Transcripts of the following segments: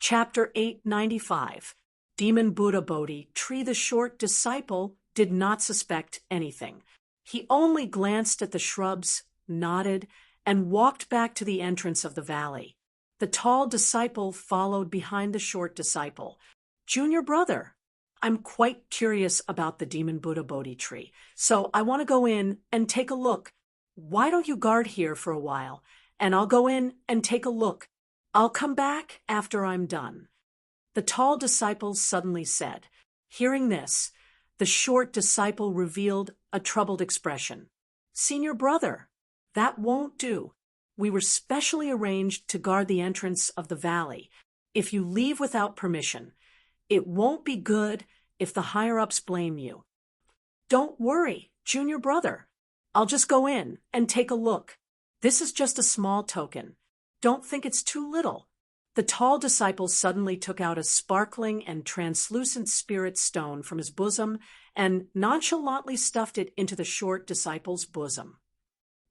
Chapter 895. Demon Buddha Bodhi Tree. The short disciple did not suspect anything. He only glanced at the shrubs, nodded, and walked back to the entrance of the valley. The tall disciple followed behind the short disciple. Junior brother, I'm quite curious about the Demon Buddha Bodhi tree, so I want to go in and take a look. Why don't you guard here for a while, and I'll go in and take a look. I'll come back after I'm done. The tall disciple suddenly said. Hearing this, the short disciple revealed a troubled expression. Senior brother, that won't do. We were specially arranged to guard the entrance of the valley. If you leave without permission, it won't be good if the higher-ups blame you. Don't worry, junior brother. I'll just go in and take a look. This is just a small token. Don't think it's too little. The tall disciple suddenly took out a sparkling and translucent spirit stone from his bosom and nonchalantly stuffed it into the short disciple's bosom.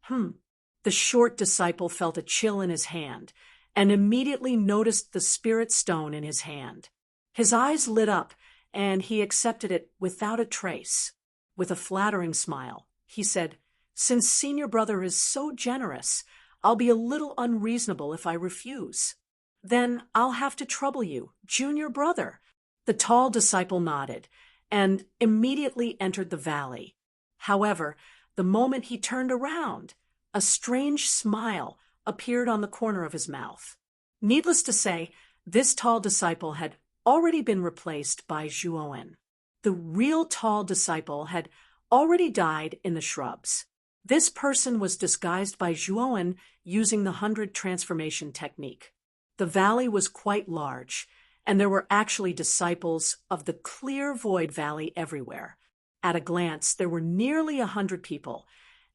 The short disciple felt a chill in his hand and immediately noticed the spirit stone in his hand. His eyes lit up, and he accepted it without a trace. With a flattering smile, he said, Since senior brother is so generous, I'll be a little unreasonable if I refuse. Then I'll have to trouble you, junior brother. The tall disciple nodded and immediately entered the valley. However, the moment he turned around, a strange smile appeared on the corner of his mouth. Needless to say, this tall disciple had already been replaced by Zhuowen. The real tall disciple had already died in the shrubs. This person was disguised by Zhuowen using the 100 transformation technique. The valley was quite large, and there were actually disciples of the clear void valley everywhere. At a glance, there were nearly 100 people,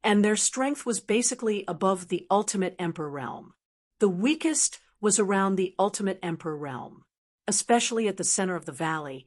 and their strength was basically above the ultimate emperor realm. The weakest was around the ultimate emperor realm. Especially at the center of the valley,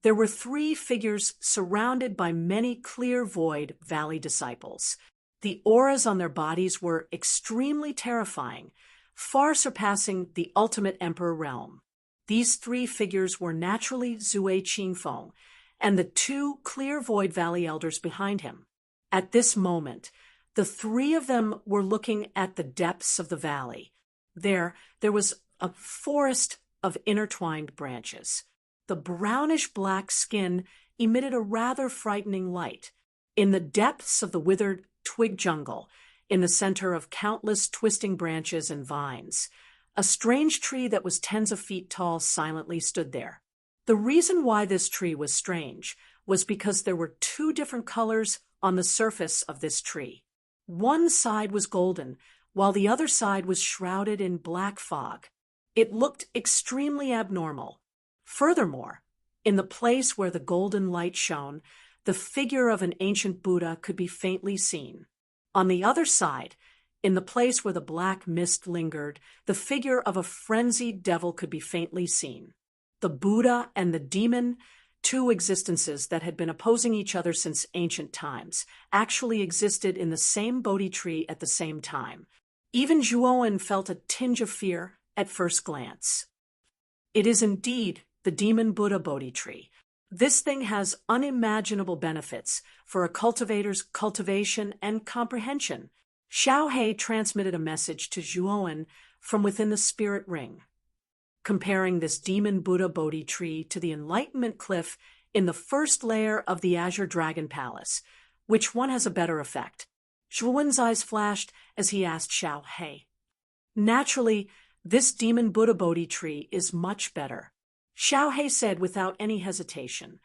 there were 3 figures surrounded by many clear void valley disciples. The auras on their bodies were extremely terrifying, far surpassing the ultimate emperor realm. These 3 figures were naturally Zue Qingfeng and the 2 clear void valley elders behind him. At this moment, the 3 of them were looking at the depths of the valley. There was a forest of intertwined branches. The brownish-black skin emitted a rather frightening light. In the depths of the withered twig jungle, in the center of countless twisting branches and vines, a strange tree that was tens of feet tall silently stood there. The reason why this tree was strange was because there were 2 different colors on the surface of this tree. One side was golden, while the other side was shrouded in black fog. It looked extremely abnormal. Furthermore, in the place where the golden light shone, the figure of an ancient Buddha could be faintly seen. On the other side, in the place where the black mist lingered, the figure of a frenzied devil could be faintly seen. The Buddha and the demon, 2 existences that had been opposing each other since ancient times, actually existed in the same Bodhi tree at the same time. Even Zhuowen felt a tinge of fear at first glance. It is indeed the Demon Buddha Bodhi tree. This thing has unimaginable benefits for a cultivator's cultivation and comprehension. Xiao He transmitted a message to Zhuowen from within the spirit ring, comparing this Demon Buddha Bodhi tree to the Enlightenment Cliff in the first layer of the Azure Dragon Palace. Which one has a better effect? Zhuowen's eyes flashed as he asked Xiao He. Naturally, this Demon Buddha Bodhi tree is much better, Xiao He said without any hesitation.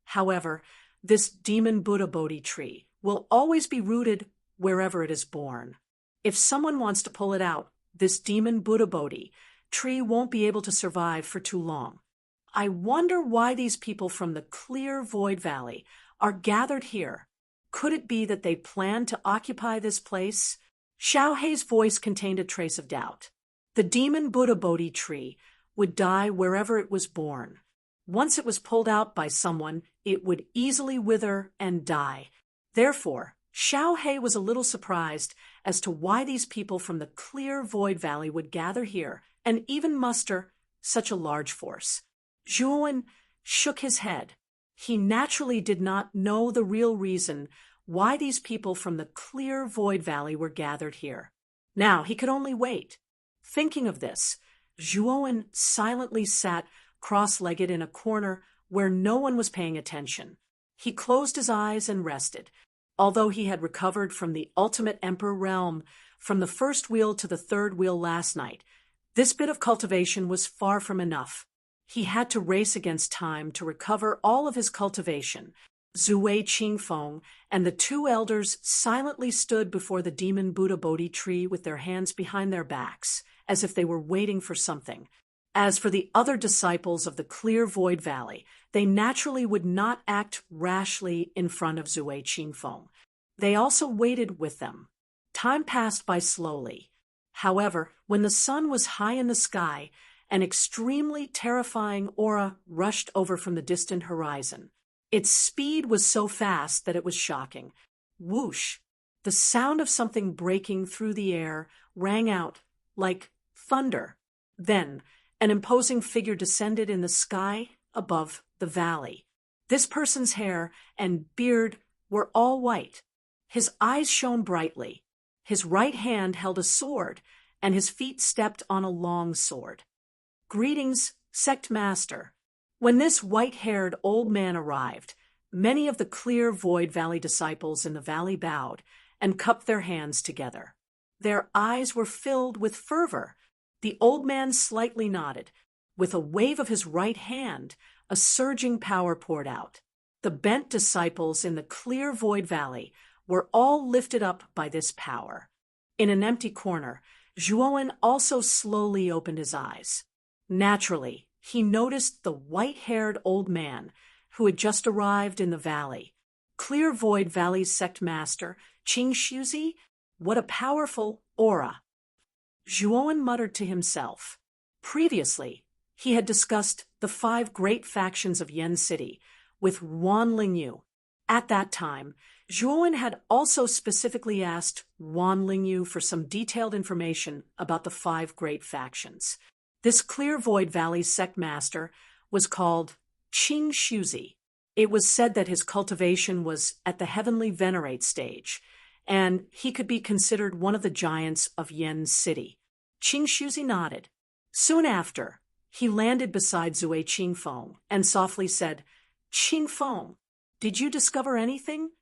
However, this Demon Buddha Bodhi tree will always be rooted wherever it is born. If someone wants to pull it out, this Demon Buddha Bodhi tree won't be able to survive for too long. I wonder why these people from the clear void valley are gathered here. Could it be that they plan to occupy this place? Xiao He's voice contained a trace of doubt. The Demon Buddha Bodhi tree would die wherever it was born. Once it was pulled out by someone, it would easily wither and die. Therefore, Xiao He was a little surprised as to why these people from the clear void valley would gather here and even muster such a large force? Zhuowen shook his head. He naturally did not know the real reason why these people from the clear Void Valley were gathered here. Now he could only wait. Thinking of this, Zhuowen silently sat cross-legged in a corner where no one was paying attention. He closed his eyes and rested. Although he had recovered from the ultimate emperor realm, from the first wheel to the third wheel last night, this bit of cultivation was far from enough. He had to race against time to recover all of his cultivation. Zhuo Qingfeng and the two elders silently stood before the demon Buddha Bodhi tree with their hands behind their backs, as if they were waiting for something. As for the other disciples of the clear Void Valley, they naturally would not act rashly in front of Zhuo Qingfeng. They also waited with them. Time passed by slowly. However, when the sun was high in the sky, an extremely terrifying aura rushed over from the distant horizon. Its speed was so fast that it was shocking. Whoosh! The sound of something breaking through the air rang out like thunder. Then, an imposing figure descended in the sky above the valley. This person's hair and beard were all white. His eyes shone brightly. His right hand held a sword, and his feet stepped on a long sword. "Greetings, Sect Master." When this white-haired old man arrived, many of the clear Void Valley disciples in the valley bowed and cupped their hands together. Their eyes were filled with fervor. The old man slightly nodded. With a wave of his right hand, a surging power poured out. The bent disciples in the clear Void Valley were all lifted up by this power. In an empty corner, Zhuowen also slowly opened his eyes. Naturally, he noticed the white-haired old man who had just arrived in the valley. Clear Void Valley's sect master, Qing Shuzi? What a powerful aura! Zhuowen muttered to himself. Previously, he had discussed the 5 great factions of Yen City with Wan Lingyu. At that time, Zhuowen had also specifically asked Wan Lingyu for some detailed information about the 5 great factions. This clear Void Valley sect master was called Qing Shuzi. It was said that his cultivation was at the heavenly venerate stage, and he could be considered one of the giants of Yen City. Qing Shuzi nodded. Soon after, he landed beside Zhuo Qingfeng and softly said, "Qingfeng, did you discover anything?"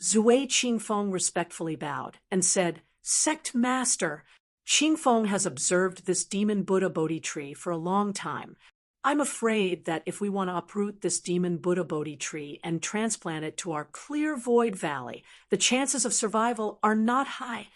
Zhuo Qingfeng respectfully bowed and said, "Sect Master, Qingfeng has observed this demon Buddha Bodhi tree for a long time. I'm afraid that if we want to uproot this demon Buddha Bodhi tree and transplant it to our clear Void Valley, the chances of survival are not high.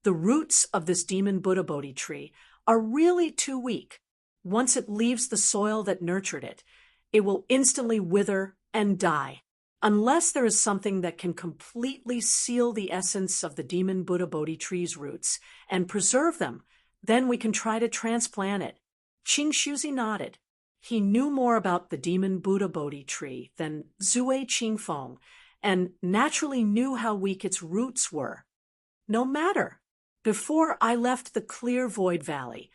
The roots of this demon Buddha Bodhi tree are really too weak. Once it leaves the soil that nurtured it, it will instantly wither and die. Unless there is something that can completely seal the essence of the demon Buddha Bodhi tree's roots and preserve them, then we can try to transplant it." Qing Shuzi nodded. He knew more about the demon Buddha Bodhi tree than Zhuo Qingfeng and naturally knew how weak its roots were. "No matter. Before I left the clear Void Valley,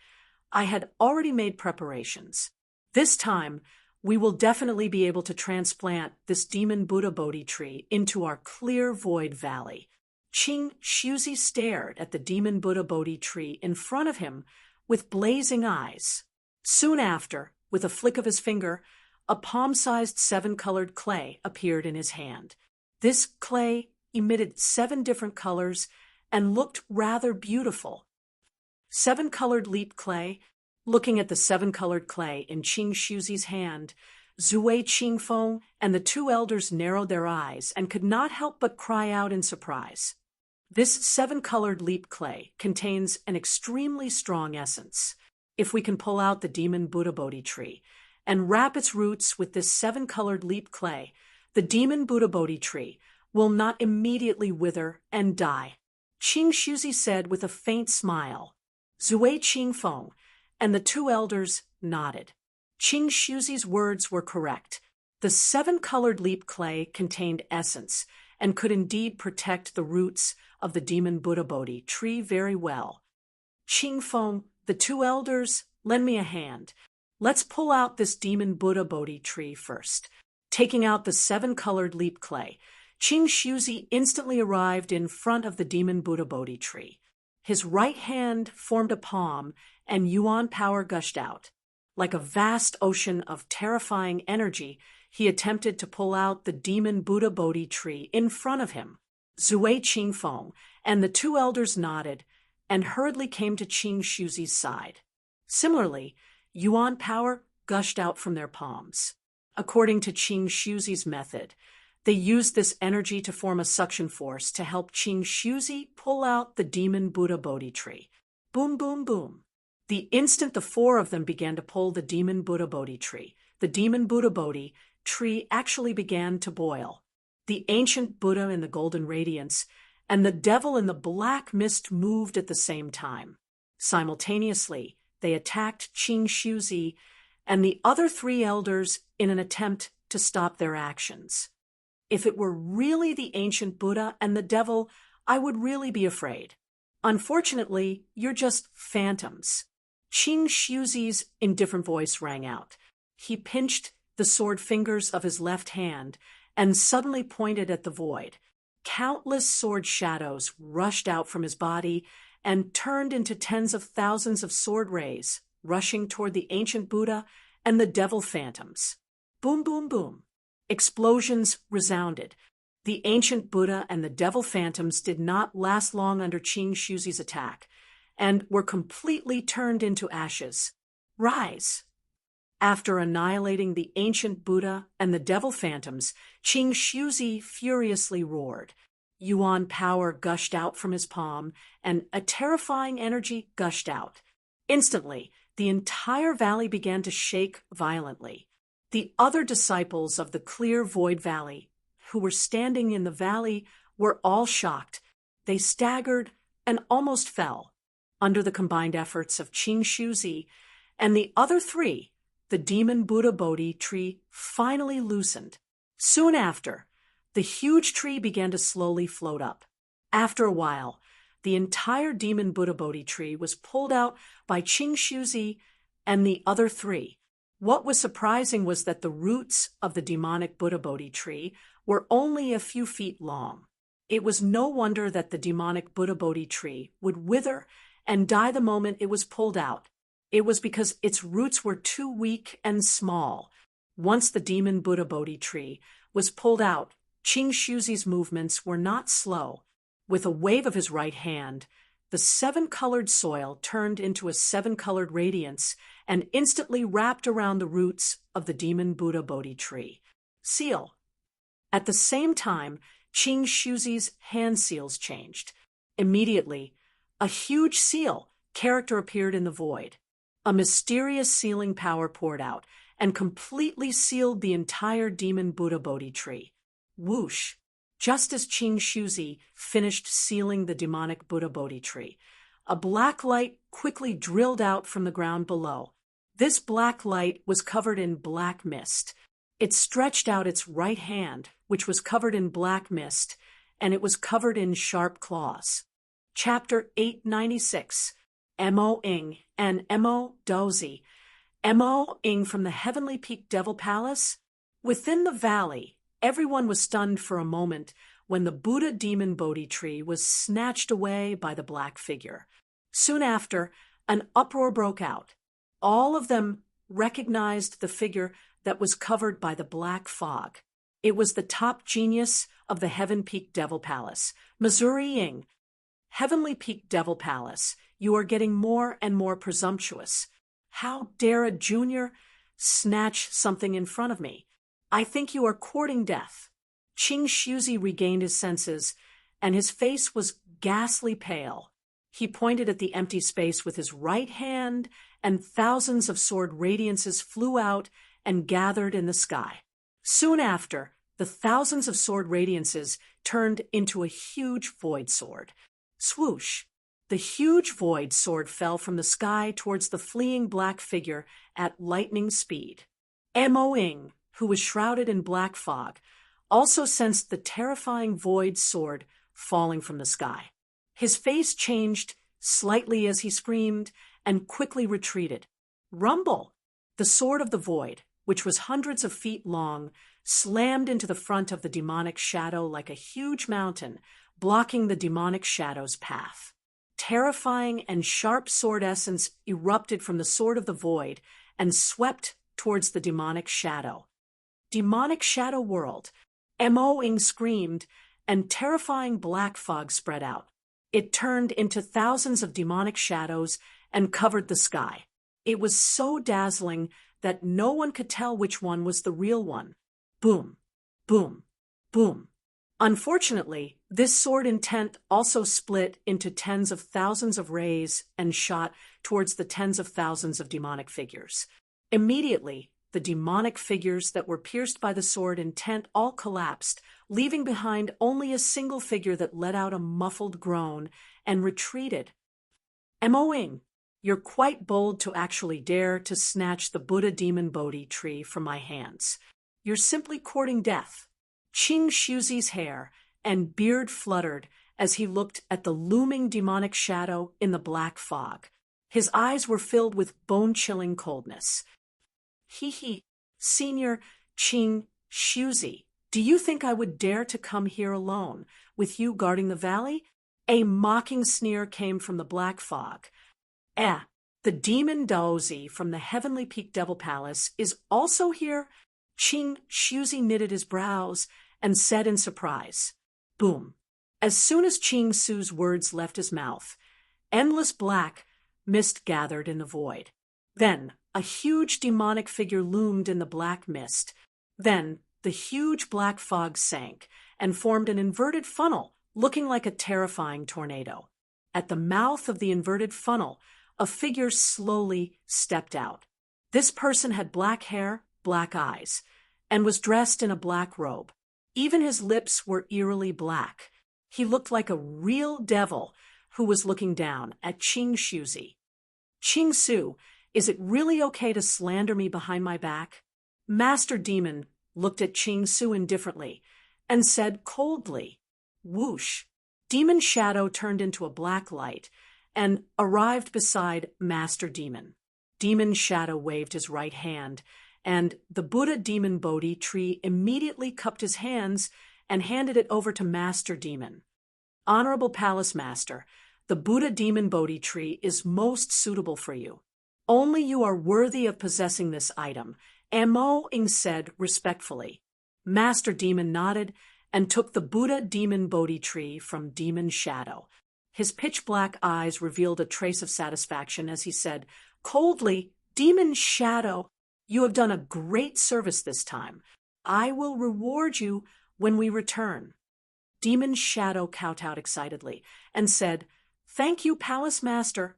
I had already made preparations. This time, we will definitely be able to transplant this demon Buddha Bodhi tree into our clear Void Valley." Qing Shuzi stared at the demon Buddha Bodhi tree in front of him with blazing eyes. Soon after, with a flick of his finger, a palm-sized 7-colored clay appeared in his hand. This clay emitted 7 different colors and looked rather beautiful. 7-colored leap clay. Looking at the 7-colored clay in Qing Shuzi's hand, Zhuo Qingfeng and the 2 elders narrowed their eyes and could not help but cry out in surprise. This 7-colored leap clay contains an extremely strong essence. If we can pull out the demon Buddha Bodhi tree and wrap its roots with this 7-colored leap clay, the demon Buddha Bodhi tree will not immediately wither and die. Qing Shuzi said with a faint smile. Zhuo Qingfeng and the 2 elders nodded. Qing Shuzi's words were correct. The 7-colored leap clay contained essence and could indeed protect the roots of the demon Buddha Bodhi tree very well. "Qingfeng, the 2 elders, lend me a hand. Let's pull out this demon Buddha Bodhi tree first. Taking out the 7-colored leap clay, Qing Shuzi instantly arrived in front of the demon Buddha Bodhi tree. His right hand formed a palm, and yuan power gushed out. Like a vast ocean of terrifying energy, he attempted to pull out the demon Buddha Bodhi tree in front of him. Zui Qingfeng and the 2 elders nodded and hurriedly came to Qing Shuzi's side. Similarly, yuan power gushed out from their palms. According to Qing Shuzi's method, they used this energy to form a suction force to help Qing Shuzi pull out the demon Buddha Bodhi tree. Boom, boom, boom. The instant the 4 of them began to pull the demon Buddha Bodhi tree, the demon Buddha Bodhi tree actually began to boil. The ancient Buddha in the golden radiance and the devil in the black mist moved at the same time. Simultaneously, they attacked Qing Shuzi and the other 3 elders in an attempt to stop their actions. If it were really the ancient Buddha and the devil, I would really be afraid. Unfortunately, you're just phantoms. Qing Shuzi's indifferent voice rang out. He pinched the sword fingers of his left hand and suddenly pointed at the void. Countless sword shadows rushed out from his body and turned into tens of thousands of sword rays, rushing toward the ancient Buddha and the devil phantoms. Boom, boom, boom. Explosions resounded. The ancient Buddha and the devil phantoms did not last long under Qing Shuzi's attack, and were completely turned into ashes. Rise! After annihilating the ancient Buddha and the devil phantoms, Qing Shuzi furiously roared. Yuan power gushed out from his palm, and a terrifying energy gushed out. Instantly, the entire valley began to shake violently. The other disciples of the clear void valley, who were standing in the valley, were all shocked. They staggered and almost fell. Under the combined efforts of Qing Shuzi and the other 3, the demon Buddha Bodhi tree finally loosened. Soon after, the huge tree began to slowly float up. After a while, the entire demon Buddha Bodhi tree was pulled out by Qing Shuzi and the other 3. What was surprising was that the roots of the demonic Buddha Bodhi tree were only a few feet long. It was no wonder that the demonic Buddha Bodhi tree would wither and die the moment it was pulled out. It was because its roots were too weak and small. Once the demon Buddha Bodhi tree was pulled out, Qing Shuzi's movements were not slow. With a wave of his right hand, the 7-colored soil turned into a 7-colored radiance and instantly wrapped around the roots of the demon Buddha Bodhi tree. Seal. At the same time, Qing Shuzi's hand seals changed. Immediately, a huge seal character appeared in the void. A mysterious sealing power poured out and completely sealed the entire demon Buddha Bodhi tree. Whoosh! Just as Qing Shuzi finished sealing the demonic Buddha Bodhi tree, a black light quickly drilled out from the ground below. This black light was covered in black mist. It stretched out its right hand, which was covered in black mist, and it was covered in sharp claws. Chapter 896, Mo Ing and Mo Dozi. Mo Ing from the Heavenly Peak Devil Palace. Within the valley, everyone was stunned for a moment when the Buddha Demon Bodhi tree was snatched away by the black figure. Soon after, an uproar broke out. All of them recognized the figure that was covered by the black fog. It was the top genius of the Heaven Peak Devil Palace, Missouri Ying. Heavenly Peak Devil Palace, you are getting more and more presumptuous. How dare a junior snatch something in front of me? I think you are courting death. Qing Shuzi regained his senses, and his face was ghastly pale. He pointed at the empty space with his right hand, and thousands of sword radiances flew out and gathered in the sky. Soon after, the thousands of sword radiances turned into a huge void sword. Swoosh! The huge void sword fell from the sky towards the fleeing black figure at lightning speed. Mo Ing, who was shrouded in black fog, also sensed the terrifying void sword falling from the sky. His face changed slightly as he screamed and quickly retreated. Rumble! The sword of the void, which was hundreds of feet long, slammed into the front of the demonic shadow like a huge mountain, blocking the demonic shadow's path. Terrifying and sharp sword essence erupted from the sword of the void and swept towards the demonic shadow. Demonic shadow world, Mo-ing screamed, and terrifying black fog spread out. It turned into thousands of demonic shadows and covered the sky. It was so dazzling that no one could tell which one was the real one. Boom, boom, boom. Unfortunately, this sword intent also split into tens of thousands of rays and shot towards the tens of thousands of demonic figures. Immediately, the demonic figures that were pierced by the sword intent all collapsed, leaving behind only a single figure that let out a muffled groan and retreated. Mo-ing, you're quite bold to actually dare to snatch the Buddha demon Bodhi tree from my hands. You're simply courting death. Qing Shuzi's hair and beard fluttered as he looked at the looming demonic shadow in the black fog. His eyes were filled with bone-chilling coldness. Hee, Senior Qing Shuzi, do you think I would dare to come here alone, with you guarding the valley? A mocking sneer came from the black fog. The demon Daozi from the Heavenly Peak Devil Palace is also here? Qing Shuzi knitted his brows and said in surprise. Boom. As soon as Qing Su's words left his mouth, endless black mist gathered in the void. Then a huge demonic figure loomed in the black mist. Then the huge black fog sank and formed an inverted funnel, looking like a terrifying tornado. At the mouth of the inverted funnel, a figure slowly stepped out. This person had black hair, black eyes, and was dressed in a black robe. Even his lips were eerily black. He looked like a real devil who was looking down at Qing Shuzi. Qing Su, is it really okay to slander me behind my back? Master Demon looked at Qing Su indifferently and said coldly, whoosh. Demon Shadow turned into a black light and arrived beside Master Demon. Demon Shadow waved his right hand, and the Buddha Demon Bodhi tree immediately cupped his hands and handed it over to Master Demon. Honorable Palace Master, the Buddha Demon Bodhi tree is most suitable for you. Only you are worthy of possessing this item, Mo-ing said respectfully. Master Demon nodded and took the Buddha Demon Bodhi tree from Demon Shadow. His pitch-black eyes revealed a trace of satisfaction as he said, coldly, Demon Shadow, you have done a great service this time. I will reward you when we return. Demon Shadow kowtowed excitedly and said, thank you, Palace Master.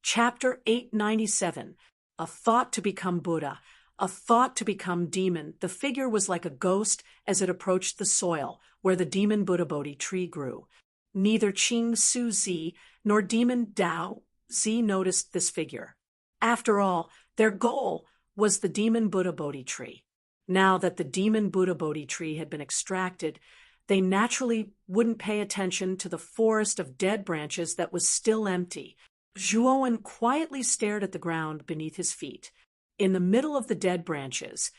Chapter 897, A Thought to Become Buddha, A Thought to Become Demon. The figure was like a ghost as it approached the soil where the Demon Buddha Bodhi tree grew. Neither Qing Su Zi nor Demon Dao Zi noticed this figure. After all, their goal was the Demon Buddha Bodhi tree. Now that the Demon Buddha Bodhi tree had been extracted, they naturally wouldn't pay attention to the forest of dead branches that was still empty. Zhuowen quietly stared at the ground beneath his feet. In the middle of the dead branches,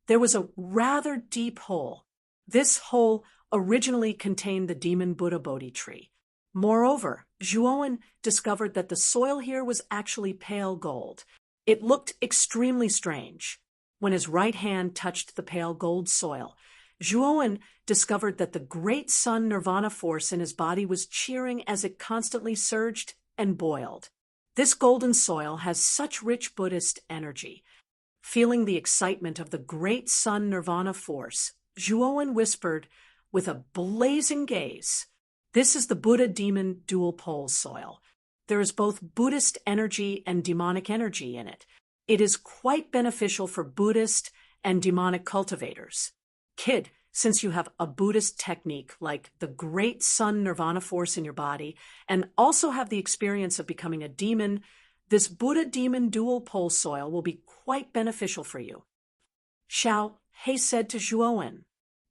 there was a rather deep hole. This hole originally contained the Demon Buddha Bodhi tree. Moreover, Zhuowen discovered that the soil here was actually pale gold. It looked extremely strange. When his right hand touched the pale gold soil, Zhuowen discovered that the great sun nirvana force in his body was cheering as it constantly surged and boiled. This golden soil has such rich Buddhist energy. Feeling the excitement of the great sun nirvana force, Zhuowen whispered with a blazing gaze, this is the Buddha demon dual pole soil. There is both Buddhist energy and demonic energy in it. It is quite beneficial for Buddhist and demonic cultivators. Kid, since you have a Buddhist technique like the great sun nirvana force in your body and also have the experience of becoming a demon, this Buddha demon dual pole soil will be quite beneficial for you. Xiao He said to Zhuowen.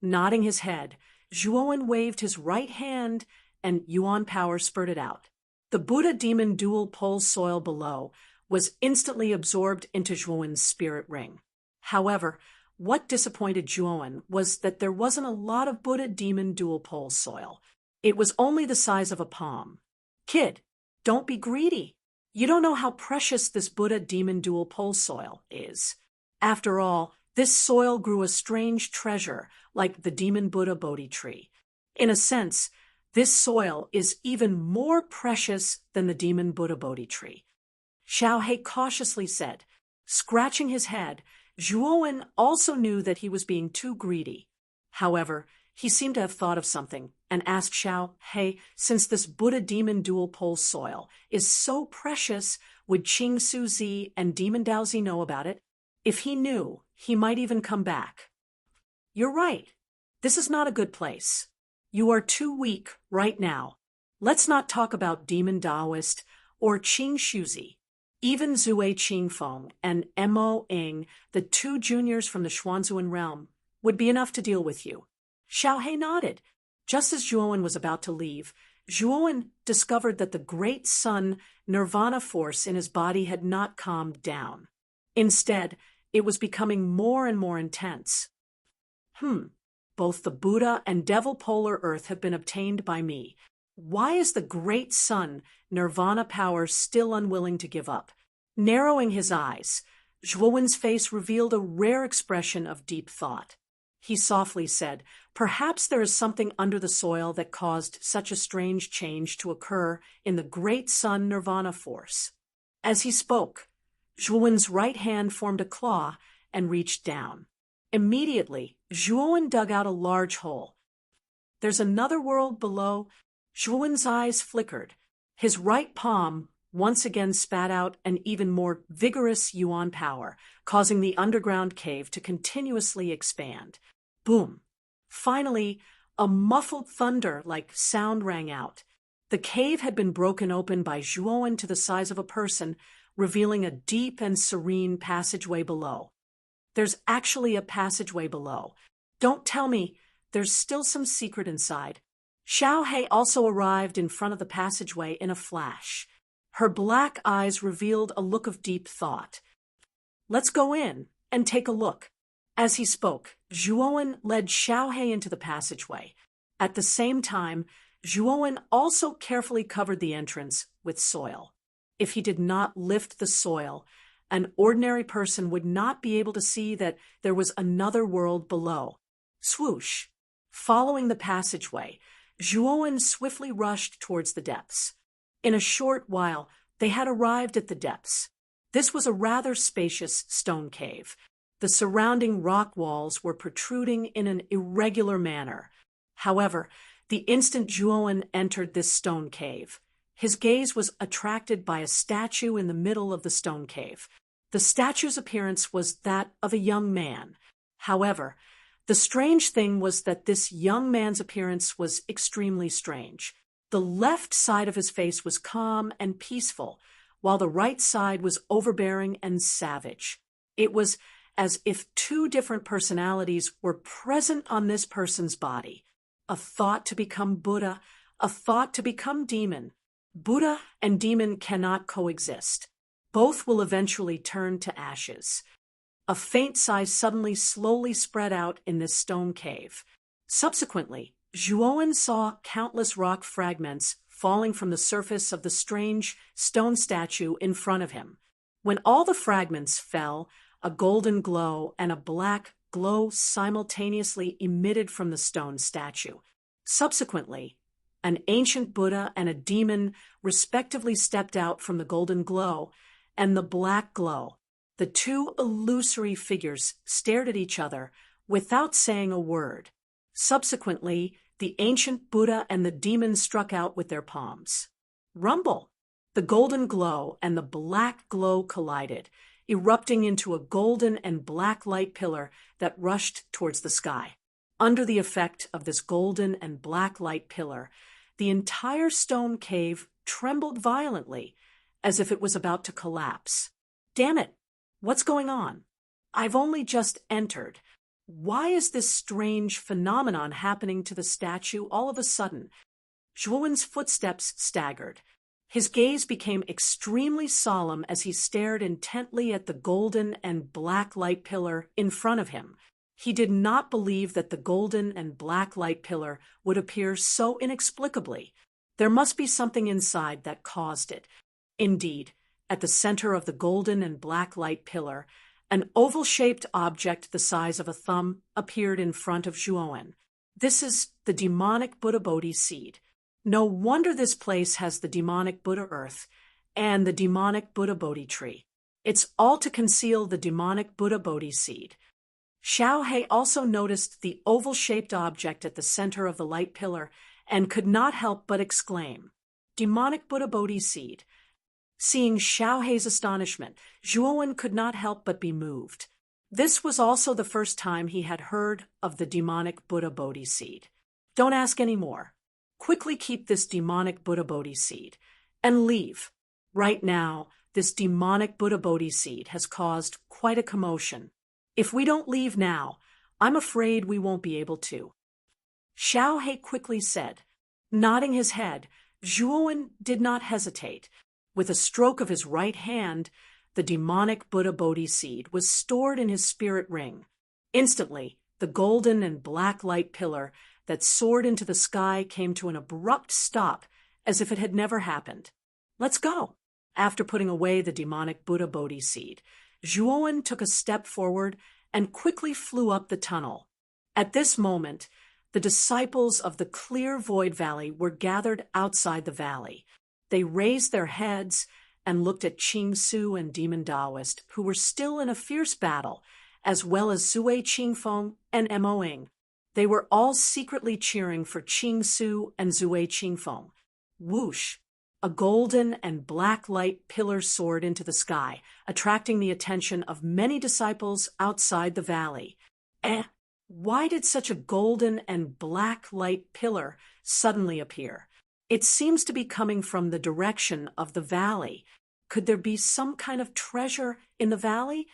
Nodding his head, Zhuowen waved his right hand and Yuan power spurted out. The Buddha demon dual pole soil below was instantly absorbed into Zhuowen's spirit ring. However, what disappointed Zhuowen was that there wasn't a lot of Buddha demon dual pole soil. It was only the size of a palm. Kid, don't be greedy. You don't know how precious this Buddha demon dual pole soil is. After all, this soil grew a strange treasure like the demon Buddha Bodhi tree. In a sense, this soil is even more precious than the demon Buddha Bodhi tree. Xiao He cautiously said. Scratching his head, Zhuowen also knew that he was being too greedy. However, he seemed to have thought of something and asked Xiao He, since this Buddha demon dual pole soil is so precious, would Qing Su Zi and Demon Dao Zi know about it? If he knew, he might even come back. You're right. This is not a good place. You are too weak right now. Let's not talk about Demon Daoist or Qing Shuzi. Even Zue Qingfeng and Mo Ing, the two juniors from the Xuanzuan realm, would be enough to deal with you. Xiao He nodded. Just as Zhuowen was about to leave, Zhuowen discovered that the great sun nirvana force in his body had not calmed down. Instead, it was becoming more and more intense. Both the Buddha and Devil Polar Earth have been obtained by me. Why is the great sun, nirvana power, still unwilling to give up? Narrowing his eyes, Zhuowen's face revealed a rare expression of deep thought. He softly said, perhaps there is something under the soil that caused such a strange change to occur in the great sun nirvana force. As he spoke, Zhuowen's right hand formed a claw and reached down. Immediately, Zhuowen dug out a large hole. There's another world below. Zhuowen's eyes flickered. His right palm once again spat out an even more vigorous yuan power, causing the underground cave to continuously expand. Boom! Finally, a muffled thunder-like sound rang out. The cave had been broken open by Zhuowen to the size of a person, revealing a deep and serene passageway below. There's actually a passageway below. Don't tell me there's still some secret inside. Xiao He also arrived in front of the passageway in a flash. Her black eyes revealed a look of deep thought. Let's go in and take a look. As he spoke, Zhuowen led Xiao He into the passageway. At the same time, Zhuowen also carefully covered the entrance with soil. If he did not lift the soil, an ordinary person would not be able to see that there was another world below. Swoosh! Following the passageway, Zhuowen swiftly rushed towards the depths. In a short while, they had arrived at the depths. This was a rather spacious stone cave. The surrounding rock walls were protruding in an irregular manner. However, the instant Zhuowen entered this stone cave, his gaze was attracted by a statue in the middle of the stone cave. The statue's appearance was that of a young man. However, the strange thing was that this young man's appearance was extremely strange. The left side of his face was calm and peaceful, while the right side was overbearing and savage. It was as if two different personalities were present on this person's body. A thought to become Buddha, a thought to become demon. Buddha and demon cannot coexist. Both will eventually turn to ashes. A faint sigh suddenly slowly spread out in this stone cave. Subsequently, Zhuowen saw countless rock fragments falling from the surface of the strange stone statue in front of him. When all the fragments fell, a golden glow and a black glow simultaneously emitted from the stone statue. Subsequently, an ancient Buddha and a demon respectively stepped out from the golden glow and the black glow. The two illusory figures stared at each other without saying a word. Subsequently, the ancient Buddha and the demon struck out with their palms. Rumble! The golden glow and the black glow collided, erupting into a golden and black light pillar that rushed towards the sky. Under the effect of this golden and black light pillar, the entire stone cave trembled violently, as if it was about to collapse. Damn it! What's going on? I've only just entered. Why is this strange phenomenon happening to the statue all of a sudden? Zhuowen's footsteps staggered. His gaze became extremely solemn as he stared intently at the golden and black light pillar in front of him. He did not believe that the golden and black light pillar would appear so inexplicably. There must be something inside that caused it. Indeed, at the center of the golden and black light pillar, an oval-shaped object the size of a thumb appeared in front of Zhuowen. This is the demonic Buddha Bodhi seed. No wonder this place has the demonic Buddha earth and the demonic Buddha Bodhi tree. It's all to conceal the demonic Buddha Bodhi seed. Xiao He also noticed the oval-shaped object at the center of the light pillar and could not help but exclaim, "Demonic Buddha Bodhi seed." Seeing Xiao He's astonishment, Zhuowen could not help but be moved. This was also the first time he had heard of the demonic Buddha Bodhi seed. "Don't ask any more. Quickly keep this demonic Buddha Bodhi seed and leave. Right now, this demonic Buddha Bodhi seed has caused quite a commotion. If we don't leave now, I'm afraid we won't be able to." Xiao He quickly said. Nodding his head, Zhuowen did not hesitate. With a stroke of his right hand, the demonic Buddha Bodhi seed was stored in his spirit ring. Instantly, the golden and black light pillar that soared into the sky came to an abrupt stop, as if it had never happened. "Let's go." After putting away the demonic Buddha Bodhi seed, Zhuowen took a step forward and quickly flew up the tunnel. At this moment, the disciples of the clear void valley were gathered outside the valley. They raised their heads and looked at Qing Su and Demon Taoist, who were still in a fierce battle, as well as Zui Qingfeng and Mo Ying. They were all secretly cheering for Qing Su and Zui Qingfeng. Whoosh! A golden and black light pillar soared into the sky, attracting the attention of many disciples outside the valley. Why did such a golden and black light pillar suddenly appear? It seems to be coming from the direction of the valley. Could there be some kind of treasure in the valley?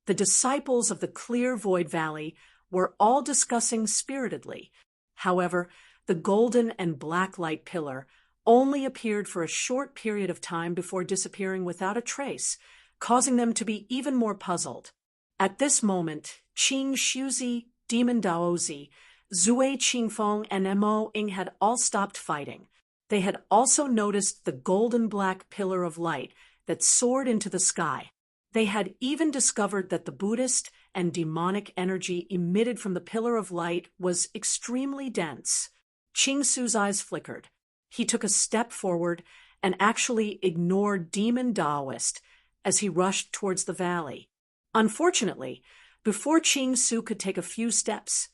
The disciples of the clear void valley were all discussing spiritedly. However, the golden and black light pillar only appeared for a short period of time before disappearing without a trace, causing them to be even more puzzled. At this moment, Qing Shuzi, Demon Daozi, Zui Qingfeng, and Mo Ying had all stopped fighting. They had also noticed the golden black pillar of light that soared into the sky. They had even discovered that the Buddhist and demonic energy emitted from the pillar of light was extremely dense. Qing Su's eyes flickered. He took a step forward and actually ignored Demon Taoist as he rushed towards the valley. Unfortunately, before Qing Su could take a few steps,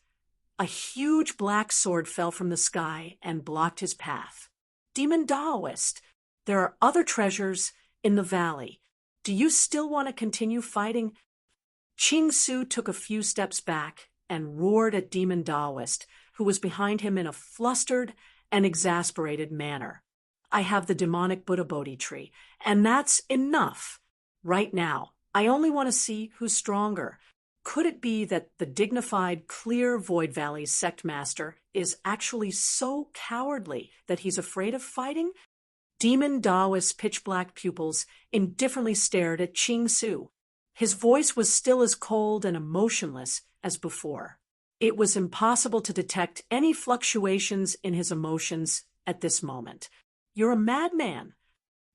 a huge black sword fell from the sky and blocked his path. "Demon Taoist, there are other treasures in the valley. Do you still want to continue fighting?" Qing Su took a few steps back and roared at Demon Taoist, who was behind him in a flustered and exasperated manner. "I have the demonic Buddha Bodhi tree, and that's enough. Right now, I only want to see who's stronger. Could it be that the dignified, clear Void Valley sect master is actually so cowardly that he's afraid of fighting?" Demon Taoist's pitch-black pupils indifferently stared at Qing Su. His voice was still as cold and emotionless as before. It was impossible to detect any fluctuations in his emotions at this moment. "You're a madman."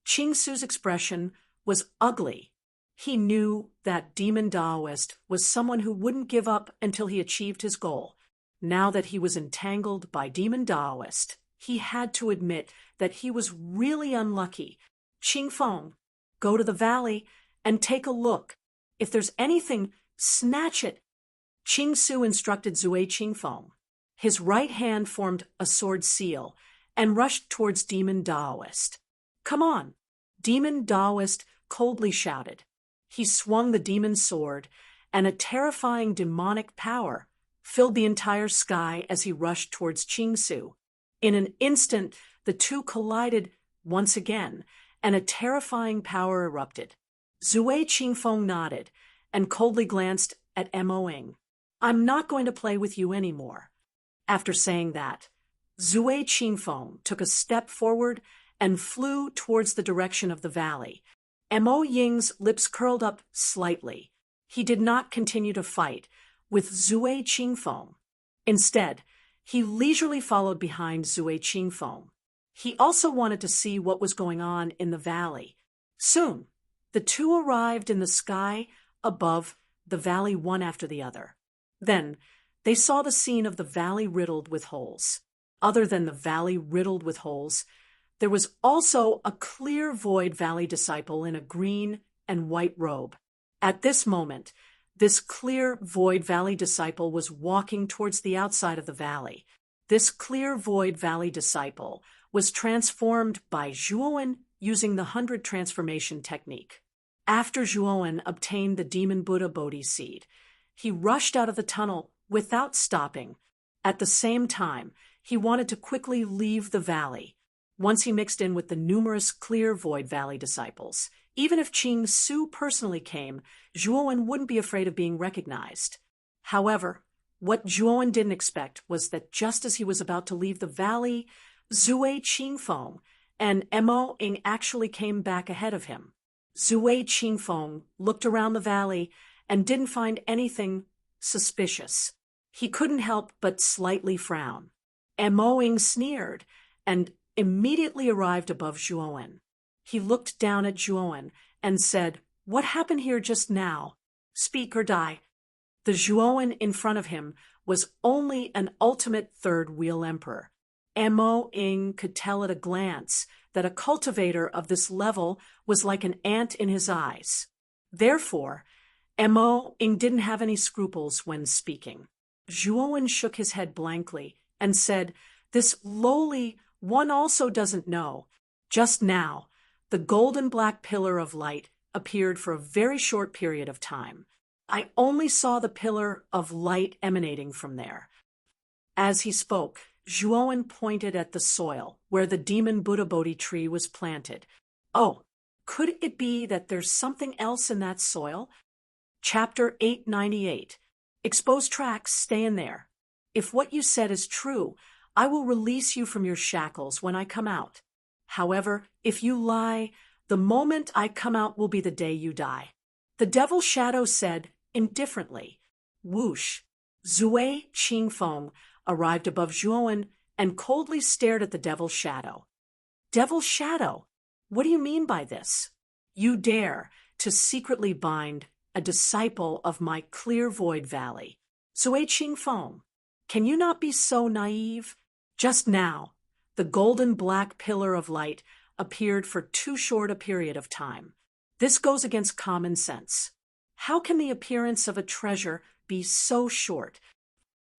Qing Su's expression was ugly. He knew that Demon Taoist was someone who wouldn't give up until he achieved his goal. Now that he was entangled by Demon Taoist, he had to admit that he was really unlucky. "Qingfeng, go to the valley and take a look. If there's anything, snatch it." Qing Su instructed Zui Qingfeng. His right hand formed a sword seal and rushed towards Demon Taoist. "Come on!" Demon Taoist coldly shouted. He swung the demon sword, and a terrifying demonic power filled the entire sky as he rushed towards Qing Su. In an instant, the two collided once again, and a terrifying power erupted. Zui Qingfeng nodded and coldly glanced at Mo Ying. "I'm not going to play with you anymore." After saying that, Zui Qingfeng took a step forward and flew towards the direction of the valley. Mo Ying's lips curled up slightly. He did not continue to fight with Zui Qingfeng. Instead, he leisurely followed behind Zui Qingfeng. He also wanted to see what was going on in the valley. Soon, the two arrived in the sky above the valley one after the other. Then, they saw the scene of the valley riddled with holes. Other than the valley riddled with holes, there was also a clear void valley disciple in a green and white robe. At this moment, this clear void valley disciple was walking towards the outside of the valley. This clear void valley disciple was transformed by Zhuowen using the 100 transformation technique. After Zhuowen obtained the Demon Buddha Bodhi seed, he rushed out of the tunnel without stopping. At the same time, he wanted to quickly leave the valley. Once he mixed in with the numerous clear void valley disciples, even if Qing Su personally came, Zhuowen wouldn't be afraid of being recognized. However, what Zhuowen didn't expect was that just as he was about to leave the valley, Zui Qingfeng and Mo Ying actually came back ahead of him. Zui Qingfeng looked around the valley and didn't find anything suspicious. He couldn't help but slightly frown. Mo Ying sneered and immediately arrived above Zhuowen. He looked down at Zhuowen and said, "What happened here just now? Speak or die." The Zhuowen in front of him was only an ultimate third wheel emperor. Mo Ying could tell at a glance that a cultivator of this level was like an ant in his eyes. Therefore, Mo Ying didn't have any scruples when speaking. Zhuowen shook his head blankly and said, "This lowly one also doesn't know. Just now, the golden black pillar of light appeared for a very short period of time. I only saw the pillar of light emanating from there." As he spoke, Zhuowen pointed at the soil where the Demon Buddha Bodhi tree was planted. "Oh, could it be that there's something else in that soil?" Chapter 898. Exposed tracks, stay in there. If what you said is true, I will release you from your shackles when I come out. However, if you lie, the moment I come out will be the day you die. The Devil Shadow said, indifferently. Whoosh! Zui Qingfeng arrived above Zhuowen and coldly stared at the Devil Shadow. "Devil Shadow, what do you mean by this? You dare to secretly bind a disciple of my clear void valley. Zui Qingfeng, can you not be so naive? Just now, the golden black pillar of light appeared for too short a period of time. This goes against common sense. How can the appearance of a treasure be so short?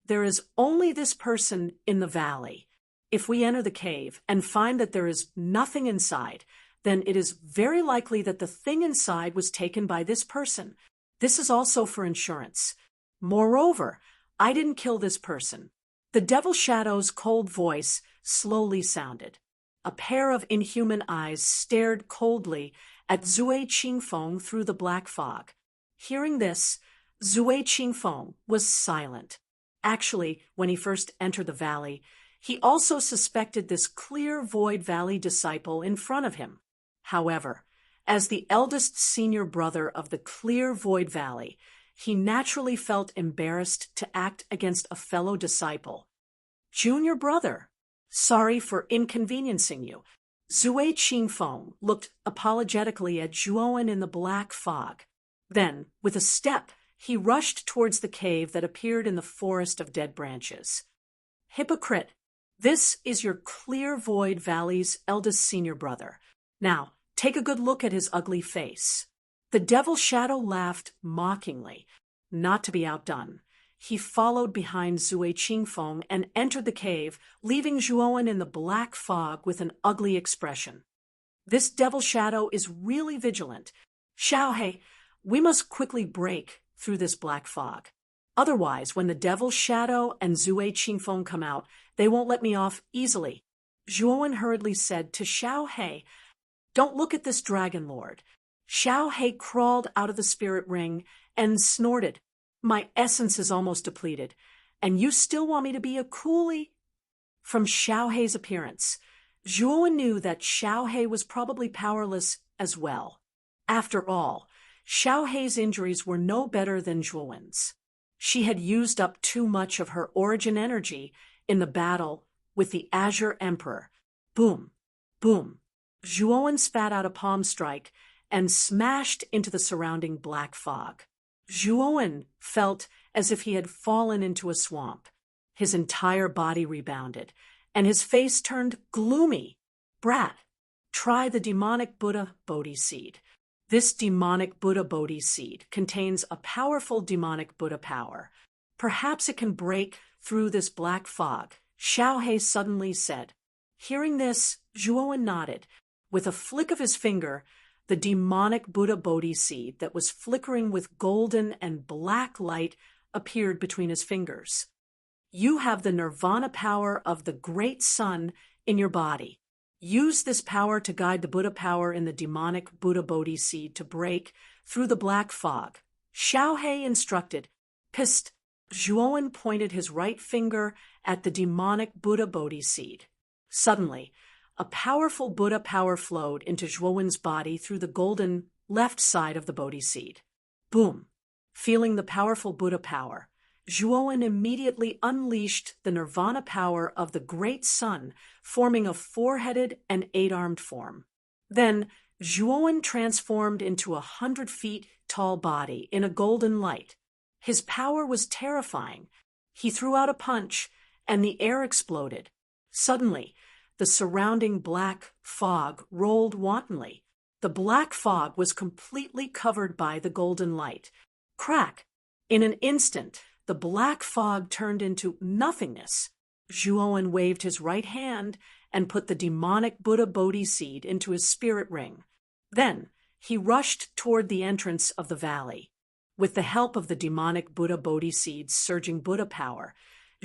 There is only this person in the valley. If we enter the cave and find that there is nothing inside, then it is very likely that the thing inside was taken by this person. This is also for insurance. Moreover, I didn't kill this person." The Devil Shadow's cold voice slowly sounded. A pair of inhuman eyes stared coldly at Zui Qingfeng through the black fog. Hearing this, Zui Qingfeng was silent. Actually, when he first entered the valley, he also suspected this clear void valley disciple in front of him. However, as the eldest senior brother of the clear void valley, he naturally felt embarrassed to act against a fellow disciple. "Junior brother, sorry for inconveniencing you." Zui Qingfeng looked apologetically at Zhuowen in the black fog. Then, with a step, he rushed towards the cave that appeared in the forest of dead branches. "Hypocrite, this is your clear void valley's eldest senior brother. Now, take a good look at his ugly face." The Devil Shadow laughed mockingly. Not to be outdone, he followed behind Zui Qingfeng and entered the cave, leaving Zhuowen in the black fog with an ugly expression. "This Devil Shadow is really vigilant. Xiaohei, we must quickly break through this black fog. Otherwise, when the Devil Shadow and Zui Qingfeng come out, they won't let me off easily." Zhuowen hurriedly said to Xiaohei, "Don't look at this dragon lord." Xiaohei crawled out of the spirit ring and snorted, "My essence is almost depleted, and you still want me to be a coolie?" From Xiaohei's appearance, Zhuo knew that Xiaohe was probably powerless as well. After all, Xiaohe's injuries were no better than Zhuowen's. She had used up too much of her origin energy in the battle with the Azure Emperor. Boom, boom. Zhuo spat out a palm strike and smashed into the surrounding black fog. Zhuo felt as if he had fallen into a swamp. His entire body rebounded, and his face turned gloomy. Brat, try the demonic Buddha Bodhi seed. This demonic Buddha Bodhi seed contains a powerful demonic Buddha power. Perhaps it can break through this black fog, Xiaohe suddenly said. Hearing this, Zhuo nodded. With a flick of his finger, the demonic Buddha Bodhi seed that was flickering with golden and black light appeared between his fingers. You have the nirvana power of the great sun in your body. Use this power to guide the Buddha power in the demonic Buddha Bodhi seed to break through the black fog. Xiaohe instructed. Psst. Zhuo pointed his right finger at the demonic Buddha Bodhi seed. Suddenly, a powerful Buddha power flowed into Zhuowen's body through the golden left side of the Bodhi seed. Boom! Feeling the powerful Buddha power, Zhuo immediately unleashed the nirvana power of the great sun, forming a four-headed and eight-armed form. Then, Zhuo transformed into 100 feet tall body in a golden light. His power was terrifying. He threw out a punch, and the air exploded. Suddenly, the surrounding black fog rolled wantonly. The black fog was completely covered by the golden light. Crack! In an instant, the black fog turned into nothingness. Zhuo waved his right hand and put the demonic Buddha Bodhi seed into his spirit ring. Then, he rushed toward the entrance of the valley. With the help of the demonic Buddha Bodhi seed's surging Buddha power,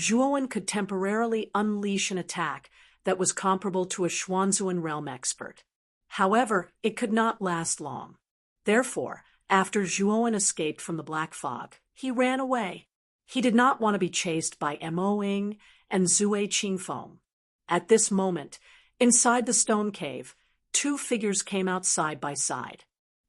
Zhuo could temporarily unleash an attack that was comparable to a Xuanzuan realm expert. However, it could not last long. Therefore, after Zhuo escaped from the black fog, he ran away. He did not want to be chased by Mo Ying and Zue Qingfeng. At this moment, inside the stone cave, two figures came out side by side.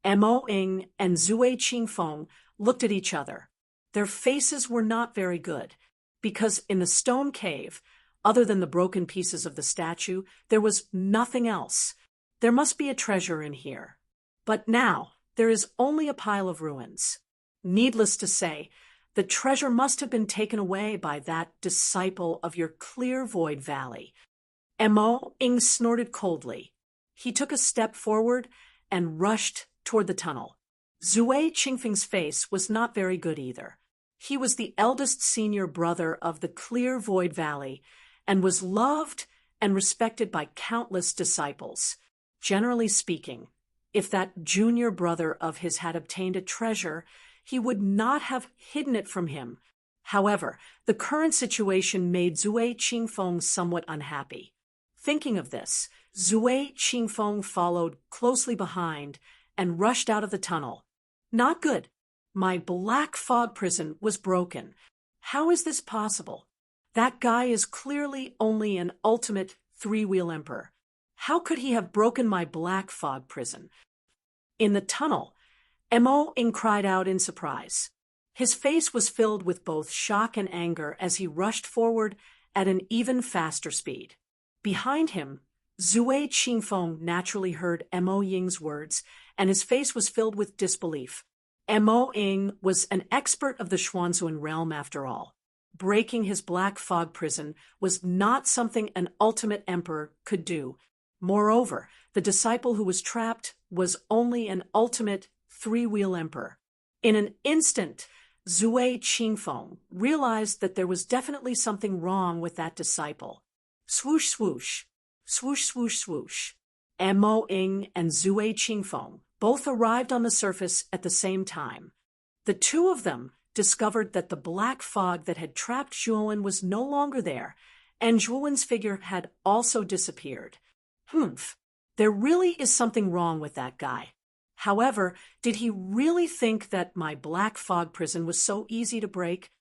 Mo Ying and Zue Qingfeng looked at each other. Their faces were not very good, because in the stone cave, other than the broken pieces of the statue, there was nothing else. There must be a treasure in here. But now, there is only a pile of ruins. Needless to say, the treasure must have been taken away by that disciple of your clear void valley. Mo Ying snorted coldly. He took a step forward and rushed toward the tunnel. Zue Qingfeng's face was not very good either. He was the eldest senior brother of the clear void valley and was loved and respected by countless disciples. Generally speaking, if that junior brother of his had obtained a treasure, he would not have hidden it from him. However, the current situation made Zue Qingfeng somewhat unhappy. Thinking of this, Zue Qingfeng followed closely behind and rushed out of the tunnel. Not good. My black fog prison was broken. How is this possible? That guy is clearly only an ultimate three-wheel emperor. How could he have broken my black fog prison? In the tunnel, Mo Ying cried out in surprise. His face was filled with both shock and anger as he rushed forward at an even faster speed. Behind him, Zue Qingfeng naturally heard Mo Ying's words, and his face was filled with disbelief. Mo Ying was an expert of the Xuanzuan realm after all. Breaking his black fog prison was not something an ultimate emperor could do. Moreover, the disciple who was trapped was only an ultimate three-wheel emperor. In an instant, Zue Qingfeng realized that there was definitely something wrong with that disciple. Swoosh, swoosh, swoosh, swoosh, swoosh. Mo Ying and Zue Qingfeng both arrived on the surface at the same time. The two of them discovered that the black fog that had trapped Zhuo was no longer there, and Zhuo's figure had also disappeared. Humph, there really is something wrong with that guy. However, did he really think that my black fog prison was so easy to break?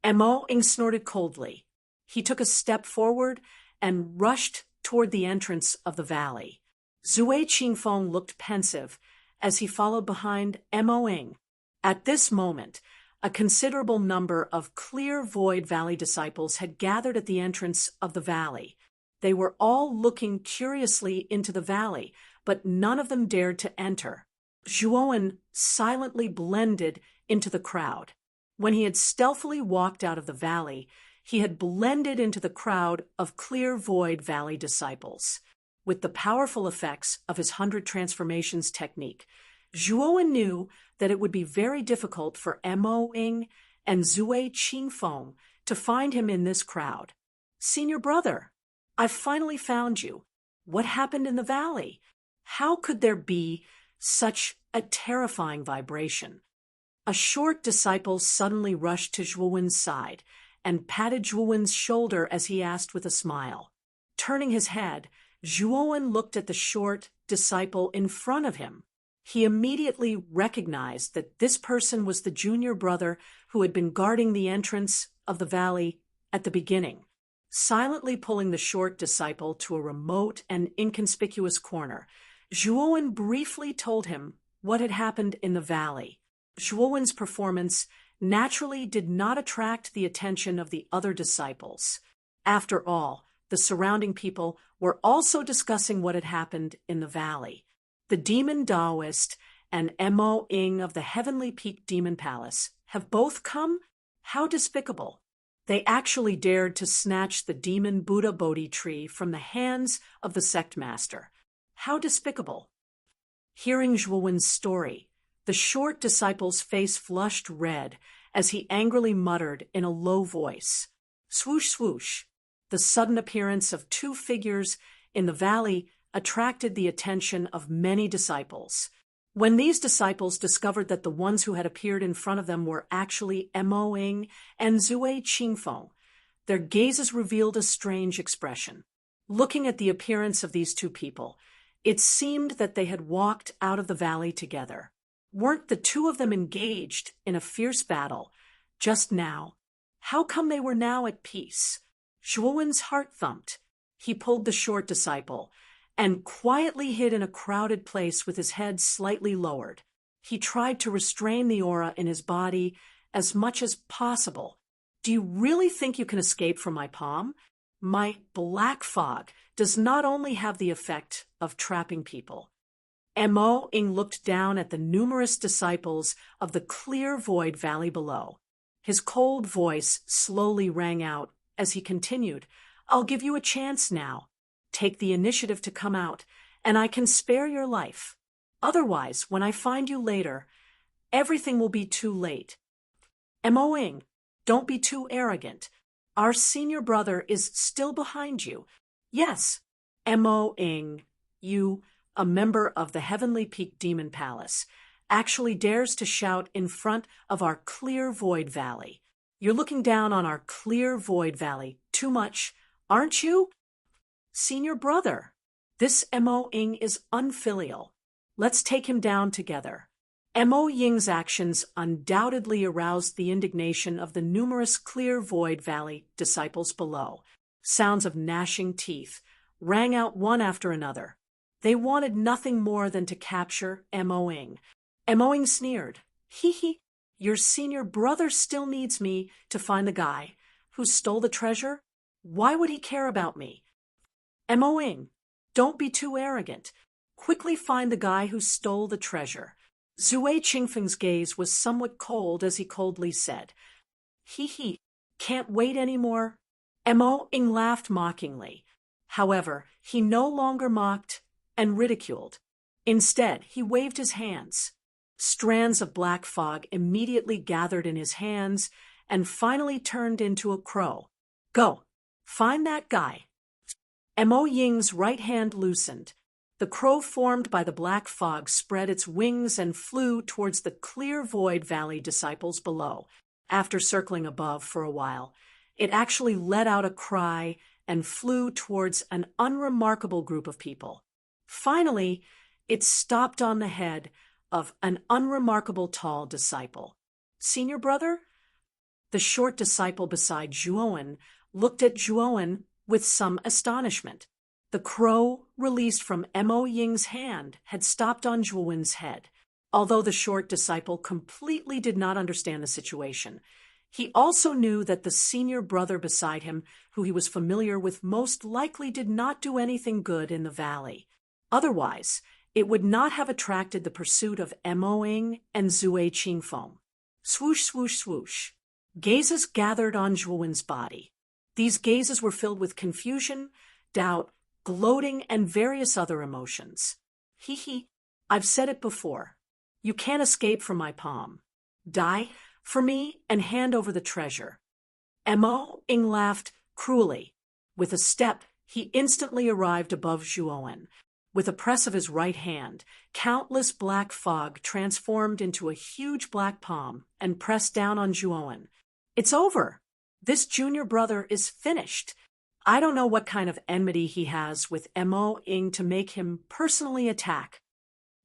Mo Ying snorted coldly. He took a step forward and rushed toward the entrance of the valley. Zui Qingfeng looked pensive as he followed behind Mo Ying. At this moment, a considerable number of Clear Void Valley disciples had gathered at the entrance of the valley. They were all looking curiously into the valley, but none of them dared to enter. Zhuowen silently blended into the crowd. When he had stealthily walked out of the valley, he had blended into the crowd of Clear Void Valley disciples. With the powerful effects of his 100 transformations technique, Zhuowen knew that it would be very difficult for Mo Ying and Zui Qingfeng to find him in this crowd. "Senior brother, I've finally found you. What happened in the valley? How could there be such a terrifying vibration?" A short disciple suddenly rushed to Zhuowen's side and patted Zhuowen's shoulder as he asked with a smile. Turning his head, Zhuowen looked at the short disciple in front of him. He immediately recognized that this person was the junior brother who had been guarding the entrance of the valley at the beginning. Silently pulling the short disciple to a remote and inconspicuous corner, Zhuowen briefly told him what had happened in the valley. Zhuowen's performance naturally did not attract the attention of the other disciples. After all, the surrounding people were also discussing what had happened in the valley. The demon Taoist and Mo Ying of the Heavenly Peak Demon Palace have both come? How despicable! They actually dared to snatch the demon Buddha Bodhi tree from the hands of the sect master. How despicable! Hearing Zhuowen's story, the short disciple's face flushed red as he angrily muttered in a low voice, "Swoosh, swoosh." The sudden appearance of two figures in the valley attracted the attention of many disciples. When these disciples discovered that the ones who had appeared in front of them were actually Mo Ying and Zui Qingfeng, their gazes revealed a strange expression. Looking at the appearance of these two people, it seemed that they had walked out of the valley together. Weren't the two of them engaged in a fierce battle just now? How come they were now at peace? Zhuowen's heart thumped. He pulled the short disciple and quietly hid in a crowded place with his head slightly lowered. He tried to restrain the aura in his body as much as possible. "Do you really think you can escape from my palm? My black fog does not only have the effect of trapping people." Mo Ying looked down at the numerous disciples of the Clear Void Valley below. His cold voice slowly rang out as he continued, "I'll give you a chance now. Take the initiative to come out, and I can spare your life. Otherwise, when I find you later, everything will be too late. Mo Ying, don't be too arrogant. Our senior brother is still behind you. Yes, Mo Ying, you, a member of the Heavenly Peak Demon Palace, actually dares to shout in front of our Clear Void Valley. You're looking down on our Clear Void Valley too much, aren't you? Senior brother, this Mo Ying is unfilial. Let's take him down together." Mo Ying's actions undoubtedly aroused the indignation of the numerous Clear Void Valley disciples below. Sounds of gnashing teeth rang out one after another. They wanted nothing more than to capture Mo Ying. Mo Ying sneered, "Hee hee, your senior brother still needs me to find the guy who stole the treasure? Why would he care about me? Mo Ying, don't be too arrogant. Quickly find the guy who stole the treasure." Zui Qingfeng's gaze was somewhat cold as he coldly said, "Hee hee, can't wait anymore." Mo Ying laughed mockingly. However, he no longer mocked and ridiculed. Instead, he waved his hands. Strands of black fog immediately gathered in his hands and finally turned into a crow. "Go, find that guy." Mo Ying's right hand loosened. The crow formed by the black fog spread its wings and flew towards the Clear Void Valley disciples below. After circling above for a while, it actually let out a cry and flew towards an unremarkable group of people. Finally, it stopped on the head of an unremarkable tall disciple. "Senior brother?" The short disciple beside Zhuowen looked at Zhuowen with some astonishment. The crow, released from Mo Ying's hand, had stopped on Zhuowen's head. Although the short disciple completely did not understand the situation, he also knew that the senior brother beside him, who he was familiar with, most likely did not do anything good in the valley. Otherwise, it would not have attracted the pursuit of Mo Ying and Zue Qingfeng. Swoosh, swoosh, swoosh. Gazes gathered on Zhuowen's body. These gazes were filled with confusion, doubt, gloating, and various other emotions. Hee, I've said it before. You can't escape from my palm. Die for me and hand over the treasure. Mo Ying laughed cruelly. With a step, he instantly arrived above Zhuowen. With a press of his right hand, countless black fog transformed into a huge black palm and pressed down on Zhuowen. It's over. This junior brother is finished. I don't know what kind of enmity he has with Mo Ying to make him personally attack.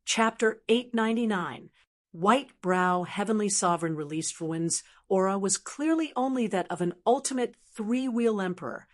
Chapter 899. White brow heavenly sovereign released Zhuowen's aura was clearly only that of an ultimate three-wheel emperor,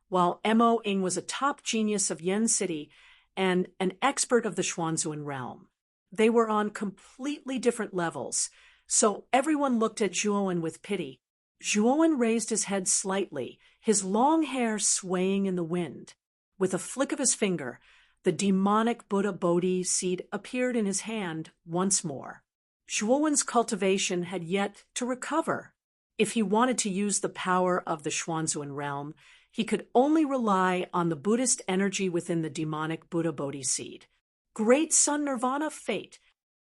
while Mo Ying was a top genius of Yen City and an expert of the Xuanzuan realm. They were on completely different levels, so everyone looked at Zhuowen with pity. Zhuowen raised his head slightly, his long hair swaying in the wind. With a flick of his finger, the demonic Buddha Bodhi seed appeared in his hand once more. Zhuowen's cultivation had yet to recover. If he wanted to use the power of the Xuanzuan realm, he could only rely on the Buddhist energy within the demonic Buddha Bodhi seed. Great Sun Nirvana fate!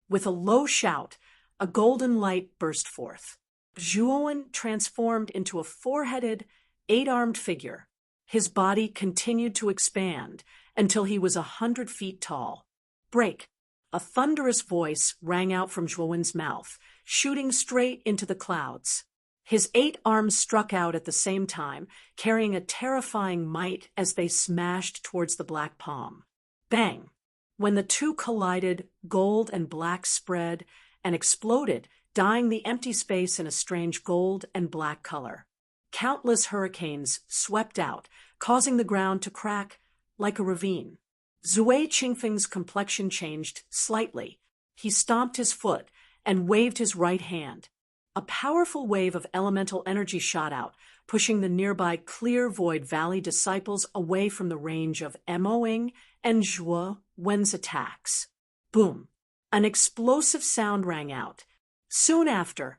With a low shout, a golden light burst forth. Zhuowen transformed into a four-headed, eight-armed figure. His body continued to expand until he was 100 feet tall. Break! A thunderous voice rang out from Zhuowen's mouth, shooting straight into the clouds. His 8 arms struck out at the same time, carrying a terrifying might as they smashed towards the black palm. Bang! When the two collided, gold and black spread and exploded, dyeing the empty space in a strange gold and black color. Countless hurricanes swept out, causing the ground to crack like a ravine. Zue Qingfeng's complexion changed slightly. He stomped his foot and waved his right hand. A powerful wave of elemental energy shot out, pushing the nearby Clear Void Valley disciples away from the range of Mo Ying and Zhuo Wen's attacks. Boom! An explosive sound rang out. Soon after,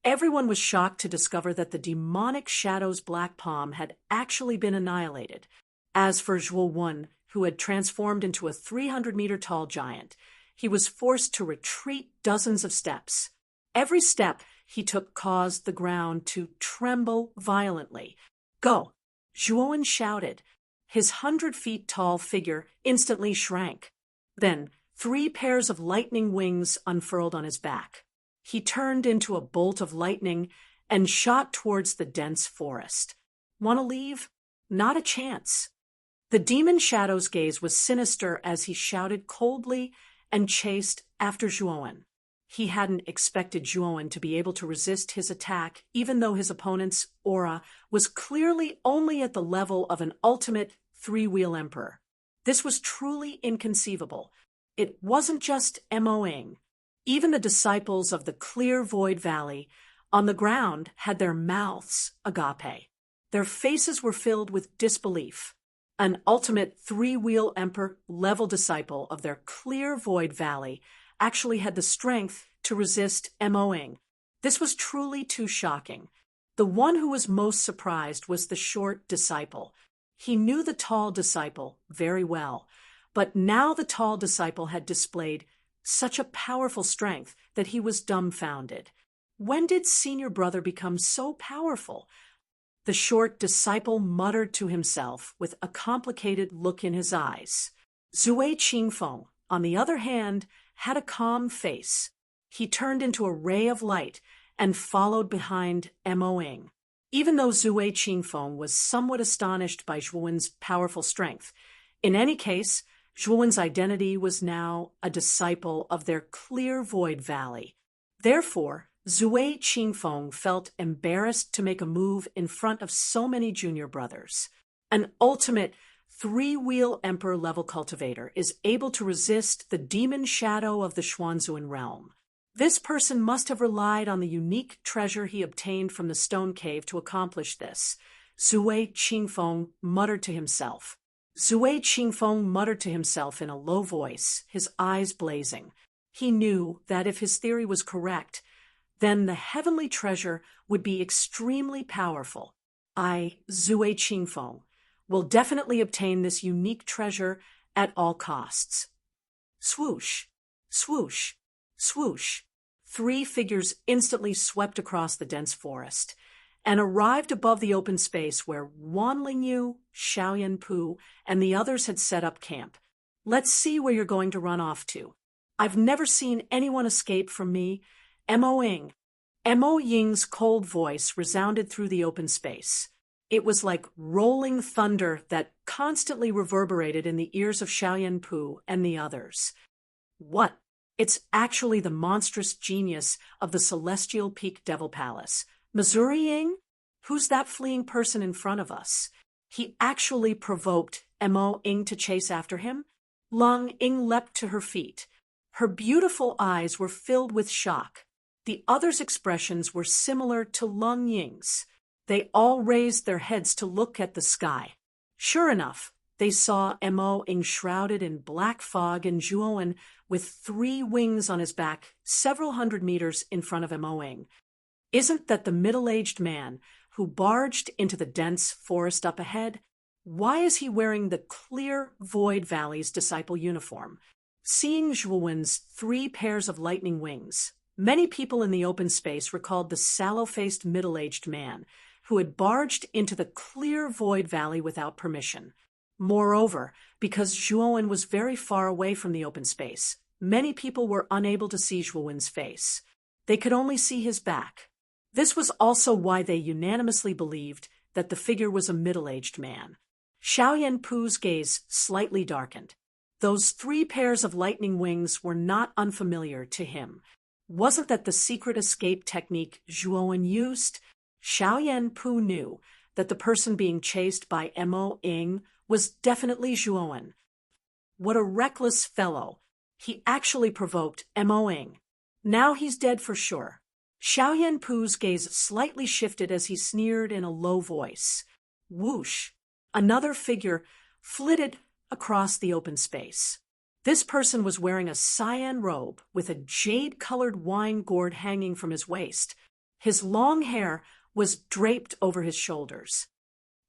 everyone was shocked to discover that the demonic Shadow's black palm had actually been annihilated. As for Zhuo Wen, who had transformed into a 300-meter-tall giant, he was forced to retreat dozens of steps. Every step he took caused the ground to tremble violently. Go! Zhuowen shouted. His 100-feet-tall figure instantly shrank. Then 3 pairs of lightning wings unfurled on his back. He turned into a bolt of lightning and shot towards the dense forest. Want to leave? Not a chance. The demon Shadow's gaze was sinister as he shouted coldly and chased after Zhuowen. He hadn't expected Zhuowen to be able to resist his attack, even though his opponent's aura was clearly only at the level of an ultimate three-wheel emperor. This was truly inconceivable. It wasn't just Mo Ying. Even the disciples of the Clear Void Valley on the ground had their mouths agape. Their faces were filled with disbelief. An ultimate three-wheel emperor level disciple of their Clear Void Valley actually had the strength to resist Mo Ying. This was truly too shocking. The one who was most surprised was the short disciple. He knew the tall disciple very well, but now the tall disciple had displayed such a powerful strength that he was dumbfounded. When did senior brother become so powerful? The short disciple muttered to himself with a complicated look in his eyes. Zue Qingfeng, on the other hand, had a calm face. He turned into a ray of light and followed behind Mo Ying. Even though Zue Qingfeng was somewhat astonished by Zhuowen's powerful strength, in any case, Zhuowen's identity was now a disciple of their Clear Void Valley. Therefore, Zue Qingfeng felt embarrassed to make a move in front of so many junior brothers. An ultimate three-wheel emperor-level cultivator, is able to resist the demon shadow of the Xuanzuan realm. This person must have relied on the unique treasure he obtained from the stone cave to accomplish this. Zui Qingfeng muttered to himself. Zui Qingfeng muttered to himself in a low voice, his eyes blazing. He knew that if his theory was correct, then the heavenly treasure would be extremely powerful. Zui Qingfeng, will definitely obtain this unique treasure at all costs. Swoosh, swoosh, swoosh. Three figures instantly swept across the dense forest and arrived above the open space where Wan Lingyu, Xiaoyan Pu, and the others had set up camp. Let's see where you're going to run off to. I've never seen anyone escape from me. Mo Ying. Mo Ying's cold voice resounded through the open space. It was like rolling thunder that constantly reverberated in the ears of Xiaoyan Pu and the others. What? It's actually the monstrous genius of the Celestial Peak Devil Palace. Missouri Ying? Who's that fleeing person in front of us? He actually provoked Mo Ying to chase after him? Lung Ying leapt to her feet. Her beautiful eyes were filled with shock. The others' expressions were similar to Lung Ying's. They all raised their heads to look at the sky. Sure enough, they saw Mo Ying shrouded in black fog and Zhuowen with three wings on his back several hundred meters in front of Mo Ying. Isn't that the middle-aged man who barged into the dense forest up ahead? Why is he wearing the clear Void Valley's disciple uniform? Seeing Zhuowen's three pairs of lightning wings, many people in the open space recalled the sallow-faced middle-aged man who had barged into the clear Void Valley without permission. Moreover, because Zhuowen was very far away from the open space, many people were unable to see Zhuowen's face. They could only see his back. This was also why they unanimously believed that the figure was a middle-aged man. Xiaoyan Pu's gaze slightly darkened. Those three pairs of lightning wings were not unfamiliar to him. Wasn't that the secret escape technique Zhuowen used? Xiaoyan Pu knew that the person being chased by Mo Ying was definitely Zhuowen. What a reckless fellow. He actually provoked Mo Ying. Now he's dead for sure. Xiaoyan Pu's gaze slightly shifted as he sneered in a low voice. Whoosh! Another figure flitted across the open space. This person was wearing a cyan robe with a jade-colored wine gourd hanging from his waist. His long hair was draped over his shoulders.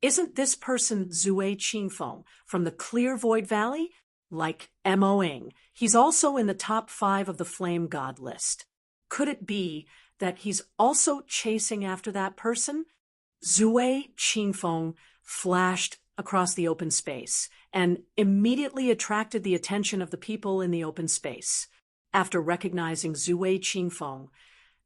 Isn't this person Zui Qingfeng from the Clear Void Valley? Like Mo Ying, he's also in the top 5 of the Flame God list. Could it be that he's also chasing after that person? Zui Qingfeng flashed across the open space and immediately attracted the attention of the people in the open space. After recognizing Zui Qingfeng,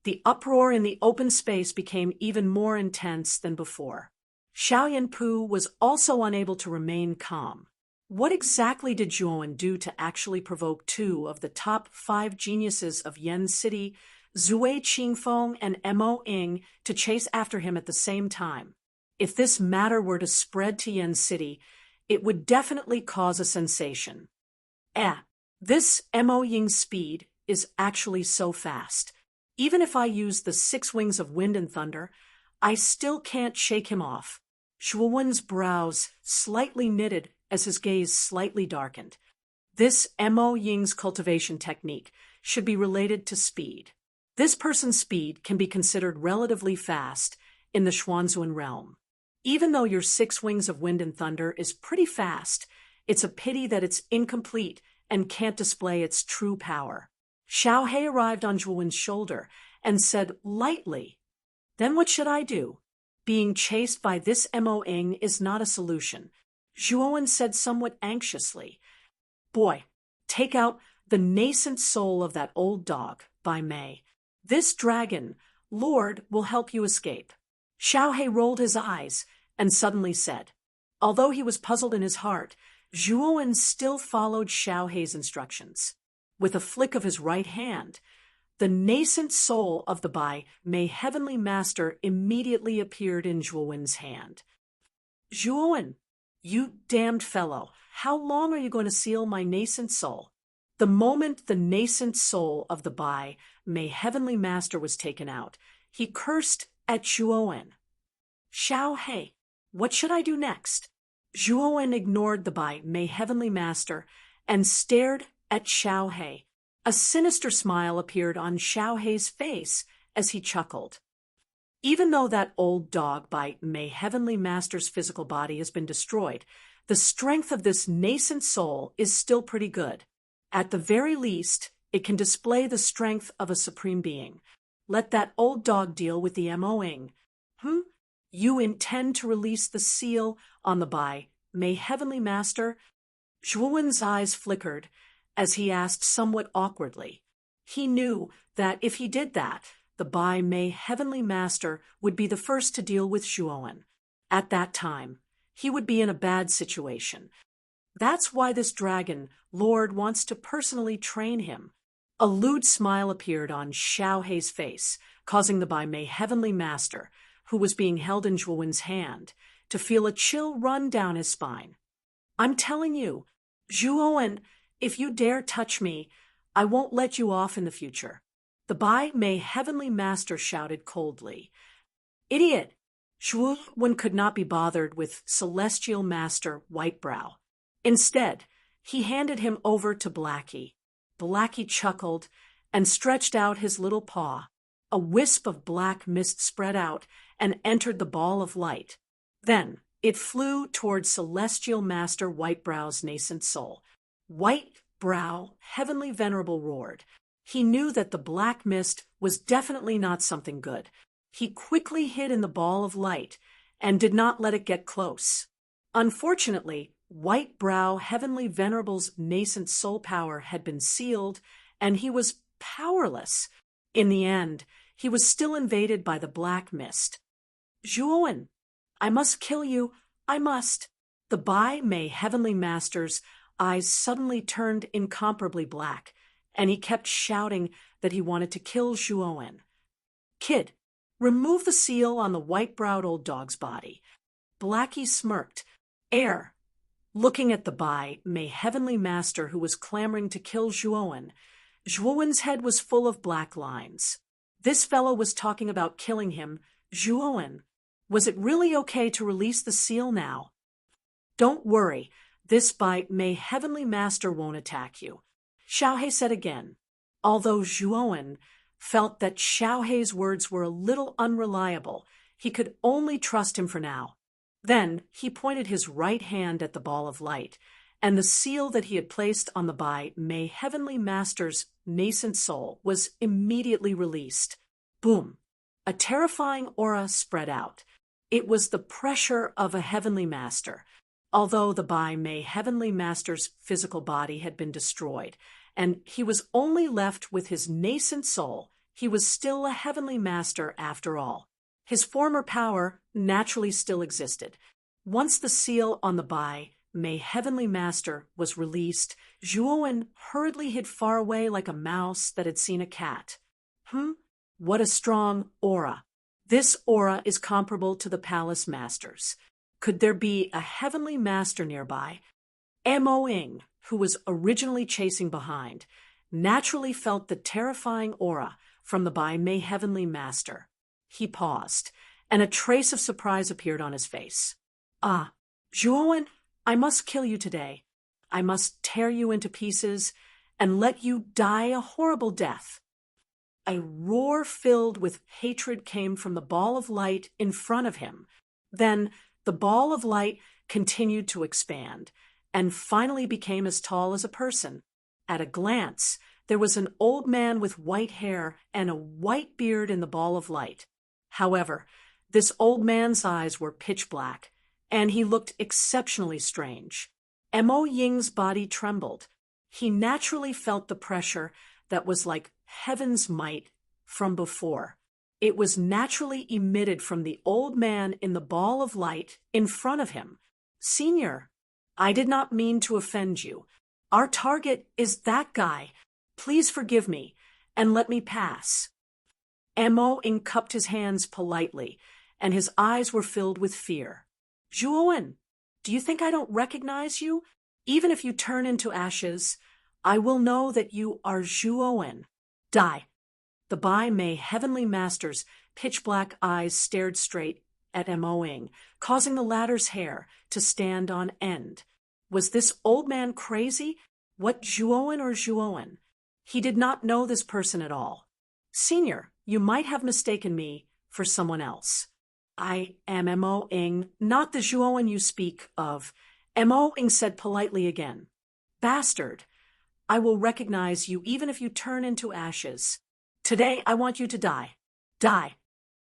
the uproar in the open space became even more intense than before. Xiaoyan Pu was also unable to remain calm. What exactly did Zhuowen do to actually provoke 2 of the top 5 geniuses of Yen City, Zui Qingfeng and Mo Ying, to chase after him at the same time? If this matter were to spread to Yen City, it would definitely cause a sensation. This Mo Ying's speed is actually so fast. Even if I use the 6 wings of wind and thunder, I still can't shake him off. Zhuowen's brows slightly knitted as his gaze slightly darkened. This Mo Ying's cultivation technique should be related to speed. This person's speed can be considered relatively fast in the Xuanzuan realm. Even though your 6 wings of wind and thunder is pretty fast, it's a pity that it's incomplete and can't display its true power. Xiao He arrived on Zhuowen's shoulder and said lightly, "Then what should I do? Being chased by this Mo Ying is not a solution." Zhuowen said somewhat anxiously, "Boy, take out the nascent soul of that old dog by May. This dragon, Lord, will help you escape." Xiao He rolled his eyes and suddenly said, although he was puzzled in his heart, Zhuowen still followed Xiao He's instructions. With a flick of his right hand, the nascent soul of the Bai Mei Heavenly Master immediately appeared in Zhuowen's hand. "Zhuowen, "You damned fellow, how long are you going to seal my nascent soul?" The moment the nascent soul of the Bai Mei Heavenly Master was taken out, he cursed at Zhuowen. "Xiao He, what should I do next?" Zhuowen ignored the Bai Mei Heavenly Master and stared at Xiao He. A sinister smile appeared on Xiao He's face as he chuckled. "Even though that old dog Bai Mei Heavenly Master's physical body has been destroyed, the strength of this nascent soul is still pretty good. At the very least, it can display the strength of a supreme being. Let that old dog deal with the Moing. You intend to release the seal on the Bai Mei Heavenly Master?" Zhuowen's eyes flickered as he asked somewhat awkwardly. He knew that if he did that, the Bai Mei Heavenly Master would be the first to deal with Zhuowen. At that time, he would be in a bad situation. That's why this dragon lord wants to personally train him. A lewd smile appeared on Xiao He's face, causing the Bai Mei Heavenly Master, who was being held in Zhuowen's hand, to feel a chill run down his spine. "I'm telling you, Zhuowen, if you dare touch me, I won't let you off in the future." The Bai Mei Heavenly Master shouted coldly. "Idiot!" Zhuowen could not be bothered with Celestial Master Whitebrow. Instead, he handed him over to Blackie. Blackie chuckled and stretched out his little paw. A wisp of black mist spread out and entered the ball of light. Then it flew towards Celestial Master Whitebrow's nascent soul. Whitebrow, Heavenly Venerable, roared. He knew that the black mist was definitely not something good. He quickly hid in the ball of light and did not let it get close. Unfortunately, Whitebrow, Heavenly Venerable's nascent soul power had been sealed, and he was powerless. In the end, he was still invaded by the black mist. "Zhuowen, I must kill you, I must." The Bai Mei Heavenly Master's eyes suddenly turned incomparably black, and he kept shouting that he wanted to kill Zhuowen. "Kid, remove the seal on the white-browed old dog's body." Blackie smirked. Looking at the Bai Mei Heavenly Master who was clamoring to kill Zhuowen. Zhuowen's head was full of black lines. This fellow was talking about killing him. Zhuowen, was it really okay to release the seal now? "Don't worry, this Bai Mei Heavenly Master won't attack you," Xiao He said again, although Zhuowen felt that Xiao He's words were a little unreliable. He could only trust him for now. Then he pointed his right hand at the ball of light, and the seal that he had placed on the Bai Mei Heavenly Master's nascent soul was immediately released. Boom! A terrifying aura spread out. It was the pressure of a Heavenly Master. Although the Bai Mei Heavenly Master's physical body had been destroyed, and he was only left with his nascent soul, he was still a Heavenly Master after all. His former power naturally still existed. Once the seal on the Bai Mei Heavenly Master was released, Zhuowen hurriedly hid far away like a mouse that had seen a cat. What a strong aura. This aura is comparable to the Palace Masters. Could there be a Heavenly Master nearby? Moing, who was originally chasing behind, naturally felt the terrifying aura from the Bai Mei Heavenly Master. He paused, and a trace of surprise appeared on his face. Zhuowen, I must kill you today. I must tear you into pieces and let you die a horrible death." A roar filled with hatred came from the ball of light in front of him. Then the ball of light continued to expand and finally became as tall as a person. At a glance, there was an old man with white hair and a white beard in the ball of light. However, this old man's eyes were pitch black, and he looked exceptionally strange. Mo Ying's body trembled. He naturally felt the pressure that was like heaven's might from before. It was naturally emitted from the old man in the ball of light in front of him. "Senior, I did not mean to offend you. Our target is that guy. Please forgive me and let me pass." Mo cupped his hands politely, and his eyes were filled with fear. "Zhuowen, Do you think I don't recognize you? Even if you turn into ashes, I will know that you are Zhuowen. Die. The Bai Mei heavenly master's pitch-black eyes stared straight at Mo Ying, causing the latter's hair to stand on end. Was this old man crazy? What, Zhuowen or Zhuowen? He did not know this person at all. Senior, you might have mistaken me for someone else. I am Mo Ying, not the Zhuowen you speak of. Mo Ying said politely again. Bastard, I will recognize you even if you turn into ashes. Today I want you to die. Die.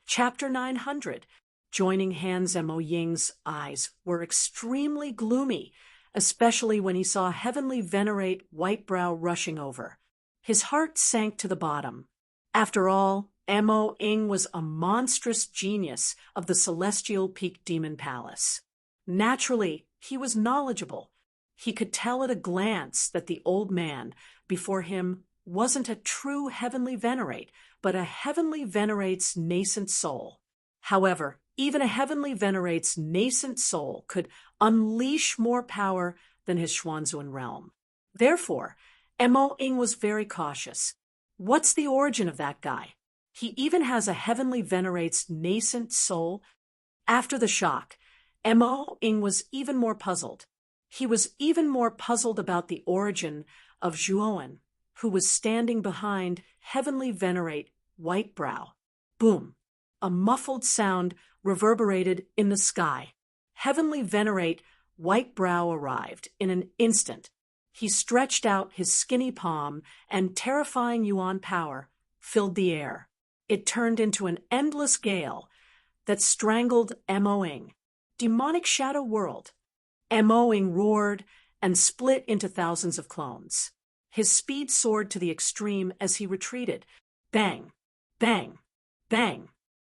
Chapter 900. Joining hands, Mo Ying's eyes were extremely gloomy, especially when he saw Heavenly Venerate Whitebrow rushing over. His heart sank to the bottom. After all, Mo Ying was a monstrous genius of the Celestial Peak Demon Palace. Naturally, he was knowledgeable. He could tell at a glance that the old man before him wasn't a true Heavenly Venerate, but a Heavenly Venerate's nascent soul. However, even a Heavenly Venerate's nascent soul could unleash more power than his Xuanzuan realm. Therefore, Mo Ying was very cautious. What's the origin of that guy? He even has a Heavenly Venerate's nascent soul? After the shock, Mo Ying was even more puzzled. He was even more puzzled about the origin of Zhuowen, who was standing behind Heavenly Venerate Whitebrow. Boom! A muffled sound reverberated in the sky. Heavenly Venerate Whitebrow arrived in an instant. He stretched out his skinny palm, and terrifying yuan power filled the air. It turned into an endless gale that strangled Mo Ying. Demonic shadow world. Mo Ying roared and split into thousands of clones. His speed soared to the extreme as he retreated. Bang! Bang! Bang!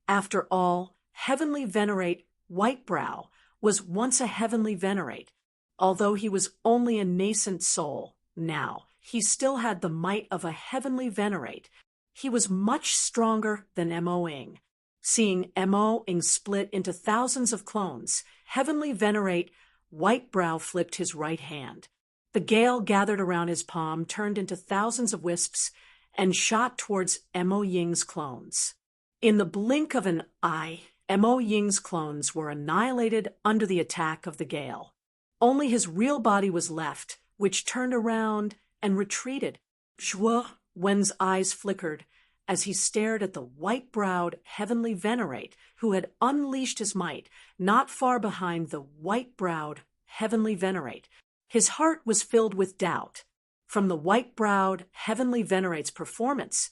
After all, Heavenly Venerate Whitebrow was once a Heavenly Venerate. Although he was only a nascent soul, now he still had the might of a Heavenly Venerate. He was much stronger than Mo Ying. Seeing Mo Ying split into thousands of clones, Heavenly Venerate Whitebrow flipped his right hand. The gale gathered around his palm, turned into thousands of wisps, and shot towards Mo Ying's clones. In the blink of an eye, Mo Ying's clones were annihilated under the attack of the gale. Only his real body was left, which turned around and retreated. Zhuowen's eyes flickered as he stared at the white-browed Heavenly Venerate who had unleashed his might not far behind the white-browed Heavenly Venerate. His heart was filled with doubt. From the white-browed Heavenly Venerate's performance,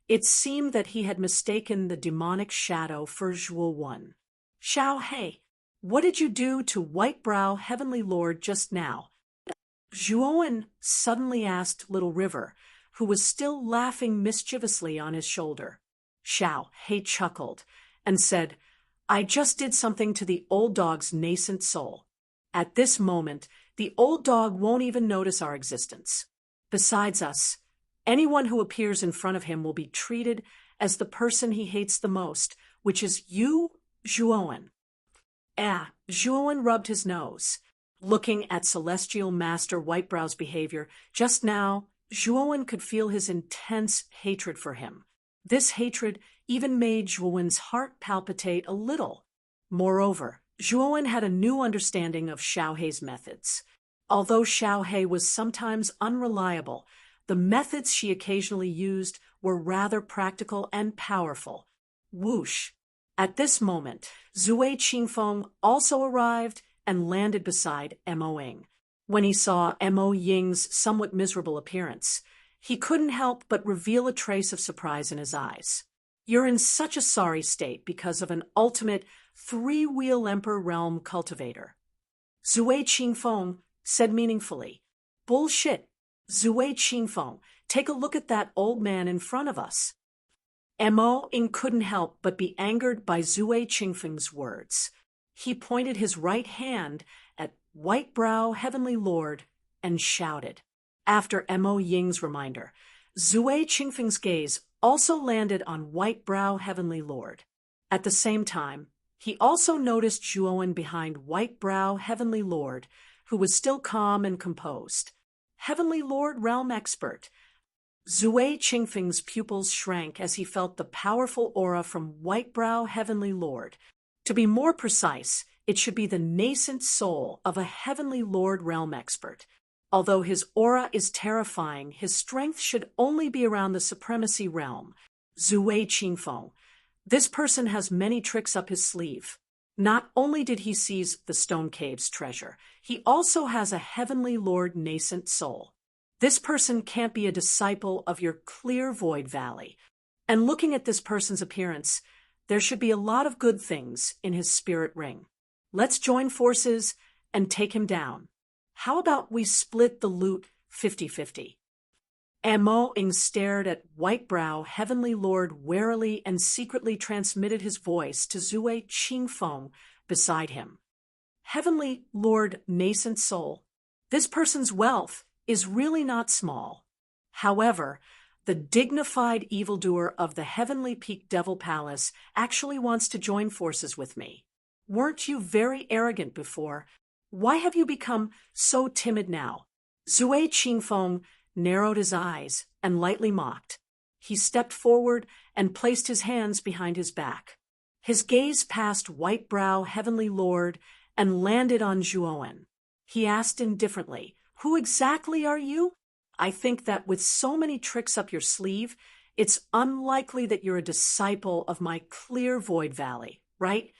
it seemed that he had mistaken the demonic shadow for Zhuowen. Xiao He, what did you do to Whitebrow Heavenly Lord just now? Zhuowen suddenly asked Little River, who was still laughing mischievously on his shoulder. Xiao He chuckled and said, I just did something to the old dog's nascent soul. At this moment, the old dog won't even notice our existence. Besides us, anyone who appears in front of him will be treated as the person he hates the most, which is you, Zhuowen. Zhuowen rubbed his nose. Looking at Celestial Master Whitebrow's behavior, just now, Zhuowen could feel his intense hatred for him. This hatred even made Zhuowen's heart palpitate a little. Moreover, Zhuowen had a new understanding of Xiao He's methods. Although Xiao He was sometimes unreliable, the methods she occasionally used were rather practical and powerful. Whoosh! At this moment, Zui Qingfeng also arrived and landed beside Mo Ying. When he saw Mo Ying's somewhat miserable appearance, he couldn't help but reveal a trace of surprise in his eyes. You're in such a sorry state because of an ultimate three-wheel Emperor realm cultivator. Zui Qingfeng said meaningfully. Bullshit. Zui Qingfeng, take a look at that old man in front of us. Mo Ying couldn't help but be angered by Zui Qingfeng's words. He pointed his right hand at Whitebrow Heavenly Lord and shouted. After Mo Ying's reminder, Zui Qingfeng's gaze also landed on Whitebrow Heavenly Lord. At the same time, He also noticed Zhuowen behind White-Brow Heavenly Lord, who was still calm and composed. Heavenly Lord Realm Expert. Zui Qingfeng's pupils shrank as he felt the powerful aura from White-Brow Heavenly Lord. To be more precise, it should be the nascent soul of a Heavenly Lord Realm Expert. Although his aura is terrifying, his strength should only be around the Supremacy Realm. Zui Qingfeng. This person has many tricks up his sleeve. Not only did he seize the Stone Cave's treasure, he also has a Heavenly Lord nascent soul. This person can't be a disciple of your clear void valley. And looking at this person's appearance, there should be a lot of good things in his spirit ring. Let's join forces and take him down. How about we split the loot 50-50? Amo Ing stared at White-Brow Heavenly Lord warily and secretly transmitted his voice to Zui Qingfeng beside him. Heavenly Lord Nascent Soul, this person's wealth is really not small. However, the dignified evildoer of the Heavenly Peak Devil Palace actually wants to join forces with me. Weren't you very arrogant before? Why have you become so timid now? Zui Qingfeng narrowed his eyes and lightly mocked. He stepped forward and placed his hands behind his back. His gaze passed White-Brow Heavenly Lord and landed on Zhuowen. He asked indifferently, "Who exactly are you? I think that with so many tricks up your sleeve, it's unlikely that you're a disciple of my clear void valley, right?"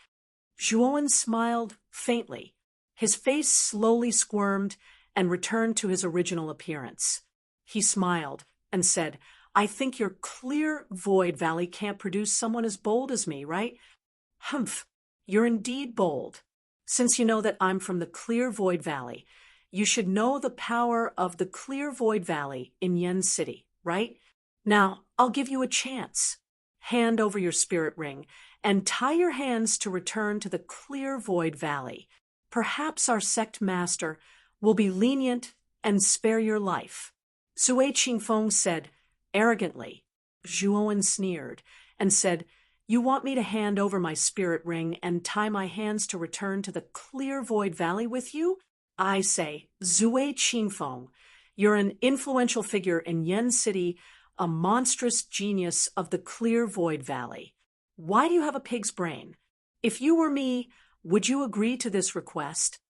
Zhuowen smiled faintly. His face slowly squirmed and returned to his original appearance. He smiled and said, "I think your clear void valley can't produce someone as bold as me, right?" "Humph, you're indeed bold. Since you know that I'm from the clear void valley, you should know the power of the clear void valley in Yen City, right? Now, I'll give you a chance. Hand over your spirit ring and tie your hands to return to the clear void valley. Perhaps our sect master will be lenient and spare your life." Zui Qingfeng said arrogantly. Zhuowen sneered and said, "You want me to hand over my spirit ring and tie my hands to return to the clear void valley with you? I say, Zui Qingfeng, you're an influential figure in Yen City, a monstrous genius of the clear void valley. Why do you have a pig's brain? If you were me, would you agree to this request?"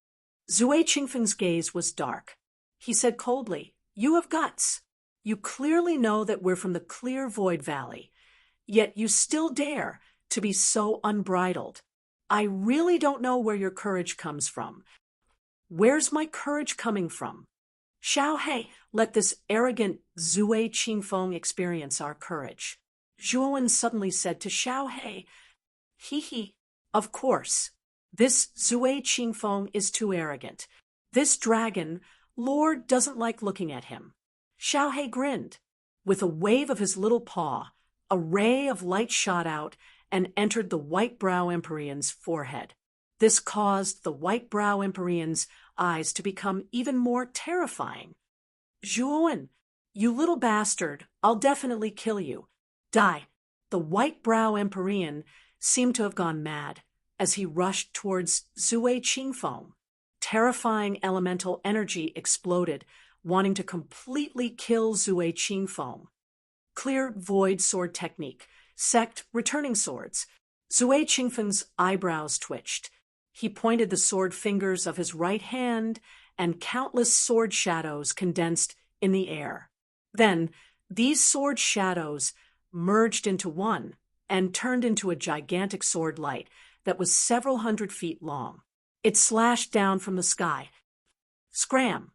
Zui Qingfeng's gaze was dark. He said coldly, "You have guts. You clearly know that we're from the clear void valley, yet you still dare to be so unbridled. I really don't know where your courage comes from. Where's my courage coming from? Xiao He, let this arrogant Zui Qingfeng experience our courage." Zhuowen suddenly said to Xiao He, "He, of course. This Zui Qingfeng is too arrogant. This dragon lord doesn't like looking at him." Xiao He grinned. With a wave of his little paw, a ray of light shot out and entered the White-Brow Empyrean's forehead. This caused the White-Brow Empyrean's eyes to become even more terrifying. "Zhuowen, you little bastard, I'll definitely kill you. Die." The White-Brow Empyrean seemed to have gone mad as he rushed towards Zui Qingfeng. Terrifying elemental energy exploded, wanting to completely kill Zui Qingfeng. Clear void sword technique. Sect returning swords. Zui Qingfeng's eyebrows twitched. He pointed the sword fingers of his right hand, and countless sword shadows condensed in the air. Then, these sword shadows merged into one and turned into a gigantic sword light that was several hundred feet long. It slashed down from the sky. Scram!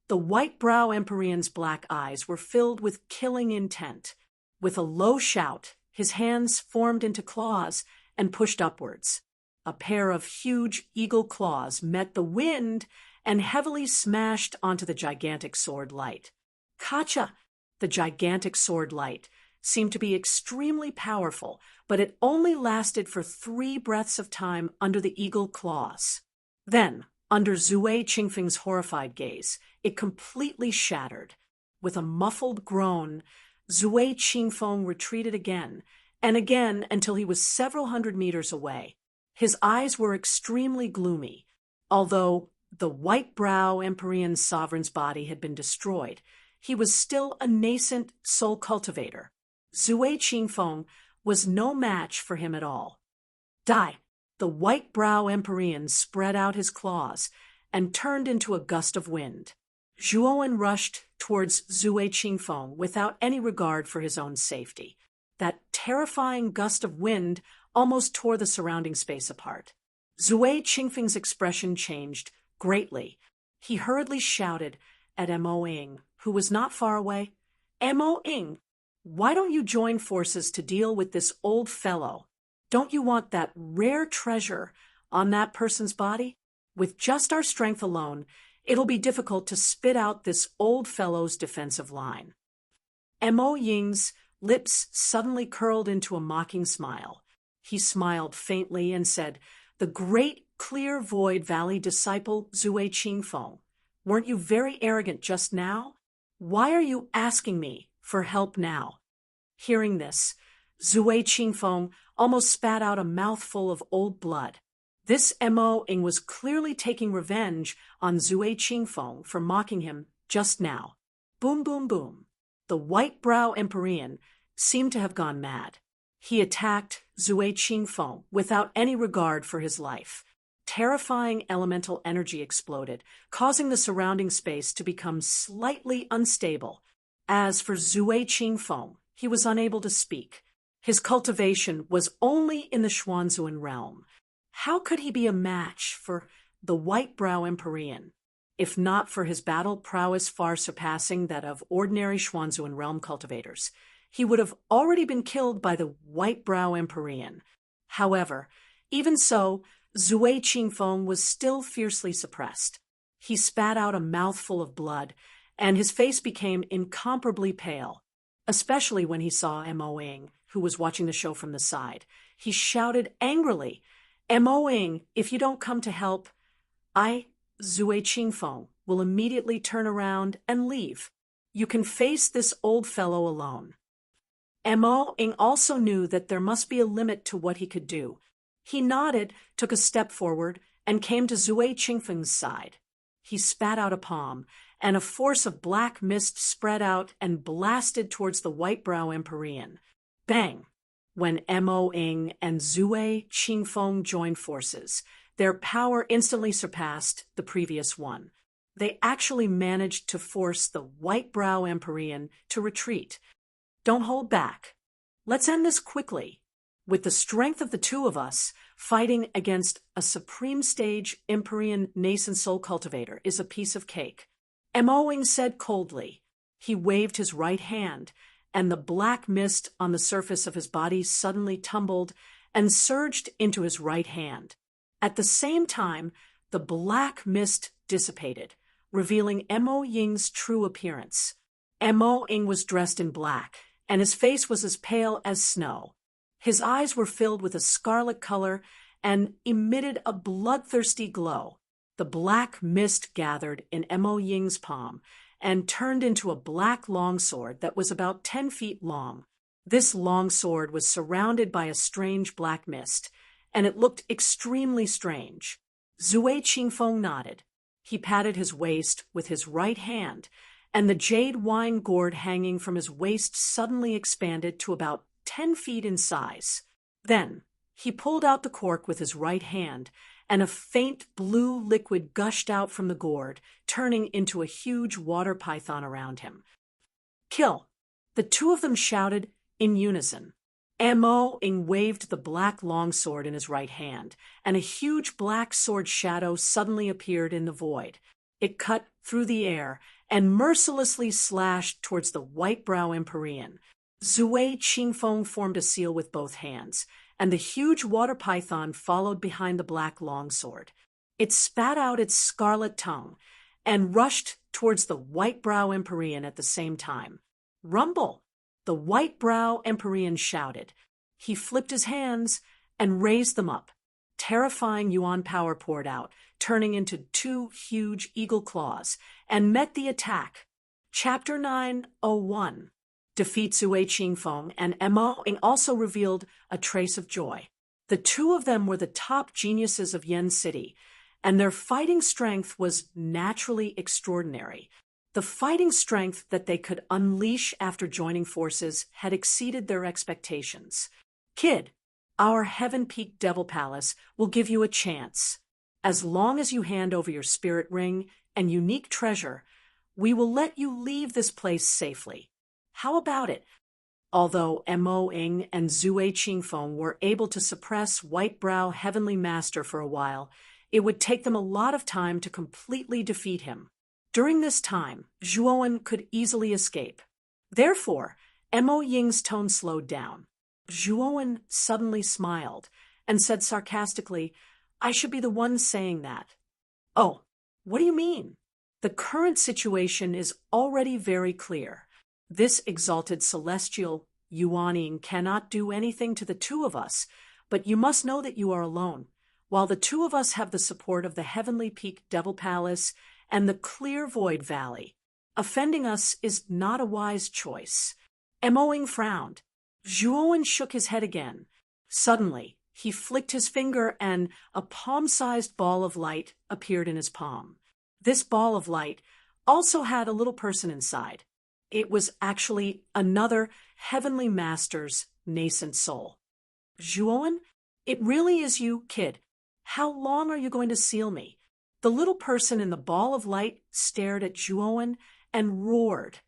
The White-Brow Empyrean's black eyes were filled with killing intent. With a low shout, his hands formed into claws and pushed upwards. A pair of huge eagle claws met the wind and heavily smashed onto the gigantic sword light. Kacha! The gigantic sword light seemed to be extremely powerful, but it only lasted for 3 breaths of time under the eagle claws. Then, under Zui Qingfeng's horrified gaze, it completely shattered. With a muffled groan, Zui Qingfeng retreated again and again until he was several hundred meters away. His eyes were extremely gloomy. Although the white brow Empyrean sovereign's body had been destroyed, he was still a nascent soul cultivator. Zhui Qingfeng was no match for him at all. Die! The white brow Empyrean spread out his claws and turned into a gust of wind. Zhuowen rushed towards Zhui Qingfeng without any regard for his own safety. That terrifying gust of wind almost tore the surrounding space apart. Zhui Qingfeng's expression changed greatly. He hurriedly shouted at Mo Ying, who was not far away. Mo Ying, why don't you join forces to deal with this old fellow? Don't you want that rare treasure on that person's body? With just our strength alone, it'll be difficult to spit out this old fellow's defensive line. Mo Ying's lips suddenly curled into a mocking smile. He smiled faintly and said, "The great Clear Void Valley disciple Zhui Qingfeng, weren't you very arrogant just now? Why are you asking me for help now?" Hearing this, Zhui Qingfeng almost spat out a mouthful of old blood. This Mo Ying was clearly taking revenge on Zhui Qingfeng for mocking him just now. Boom, boom, boom. The white brow Empyrean seemed to have gone mad. He attacked Zhui Qingfeng without any regard for his life. Terrifying elemental energy exploded, causing the surrounding space to become slightly unstable. As for Zhui Qingfeng, he was unable to speak. His cultivation was only in the Xuanzuan realm. How could he be a match for the white brow Empyrean? If not for his battle prowess far surpassing that of ordinary Xuanzuan realm cultivators, he would have already been killed by the white brow Empyrean. However, even so, Zhui Qingfeng was still fiercely suppressed. He spat out a mouthful of blood, and his face became incomparably pale, especially when he saw Mo Ying, who was watching the show from the side. He shouted angrily, "Mo Ying, if you don't come to help, I, Zhui Qingfeng, will immediately turn around and leave. You can face this old fellow alone." Mo Ying also knew that there must be a limit to what he could do. He nodded, took a step forward, and came to Zhui Qingfeng's side. He spat out a palm, and a force of black mist spread out and blasted towards the white brow Empyrean. Bang! When Mo Ying and Zhui Qingfeng joined forces, their power instantly surpassed the previous one. They actually managed to force the white brow Empyrean to retreat. Don't hold back. Let's end this quickly. With the strength of the two of us, fighting against a supreme stage Empyrean nascent soul cultivator is a piece of cake. Mo Ying said coldly. He waved his right hand, and the black mist on the surface of his body suddenly tumbled and surged into his right hand. At the same time, the black mist dissipated, revealing Mo Ying's true appearance. Mo Ying was dressed in black, and his face was as pale as snow. His eyes were filled with a scarlet color and emitted a bloodthirsty glow. The black mist gathered in Mo Ying's palm and turned into a black longsword that was about 10 feet long. This longsword was surrounded by a strange black mist, and it looked extremely strange. Zhui Qingfeng nodded. He patted his waist with his right hand, and the jade wine gourd hanging from his waist suddenly expanded to about 10 feet in size. Then he pulled out the cork with his right hand, and a faint blue liquid gushed out from the gourd, turning into a huge water python around him. "Kill!" The two of them shouted in unison. Mo Ying waved the black longsword in his right hand, and a huge black sword shadow suddenly appeared in the void. It cut through the air and mercilessly slashed towards the white brow Empyrean. Zhui Qingfeng formed a seal with both hands, and the huge water python followed behind the black longsword. It spat out its scarlet tongue and rushed towards the white brow Empyrean at the same time. "Rumble!" The white brow Empyrean shouted. He flipped his hands and raised them up. Terrifying yuan power poured out, turning into 2 huge eagle claws, and met the attack. Chapter 901. Defeat Zhui Qingfeng, and Mo Ying also revealed a trace of joy. The two of them were the top geniuses of Yen City, and their fighting strength was naturally extraordinary. The fighting strength that they could unleash after joining forces had exceeded their expectations. Kid, our Heaven Peak Devil Palace will give you a chance. As long as you hand over your spirit ring and unique treasure, we will let you leave this place safely. How about it? Although Mo Ing and Zue Qingfeng were able to suppress Whitebrow Heavenly Master for a while, it would take them a lot of time to completely defeat him. During this time, Zhuowen could easily escape. Therefore, Mo Ying's tone slowed down. Zhuowen suddenly smiled and said sarcastically, "I should be the one saying that." "Oh, what do you mean?" "The current situation is already very clear. This exalted celestial Yuaning cannot do anything to the two of us, but you must know that you are alone. While the two of us have the support of the Heavenly Peak Devil Palace and the Clear Void Valley, offending us is not a wise choice." Emoing frowned. Zhuowen shook his head again. Suddenly, he flicked his finger and a palm-sized ball of light appeared in his palm. This ball of light also had a little person inside. It was actually another Heavenly Master's nascent soul. "Zhuowen, it really is you, kid. How long are you going to seal me?" The little person in the ball of light stared at Zhuowen and roared.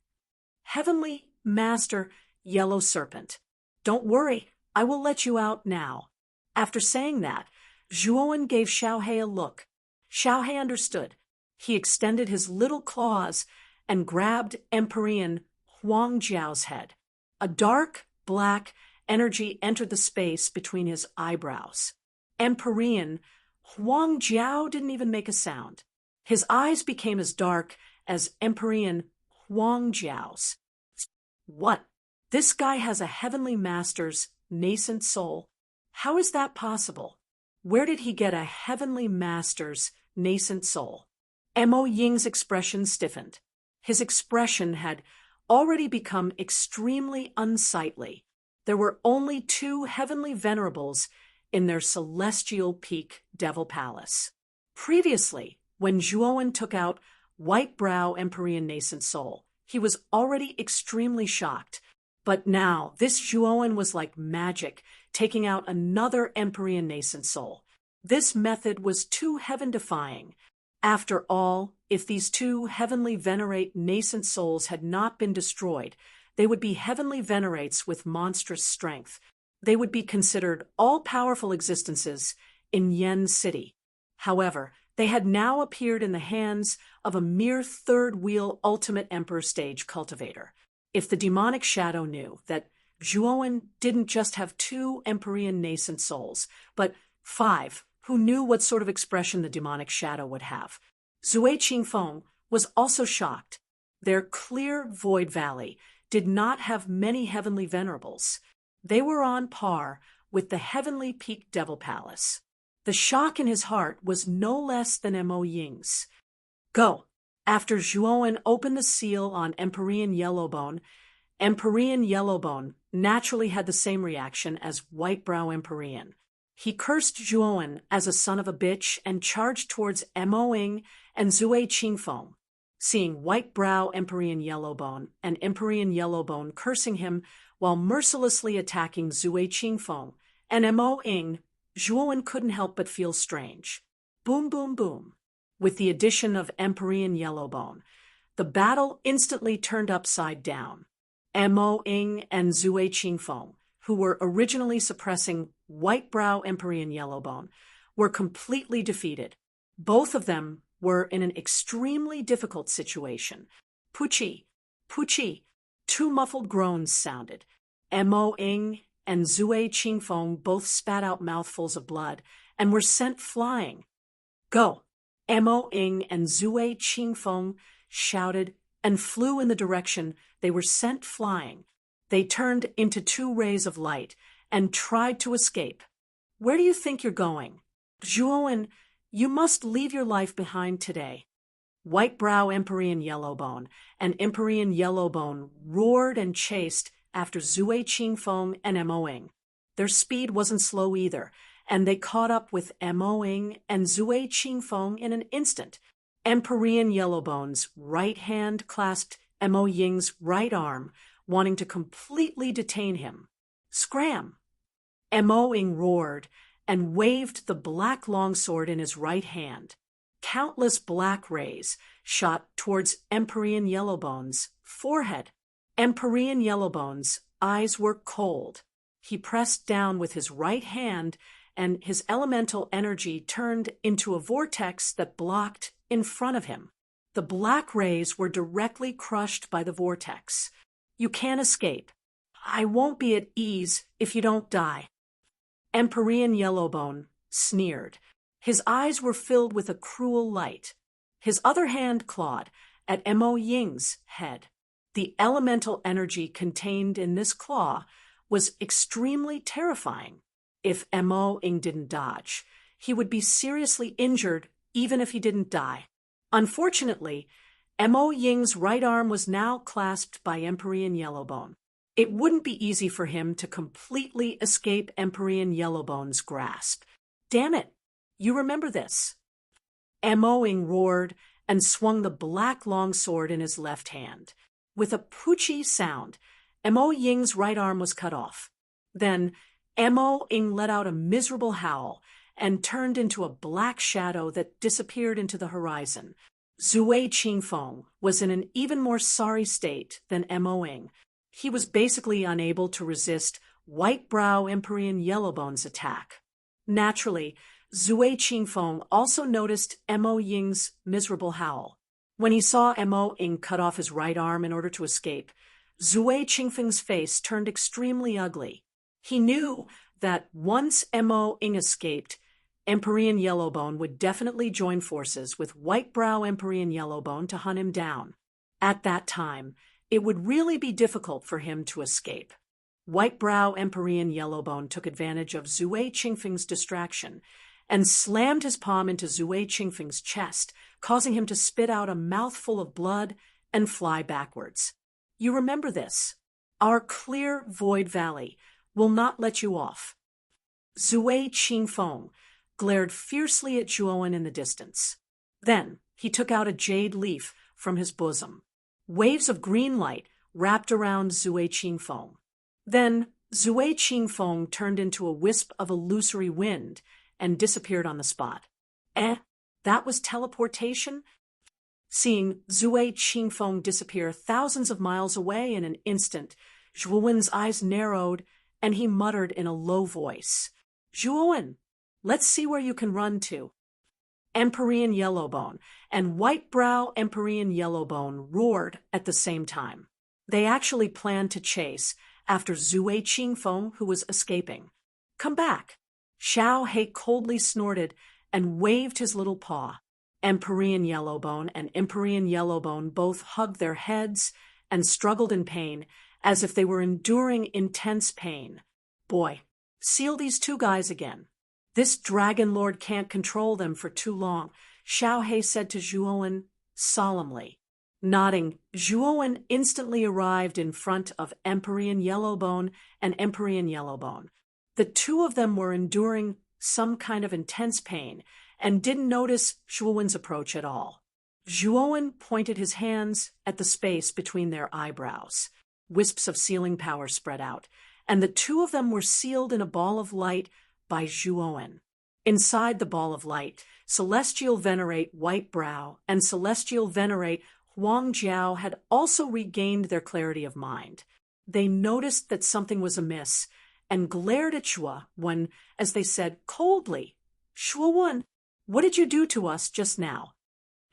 "Heavenly Master, Yellow Serpent, don't worry, I will let you out now." After saying that, Zhuowen gave Xiaohe a look. Xiaohe understood. He extended his little claws and grabbed Empyrean Huang Jiao's head. A dark, black energy entered the space between his eyebrows. Empyrean Huang Jiao didn't even make a sound. His eyes became as dark as Empyrean Huang Jiao's. "What? This guy has a Heavenly Master's nascent soul? How is that possible? Where did he get a Heavenly Master's nascent soul?" Mo Ying's expression stiffened. His expression had already become extremely unsightly. There were only two Heavenly Venerables in their Celestial Peak Devil Palace. Previously, when Zhuowen took out Whitebrow Empyrean Nascent Soul, he was already extremely shocked. But now, this Zhuowen was like magic, taking out another Empyrean Nascent Soul. This method was too heaven-defying. After all, if these two Heavenly Venerate nascent souls had not been destroyed, they would be Heavenly Venerates with monstrous strength. They would be considered all-powerful existences in Yen City. However, they had now appeared in the hands of a mere third-wheel Ultimate Emperor stage cultivator. If the demonic shadow knew that Zhuowen didn't just have two Empyrean nascent souls, but 5, who knew what sort of expression the demonic shadow would have. Zue Qingfeng was also shocked. Their Clear Void Valley did not have many Heavenly Venerables. They were on par with the Heavenly Peak Devil Palace. The shock in his heart was no less than Mo Ying's. "Go." After Zhuowen opened the seal on Empyrean Yellowbone naturally had the same reaction as Whitebrow Empyrean. He cursed Zhuowen as a son of a bitch and charged towards Mo Ying and Zue Qingfeng. Seeing Whitebrow Empyrean Yellowbone and Empyrean Yellowbone cursing him while mercilessly attacking Zue Qingfeng and Mo Ying, Zhuowen couldn't help but feel strange. Boom, boom, boom. With the addition of Empyrean Yellowbone, the battle instantly turned upside down. Mo Ying and Zue Qingfeng, who were originally suppressing Whitebrow Empyrean Yellowbone, were completely defeated. Both of them were in an extremely difficult situation. Puchi, Puchi, two muffled groans sounded. Mo Ying and Zue Qingfeng both spat out mouthfuls of blood and were sent flying. "Go!" Mo Ying and Zue Qingfeng shouted and flew in the direction they were sent flying. They turned into two rays of light and tried to escape. "Where do you think you're going?" "Zhuowen, you must leave your life behind today." Whitebrow Empyrean Yellowbone and Empyrean Yellowbone roared and chased after Zue Qingfeng and Mo Ying. Their speed wasn't slow either, and they caught up with Mo Ying and Zui Qingfeng in an instant. Emperor Yellowbone's right hand clasped Mo Ying's right arm, wanting to completely detain him. Scram! Mo Ying roared and waved the black longsword in his right hand. Countless black rays shot towards Emperor Yellowbone's forehead. Emperor Yellowbone's eyes were cold. He pressed down with his right hand, and his elemental energy turned into a vortex that blocked in front of him. The black rays were directly crushed by the vortex. You can't escape. I won't be at ease if you don't die. Emperor Yellowbone sneered. His eyes were filled with a cruel light. His other hand clawed at Mo Ying's head. The elemental energy contained in this claw was extremely terrifying. If Mo Ying didn't dodge, he would be seriously injured even if he didn't die. Unfortunately, Mo Ying's right arm was now clasped by Emperor Yellowbone. It wouldn't be easy for him to completely escape Emperor Yellowbone's grasp. Damn it! You remember this. Mo Ying roared and swung the black longsword in his left hand. With a poochie sound, Mo Ying's right arm was cut off. Then Mo Ying let out a miserable howl and turned into a black shadow that disappeared into the horizon. Zui Qingfeng was in an even more sorry state than Mo Ying. He was basically unable to resist White-Brow Emperor Yellowbone's attack. Naturally, Zui Qingfeng also noticed Mo Ying's miserable howl. When he saw Mo Ying cut off his right arm in order to escape, Zui Qingfeng's face turned extremely ugly. He knew that once Mo Ying escaped, Emperor Yellowbone would definitely join forces with White-Brow Emperor Yellowbone to hunt him down. At that time, it would really be difficult for him to escape. White-Brow Emperor Yellowbone took advantage of Zui Qingfeng's distraction and slammed his palm into Zui Qingfeng's chest, causing him to spit out a mouthful of blood and fly backwards. You remember this. Our clear void valley will not let you off. Zui Qingfeng glared fiercely at Zhuowen in the distance. Then he took out a jade leaf from his bosom. Waves of green light wrapped around Zui Qingfeng. Then Zui Qingfeng turned into a wisp of illusory wind and disappeared on the spot. That was teleportation? Seeing Zui Qingfeng disappear thousands of miles away in an instant, Zhuowen's eyes narrowed and he muttered in a low voice, "Zhuowen, let's see where you can run to." Emperor Yellowbone and White-Brow Emperor Yellowbone roared at the same time. They actually planned to chase after Zui Qingfeng, who was escaping. "Come back." Xiao He coldly snorted and waved his little paw. Emperor Yellowbone and Emperor Yellowbone both hugged their heads and struggled in pain, as if they were enduring intense pain. Boy, seal these two guys again. This Dragon Lord can't control them for too long, Xiao He said to Zhuowen solemnly. Nodding, Zhuowen instantly arrived in front of Emperor Yellowbone and Emperor Yellowbone. The two of them were enduring some kind of intense pain and didn't notice Zhuowen's approach at all. Zhuowen pointed his hands at the space between their eyebrows. Wisps of sealing power spread out, and the two of them were sealed in a ball of light by Zhuowen. Inside the ball of light, Celestial Venerate White-Brow and Celestial Venerate Huangjiao had also regained their clarity of mind. They noticed that something was amiss and glared at Zhuo when, as they said coldly, "Zhuowen, what did you do to us just now?"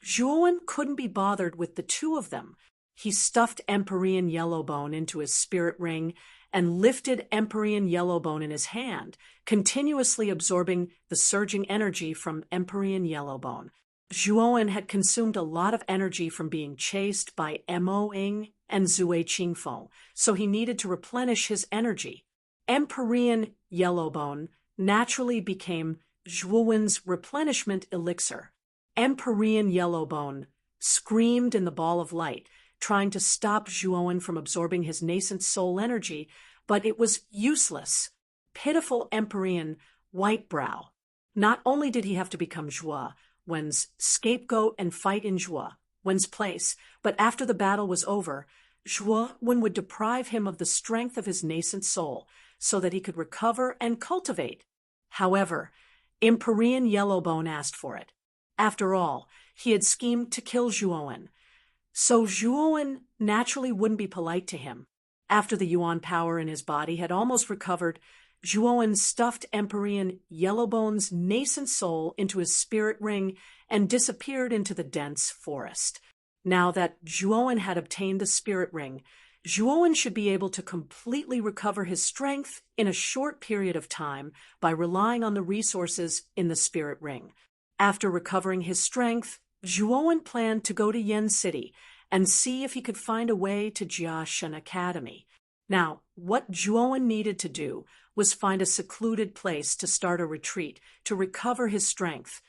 Zhuowen couldn't be bothered with the two of them. He stuffed Emperor Yellowbone into his spirit ring and lifted Emperor Yellowbone in his hand, continuously absorbing the surging energy from Emperor Yellowbone. Zhuowen had consumed a lot of energy from being chased by Mo Ying and Zui Qingfeng, so he needed to replenish his energy. Emperor Yellowbone naturally became Zhuowen's replenishment elixir. Emperor Yellowbone screamed in the ball of light, trying to stop Zhuowen from absorbing his nascent soul energy, but it was useless. Pitiful Emperor white brow. Not only did he have to become Zhuo Wen's scapegoat and fight in Zhuo Wen's place, but after the battle was over, Zhuo Wen would deprive him of the strength of his nascent soul so that he could recover and cultivate. However, Empyrean Yellowbone asked for it. After all, he had schemed to kill Zhuo Wen. So Zhuo Wen naturally wouldn't be polite to him. After the Yuan power in his body had almost recovered, Zhuo Wen stuffed Empyrean Yellowbone's nascent soul into his spirit ring and disappeared into the dense forest. Now that Zhuo Wen had obtained the spirit ring, Zhuo Wen should be able to completely recover his strength in a short period of time by relying on the resources in the spirit ring. After recovering his strength, Zhuo Wen planned to go to Yen City and see if he could find a way to Jiashan Academy. Now, what Zhuo Wen needed to do was find a secluded place to start a retreat to recover his strength.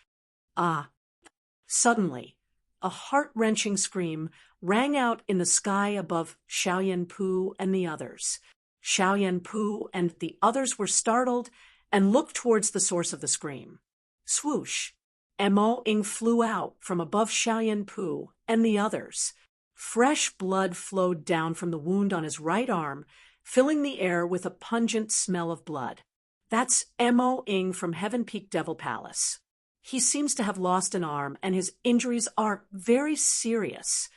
Suddenly, a heart-wrenching scream rang out in the sky above Xiaoyanpu and the others. Xiaoyanpu and the others were startled and looked towards the source of the scream. Swoosh! Mo Ying flew out from above Xiaoyanpu and the others. Fresh blood flowed down from the wound on his right arm, filling the air with a pungent smell of blood. That's Mo Ying from Heaven Peak Devil Palace. He seems to have lost an arm, and his injuries are very serious.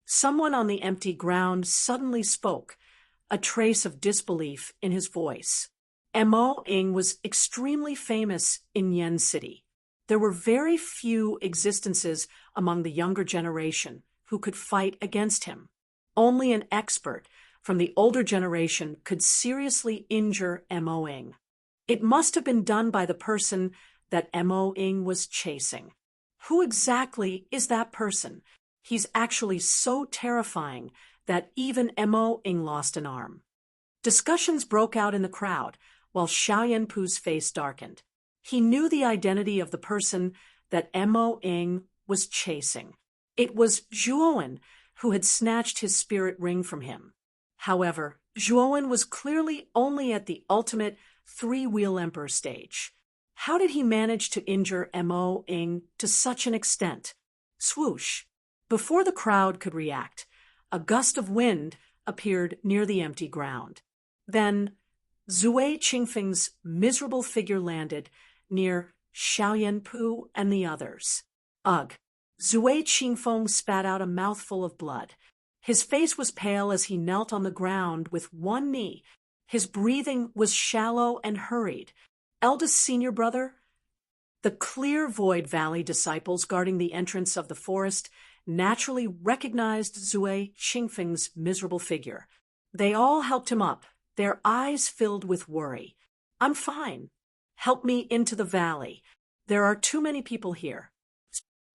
Someone on the empty ground suddenly spoke, a trace of disbelief in his voice. Mo Ying was extremely famous in Yen City. There were very few existences among the younger generation who could fight against him. Only an expert from the older generation could seriously injure Mo Ying. It must have been done by the person that Mo Ying was chasing. Who exactly is that person? He's actually so terrifying that even Mo Ying lost an arm. Discussions broke out in the crowd while Xiaoyanpu's face darkened. He knew the identity of the person that Mo Ying was chasing. It was Zhuo Wen, who had snatched his spirit ring from him. However, Zhuo Wen was clearly only at the ultimate three-wheel emperor stage. How did he manage to injure Mo Ying to such an extent? Swoosh! Before the crowd could react, a gust of wind appeared near the empty ground. Then, Zui Qingfeng's miserable figure landed near Xiaoyanpu and the others. Ugh! Zui Qingfeng spat out a mouthful of blood. His face was pale as he knelt on the ground with one knee. His breathing was shallow and hurried. Eldest senior brother? The Clear Void Valley disciples guarding the entrance of the forest naturally recognized Zui Qingfeng's miserable figure. They all helped him up, their eyes filled with worry. I'm fine. Help me into the valley. There are too many people here.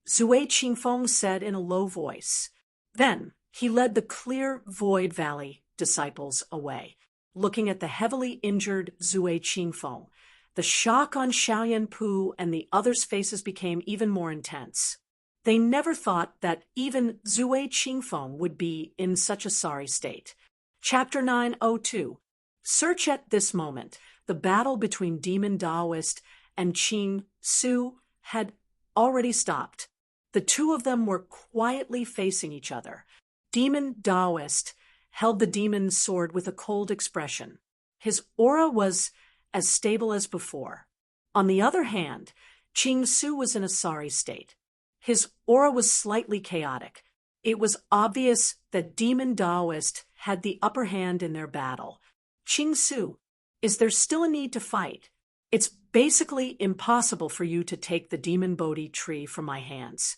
Zui Qingfeng said in a low voice. Then he led the Clear Void Valley disciples away. Looking at the heavily injured Zui Qingfeng, the shock on Xiaoyanpu and the others' faces became even more intense. They never thought that even Zui Qingfeng would be in such a sorry state. Chapter 902. Search at this moment. The battle between Demon Taoist and Qing Su had already stopped. The two of them were quietly facing each other. Demon Taoist held the demon's sword with a cold expression. His aura was as stable as before. On the other hand, Qing Su was in a sorry state. His aura was slightly chaotic. It was obvious that Demon Taoist had the upper hand in their battle. Qing Su, is there still a need to fight? It's basically impossible for you to take the Demon Bodhi tree from my hands.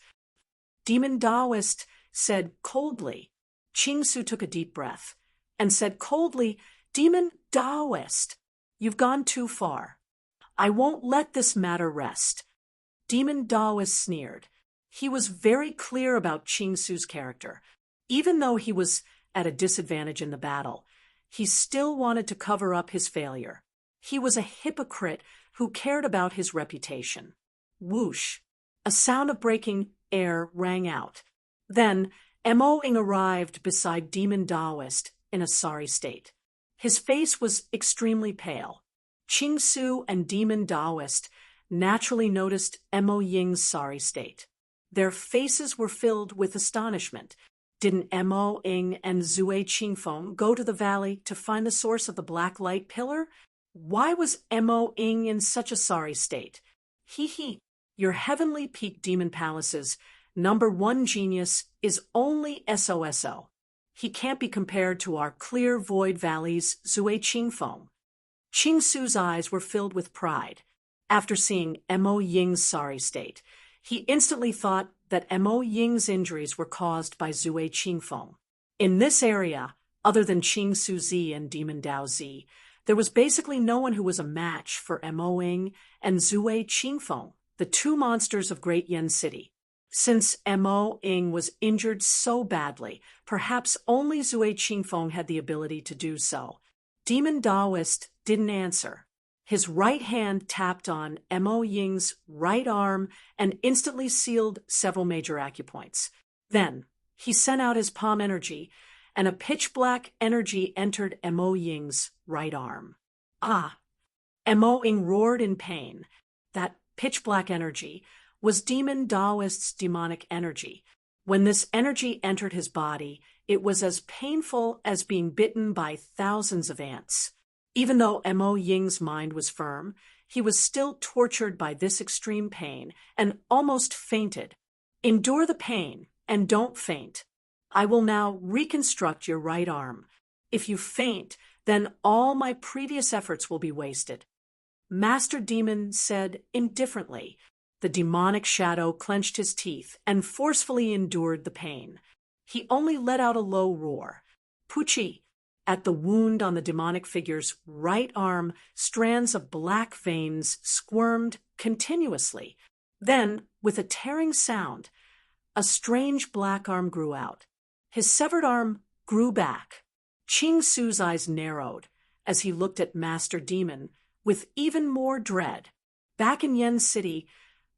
Demon Taoist said coldly. Qing Su took a deep breath and said coldly, Demon Taoist, you've gone too far. I won't let this matter rest. Demon Taoist sneered. He was very clear about Qing Su's character. Even though he was at a disadvantage in the battle, he still wanted to cover up his failure. He was a hypocrite who cared about his reputation. Whoosh! A sound of breaking air rang out. Then, Mo Ying arrived beside Demon Taoist in a sorry state. His face was extremely pale. Qing Su and Demon Taoist naturally noticed Mo Ying's sorry state. Their faces were filled with astonishment. Didn't Mo Ying and Zui Qingfeng go to the valley to find the source of the black light pillar? Why was Mo Ying in such a sorry state? He. Your heavenly peak demon palace's #1 genius is only SOSO. He can't be compared to our clear void valley's Zui Qingfeng. Qing Su's eyes were filled with pride. After seeing Mo Ying's sorry state, he instantly thought that Mo Ying's injuries were caused by Zui Qingfeng. In this area, other than Qing Su Zi and Demon Dao Zi, there was basically no one who was a match for Mo Ying and Zui Qingfeng, the two monsters of Great Yen City. Since Mo Ying was injured so badly, perhaps only Zui Qingfeng had the ability to do so. Demon Taoist didn't answer. His right hand tapped on Mo Ying's right arm and instantly sealed several major acupoints. Then, he sent out his palm energy, and a pitch-black energy entered Mo Ying's right arm. Mo Ying roared in pain. That pitch-black energy was Demon Taoist's demonic energy. When this energy entered his body, it was as painful as being bitten by thousands of ants. Even though Mo Ying's mind was firm, he was still tortured by this extreme pain and almost fainted. Endure the pain and don't faint. I will now reconstruct your right arm. If you faint, then all my previous efforts will be wasted. Master Demon said indifferently. The demonic shadow clenched his teeth and forcefully endured the pain. He only let out a low roar. Puchi! At the wound on the demonic figure's right arm, strands of black veins squirmed continuously. Then, with a tearing sound, a strange black arm grew out. His severed arm grew back. Qing Su's eyes narrowed as he looked at Master Demon with even more dread. Back in Yen City,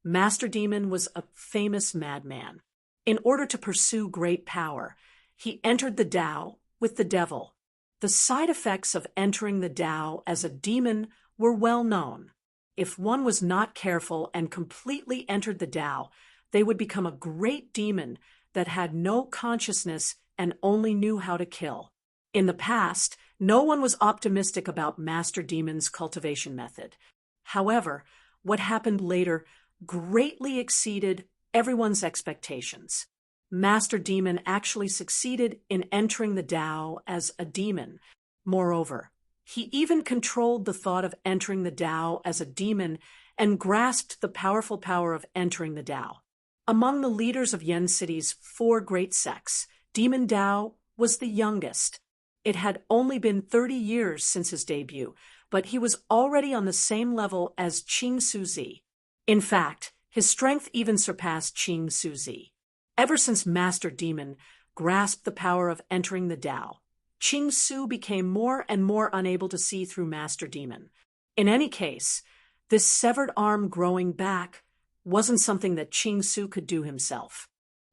Master Demon was a famous madman. In order to pursue great power, he entered the Tao with the devil. The side effects of entering the Tao as a demon were well known. If one was not careful and completely entered the Tao, they would become a great demon that had no consciousness and only knew how to kill. In the past, no one was optimistic about Master Demon's cultivation method. However, what happened later greatly exceeded everyone's expectations. Master Demon actually succeeded in entering the Tao as a demon. Moreover, he even controlled the thought of entering the Tao as a demon and grasped the powerful power of entering the Tao. Among the leaders of Yen City's 4 great sects, Demon Tao was the youngest. It had only been 30 years since his debut, but he was already on the same level as Qing Su Zi. In fact, his strength even surpassed Qing Su Zi. Ever since Master Demon grasped the power of entering the Tao, Qing Su became more and more unable to see through Master Demon. In any case, this severed arm growing back wasn't something that Qing Su could do himself.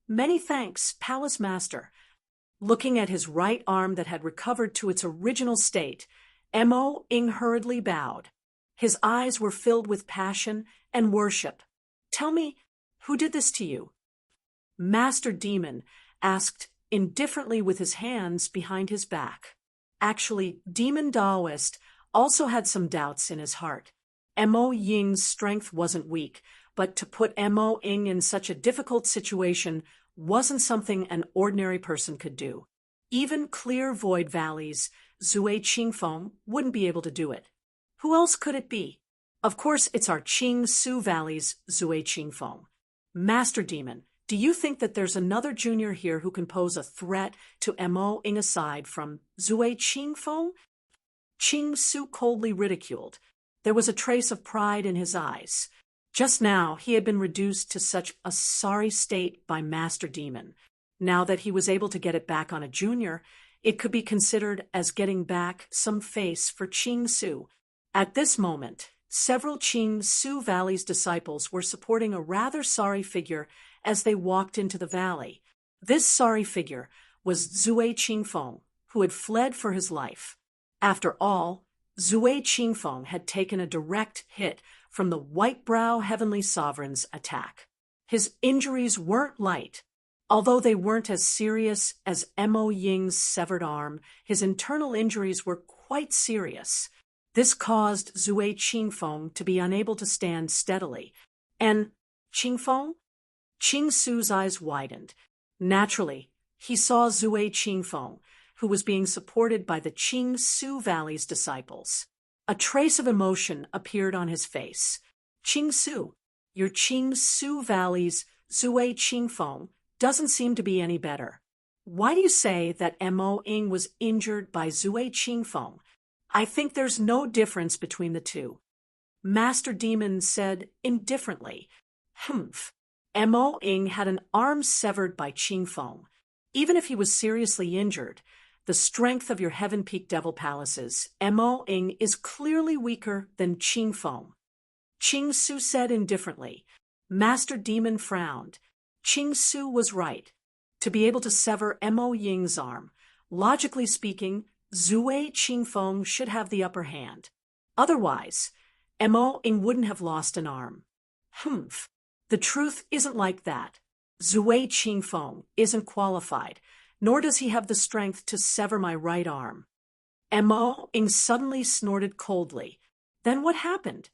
Many thanks, Palace Master. Looking at his right arm that had recovered to its original state, Mo Ying hurriedly bowed. His eyes were filled with passion and worship. Tell me, who did this to you? Master Demon asked indifferently with his hands behind his back. Actually, Demon Taoist also had some doubts in his heart. Mo Ying's strength wasn't weak, but to put Mo Ying in such a difficult situation wasn't something an ordinary person could do. Even clear void valleys, Zui Qingfeng wouldn't be able to do it. Who else could it be? Of course, it's our Qing Su Valley's Zui Qingfeng. Master Demon, do you think that there's another junior here who can pose a threat to Mo Ying aside from Zui Qingfeng? Qing Su coldly ridiculed. There was a trace of pride in his eyes. Just now, he had been reduced to such a sorry state by Master Demon. Now that he was able to get it back on a junior, it could be considered as getting back some face for Qing Su. At this moment, several Qing Su Valley's disciples were supporting a rather sorry figure as they walked into the valley. This sorry figure was Zui Qingfeng, who had fled for his life. After all, Zhui Qingfeng had taken a direct hit from the white-brow heavenly sovereign's attack. His injuries weren't light. Although they weren't as serious as Mo Ying's severed arm, his internal injuries were quite serious. This caused Zhui Qingfeng to be unable to stand steadily. And Qingfeng? Qing Su's eyes widened. Naturally, he saw Zhui Qingfeng, who was being supported by the Qing Su Valley's disciples. A trace of emotion appeared on his face. Qing Su, your Qing Su Valley's Zhui Qingfeng doesn't seem to be any better. Why do you say that Mo Ying was injured by Zhui Qingfeng? I think there's no difference between the two. Master Demon said indifferently. Humph. Mo Ying had an arm severed by Qingfeng. Even if he was seriously injured, the strength of your Heaven Peak Devil Palaces, Mo Ying is clearly weaker than Qingfeng. Qing Su said indifferently. Master Demon frowned. Qing Su was right. To be able to sever Mo Ying's arm, logically speaking, Zhui Qingfeng should have the upper hand. Otherwise, Mo Ying wouldn't have lost an arm. Humph. The truth isn't like that. Zhui Qingfeng isn't qualified, nor does he have the strength to sever my right arm. Mo Ying suddenly snorted coldly. Then what happened?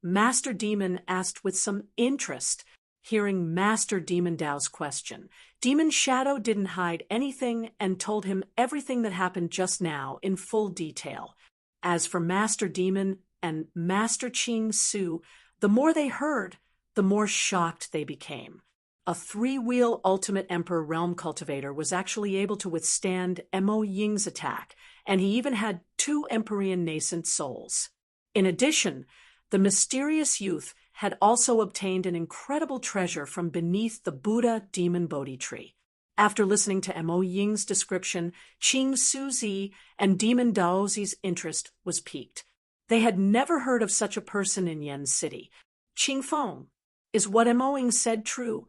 Master Demon asked with some interest, hearing Master Demon Dao's question. Demon Shadow didn't hide anything and told him everything that happened just now in full detail. As for Master Demon and Master Qing Su, the more they heard, the more shocked they became. A three-wheel Ultimate Emperor Realm Cultivator was actually able to withstand Mo Ying's attack, and he even had 2 Empyrean Nascent Souls. In addition, the mysterious youth had also obtained an incredible treasure from beneath the Buddha Demon Bodhi tree. After listening to Mo Ying's description, Qing Suzi and Demon Daozi's interest was piqued. They had never heard of such a person in Yen City. Qingfeng, is what Mo Ying said true?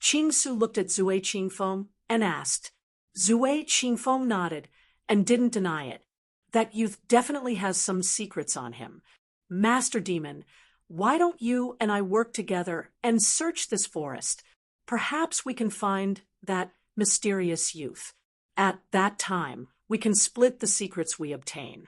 Qing Su looked at Zhui Qingfeng and asked. Zhui Qingfeng nodded and didn't deny it. That youth definitely has some secrets on him. Master Demon, why don't you and I work together and search this forest? Perhaps we can find that mysterious youth. At that time, we can split the secrets we obtain.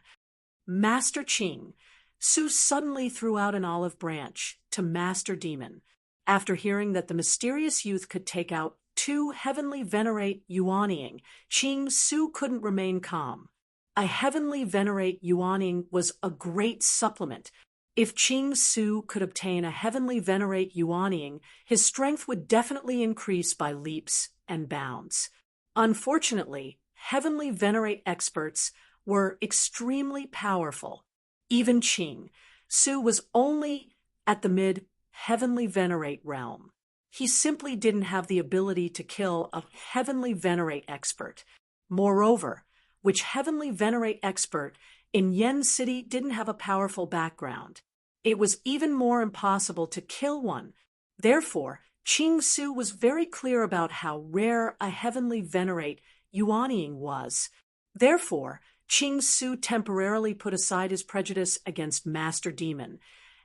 Master Qing, Su suddenly threw out an olive branch to Master Demon. After hearing that the mysterious youth could take out 2 heavenly venerate Yuanying, Qing Su couldn't remain calm. A heavenly venerate Yuanying was a great supplement. If Qing Su could obtain a heavenly venerate Yuanying, his strength would definitely increase by leaps and bounds. Unfortunately, heavenly venerate experts were extremely powerful. Even Qing Su was only at the mid-heavenly venerate realm. He simply didn't have the ability to kill a heavenly venerate expert. Moreover, which heavenly venerate expert in Yen City didn't have a powerful background. It was even more impossible to kill one. Therefore, Qing Su was very clear about how rare a heavenly venerate Yuanying was. Therefore, Qing Su temporarily put aside his prejudice against Master Demon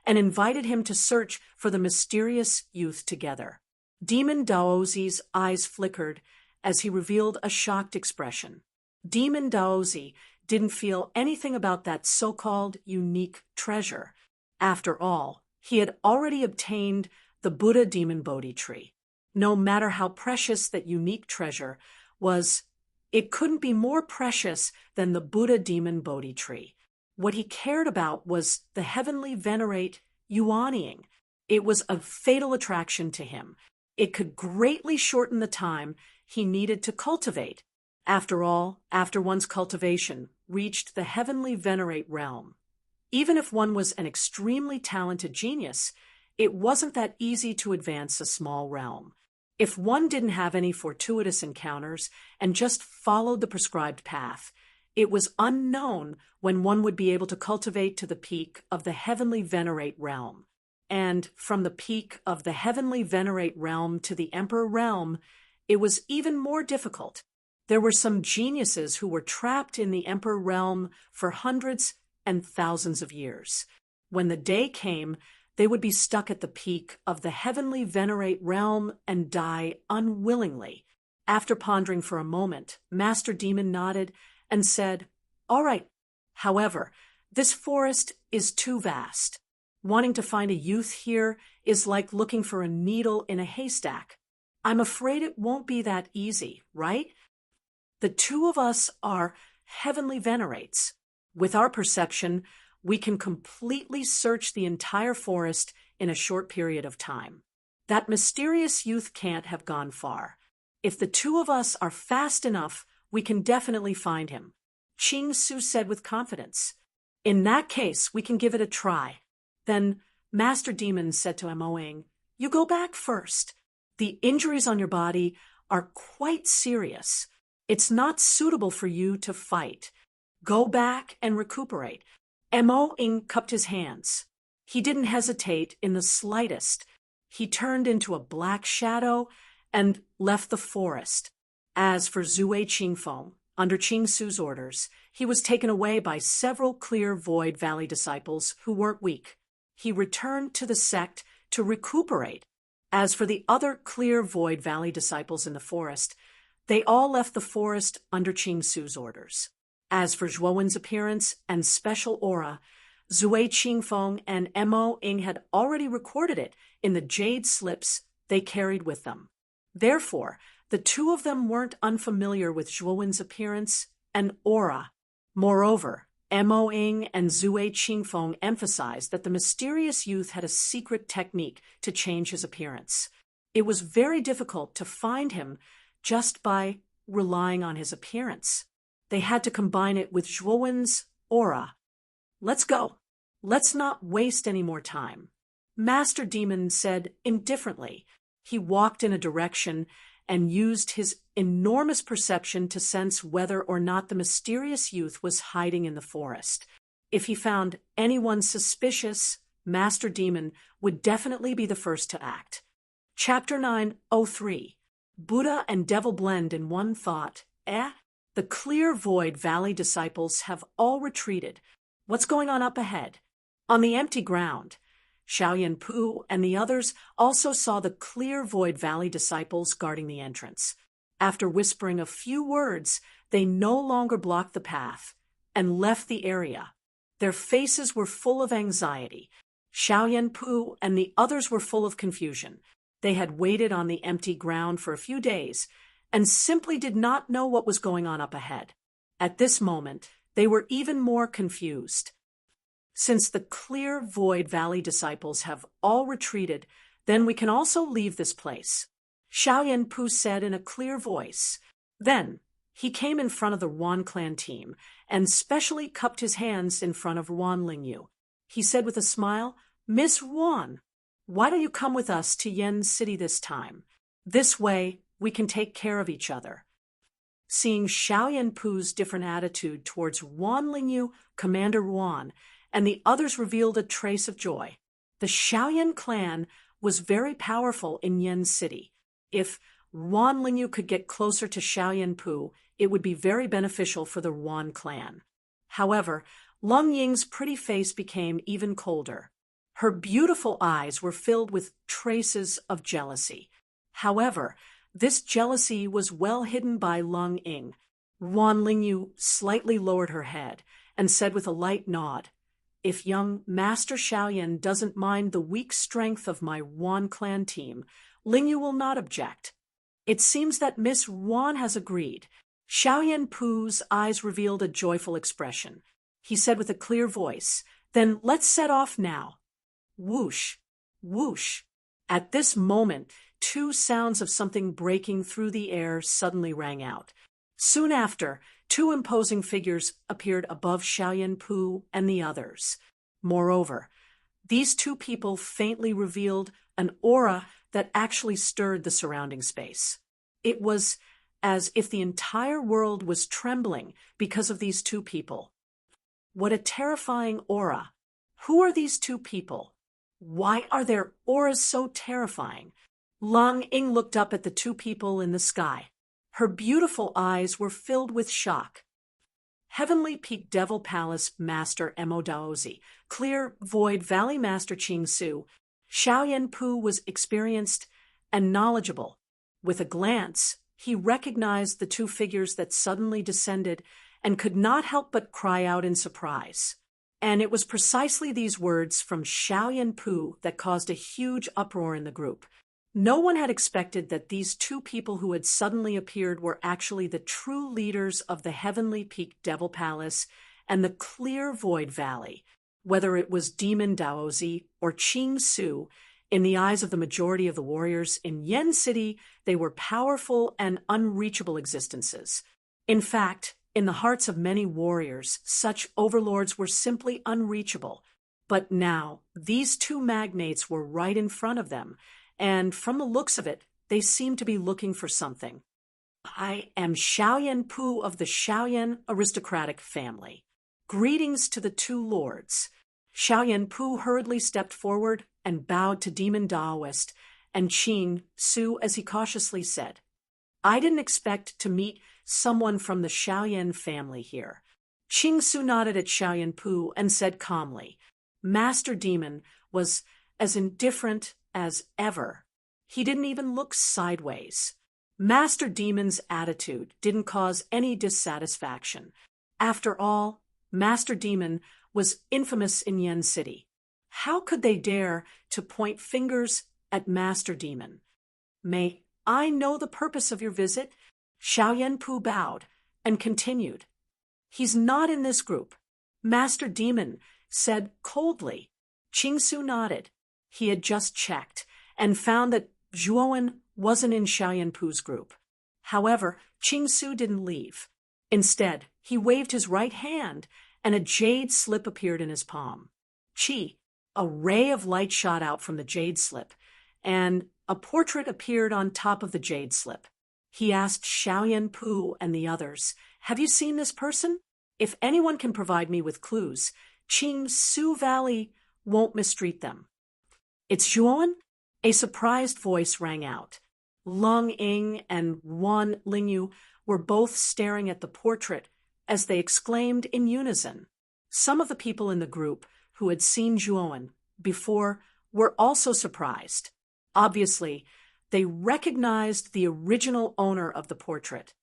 and invited him to search for the mysterious youth together. Demon Daozi's eyes flickered as he revealed a shocked expression. Demon Daozi didn't feel anything about that so-called unique treasure. After all, he had already obtained the Buddha Demon Bodhi tree. No matter how precious that unique treasure was, it couldn't be more precious than the Buddha Demon Bodhi tree. What he cared about was the heavenly venerate Yuanying. It was a fatal attraction to him. It could greatly shorten the time he needed to cultivate. After all, after one's cultivation reached the heavenly venerate realm, even if one was an extremely talented genius, it wasn't that easy to advance a small realm. If one didn't have any fortuitous encounters and just followed the prescribed path, it was unknown when one would be able to cultivate to the peak of the heavenly venerate realm. And from the peak of the heavenly venerate realm to the emperor realm, it was even more difficult. There were some geniuses who were trapped in the emperor realm for hundreds and thousands of years. When the day came, they would be stuck at the peak of the heavenly venerate realm and die unwillingly. After pondering for a moment, Master Demon nodded and said, "All right. However, this forest is too vast. Wanting to find a youth here is like looking for a needle in a haystack. I'm afraid it won't be that easy, right? The two of us are heavenly venerates. With our perception, we can completely search the entire forest in a short period of time. That mysterious youth can't have gone far. If the two of us are fast enough, we can definitely find him," Ching Su said with confidence. "In that case, we can give it a try." Then Master Demon said to Moing, "You go back first. The injuries on your body are quite serious. It's not suitable for you to fight. Go back and recuperate." Moing cupped his hands. He didn't hesitate in the slightest. He turned into a black shadow and left the forest. As for Zue Qingfeng, under Ching Su's orders, he was taken away by several Clear Void Valley disciples who weren't weak. He returned to the sect to recuperate. As for the other Clear Void Valley disciples in the forest, they all left the forest under Ching Su's orders. As for Zhuowen's appearance and special aura, Zue Qingfeng and Moing had already recorded it in the jade slips they carried with them. Therefore, the two of them weren't unfamiliar with Zhuowen's appearance and aura. Moreover, Moing and Zue Qingfeng emphasized that the mysterious youth had a secret technique to change his appearance. It was very difficult to find him just by relying on his appearance. They had to combine it with Zhuowen's aura. "Let's go. Let's not waste any more time," Master Demon said indifferently. He walked in a direction and used his enormous perception to sense whether or not the mysterious youth was hiding in the forest. If he found anyone suspicious, Master Demon would definitely be the first to act. Chapter 903. Buddha and Devil blend in one thought. The Clear Void Valley disciples have all retreated. What's going on up ahead? On the empty ground, Xiaoyan Pu and the others also saw the Clear Void Valley disciples guarding the entrance. After whispering a few words, they no longer blocked the path and left the area. Their faces were full of anxiety. Xiaoyan Pu and the others were full of confusion. They had waited on the empty ground for a few days and simply did not know what was going on up ahead. At this moment, they were even more confused. Since the Clear Void Valley disciples have all retreated, then we can also leave this place, Xiaoyan Pu said in a clear voice. Then he came in front of the Wan clan team and specially cupped his hands in front of Wan Lingyu. He said with a smile, "Miss Wan, why don't you come with us to Yen City this time? This way, we can take care of each other." Seeing Xiaoyan Pu's different attitude towards Wan Lingyu, Commander Wan, and the others revealed a trace of joy. The Xiaoyan clan was very powerful in Yen City. If Wan Lingyu could get closer to Xiaoyan Pu, it would be very beneficial for the Wan clan. However, Lung Ying's pretty face became even colder. Her beautiful eyes were filled with traces of jealousy. However, this jealousy was well hidden by Lung Ying. Wan Lingyu slightly lowered her head and said with a light nod, "If young Master Xiaoyan doesn't mind the weak strength of my Wan clan team, Lingyu will not object." It seems that Miss Wan has agreed. Xiaoyan Pu's eyes revealed a joyful expression. He said with a clear voice, "Then let's set off now." Whoosh, whoosh. At this moment, two sounds of something breaking through the air suddenly rang out. Soon after, two imposing figures appeared above Xiaoyan Pu and the others. Moreover, these two people faintly revealed an aura that actually stirred the surrounding space. It was as if the entire world was trembling because of these two people. What a terrifying aura! Who are these two people? Why are their auras so terrifying? Lung Ying looked up at the two people in the sky. Her beautiful eyes were filled with shock. Heavenly Peak Devil Palace Master Mo Daozi, Clear Void Valley Master Ching Su, Xiaoyan Pu was experienced and knowledgeable. With a glance, he recognized the two figures that suddenly descended and could not help but cry out in surprise. And it was precisely these words from Xiaoyan Pu that caused a huge uproar in the group. No one had expected that these two people who had suddenly appeared were actually the true leaders of the Heavenly Peak Devil Palace and the Clear Void Valley. Whether it was Demon Daozi or Ching Su, in the eyes of the majority of the warriors in Yen City, they were powerful and unreachable existences. In fact, in the hearts of many warriors, such overlords were simply unreachable. But now, these two magnates were right in front of them, and from the looks of it, they seemed to be looking for something. I am Xiaoyan Pu of the Xiaoyan aristocratic family. Greetings to the two lords. Xiaoyan Pu hurriedly stepped forward and bowed to Demon Daoist and Ching Su as he cautiously said, I didn't expect to meet someone from the Xiaoyan family here. Ching Su nodded at Xiaoyan Pu and said calmly, Master Demon was as indifferent as ever. He didn't even look sideways. Master Demon's attitude didn't cause any dissatisfaction. After all, Master Demon was infamous in Yen City. How could they dare to point fingers at Master Demon? May I know the purpose of your visit? Xiaoyan Pu bowed and continued. He's not in this group. Master Demon said coldly. Ching Su nodded. He had just checked and found that Zhuowen wasn't in Xiaoyan Pu's group. However, Ching Su didn't leave. Instead, he waved his right hand and a jade slip appeared in his palm. A ray of light shot out from the jade slip, and a portrait appeared on top of the jade slip. He asked Xiaoyan Pu and the others, Have you seen this person? If anyone can provide me with clues, Ching Su Valley won't mistreat them. It's Zhuowen? A surprised voice rang out. Lung Ying and Wan Lingyu were both staring at the portrait as they exclaimed in unison. Some of the people in the group who had seen Zhuowen before were also surprised. Obviously, they recognized the original owner of the portrait.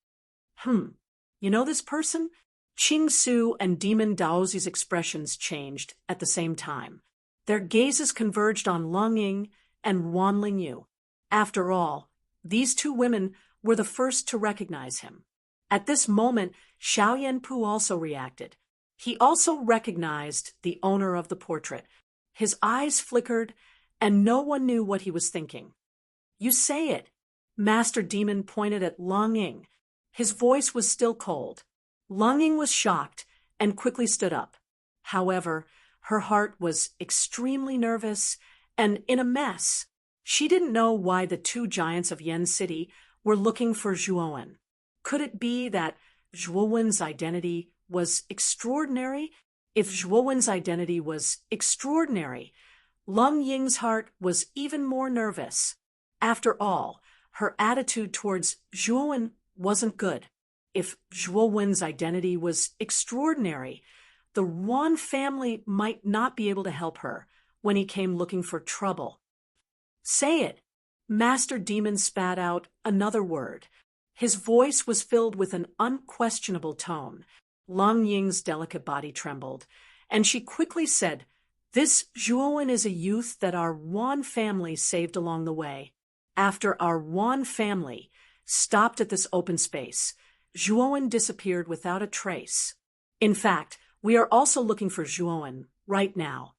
You know this person? Ching Su and Demon Daozi's expressions changed at the same time. Their gazes converged on Lung Ying and Wan Lingyu. After all, these two women were the first to recognize him. At this moment, Xiaoyan Pu also reacted. He also recognized the owner of the portrait. His eyes flickered, and no one knew what he was thinking. You say it. Master Demon pointed at Lung Ying. His voice was still cold. Lung Ying was shocked and quickly stood up. However, her heart was extremely nervous and in a mess. She didn't know why the two giants of Yen City were looking for Zhuowen. Could it be that Zhuowen's identity was extraordinary? If Zhuowen's identity was extraordinary, Lung Ying's heart was even more nervous. After all, her attitude towards Zhuowen wasn't good. If Zhuowen's identity was extraordinary, the Wan family might not be able to help her when he came looking for trouble. Say it. Master Demon spat out another word. His voice was filled with an unquestionable tone. Lung Ying's delicate body trembled, and she quickly said, This Zhuowen is a youth that our Wan family saved along the way. After our Wan family stopped at this open space, Zhuowen disappeared without a trace. In fact, we are also looking for Zhuowen right now.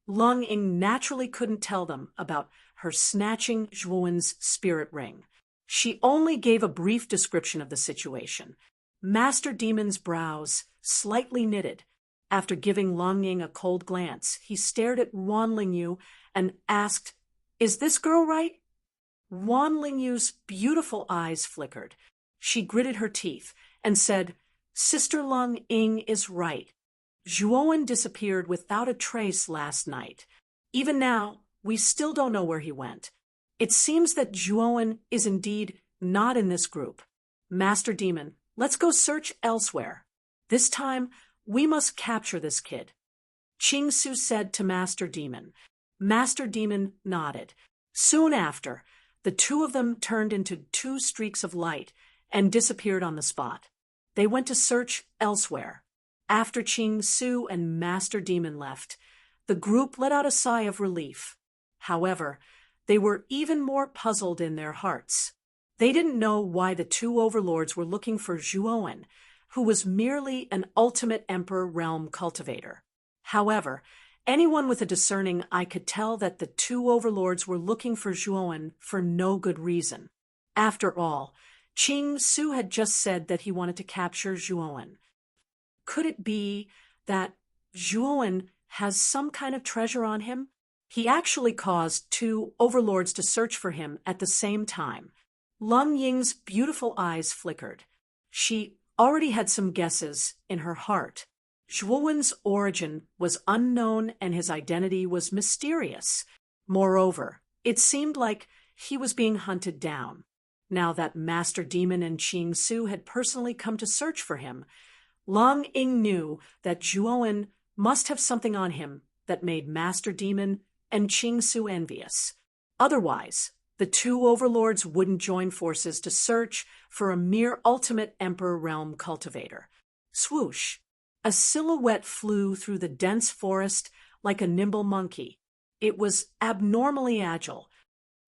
Lung Ying naturally couldn't tell them about her snatching Zhuowen's spirit ring. She only gave a brief description of the situation. Master Demon's brows slightly knitted. After giving Lung Ying a cold glance, he stared at Wan Lingyu and asked, Is this girl right? Wan Lingyu's beautiful eyes flickered. She gritted her teeth and said, Sister Lung Ying is right. Zhuowen disappeared without a trace last night. Even now, we still don't know where he went. It seems that Zhuowen is indeed not in this group. Master Demon, let's go search elsewhere. This time, we must capture this kid. Ching Su said to Master Demon. Master Demon nodded. Soon after, the two of them turned into two streaks of light and disappeared on the spot. They went to search elsewhere. After Ching Su and Master Demon left, the group let out a sigh of relief. However, they were even more puzzled in their hearts. They didn't know why the two overlords were looking for Zhuowen, who was merely an ultimate Emperor realm cultivator. However, anyone with a discerning eye could tell that the two overlords were looking for Zhuowen for no good reason. After all, Ching Su had just said that he wanted to capture Zhuowen. Could it be that Zhuowen has some kind of treasure on him? He actually caused two overlords to search for him at the same time. Lung Ying's beautiful eyes flickered. She already had some guesses in her heart. Zhuowen's origin was unknown and his identity was mysterious. Moreover, it seemed like he was being hunted down. Now that Master Demon and Ching Su had personally come to search for him, Lung Ying knew that Zhuowen must have something on him that made Master Demon and Ching Su envious. Otherwise, the two overlords wouldn't join forces to search for a mere ultimate Emperor realm cultivator. Swoosh! A silhouette flew through the dense forest like a nimble monkey. It was abnormally agile.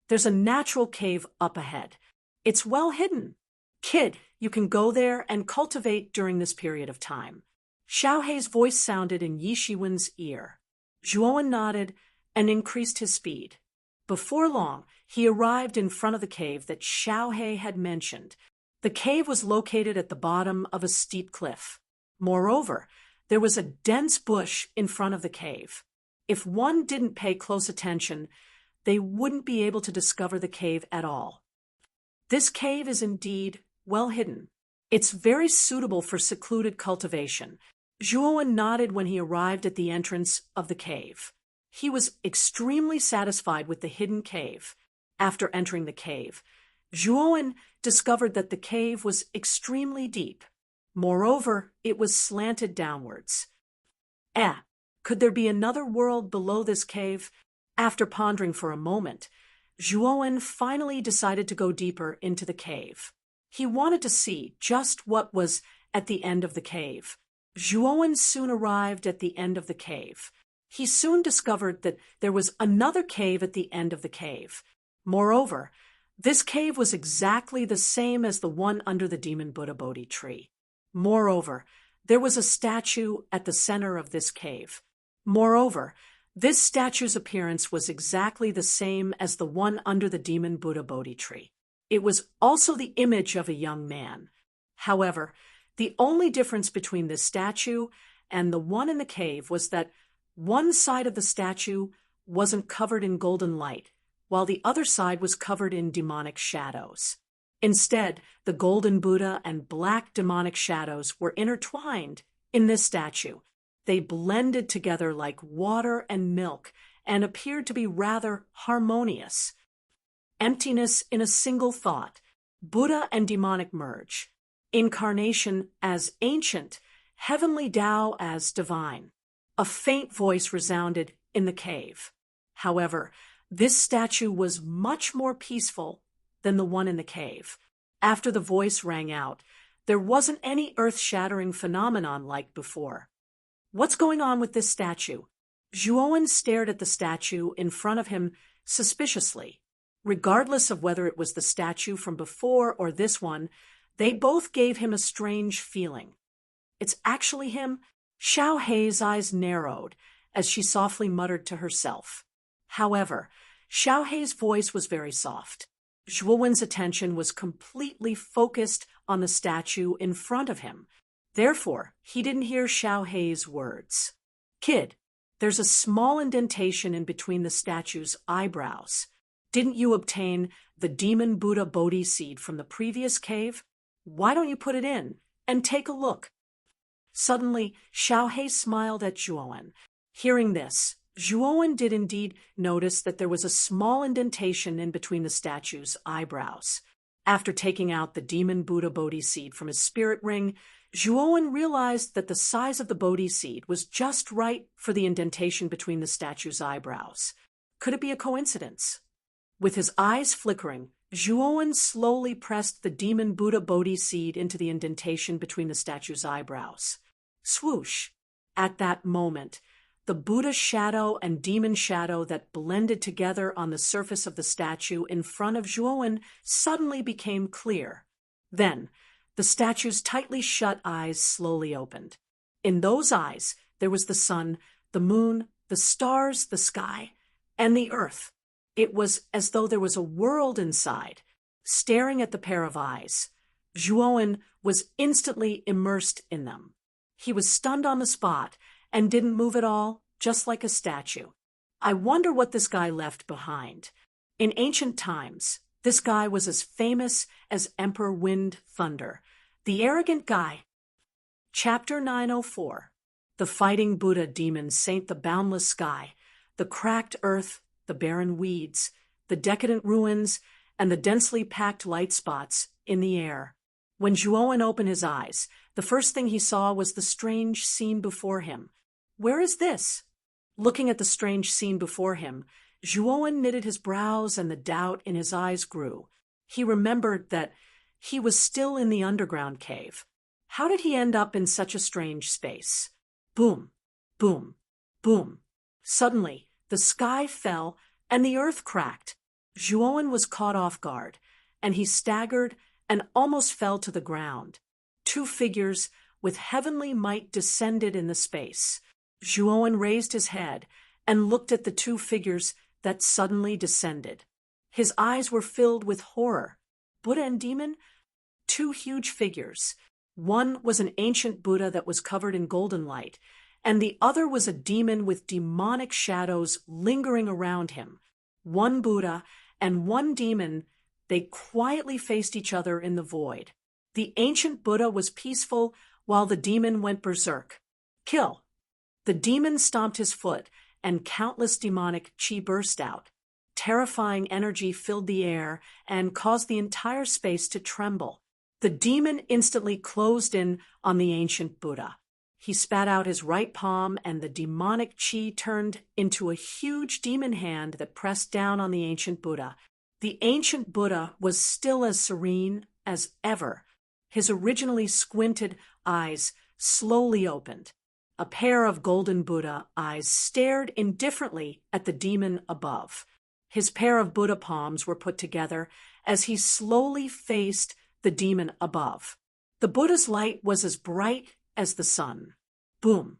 There's a natural cave up ahead. It's well hidden. Kid, you can go there and cultivate during this period of time. Xiaohei's voice sounded in Yi Shiwen's ear. Zhuowen nodded and increased his speed. Before long, he arrived in front of the cave that Xiaohei had mentioned. The cave was located at the bottom of a steep cliff. Moreover, there was a dense bush in front of the cave. If one didn't pay close attention, they wouldn't be able to discover the cave at all. This cave is indeed well hidden. It's very suitable for secluded cultivation. Zhuowen nodded when he arrived at the entrance of the cave. He was extremely satisfied with the hidden cave. After entering the cave, Zhuowen discovered that the cave was extremely deep. Moreover, it was slanted downwards. Could there be another world below this cave? After pondering for a moment, Zhuowen finally decided to go deeper into the cave. He wanted to see just what was at the end of the cave. Zhuowen soon arrived at the end of the cave. He soon discovered that there was another cave at the end of the cave. Moreover, this cave was exactly the same as the one under the Demon Buddha Bodhi tree. Moreover, there was a statue at the center of this cave. Moreover, this statue's appearance was exactly the same as the one under the Demon Buddha Bodhi tree. It was also the image of a young man. However, the only difference between this statue and the one in the cave was that one side of the statue wasn't covered in golden light, while the other side was covered in demonic shadows. Instead, the golden Buddha and black demonic shadows were intertwined in this statue. They blended together like water and milk and appeared to be rather harmonious. Emptiness in a single thought. Buddha and demonic merge. Incarnation as ancient, heavenly Tao as divine. A faint voice resounded in the cave. However, this statue was much more peaceful than the one in the cave. After the voice rang out, there wasn't any earth-shattering phenomenon like before. What's going on with this statue? Zhuowen stared at the statue in front of him suspiciously. Regardless of whether it was the statue from before or this one, they both gave him a strange feeling. It's actually him? Xiaohei's eyes narrowed as she softly muttered to herself. However, Xiaohei's voice was very soft. Zhuowen's attention was completely focused on the statue in front of him. Therefore, he didn't hear Xiaohei's words. Kid, there's a small indentation in between the statue's eyebrows. Didn't you obtain the Demon Buddha Bodhi seed from the previous cave? Why don't you put it in and take a look? Suddenly, Xiaohei smiled at Zhuowen. Hearing this, Zhuowen did indeed notice that there was a small indentation in between the statue's eyebrows. After taking out the demon Buddha Bodhi seed from his spirit ring, Zhuowen realized that the size of the Bodhi seed was just right for the indentation between the statue's eyebrows. Could it be a coincidence? With his eyes flickering, Zhuowen slowly pressed the demon Buddha Bodhi seed into the indentation between the statue's eyebrows. Swoosh! At that moment, the Buddha shadow and demon shadow that blended together on the surface of the statue in front of Zhuowen suddenly became clear. Then, the statue's tightly shut eyes slowly opened. In those eyes, there was the sun, the moon, the stars, the sky, and the earth. It was as though there was a world inside. Staring at the pair of eyes, Zhuowen was instantly immersed in them. He was stunned on the spot and didn't move at all, just like a statue. I wonder what this guy left behind. In ancient times, this guy was as famous as Emperor Wind Thunder, the arrogant guy. Chapter 904. The Fighting Buddha Demons Saint the Boundless Sky, the Cracked Earth, the Barren Weeds, the Decadent Ruins, and the densely packed light spots in the air. When Zhuowen opened his eyes, the first thing he saw was the strange scene before him. Where is this? Looking at the strange scene before him, Zhuowen knitted his brows and the doubt in his eyes grew. He remembered that he was still in the underground cave. How did he end up in such a strange space? Boom, boom, boom. Suddenly, the sky fell and the earth cracked. Zhuowen was caught off guard, and he staggered and almost fell to the ground. Two figures with heavenly might descended in the space. Zhuowen raised his head and looked at the two figures that suddenly descended. His eyes were filled with horror. Buddha and demon? Two huge figures. One was an ancient Buddha that was covered in golden light, and the other was a demon with demonic shadows lingering around him. One Buddha and one demon, they quietly faced each other in the void. The ancient Buddha was peaceful while the demon went berserk. Kill! The demon stomped his foot, and countless demonic chi burst out. Terrifying energy filled the air and caused the entire space to tremble. The demon instantly closed in on the ancient Buddha. He spat out his right palm, and the demonic chi turned into a huge demon hand that pressed down on the ancient Buddha. The ancient Buddha was still as serene as ever. His originally squinted eyes slowly opened. A pair of golden Buddha eyes stared indifferently at the demon above. His pair of Buddha palms were put together as he slowly faced the demon above. The Buddha's light was as bright as the sun. Boom!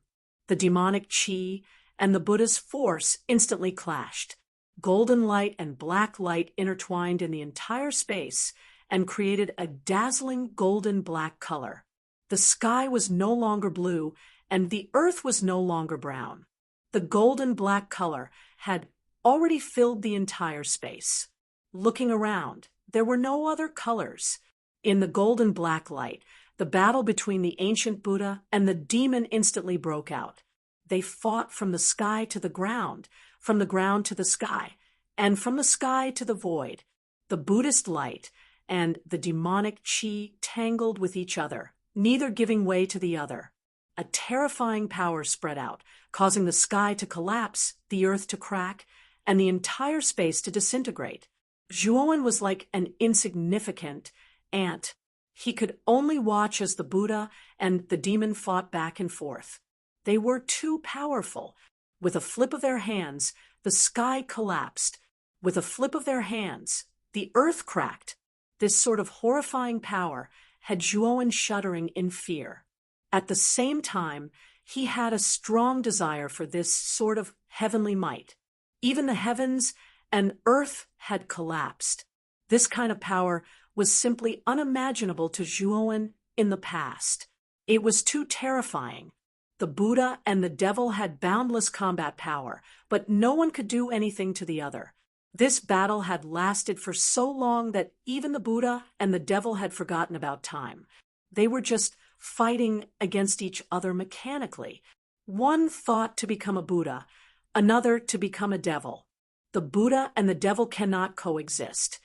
The demonic chi and the Buddha's force instantly clashed. Golden light and black light intertwined in the entire space and created a dazzling golden black color. The sky was no longer blue, and the earth was no longer brown. The golden black color had already filled the entire space. Looking around, there were no other colors. In the golden black light, the battle between the ancient Buddha and the demon instantly broke out. They fought from the sky to the ground, from the ground to the sky, and from the sky to the void. The Buddhist light and the demonic chi tangled with each other, neither giving way to the other. A terrifying power spread out, causing the sky to collapse, the earth to crack, and the entire space to disintegrate. Zhuowen was like an insignificant ant. He could only watch as the Buddha and the demon fought back and forth. They were too powerful. With a flip of their hands, the sky collapsed. With a flip of their hands, the earth cracked. This sort of horrifying power had Zhuowen shuddering in fear. At the same time, he had a strong desire for this sort of heavenly might. Even the heavens and earth had collapsed. This kind of power was simply unimaginable to Zhuowen in the past. It was too terrifying. The Buddha and the devil had boundless combat power, but no one could do anything to the other. This battle had lasted for so long that even the Buddha and the devil had forgotten about time. They were just fighting against each other mechanically. One thought to become a Buddha, another to become a devil. The Buddha and the devil cannot coexist.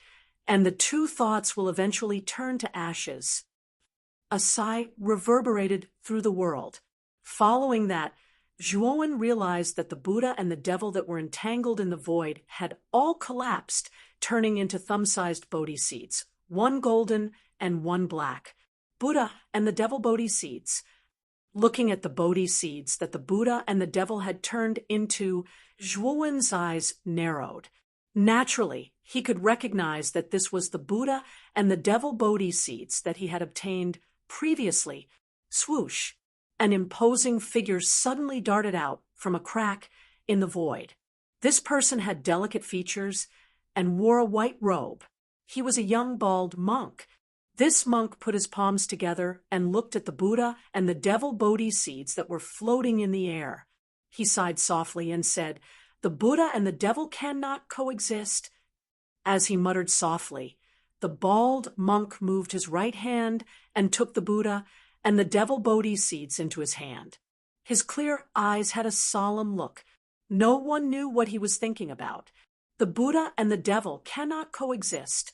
and the two thoughts will eventually turn to ashes. A sigh reverberated through the world. Following that, Zhuowen realized that the Buddha and the devil that were entangled in the void had all collapsed, turning into thumb-sized Bodhi seeds, one golden and one black. Buddha and the devil Bodhi seeds. Looking at the Bodhi seeds that the Buddha and the devil had turned into, Zhuowen's eyes narrowed. Naturally, he could recognize that this was the Buddha and the devil Bodhi seeds that he had obtained previously. Swoosh! An imposing figure suddenly darted out from a crack in the void. This person had delicate features and wore a white robe. He was a young bald monk. This monk put his palms together and looked at the Buddha and the devil Bodhi seeds that were floating in the air. He sighed softly and said, "The Buddha and the devil cannot coexist." As he muttered softly, the bald monk moved his right hand and took the Buddha and the devil Bodhi seeds into his hand. His clear eyes had a solemn look. No one knew what he was thinking about. The Buddha and the devil cannot coexist.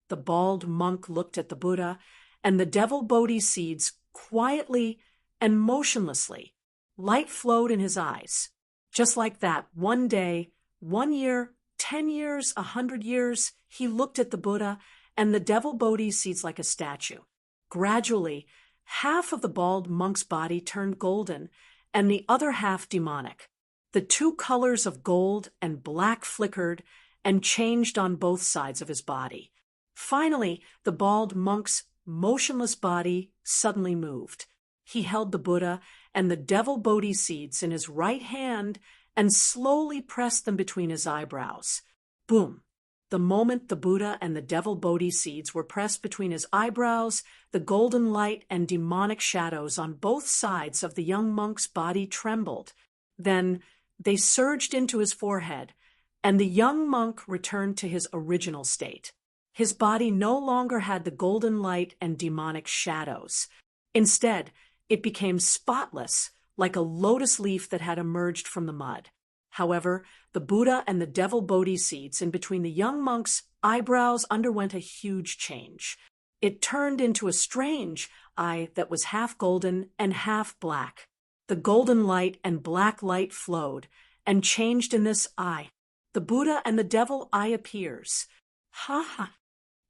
The bald monk looked at the Buddha and the devil Bodhi seeds quietly and motionlessly. Light flowed in his eyes. Just like that, one day, 1 year, 10 years, 100 years, he looked at the Buddha and the devil Bodhi seeds like a statue. Gradually, half of the bald monk's body turned golden and the other half demonic. The two colors of gold and black flickered and changed on both sides of his body. Finally, the bald monk's motionless body suddenly moved. He held the Buddha and the devil Bodhi seeds in his right hand and slowly pressed them between his eyebrows. Boom! The moment the Buddha and the devil Bodhi seeds were pressed between his eyebrows, the golden light and demonic shadows on both sides of the young monk's body trembled. Then they surged into his forehead, and the young monk returned to his original state. His body no longer had the golden light and demonic shadows. Instead, it became spotless, like a lotus leaf that had emerged from the mud. However, the Buddha and the devil Bodhi seeds in between the young monk's eyebrows underwent a huge change. It turned into a strange eye that was half golden and half black. The golden light and black light flowed and changed in this eye. The Buddha and the devil eye appears. Ha ha!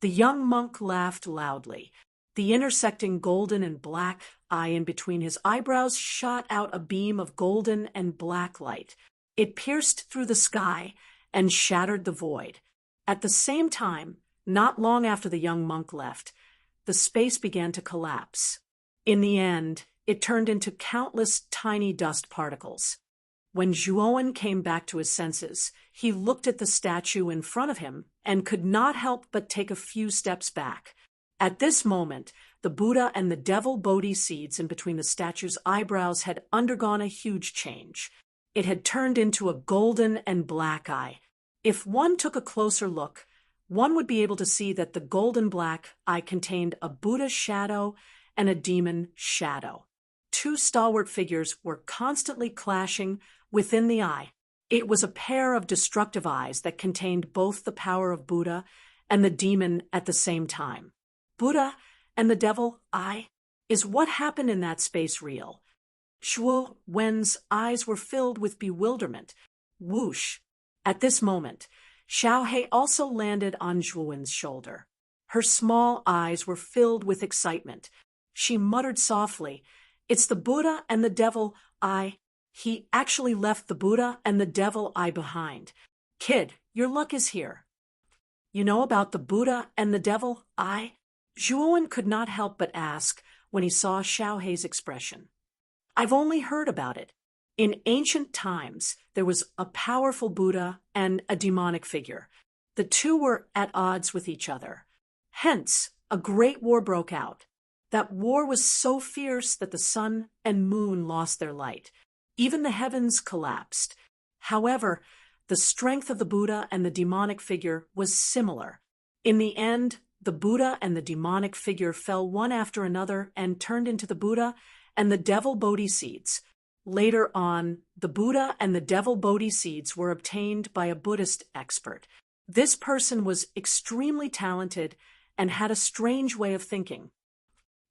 The young monk laughed loudly. The intersecting golden and black eye in between his eyebrows shot out a beam of golden and black light. It pierced through the sky and shattered the void. At the same time, not long after the young monk left, the space began to collapse. In the end, it turned into countless tiny dust particles. When Zhuowen came back to his senses, he looked at the statue in front of him and could not help but take a few steps back. At this moment, the Buddha and the devil Bodhi seeds in between the statue's eyebrows had undergone a huge change. It had turned into a golden and black eye. If one took a closer look, one would be able to see that the golden black eye contained a Buddha shadow and a demon shadow. Two stalwart figures were constantly clashing within the eye. It was a pair of destructive eyes that contained both the power of Buddha and the demon at the same time. Buddha and the devil eye? Is what happened in that space real? Zhuowen's eyes were filled with bewilderment. Whoosh! At this moment, Xiaohei also landed on Zhuowen's shoulder. Her small eyes were filled with excitement. She muttered softly, "It's the Buddha and the devil eye." He actually left the Buddha and the devil eye behind. "Kid, your luck is here." "You know about the Buddha and the devil eye?" Zhuowen could not help but ask when he saw Xiaohei's expression. "I've only heard about it. In ancient times, there was a powerful Buddha and a demonic figure. The two were at odds with each other. Hence, a great war broke out. That war was so fierce that the sun and moon lost their light. Even the heavens collapsed. However, the strength of the Buddha and the demonic figure was similar. In the end, the Buddha and the demonic figure fell one after another and turned into the Buddha and the devil Bodhi seeds. Later on, the Buddha and the devil Bodhi seeds were obtained by a Buddhist expert. This person was extremely talented and had a strange way of thinking.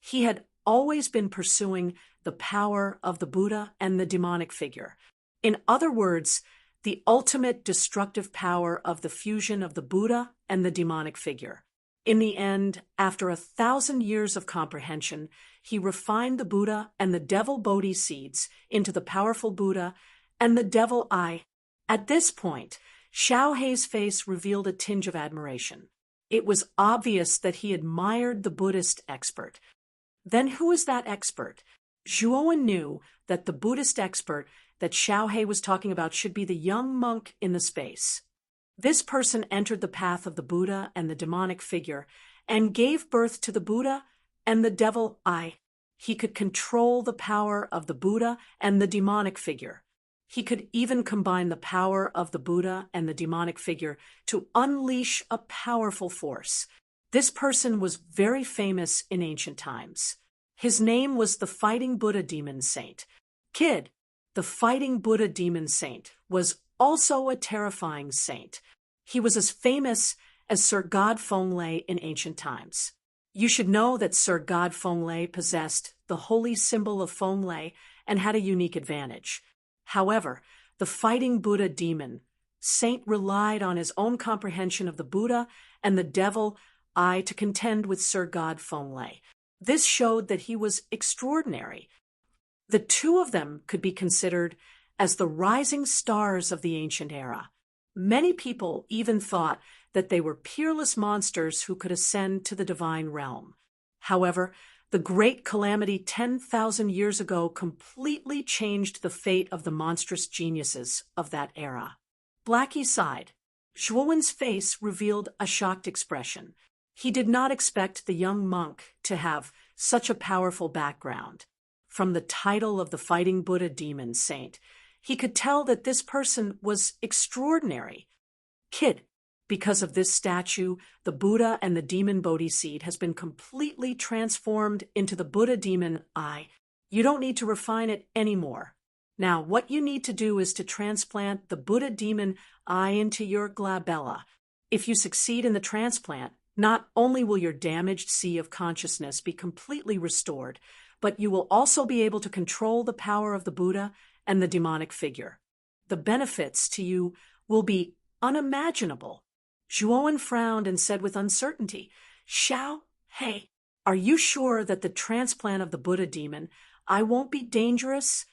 He had always been pursuing the power of the Buddha and the demonic figure. In other words, the ultimate destructive power of the fusion of the Buddha and the demonic figure. In the end, after 1,000 years of comprehension, he refined the Buddha and the devil Bodhi seeds into the powerful Buddha and the devil I. At this point, Xiao Hei's face revealed a tinge of admiration. It was obvious that he admired the Buddhist expert. Then who is that expert? Zhuowen knew that the Buddhist expert that Xiao Hei was talking about should be the young monk in the space. This person entered the path of the Buddha and the demonic figure and gave birth to the Buddha and the devil I. He could control the power of the Buddha and the demonic figure. He could even combine the power of the Buddha and the demonic figure to unleash a powerful force. This person was very famous in ancient times. His name was the Fighting Buddha Demon Saint. Kid, the Fighting Buddha Demon Saint, was also a terrifying saint. He was as famous as Sir God Fenglai in ancient times. You should know that Sir God Fenglai possessed the holy symbol of Fenglai and had a unique advantage. However, the Fighting Buddha Demon Saint relied on his own comprehension of the Buddha and the devil I to contend with Sir God Fenglai. This showed that he was extraordinary. The two of them could be considered as the rising stars of the ancient era. Many people even thought that they were peerless monsters who could ascend to the divine realm. However, the great calamity 10,000 years ago completely changed the fate of the monstrous geniuses of that era. Blackie sighed. Zhuowen's face revealed a shocked expression. He did not expect the young monk to have such a powerful background. From the title of the Fighting Buddha Demon Saint, he could tell that this person was extraordinary. Kid, because of this statue, the Buddha and the demon Bodhi seed has been completely transformed into the Buddha Demon I. You don't need to refine it anymore. Now, what you need to do is to transplant the Buddha Demon I into your glabella. If you succeed in the transplant, not only will your damaged sea of consciousness be completely restored, but you will also be able to control the power of the Buddha and the demonic figure. The benefits to you will be unimaginable. Zhuowen frowned and said with uncertainty, Xiao Hei, are you sure that the transplant of the Buddha demon I won't be dangerous?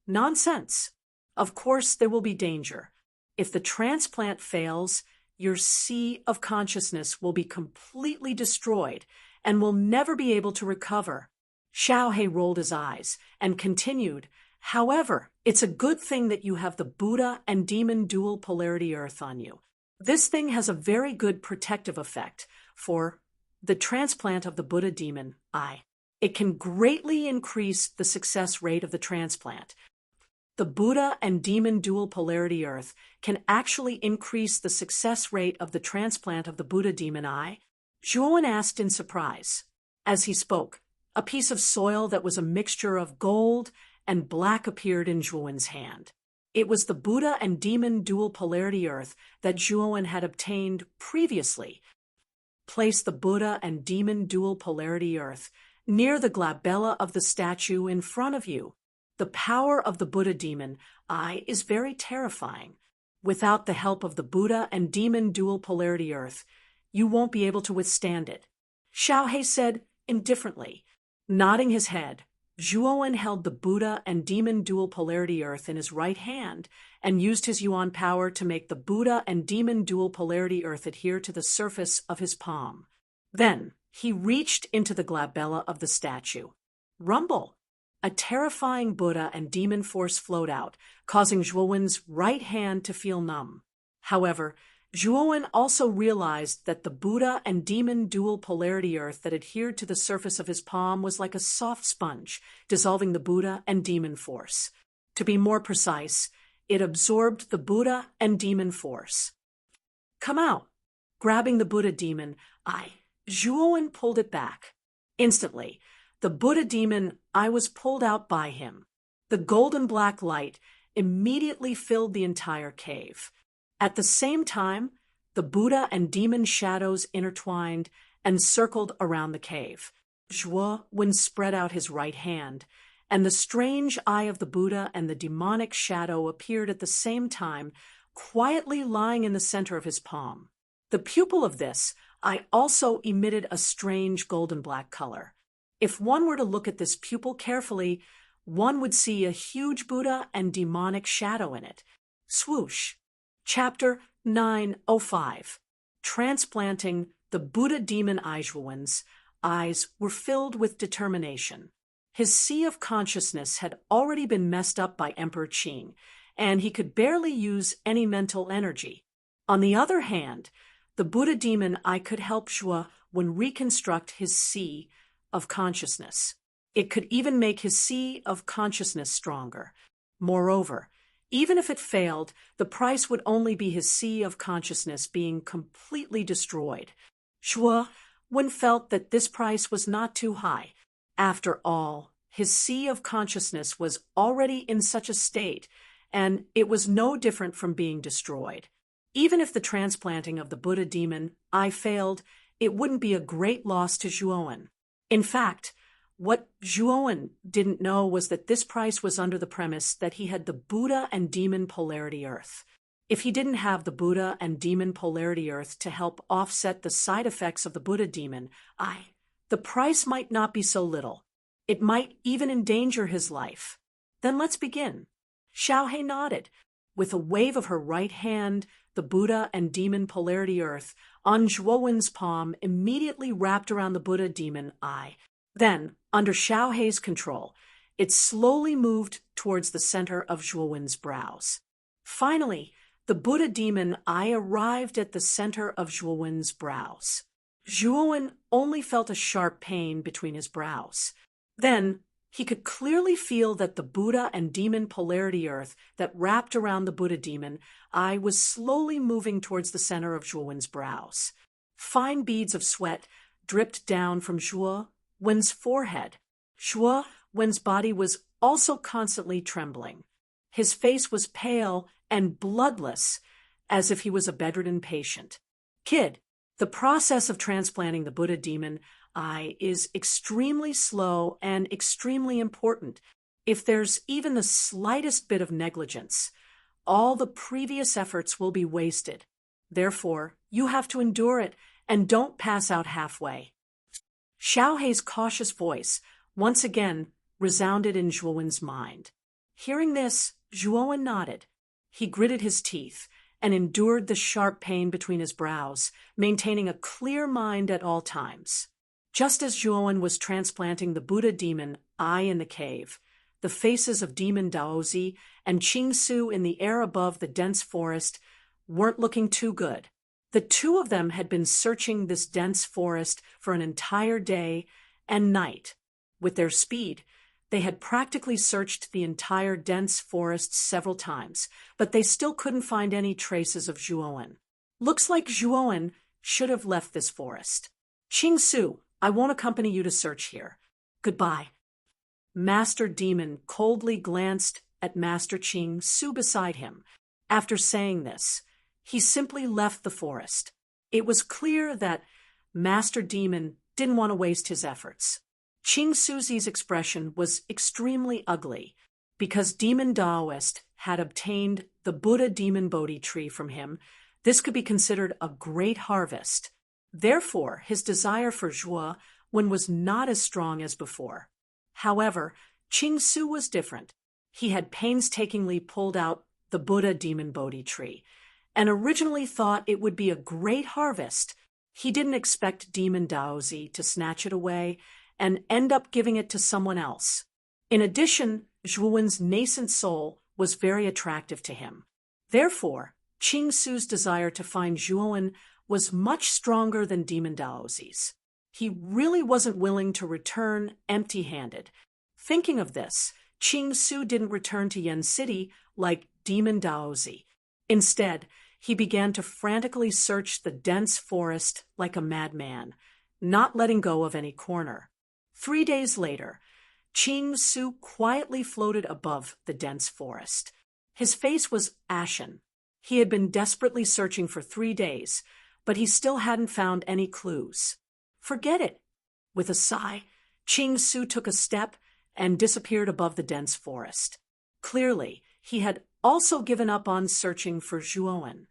Nonsense. Of course there will be danger. If the transplant fails, your sea of consciousness will be completely destroyed and will never be able to recover. Xiao Hei rolled his eyes and continued, however, it's a good thing that you have the Buddha and demon dual polarity earth on you. This thing has a very good protective effect for the transplant of the Buddha demon I. It can greatly increase the success rate of the transplant. The Buddha and demon dual polarity earth can actually increase the success rate of the transplant of the Buddha demon I? Zhuowen asked in surprise. As he spoke, a piece of soil that was a mixture of gold and black appeared in Zhuowen's hand. It was the Buddha and demon dual polarity earth that Zhuowen had obtained previously. Place the Buddha and demon dual polarity earth near the glabella of the statue in front of you. The power of the Buddha demon I is very terrifying. Without the help of the Buddha and demon dual polarity earth, you won't be able to withstand it. Xiao Hei said indifferently. Nodding his head, Zhuowen held the Buddha and demon dual polarity earth in his right hand and used his yuan power to make the Buddha and demon dual polarity earth adhere to the surface of his palm. Then he reached into the glabella of the statue. Rumble! A terrifying Buddha and demon force flowed out, causing Zhuowen's right hand to feel numb. However, Zhuowen also realized that the Buddha and demon dual polarity earth that adhered to the surface of his palm was like a soft sponge, dissolving the Buddha and demon force. To be more precise, it absorbed the Buddha and demon force. Come out! Grabbing the Buddha demon, Zhuowen pulled it back. Instantly, the Buddha demon I was pulled out by him. The golden black light immediately filled the entire cave. At the same time, the Buddha and demon shadows intertwined and circled around the cave. Zhuo Wen spread out his right hand, and the strange eye of the Buddha and the demonic shadow appeared at the same time, quietly lying in the center of his palm. The pupil of this eye also emitted a strange golden-black color. If one were to look at this pupil carefully, one would see a huge Buddha and demonic shadow in it. Swoosh. Chapter 905. Transplanting the Buddha demon Zhuowen's eyes were filled with determination. His sea of consciousness had already been messed up by Emperor Qing, and he could barely use any mental energy. On the other hand, the Buddha demon could help Zhuo Wen reconstruct his sea of consciousness. It could even make his sea of consciousness stronger. Moreover, even if it failed, the price would only be his sea of consciousness being completely destroyed. Zhuo Wen felt that this price was not too high. After all, his sea of consciousness was already in such a state, and it was no different from being destroyed. Even if the transplanting of the Buddha demon failed, it wouldn't be a great loss to Zhuo Wen. In fact, what Zhuo Wen didn't know was that this price was under the premise that he had the Buddha and demon polarity earth. If he didn't have the Buddha and demon polarity earth to help offset the side effects of the Buddha demon, the price might not be so little. It might even endanger his life. Then let's begin. Xiaohe nodded. With a wave of her right hand, the Buddha and demon polarity earth on Zhuo Wen's palm immediately wrapped around the Buddha demon eye. Then, under Xiaohe's control, it slowly moved towards the center of Zhuo Wen's brows. Finally, the Buddha demon arrived at the center of Zhuo Wen's brows. Zhuo Wen only felt a sharp pain between his brows. Then, he could clearly feel that the Buddha and demon polarity earth that wrapped around the Buddha demon was slowly moving towards the center of Zhuo Wen's brows. Fine beads of sweat dripped down from Zhuo Wen's forehead. Zhuo Wen's body was also constantly trembling. His face was pale and bloodless, as if he was a bedridden patient. Kid, the process of transplanting the Buddha demon is extremely slow and extremely important. If there's even the slightest bit of negligence, all the previous efforts will be wasted. Therefore, you have to endure it and don't pass out halfway. Xiaohe's cautious voice once again resounded in Zhuo Wen's mind. Hearing this, Zhuo Wen nodded. He gritted his teeth and endured the sharp pain between his brows, maintaining a clear mind at all times. Just as Zhuo Wen was transplanting the Buddha demon in the cave, the faces of Demon Daozi and Qing Su in the air above the dense forest weren't looking too good. The two of them had been searching this dense forest for an entire day and night. With their speed, they had practically searched the entire dense forest several times, but they still couldn't find any traces of Zhuo Wen. Looks like Zhuo Wen should have left this forest. Qing Su, I won't accompany you to search here. Goodbye. Master Demon coldly glanced at Master Qing Su beside him. After saying this, he simply left the forest. It was clear that Master Demon didn't want to waste his efforts. Qing Su's expression was extremely ugly. Because Demon Daoist had obtained the Buddha demon Bodhi tree from him, this could be considered a great harvest. Therefore, his desire for Zhuo Wen was not as strong as before. However, Qing Su was different. He had painstakingly pulled out the Buddha demon Bodhi tree, and originally thought it would be a great harvest. He didn't expect Demon Daozi to snatch it away and end up giving it to someone else. In addition, Zhuo Wen's nascent soul was very attractive to him. Therefore, Qing Su's desire to find Zhuo Wen was much stronger than Demon Daozi's. He really wasn't willing to return empty-handed. Thinking of this, Qing Su didn't return to Yen City like Demon Daozi. Instead, he began to frantically search the dense forest like a madman, not letting go of any corner. 3 days later, Qing Su quietly floated above the dense forest. His face was ashen. He had been desperately searching for 3 days, but he still hadn't found any clues. Forget it. With a sigh, Ching Su took a step and disappeared above the dense forest. Clearly, he had also given up on searching for Zhuowen.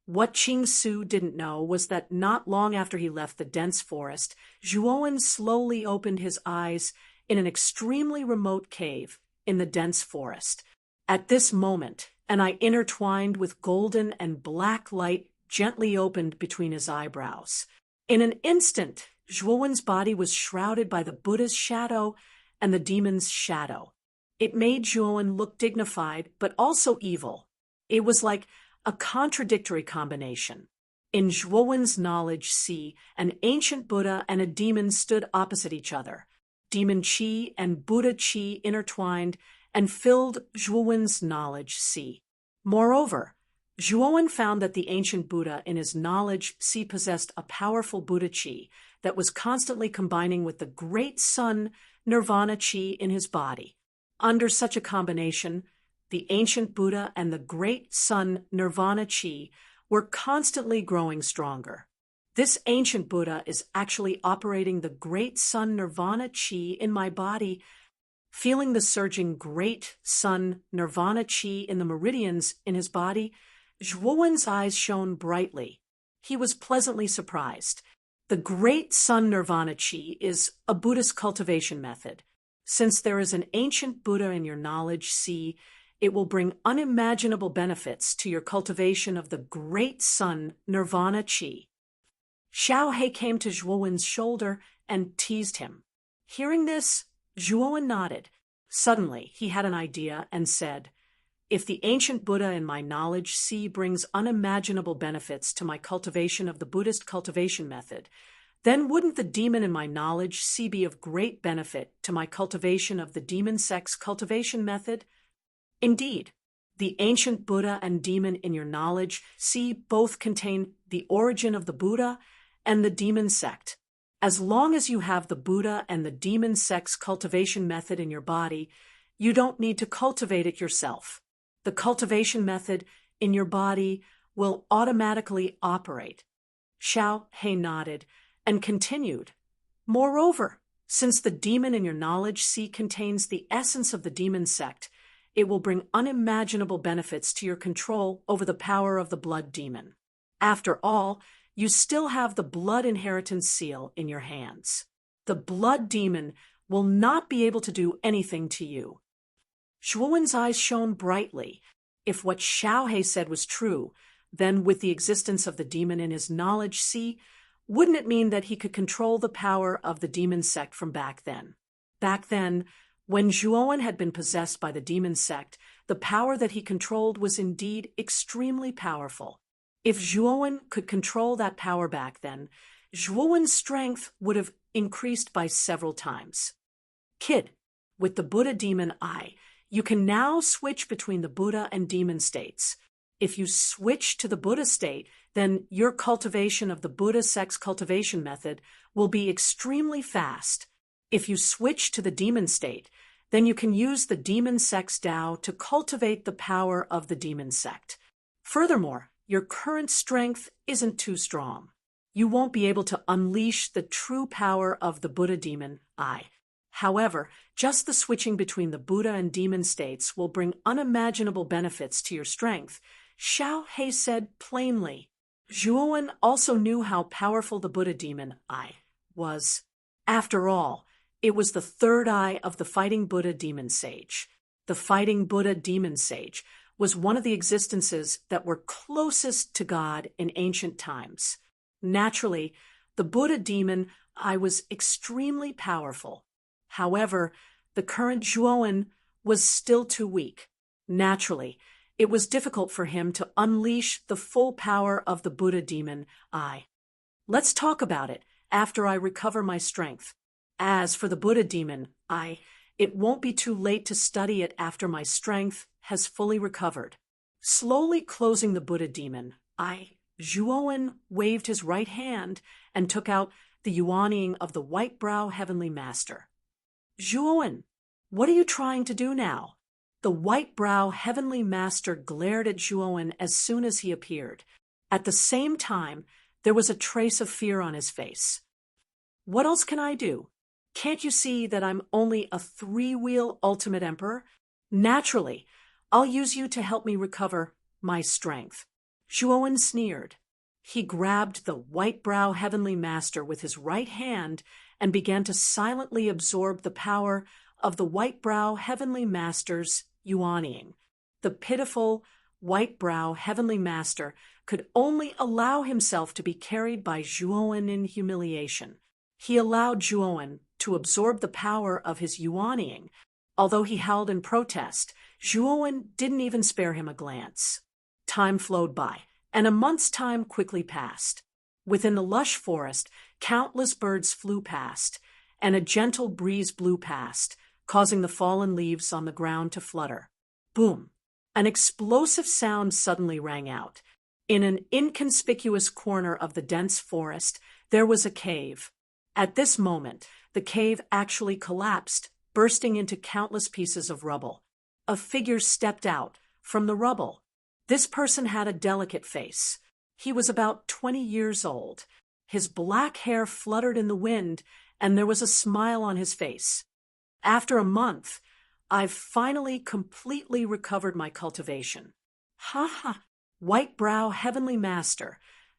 What Ching Su didn't know was that not long after he left the dense forest, Zhuowen slowly opened his eyes in an extremely remote cave in the dense forest. At this moment, an eye intertwined with golden and black light gently opened between his eyebrows. In an instant, Zhuowen's body was shrouded by the Buddha's shadow and the demon's shadow. It made Zhuowen look dignified, but also evil. It was like a contradictory combination. In Zhuowen's knowledge sea, an ancient Buddha and a demon stood opposite each other. Demon chi and Buddha chi intertwined and filled Zhuowen's knowledge sea. Moreover, Zhuowen found that the ancient Buddha in his knowledge sea possessed a powerful Buddha chi that was constantly combining with the great sun nirvana chi in his body. Under such a combination, the ancient Buddha and the great sun nirvana chi were constantly growing stronger. This ancient Buddha is actually operating the great sun nirvana chi in my body. Feeling the surging great sun nirvana chi in the meridians in his body, Zhuowen's eyes shone brightly. He was pleasantly surprised. The great sun nirvana chi is a Buddhist cultivation method. Since there is an ancient Buddha in your knowledge sea, it will bring unimaginable benefits to your cultivation of the great sun nirvana chi. Xiao He came to Zhuowen's shoulder and teased him. Hearing this, Zhuowen nodded. Suddenly, he had an idea and said, "If the ancient Buddha in my knowledge sea brings unimaginable benefits to my cultivation of the Buddhist cultivation method, then wouldn't the demon in my knowledge sea be of great benefit to my cultivation of the demon sex cultivation method?" Indeed, the ancient Buddha and demon in your knowledge sea both contain the origin of the Buddha and the demon sect. As long as you have the Buddha and the demon sex cultivation method in your body, you don't need to cultivate it yourself. The cultivation method in your body will automatically operate. Xiao He nodded and continued. Moreover, since the demon in your knowledge sea contains the essence of the demon sect, it will bring unimaginable benefits to your control over the power of the blood demon. After all, you still have the blood inheritance seal in your hands. The blood demon will not be able to do anything to you. Zhuowen's eyes shone brightly. If what Xiao He said was true, then with the existence of the demon in his knowledge sea, wouldn't it mean that he could control the power of the demon sect from back then? Back then, when Zhuowen had been possessed by the demon sect, the power that he controlled was indeed extremely powerful. If Zhuowen could control that power back then, Zhuowen's strength would have increased by several times. Kid, with the Buddha demon eye, you can now switch between the Buddha and demon states. If you switch to the Buddha state, then your cultivation of the Buddha sex cultivation method will be extremely fast. If you switch to the demon state, then you can use the demon sex Tao to cultivate the power of the demon sect. Furthermore, your current strength isn't too strong. You won't be able to unleash the true power of the Buddha demon eye. However, just the switching between the Buddha and demon states will bring unimaginable benefits to your strength, Xiao He said plainly. Zhuowen also knew how powerful the Buddha demon eye was. After all, it was the third eye of the fighting Buddha demon sage. The fighting Buddha demon sage was one of the existences that were closest to God in ancient times. Naturally, the Buddha demon eye was extremely powerful. However, the current Zhuowen was still too weak. Naturally, it was difficult for him to unleash the full power of the Buddha demon eye. Let's talk about it after I recover my strength. As for the Buddha demon eye, it won't be too late to study it after my strength has fully recovered. Slowly closing the Buddha demon eye, Zhuowen waved his right hand and took out the yuaning of the white brow heavenly master. Zhuowen, what are you trying to do now? The white-brow heavenly master glared at Zhuowen as soon as he appeared. At the same time, there was a trace of fear on his face. "What else can I do? Can't you see that I'm only a three-wheel ultimate emperor? Naturally, I'll use you to help me recover my strength." Zhuowen sneered. He grabbed the white-brow heavenly master with his right hand and began to silently absorb the power of the white-brow heavenly master's yuanying. The pitiful white-brow heavenly master could only allow himself to be carried by Zhuowen in humiliation. He allowed Zhuowen to absorb the power of his yuanying. Although he howled in protest, Zhuowen didn't even spare him a glance. Time flowed by, and a month's time quickly passed. Within the lush forest, countless birds flew past, and a gentle breeze blew past, causing the fallen leaves on the ground to flutter. Boom! An explosive sound suddenly rang out. In an inconspicuous corner of the dense forest, there was a cave. At this moment, the cave actually collapsed, bursting into countless pieces of rubble. A figure stepped out from the rubble. This person had a delicate face. He was about 20 years old. His black hair fluttered in the wind, and there was a smile on his face. "After a month, I've finally completely recovered my cultivation." "Ha ha! White-brow heavenly master,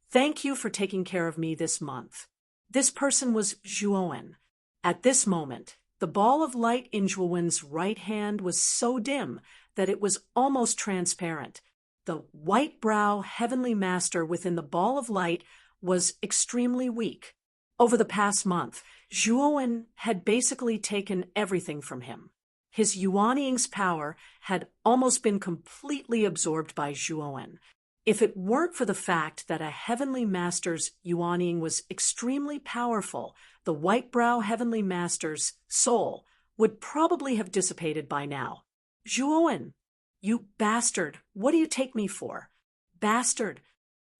thank you for taking care of me this month." This person was Zhuowen. At this moment, the ball of light in Zhuowen's right hand was so dim that it was almost transparent. The white-brow heavenly master within the ball of light was extremely weak. Over the past month, Zhuowen had basically taken everything from him. His yuanying's power had almost been completely absorbed by Zhuowen. If it weren't for the fact that a heavenly master's yuanying was extremely powerful, the white-brow heavenly master's soul would probably have dissipated by now. "Zhuowen, you bastard, what do you take me for?" "Bastard!"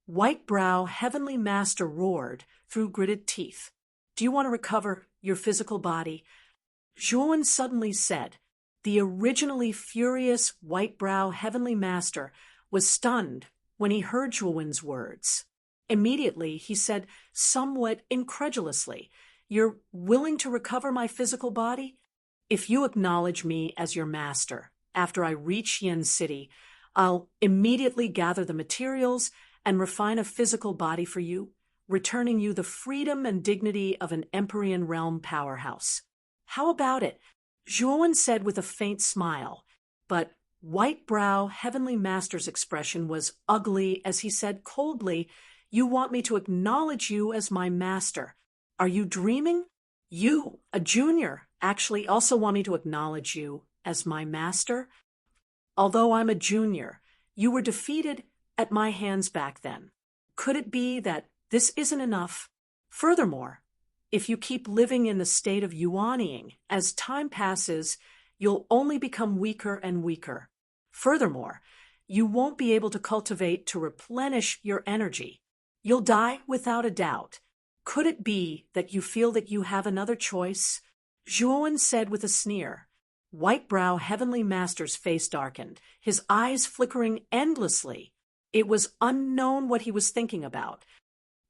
White-brow heavenly master roared through gritted teeth. "Do you want to recover your physical body?" Zhuowen suddenly said. The originally furious white-brow heavenly master was stunned when he heard Zhuowen's words. Immediately, he said somewhat incredulously, "You're willing to recover my physical body? If you acknowledge me as your master, after I reach Yin City, I'll immediately gather the materials and refine a physical body for you, returning you the freedom and dignity of an Empyrean realm powerhouse. How about it?" Zhuowen said with a faint smile, but white-brow heavenly master's expression was ugly as he said coldly, "You want me to acknowledge you as my master. Are you dreaming? You, a junior, actually also want me to acknowledge you as my master? Although I'm a junior, you were defeated at my hands back then. Could it be that this isn't enough? Furthermore, if you keep living in the state of yuanying, as time passes, you'll only become weaker and weaker. Furthermore, you won't be able to cultivate to replenish your energy. You'll die without a doubt. Could it be that you feel that you have another choice?" Zhuowen said with a sneer. White-brow heavenly master's face darkened, his eyes flickering endlessly. It was unknown what he was thinking about.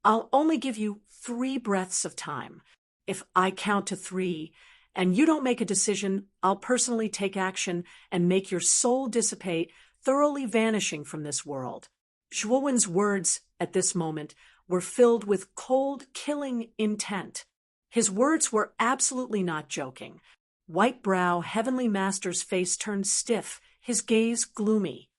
"I'll only give you 3 breaths of time. If I count to 3, and you don't make a decision, I'll personally take action and make your soul dissipate, thoroughly vanishing from this world." Zhuowen's words at this moment were filled with cold, killing intent. His words were absolutely not joking. White-brow heavenly master's face turned stiff, his gaze gloomy.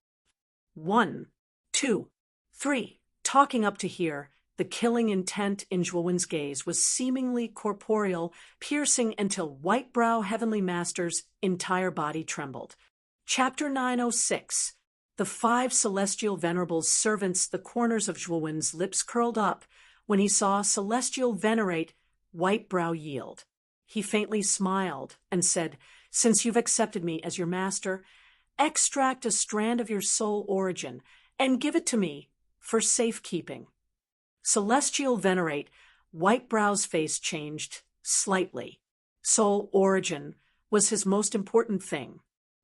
1, 2, 3. Talking up to here, the killing intent in Zhuowen's gaze was seemingly corporeal, piercing until white-brow heavenly master's entire body trembled. Chapter 906. The 5 celestial venerables' servants. The corners of Zhuowen's lips curled up when he saw celestial venerate white-brow yield. He faintly smiled and said, "Since you've accepted me as your master, extract a strand of your soul origin and give it to me for safekeeping." Celestial venerate white-brow's face changed slightly. Soul origin was his most important thing.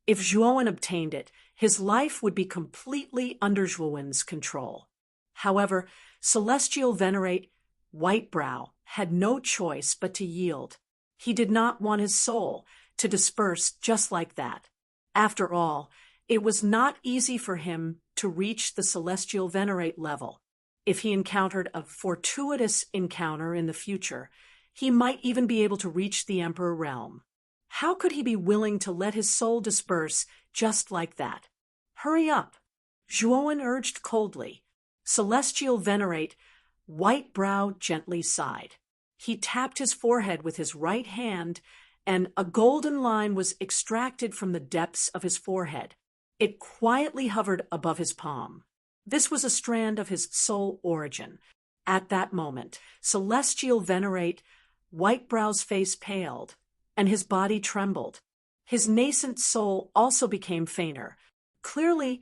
If Zhuowen obtained it, his life would be completely under Zhuowen's control. However, Celestial Venerate Whitebrow had no choice but to yield. He did not want his soul to disperse just like that. After all, it was not easy for him to reach the Celestial Venerate level. If he encountered a fortuitous encounter in the future, he might even be able to reach the Emperor realm. How could he be willing to let his soul disperse just like that? Hurry up, Zhuowen urged coldly. Celestial Venerate Whitebrow gently sighed. He tapped his forehead with his right hand, and a golden line was extracted from the depths of his forehead. It quietly hovered above his palm. This was a strand of his soul origin. At that moment, Celestial Venerate Whitebrow's face paled, and his body trembled. His nascent soul also became fainter. Clearly,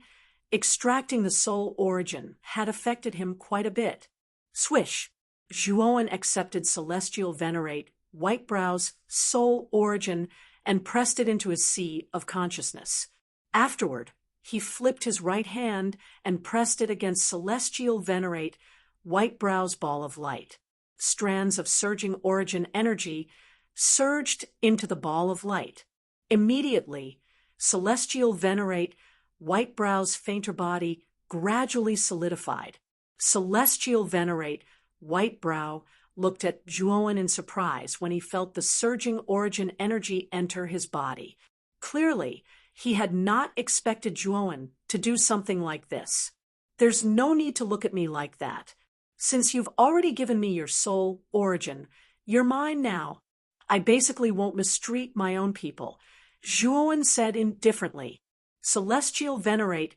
extracting the soul origin had affected him quite a bit. Swish! Zhuowen accepted Celestial Venerate Whitebrow's soul origin and pressed it into his sea of consciousness. Afterward, he flipped his right hand and pressed it against Celestial Venerate Whitebrow's ball of light. Strands of surging origin energy surged into the ball of light. Immediately, Celestial Venerate Whitebrow's fainter body gradually solidified. Celestial Venerate Whitebrow looked at Zhuowen in surprise when he felt the surging origin energy enter his body. Clearly, he had not expected Zhuowen to do something like this. There's no need to look at me like that. Since you've already given me your soul origin, you're mine now. I basically won't mistreat my own people, Zhuowen said indifferently. Celestial Venerate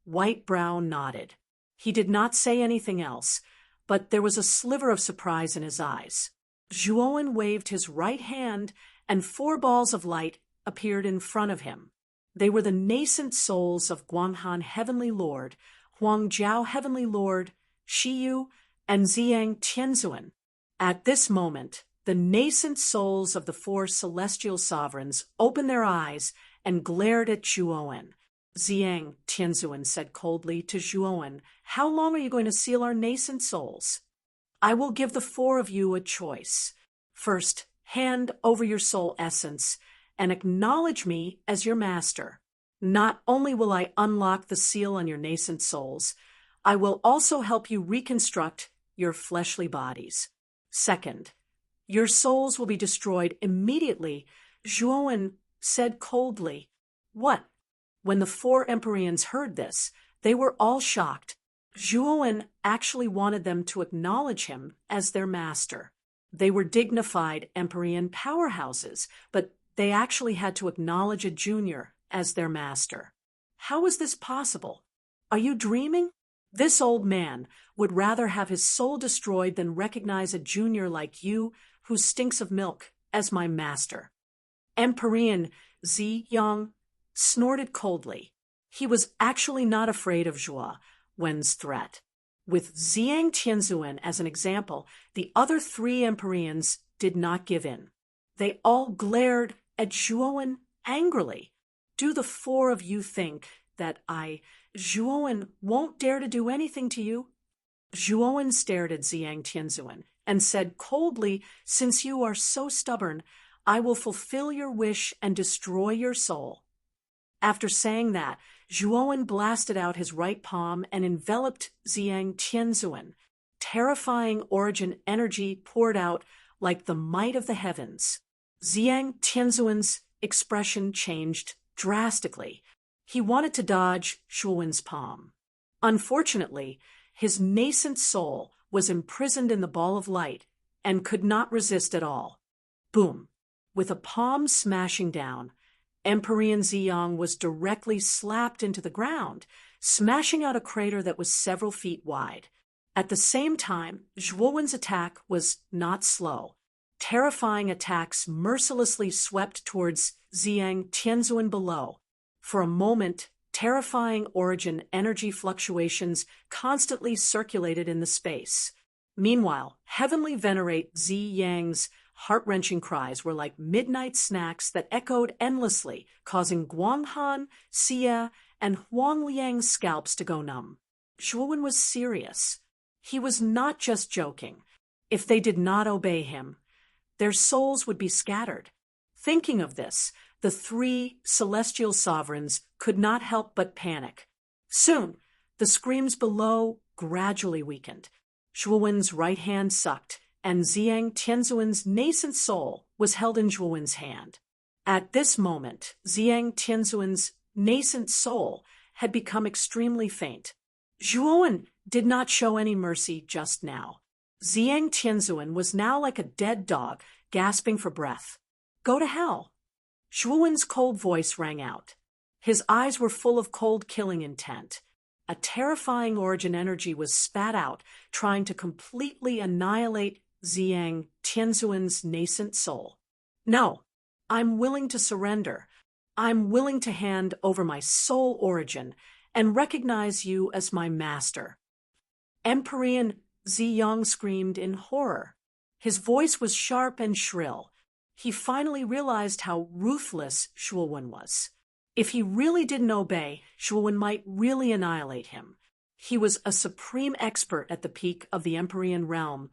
Whitebrow nodded. He did not say anything else, but there was a sliver of surprise in his eyes. Zhuowen waved his right hand, and 4 balls of light appeared in front of him. They were the nascent souls of Guanghan Heavenly Lord, Huangjiao Heavenly Lord, Shiyu, and Ziyang Tianzuan. At this moment, the nascent souls of the 4 celestial sovereigns opened their eyes and glared at Zhuowen. Ziyang Tianzuan said coldly to Zhuowen, "How long are you going to seal our nascent souls? I will give the 4 of you a choice. First, hand over your soul essence and acknowledge me as your master. Not only will I unlock the seal on your nascent souls, I will also help you reconstruct your fleshly bodies. Second, your souls will be destroyed immediately," Zhuowen said coldly. What? When the 4 Empyreans heard this, they were all shocked. Zhuowen actually wanted them to acknowledge him as their master. They were dignified Empyrean powerhouses, but they actually had to acknowledge a junior as their master. How is this possible? Are you dreaming? This old man would rather have his soul destroyed than recognize a junior like you who stinks of milk as my master. Empyrean Ziyang snorted coldly. He was actually not afraid of Zhuowen's threat. With Ziyang Tianzuan as an example, the other 3 Empyreans did not give in. They all glared at Zhuowen angrily. Do the 4 of you think that Zhuowen won't dare to do anything to you? Zhuowen stared at Ziyang Tianzuan and said coldly, "Since you are so stubborn, I will fulfill your wish and destroy your soul." After saying that, Zhuowen blasted out his right palm and enveloped Ziyang Tianzuan. Terrifying origin energy poured out like the might of the heavens. Ziyang Tianzuan's expression changed drastically. He wanted to dodge Zhuowen's palm. Unfortunately, his nascent soul was imprisoned in the ball of light and could not resist at all. Boom! With a palm smashing down, Empyrean Ziyang was directly slapped into the ground, smashing out a crater that was several feet wide. At the same time, Zhuowen's attack was not slow. Terrifying attacks mercilessly swept towards Ziyang Tianzuan below. For a moment, terrifying origin energy fluctuations constantly circulated in the space. Meanwhile, Heavenly Venerate Ziyang's heart-wrenching cries were like midnight snacks that echoed endlessly, causing Guanghan, Xia, and Huangliang's scalps to go numb. Zhuowen was serious. He was not just joking. If they did not obey him, their souls would be scattered. Thinking of this, the three celestial sovereigns could not help but panic. Soon, the screams below gradually weakened. Zhuowen's right hand sucked, and Ziyang Tianzuan's nascent soul was held in Zhuowen's hand. At this moment, Ziyang Tianzuan's nascent soul had become extremely faint. Zhuowen did not show any mercy just now. Ziyang Tianzuan was now like a dead dog, gasping for breath. Go to hell. Zhuowen's cold voice rang out. His eyes were full of cold killing intent. A terrifying origin energy was spat out, trying to completely annihilate Ziyang Tianzuan's nascent soul. No, I'm willing to surrender. I'm willing to hand over my soul origin and recognize you as my master. Empyrean Ziyang screamed in horror. His voice was sharp and shrill. He finally realized how ruthless Zhuowen was. If he really didn't obey, Zhuowen might really annihilate him. He was a supreme expert at the peak of the Empyrean realm,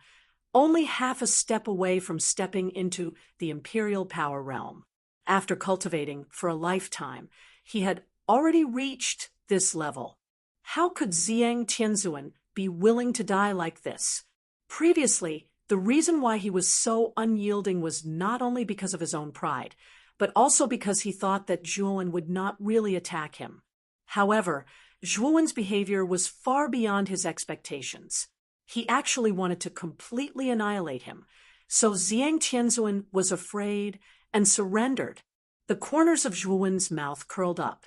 only half a step away from stepping into the imperial power realm. After cultivating for a lifetime, he had already reached this level. How could Ziyang Tianzuan be willing to die like this? Previously, the reason why he was so unyielding was not only because of his own pride, but also because he thought that Zhuowen would not really attack him. However, Zhuowen's behavior was far beyond his expectations. He actually wanted to completely annihilate him, so Ziyang Tianzuan was afraid and surrendered. The corners of Zhuowen's mouth curled up.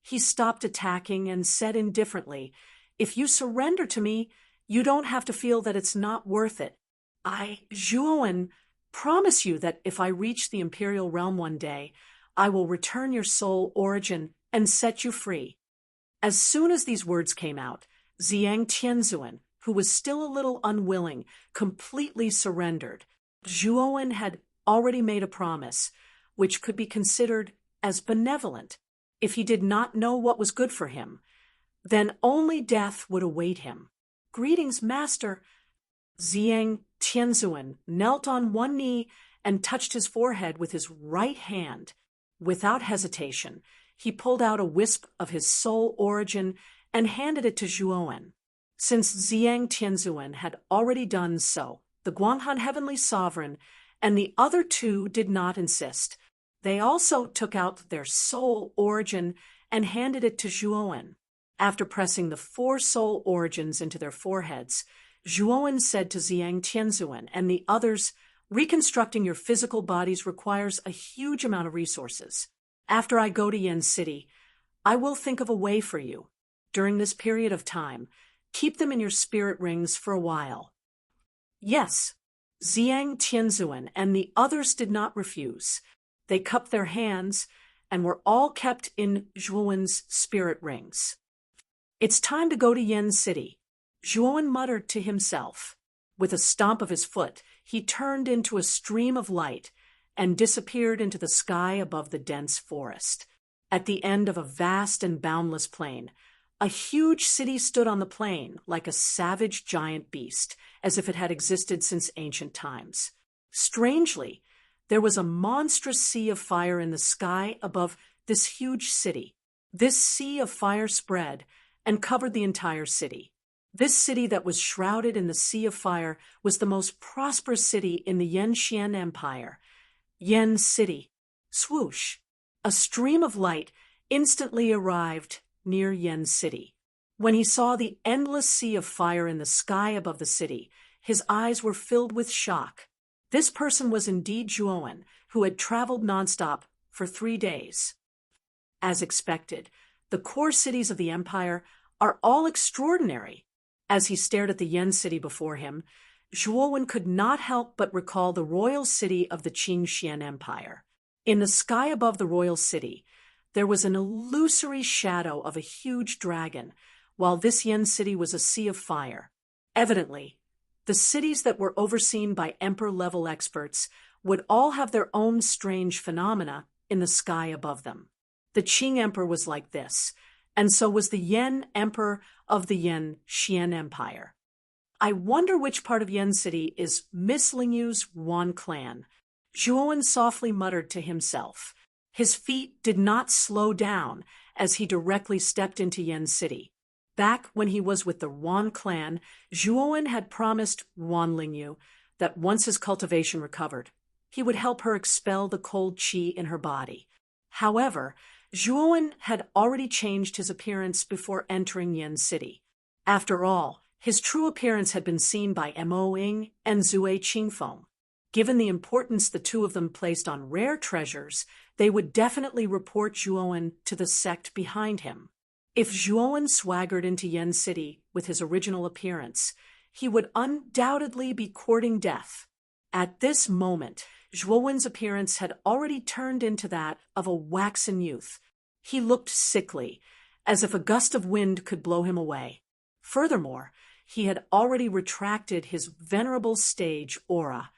He stopped attacking and said indifferently, "If you surrender to me, you don't have to feel that it's not worth it. I, Zhuowen, promise you that if I reach the imperial realm one day, I will return your soul origin and set you free." As soon as these words came out, Ziyang Tianzuan, who was still a little unwilling, completely surrendered. Zhuowen had already made a promise, which could be considered as benevolent. If he did not know what was good for him, then only death would await him. "Greetings, master." Ziyang Tianzuan knelt on one knee and touched his forehead with his right hand. Without hesitation, he pulled out a wisp of his soul origin and handed it to Zhuowen. Since Ziyang Tianzuan had already done so, the Guanghan Heavenly Sovereign and the other two did not insist. They also took out their soul origin and handed it to Zhuowen. After pressing the 4 soul origins into their foreheads, Zhuowen said to Ziyang Tianzuan and the others, "Reconstructing your physical bodies requires a huge amount of resources. After I go to Yen City, I will think of a way for you. During this period of time, keep them in your spirit rings for a while." Yes, Ziyang Tianzuan and the others did not refuse. They cupped their hands and were all kept in Zhuowen's spirit rings. "It's time to go to Yen City," Zhuowen muttered to himself. With a stomp of his foot, he turned into a stream of light and disappeared into the sky above the dense forest. At the end of a vast and boundless plain, a huge city stood on the plain like a savage giant beast, as if it had existed since ancient times. Strangely, there was a monstrous sea of fire in the sky above this huge city. This sea of fire spread and covered the entire city. This city that was shrouded in the sea of fire was the most prosperous city in the Yenxian Empire. Yen City. Swoosh! A stream of light instantly arrived near Yen City. When he saw the endless sea of fire in the sky above the city, his eyes were filled with shock. This person was indeed Zhuowen, who had traveled nonstop for 3 days. As expected, the core cities of the empire are all extraordinary. As he stared at the Yen City before him, Zhuowen could not help but recall the royal city of the Qingxian Empire. In the sky above the royal city, there was an illusory shadow of a huge dragon, while this Yen City was a sea of fire. Evidently, the cities that were overseen by emperor-level experts would all have their own strange phenomena in the sky above them. The Qing Emperor was like this, and so was the Yan Emperor of the Yan Xian Empire. I wonder which part of Yen City is Miss Lingyu's Wan clan. Zhuowen softly muttered to himself. His feet did not slow down as he directly stepped into Yen City. Back when he was with the Wan clan, Zhuowen had promised Wan Lingyu that once his cultivation recovered, he would help her expel the cold qi in her body. However, Zhuowen had already changed his appearance before entering Yen City. After all, his true appearance had been seen by Mo Ying and Zue Qingfeng. Given the importance the two of them placed on rare treasures, they would definitely report Zhuowen to the sect behind him. If Zhuowen swaggered into Yen City with his original appearance, he would undoubtedly be courting death. At this moment, Zhuowen's appearance had already turned into that of a waxen youth. He looked sickly, as if a gust of wind could blow him away. Furthermore, he had already retracted his venerable stage aura,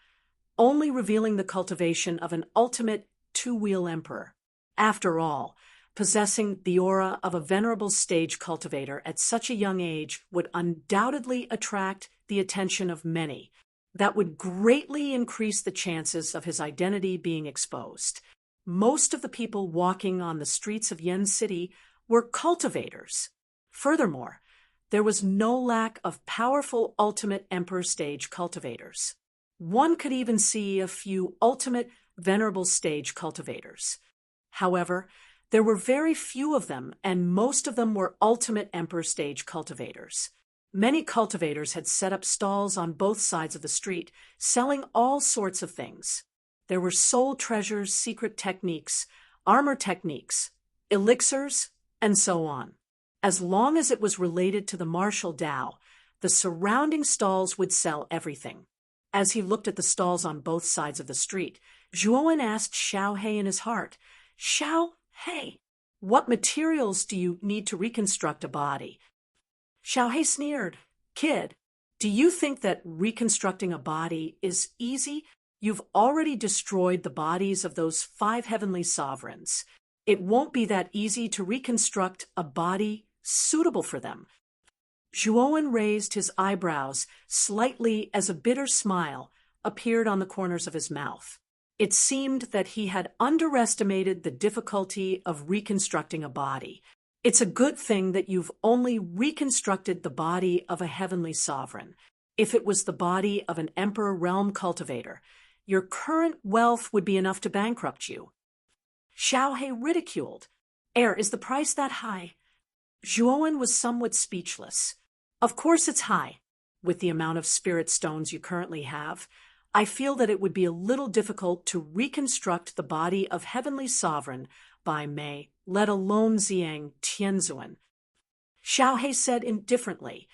only revealing the cultivation of an ultimate two-wheel emperor. After all, possessing the aura of a venerable stage cultivator at such a young age would undoubtedly attract the attention of many. That would greatly increase the chances of his identity being exposed. Most of the people walking on the streets of Yen City were cultivators. Furthermore, there was no lack of powerful ultimate emperor stage cultivators. One could even see a few ultimate venerable stage cultivators. However, there were very few of them, and most of them were ultimate emperor stage cultivators. Many cultivators had set up stalls on both sides of the street, selling all sorts of things. There were soul treasures, secret techniques, armor techniques, elixirs, and so on. As long as it was related to the martial Tao, the surrounding stalls would sell everything. As he looked at the stalls on both sides of the street, Zhuowen asked Xiao He in his heart, "Xiao He, what materials do you need to reconstruct a body?" Xiao He sneered, "Kid, do you think that reconstructing a body is easy? You've already destroyed the bodies of those 5 heavenly sovereigns. It won't be that easy to reconstruct a body suitable for them." Zhuowen raised his eyebrows slightly as a bitter smile appeared on the corners of his mouth. It seemed that he had underestimated the difficulty of reconstructing a body. It's a good thing that you've only reconstructed the body of a heavenly sovereign. If it was the body of an emperor realm cultivator, your current wealth would be enough to bankrupt you. Xiao He ridiculed. Is the price that high?" Zhuowen was somewhat speechless. "Of course it's high. With the amount of spirit stones you currently have, I feel that it would be a little difficult to reconstruct the body of heavenly sovereign by Mei, let alone Ziyang Tianzuan." Xiao He said indifferently.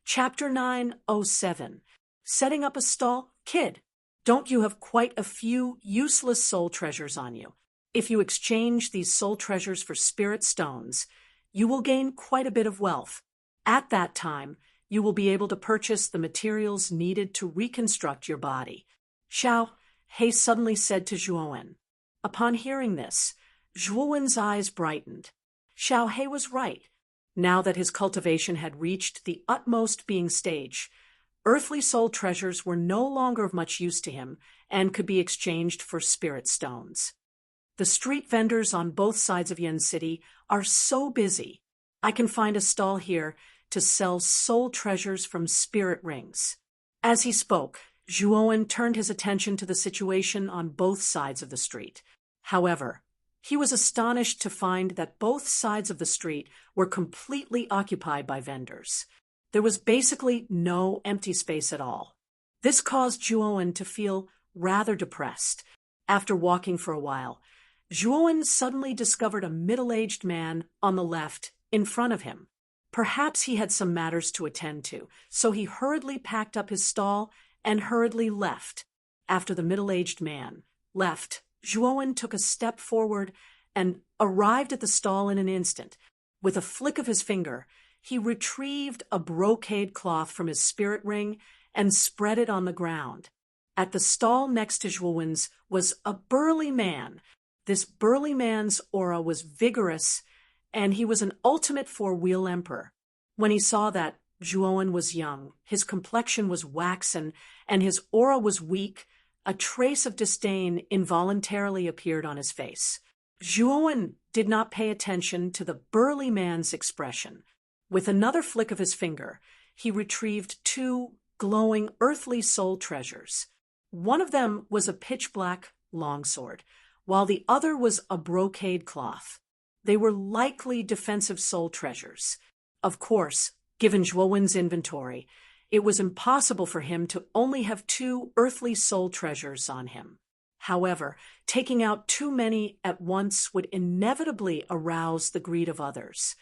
Chapter 907. Setting up a stall? "Kid, don't you have quite a few useless soul treasures on you? If you exchange these soul treasures for spirit stones, you will gain quite a bit of wealth. At that time, you will be able to purchase the materials needed to reconstruct your body." Xiao He suddenly said to Zhuowen. Upon hearing this, Zhuowen's eyes brightened. Xiao He was right. Now that his cultivation had reached the utmost being stage, earthly soul treasures were no longer of much use to him and could be exchanged for spirit stones. The street vendors on both sides of Yen City are so busy. I can find a stall here to sell soul treasures from spirit rings. As he spoke, Zhuowen turned his attention to the situation on both sides of the street. However, he was astonished to find that both sides of the street were completely occupied by vendors. There was basically no empty space at all. This caused Zhuowen to feel rather depressed. After walking for a while, Zhuowen suddenly discovered a middle-aged man on the left in front of him. Perhaps he had some matters to attend to, so he hurriedly packed up his stall and hurriedly left. After the middle-aged man left, Zhuowen took a step forward and arrived at the stall in an instant. With a flick of his finger, he retrieved a brocade cloth from his spirit ring and spread it on the ground. At the stall next to Zhuowen's was a burly man. This burly man's aura was vigorous, and he was an ultimate four-wheel emperor. When he saw that Zhuowen was young, his complexion was waxen, and his aura was weak, a trace of disdain involuntarily appeared on his face. Zhuowen did not pay attention to the burly man's expression. With another flick of his finger, he retrieved two glowing earthly soul treasures. One of them was a pitch-black longsword, while the other was a brocade cloth. They were likely defensive soul treasures. Of course, given Zhuowen's inventory, it was impossible for him to only have two earthly soul treasures on him. However, taking out too many at once would inevitably arouse the greed of others.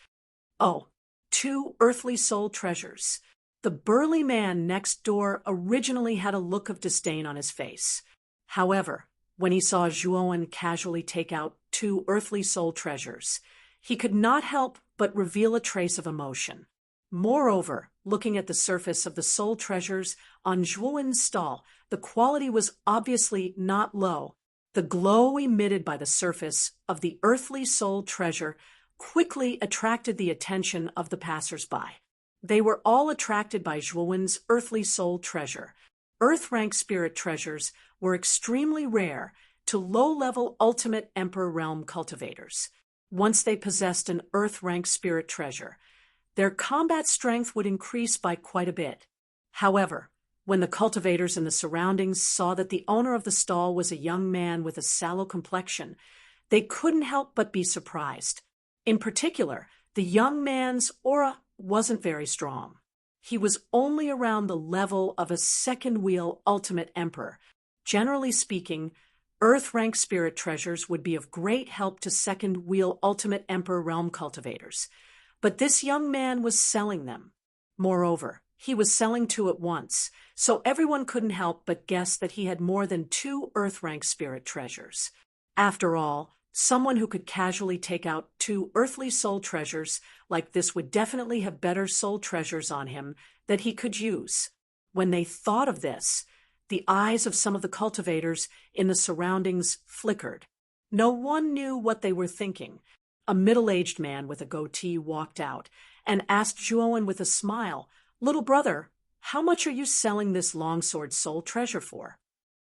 Oh, two earthly soul treasures. The burly man next door originally had a look of disdain on his face. However, when he saw Zhuowen casually take out two earthly soul treasures, he could not help but reveal a trace of emotion. Moreover, looking at the surface of the soul treasures on Zhuowen's stall, the quality was obviously not low. The glow emitted by the surface of the earthly soul treasure quickly attracted the attention of the passers-by. They were all attracted by Zhuowen's earthly soul treasure. Earth-rank spirit treasures were extremely rare to low-level ultimate emperor realm cultivators. Once they possessed an earth-rank spirit treasure, their combat strength would increase by quite a bit. However, when the cultivators in the surroundings saw that the owner of the stall was a young man with a sallow complexion, they couldn't help but be surprised. In particular, the young man's aura wasn't very strong. He was only around the level of a second-wheel ultimate emperor. Generally speaking, earth-rank spirit treasures would be of great help to second-wheel ultimate emperor realm cultivators. But this young man was selling them. Moreover, he was selling two at once, so everyone couldn't help but guess that he had more than two earth-rank spirit treasures. After all, someone who could casually take out two earthly soul treasures like this would definitely have better soul treasures on him that he could use. When they thought of this, the eyes of some of the cultivators in the surroundings flickered. No one knew what they were thinking. A middle-aged man with a goatee walked out and asked Zhuowen with a smile, "Little brother, how much are you selling this longsword soul treasure for?"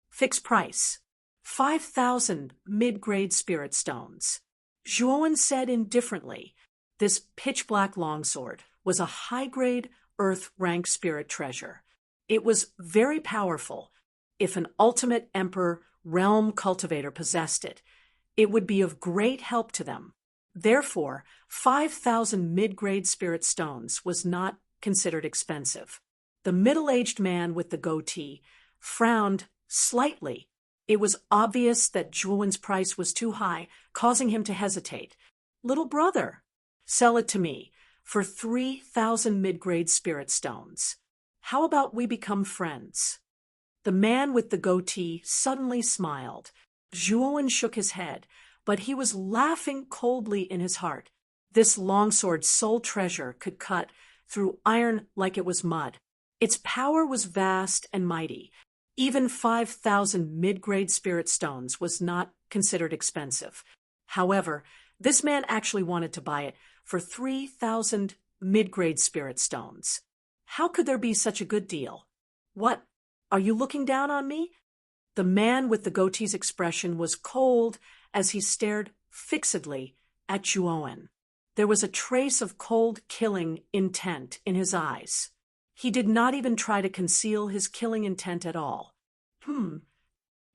"Fixed price. 5,000 mid-grade spirit stones." Zhuowen said indifferently. This pitch-black longsword was a high-grade earth-rank spirit treasure. It was very powerful. If an ultimate emperor realm cultivator possessed it, it would be of great help to them. Therefore, 5,000 mid-grade spirit stones was not considered expensive. The middle-aged man with the goatee frowned slightly. It was obvious that Zhuowen's price was too high, causing him to hesitate. "Little brother, sell it to me for 3,000 mid-grade spirit stones. How about we become friends?" The man with the goatee suddenly smiled. Zhuowen shook his head, but he was laughing coldly in his heart. This longsword soul treasure could cut through iron like it was mud. Its power was vast and mighty. Even 5,000 mid-grade spirit stones was not considered expensive. However, this man actually wanted to buy it for 3,000 mid-grade spirit stones. How could there be such a good deal? "What? Are you looking down on me?" The man with the goatee's expression was cold as he stared fixedly at Zhuowen. There was a trace of cold killing intent in his eyes. He did not even try to conceal his killing intent at all.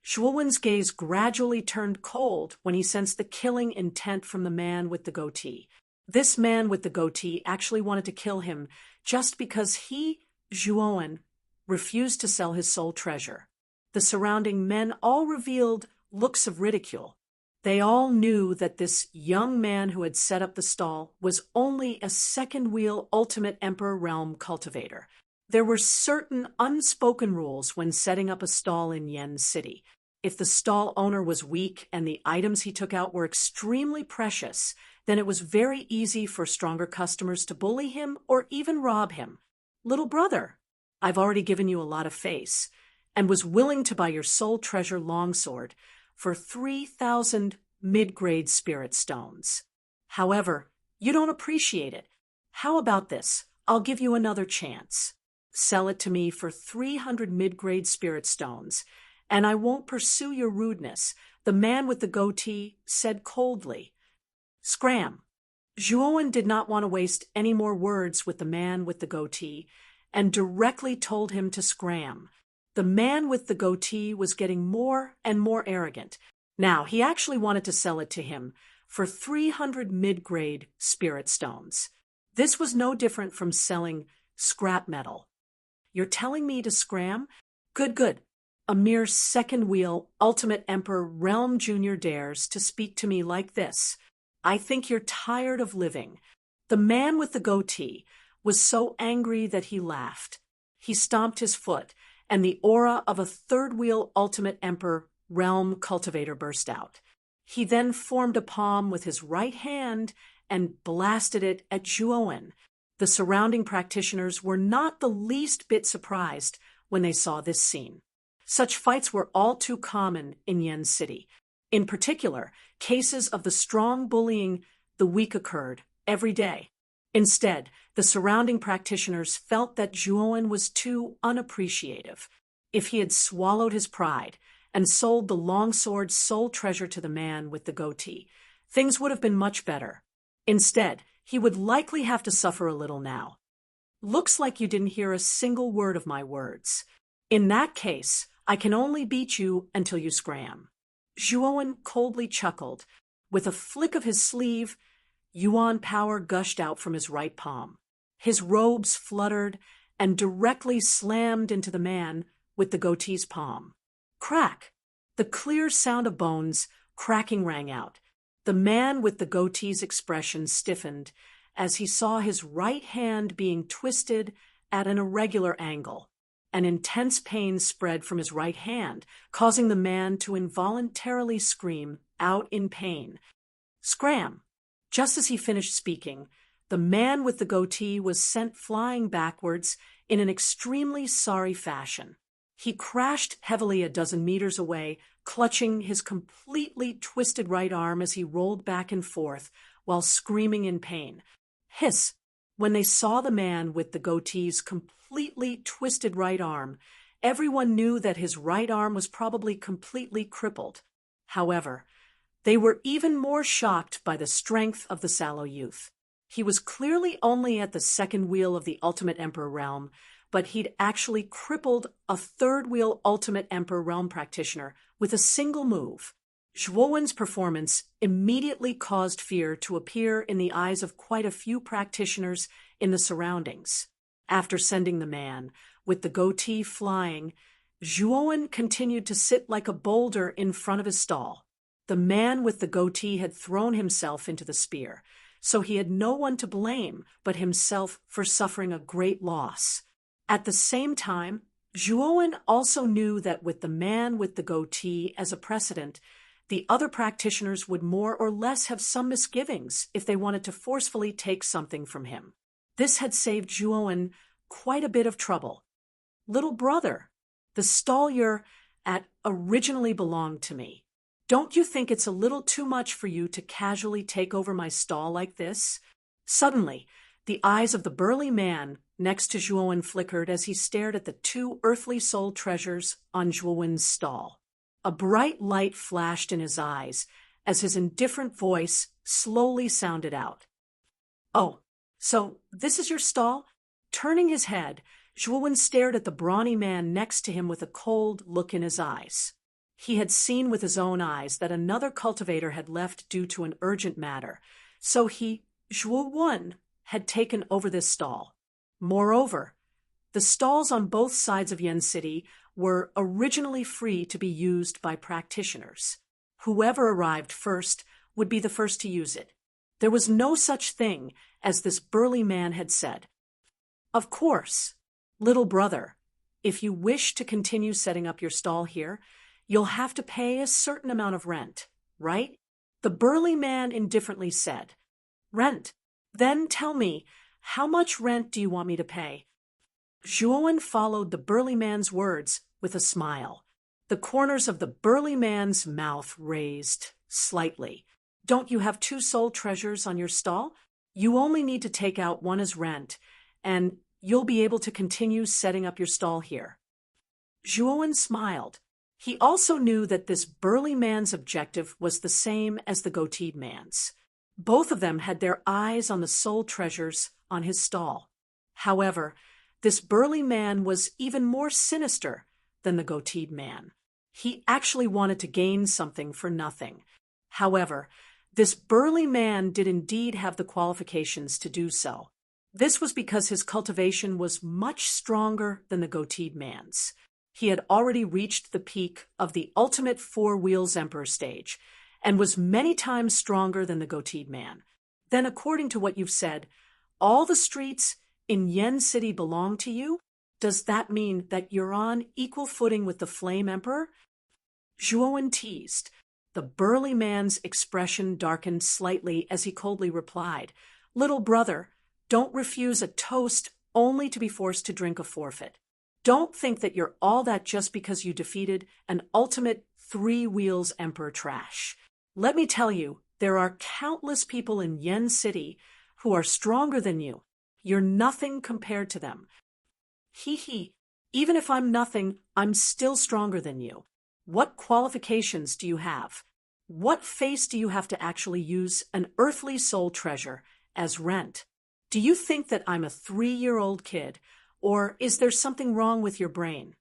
Zhuowen's gaze gradually turned cold when he sensed the killing intent from the man with the goatee. This man with the goatee actually wanted to kill him just because he, Zhuowen, refused to sell his soul treasure. The surrounding men all revealed looks of ridicule. They all knew that this young man who had set up the stall was only a second-wheel ultimate emperor realm cultivator. There were certain unspoken rules when setting up a stall in Yen City. If the stall owner was weak and the items he took out were extremely precious, then it was very easy for stronger customers to bully him or even rob him. "Little brother, I've already given you a lot of face, and was willing to buy your soul treasure longsword for 3,000 mid-grade spirit stones. However, you don't appreciate it. How about this? I'll give you another chance. Sell it to me for 300 mid-grade spirit stones, and I won't pursue your rudeness, the man with the goatee said coldly. Scram. Zhuowen did not want to waste any more words with the man with the goatee, and directly told him to scram. The man with the goatee was getting more and more arrogant. Now, he actually wanted to sell it to him for 300 mid-grade spirit stones. This was no different from selling scrap metal. You're telling me to scram? Good. A mere second wheel Ultimate Emperor Realm Jr. dares to speak to me like this. I think you're tired of living. The man with the goatee was so angry that he laughed. He stomped his foot, and the aura of a third wheel Ultimate Emperor Realm Cultivator burst out. He then formed a palm with his right hand and blasted it at Zhuowen. The surrounding practitioners were not the least bit surprised when they saw this scene. Such fights were all too common in Yen City. In particular, cases of the strong bullying the weak occurred every day. Instead, the surrounding practitioners felt that Zhuowen was too unappreciative. If he had swallowed his pride and sold the longsword soul treasure to the man with the goatee, things would have been much better. Instead, he would likely have to suffer a little now. Looks like you didn't hear a single word of my words. In that case, I can only beat you until you scram. Zhuowen coldly chuckled. With a flick of his sleeve, Yuan power gushed out from his right palm. His robes fluttered and directly slammed into the man with the goatee's palm. Crack! The clear sound of bones cracking rang out. The man with the goatee's expression stiffened as he saw his right hand being twisted at an irregular angle. An intense pain spread from his right hand, causing the man to involuntarily scream out in pain. Scram! Just as he finished speaking, the man with the goatee was sent flying backwards in an extremely sorry fashion. He crashed heavily a dozen meters away, clutching his completely twisted right arm as he rolled back and forth while screaming in pain. Hiss! When they saw the man with the goatee's completely twisted right arm, everyone knew that his right arm was probably completely crippled. However, they were even more shocked by the strength of the sallow youth. He was clearly only at the second wheel of the Ultimate Emperor realm, but he'd actually crippled a third wheel Ultimate Emperor realm practitioner with a single move. Zhuowen's performance immediately caused fear to appear in the eyes of quite a few practitioners in the surroundings. After sending the man with the goatee flying, Zhuowen continued to sit like a boulder in front of his stall. The man with the goatee had thrown himself into the spear, so he had no one to blame but himself for suffering a great loss. At the same time, Zhuowen also knew that with the man with the goatee as a precedent, the other practitioners would more or less have some misgivings if they wanted to forcefully take something from him. This had saved Zhuowen quite a bit of trouble. Little brother, the stall you're at originally belonged to me. Don't you think it's a little too much for you to casually take over my stall like this? Suddenly, the eyes of the burly man next to Zhuowen flickered as he stared at the two earthly soul treasures on Zhuowen's stall. A bright light flashed in his eyes as his indifferent voice slowly sounded out. Oh, so this is your stall? Turning his head, Zhuowen stared at the brawny man next to him with a cold look in his eyes. He had seen with his own eyes that another cultivator had left due to an urgent matter, so Zhuowen, had taken over this stall. Moreover, the stalls on both sides of Yen City were originally free to be used by practitioners. Whoever arrived first would be the first to use it. There was no such thing as this burly man had said. Of course, little brother, if you wish to continue setting up your stall here, you'll have to pay a certain amount of rent, right? The burly man indifferently said. Rent? Then tell me, how much rent do you want me to pay? Zhuowen followed the burly man's words with a smile. The corners of the burly man's mouth raised slightly. Don't you have 2 soul treasures on your stall? You only need to take out one as rent, and you'll be able to continue setting up your stall here. Zhuowen smiled. He also knew that this burly man's objective was the same as the goateed man's. Both of them had their eyes on the soul treasures on his stall. However, this burly man was even more sinister than the goateed man. He actually wanted to gain something for nothing. However, this burly man did indeed have the qualifications to do so. This was because his cultivation was much stronger than the goateed man's. He had already reached the peak of the ultimate 4 wheels emperor stage, and was many times stronger than the goateed man. Then, according to what you've said, all the streets in Yen City belong to you? Does that mean that you're on equal footing with the Flame Emperor? Zhuowen teased. The burly man's expression darkened slightly as he coldly replied, "Little brother, don't refuse a toast only to be forced to drink a forfeit. Don't think that you're all that just because you defeated an ultimate 3 wheels emperor trash. Let me tell you, there are countless people in Yen City who are stronger than you. You're nothing compared to them. Hee. Even if I'm nothing, I'm still stronger than you. What qualifications do you have? What face do you have to actually use an earthly soul treasure as rent? Do you think that I'm a 3-year-old kid, or is there something wrong with your brain?"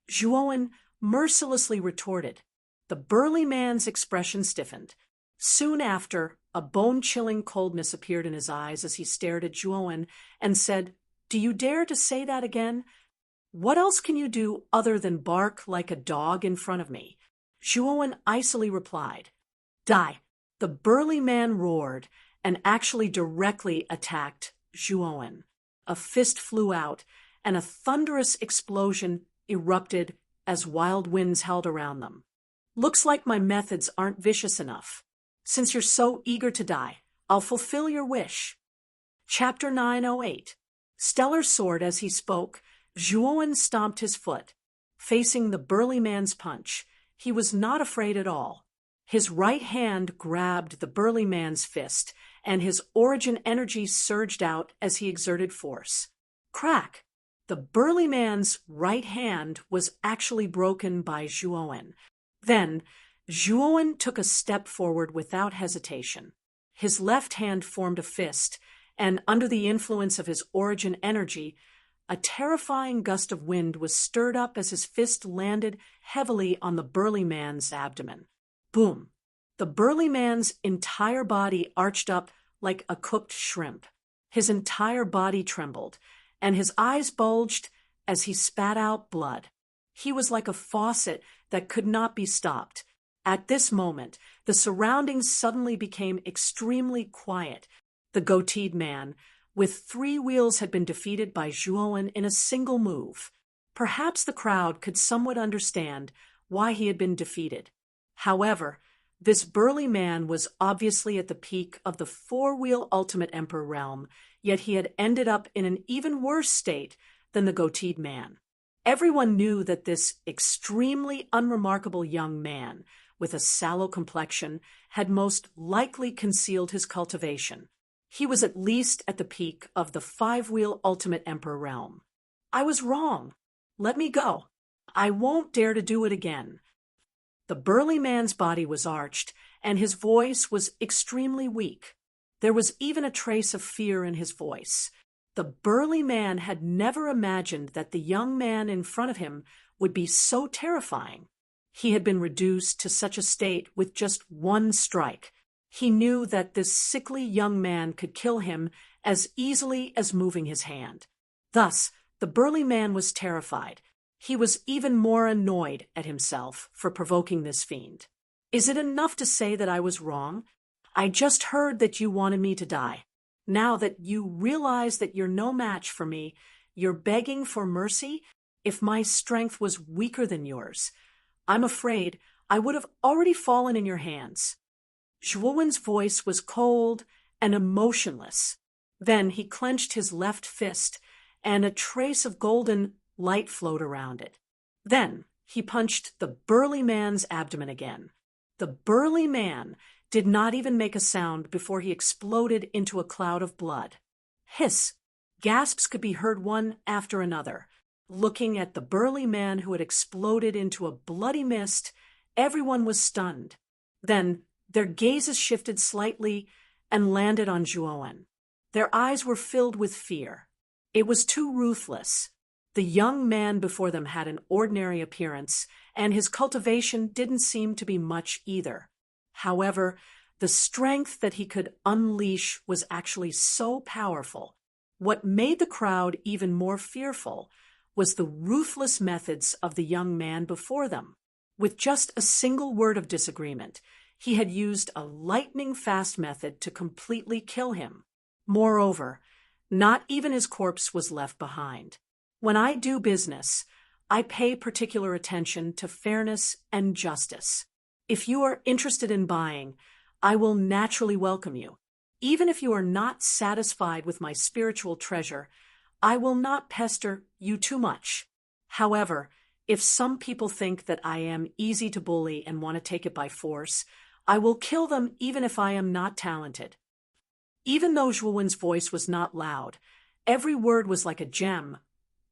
Zhuowen mercilessly retorted. The burly man's expression stiffened. Soon after, a bone-chilling coldness appeared in his eyes as he stared at Zhuowen and said, "Do you dare to say that again? What else can you do other than bark like a dog in front of me?" Zhuowen icily replied. "Die." The burly man roared and actually directly attacked Zhuowen. A fist flew out, and a thunderous explosion erupted as wild winds howled around them. "Looks like my methods aren't vicious enough. Since you're so eager to die, I'll fulfill your wish." Chapter 908. Stellar soared as he spoke. Zhuowen stomped his foot. Facing the burly man's punch, he was not afraid at all. His right hand grabbed the burly man's fist, and his origin energy surged out as he exerted force. Crack! The burly man's right hand was actually broken by Zhuowen. Then, Zhuowen took a step forward without hesitation. His left hand formed a fist, and under the influence of his origin energy, a terrifying gust of wind was stirred up as his fist landed heavily on the burly man's abdomen. Boom! The burly man's entire body arched up like a cooked shrimp. His entire body trembled, and his eyes bulged as he spat out blood. He was like a faucet that could not be stopped. At this moment, the surroundings suddenly became extremely quiet. The goateed man, with 3 wheels, had been defeated by Zhuowen in a single move. Perhaps the crowd could somewhat understand why he had been defeated. However, this burly man was obviously at the peak of the 4-wheel Ultimate Emperor realm, yet he had ended up in an even worse state than the goateed man. Everyone knew that this extremely unremarkable young man, with a sallow complexion, had most likely concealed his cultivation. He was at least at the peak of the 5-wheel Ultimate Emperor realm. "I was wrong. Let me go. I won't dare to do it again." The burly man's body was arched, and his voice was extremely weak. There was even a trace of fear in his voice. The burly man had never imagined that the young man in front of him would be so terrifying. He had been reduced to such a state with just one strike. He knew that this sickly young man could kill him as easily as moving his hand. Thus, the burly man was terrified. He was even more annoyed at himself for provoking this fiend. "Is it enough to say that I was wrong? I just heard that you wanted me to die. Now that you realize that you're no match for me, you're begging for mercy? If my strength was weaker than yours, I'm afraid I would have already fallen in your hands." Zhuowen's voice was cold and emotionless. Then he clenched his left fist, and a trace of golden light flowed around it. Then He punched the burly man's abdomen again. The burly man did not even make a sound before he exploded into a cloud of blood. Hiss! Gasps could be heard one after another. Looking at the burly man who had exploded into a bloody mist, everyone was stunned. Then their gazes shifted slightly and landed on Zhuowen. Their eyes were filled with fear. It was too ruthless. The young man before them had an ordinary appearance, and his cultivation didn't seem to be much either. However, the strength that he could unleash was actually so powerful. What made the crowd even more fearful was the ruthless methods of the young man before them. With just a single word of disagreement, he had used a lightning-fast method to completely kill him. Moreover, not even his corpse was left behind. When I do business, I pay particular attention to fairness and justice. If you are interested in buying, I will naturally welcome you. Even if you are not satisfied with my spiritual treasure, I will not pester you too much. However, if some people think that I am easy to bully and want to take it by force, I will kill them even if I am not talented. Even though Zhuowen's voice was not loud, every word was like a gem,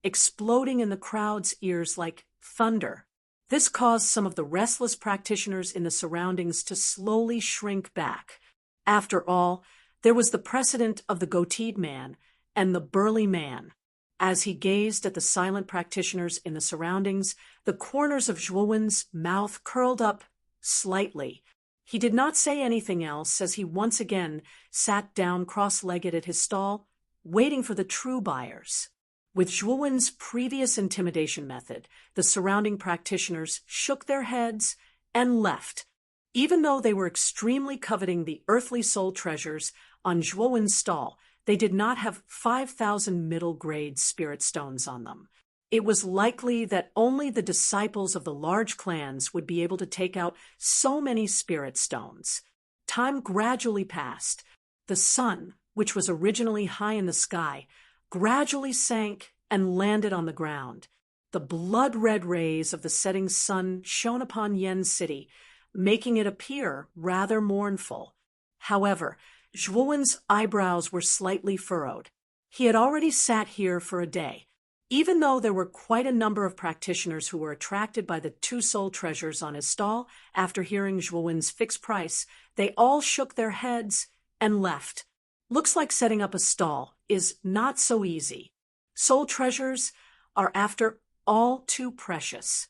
exploding in the crowd's ears like thunder. This caused some of the restless practitioners in the surroundings to slowly shrink back. After all, there was the precedent of the goateed man and the burly man. As he gazed at the silent practitioners in the surroundings, the corners of Zhuowen's mouth curled up slightly. He did not say anything else as he once again sat down cross-legged at his stall, waiting for the true buyers. With Zhuowen's previous intimidation method, the surrounding practitioners shook their heads and left. Even though they were extremely coveting the earthly soul treasures on Zhuowen's stall, they did not have 5,000 middle-grade spirit stones on them. It was likely that only the disciples of the large clans would be able to take out so many spirit stones. Time gradually passed. The sun, which was originally high in the sky, gradually sank and landed on the ground. The blood-red rays of the setting sun shone upon Yen City, making it appear rather mournful. However, Zhuowen's eyebrows were slightly furrowed. He had already sat here for a day. Even though there were quite a number of practitioners who were attracted by the 2 soul treasures on his stall, after hearing Zhuowen's fixed price, they all shook their heads and left. Looks like setting up a stall is not so easy. Soul treasures are, after all, too precious.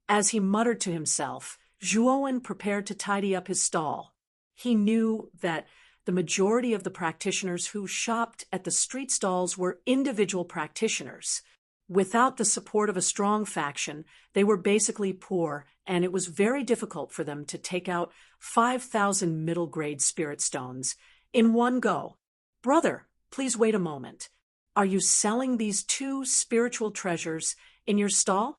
As he muttered to himself, Zhuowen prepared to tidy up his stall. He knew that the majority of the practitioners who shopped at the street stalls were individual practitioners. Without the support of a strong faction, they were basically poor, and it was very difficult for them to take out 5,000 middle-grade spirit stones in one go. "Brother, please wait a moment. Are you selling these 2 spiritual treasures in your stall?"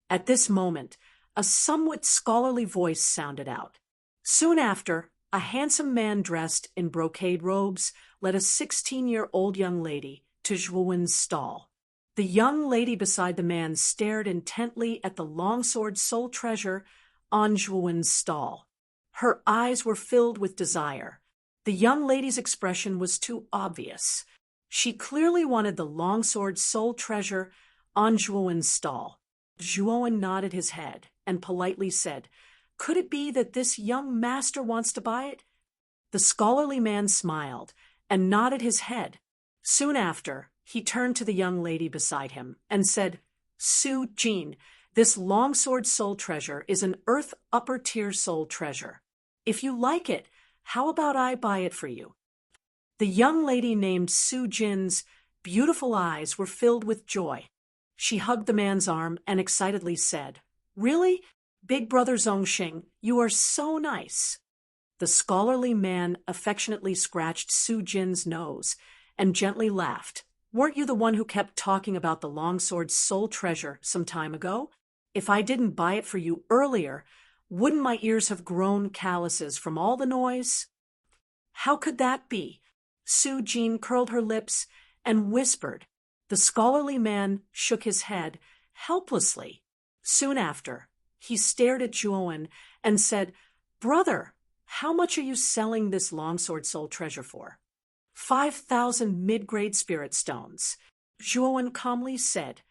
At this moment, a somewhat scholarly voice sounded out. Soon after, a handsome man dressed in brocade robes led a 16-year-old young lady to Zhuowen's stall. The young lady beside the man stared intently at the longsword soul treasure on Zhuowen's stall. Her eyes were filled with desire. The young lady's expression was too obvious. She clearly wanted the longsword soul treasure on Zhuowen's stall. Zhuowen nodded his head and politely said, "Could it be that this young master wants to buy it?" The scholarly man smiled and nodded his head. Soon after, he turned to the young lady beside him and said, "Su Jin, this longsword soul treasure is an earth upper-tier soul treasure. If you like it, how about I buy it for you?" The young lady named Su Jin's beautiful eyes were filled with joy. She hugged the man's arm and excitedly said, "Really? Big brother Zhongxing, you are so nice." The scholarly man affectionately scratched Su Jin's nose and gently laughed. "Weren't you the one who kept talking about the longsword soul treasure some time ago? If I didn't buy it for you earlier, wouldn't my ears have grown calluses from all the noise?" "How could that be?" Su Jin curled her lips and whispered. The scholarly man shook his head helplessly. Soon after, he stared at Zhuowen and said, "Brother, how much are you selling this longsword soul treasure for?" 5,000 mid-grade spirit stones. Zhuowen calmly said,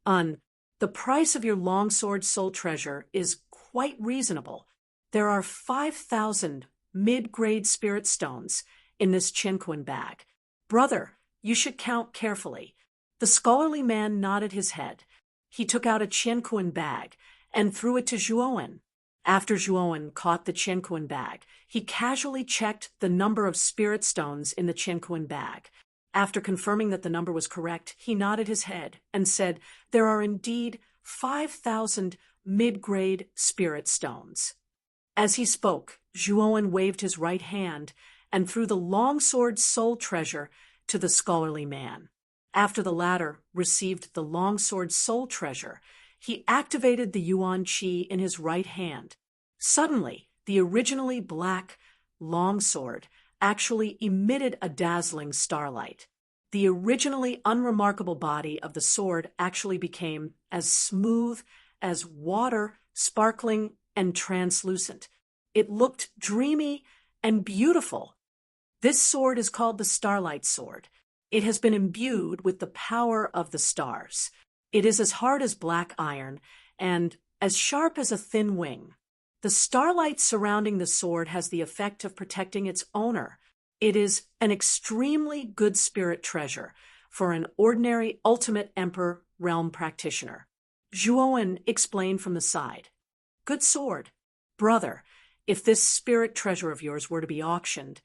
The price of your longsword soul treasure is quite reasonable. There are 5,000 mid-grade spirit stones in this Qinquan bag. Brother, you should count carefully." The scholarly man nodded his head. He took out a Qinquan bag and threw it to Zhuowen. After Zhuowen caught the Qinquan bag, he casually checked the number of spirit stones in the Qinquan bag. After confirming that the number was correct, he nodded his head and said, "There are indeed 5,000 mid-grade spirit stones." As he spoke, Zhuowen waved his right hand and threw the longsword soul treasure to the scholarly man. After the latter received the longsword soul treasure, he activated the Yuan Qi in his right hand. Suddenly, the originally black longsword actually emitted a dazzling starlight. The originally unremarkable body of the sword actually became as smooth as water, sparkling and translucent. It looked dreamy and beautiful. This sword is called the Starlight Sword. It has been imbued with the power of the stars. It is as hard as black iron and as sharp as a thin wing. The starlight surrounding the sword has the effect of protecting its owner. It is an extremely good spirit treasure for an ordinary ultimate emperor realm practitioner. Zhuowen explained from the side. "Good sword. Brother, if this spirit treasure of yours were to be auctioned,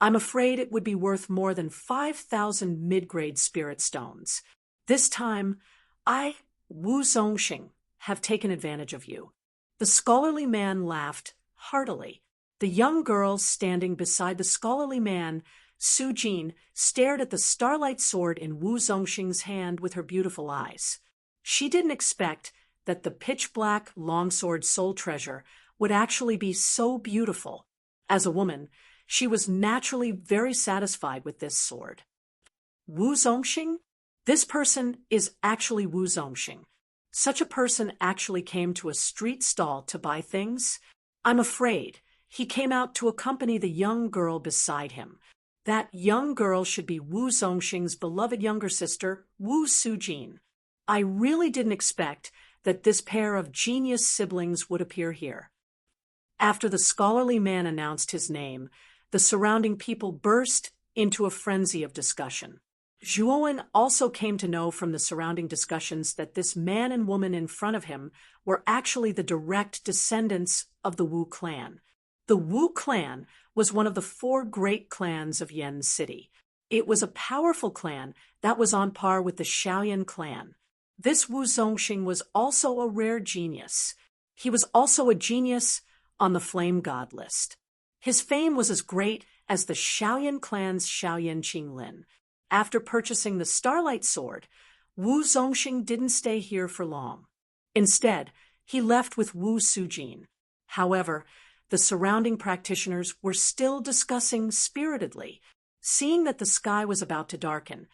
I'm afraid it would be worth more than 5,000 mid-grade spirit stones. This time, I, Wu Zongxing, have taken advantage of you." The scholarly man laughed heartily. The young girl standing beside the scholarly man, Su Jin, stared at the starlight sword in Wu Zongxing's hand with her beautiful eyes. She didn't expect that the pitch-black longsword soul treasure would actually be so beautiful. As a woman, she was naturally very satisfied with this sword. Wu Zongxing? This person is actually Wu Zongxing. Such a person actually came to a street stall to buy things? I'm afraid he came out to accompany the young girl beside him. That young girl should be Wu Zongxing's beloved younger sister, Wu Sujin. I really didn't expect that this pair of genius siblings would appear here. After the scholarly man announced his name, the surrounding people burst into a frenzy of discussion. Zhuowen also came to know from the surrounding discussions that this man and woman in front of him were actually the direct descendants of the Wu clan. The Wu clan was one of the 4 great clans of Yan City. It was a powerful clan that was on par with the Shaoyan clan. This Wu Zongxing was also a rare genius. He was also a genius on the Flame God list. His fame was as great as the Shaoyan clan's Shaoyan Qinglin. After purchasing the Starlight Sword, Wu Zongxing didn't stay here for long. Instead, he left with Wu Sujin. However, the surrounding practitioners were still discussing spiritedly. Seeing that the sky was about to darken,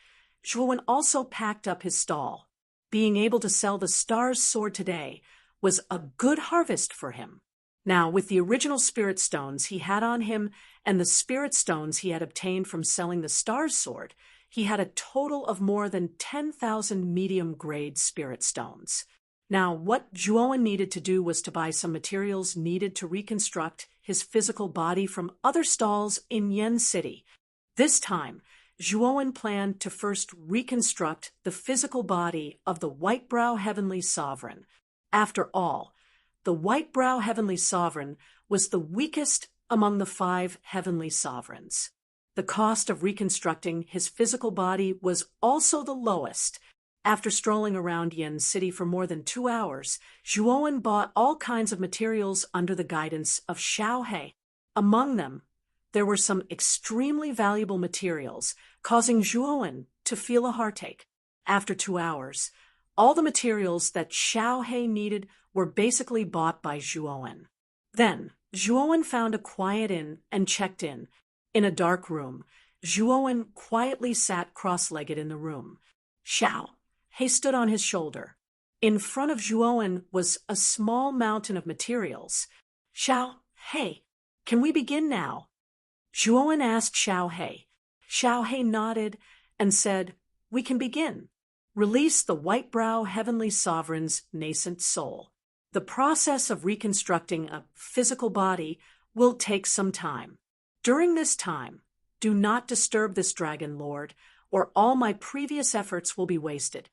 Zhuowen also packed up his stall. Being able to sell the Star's Sword today was a good harvest for him. Now, with the original spirit stones he had on him and the spirit stones he had obtained from selling the Star's Sword, he had a total of more than 10,000 medium-grade spirit stones. Now, what Zhuowen needed to do was to buy some materials needed to reconstruct his physical body from other stalls in Yan City. This time, Zhuowen planned to first reconstruct the physical body of the White-Brow Heavenly Sovereign. After all, the White-Brow Heavenly Sovereign was the weakest among the 5 heavenly sovereigns. The cost of reconstructing his physical body was also the lowest. After strolling around Yan City for more than 2 hours, Zhuowen bought all kinds of materials under the guidance of Xiao He. Among them, there were some extremely valuable materials, causing Zhuowen to feel a heartache. After 2 hours, all the materials that Xiao He needed were basically bought by Zhuowen. Then, Zhuowen found a quiet inn and checked in. In a dark room, Zhuowen quietly sat cross-legged in the room. Xiao He stood on his shoulder. In front of Zhuowen was a small mountain of materials. Xiao He, can we begin now? Zhuowen asked Xiao He. Xiao He nodded and said, we can begin. Release the white-brow heavenly sovereign's nascent soul. The process of reconstructing a physical body will take some time. During this time, do not disturb this dragon lord, or all my previous efforts will be wasted.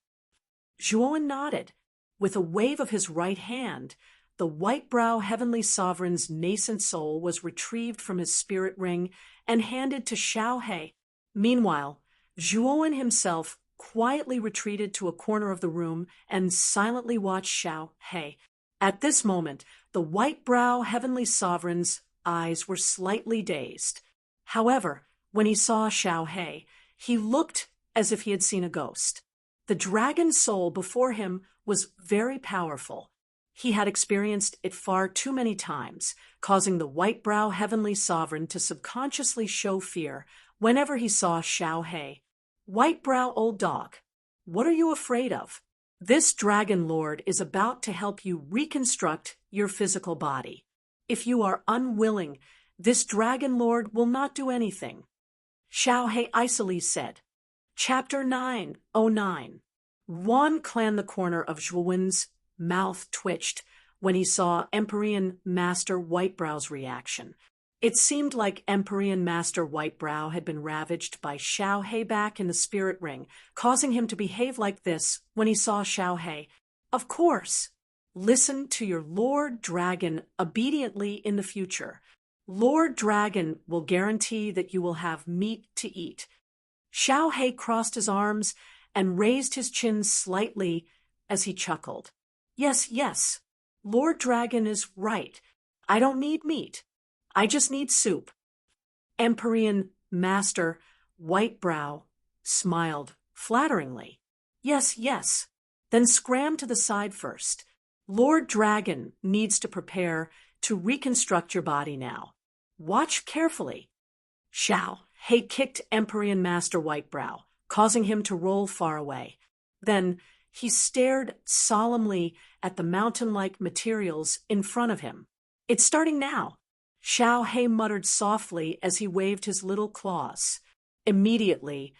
Zhuowen nodded. With a wave of his right hand, the white-brow heavenly sovereign's nascent soul was retrieved from his spirit ring and handed to Xiao He. Meanwhile, Zhuowen himself quietly retreated to a corner of the room and silently watched Xiao He. At this moment, the white-brow heavenly sovereign's eyes were slightly dazed. However, when he saw Xiao He, he looked as if he had seen a ghost. The dragon soul before him was very powerful. He had experienced it far too many times, causing the white-brow heavenly sovereign to subconsciously show fear whenever he saw Xiao He. White-brow old dog, what are you afraid of? This dragon lord is about to help you reconstruct your physical body. If you are unwilling, this dragon lord will not do anything. Xiao He icily said. Chapter 909. One clan the corner of Zhuowen's mouth twitched when he saw Empyrean Master Whitebrow's reaction. It seemed like Empyrean Master Whitebrow had been ravaged by Xiao He back in the spirit ring, causing him to behave like this when he saw Xiao He. Of course, listen to your Lord Dragon obediently in the future. Lord Dragon will guarantee that you will have meat to eat. Xiao He crossed his arms and raised his chin slightly as he chuckled. Yes, yes, Lord Dragon is right. I don't need meat. I just need soup. Empyrean Master Whitebrow smiled flatteringly. Yes, yes. Then scram to the side first. Lord Dragon needs to prepare to reconstruct your body now. Watch carefully. Xiao He kicked Empyrean Master Whitebrow, causing him to roll far away. Then he stared solemnly at the mountain-like materials in front of him. It's starting now. Xiao He muttered softly as he waved his little claws. Immediately,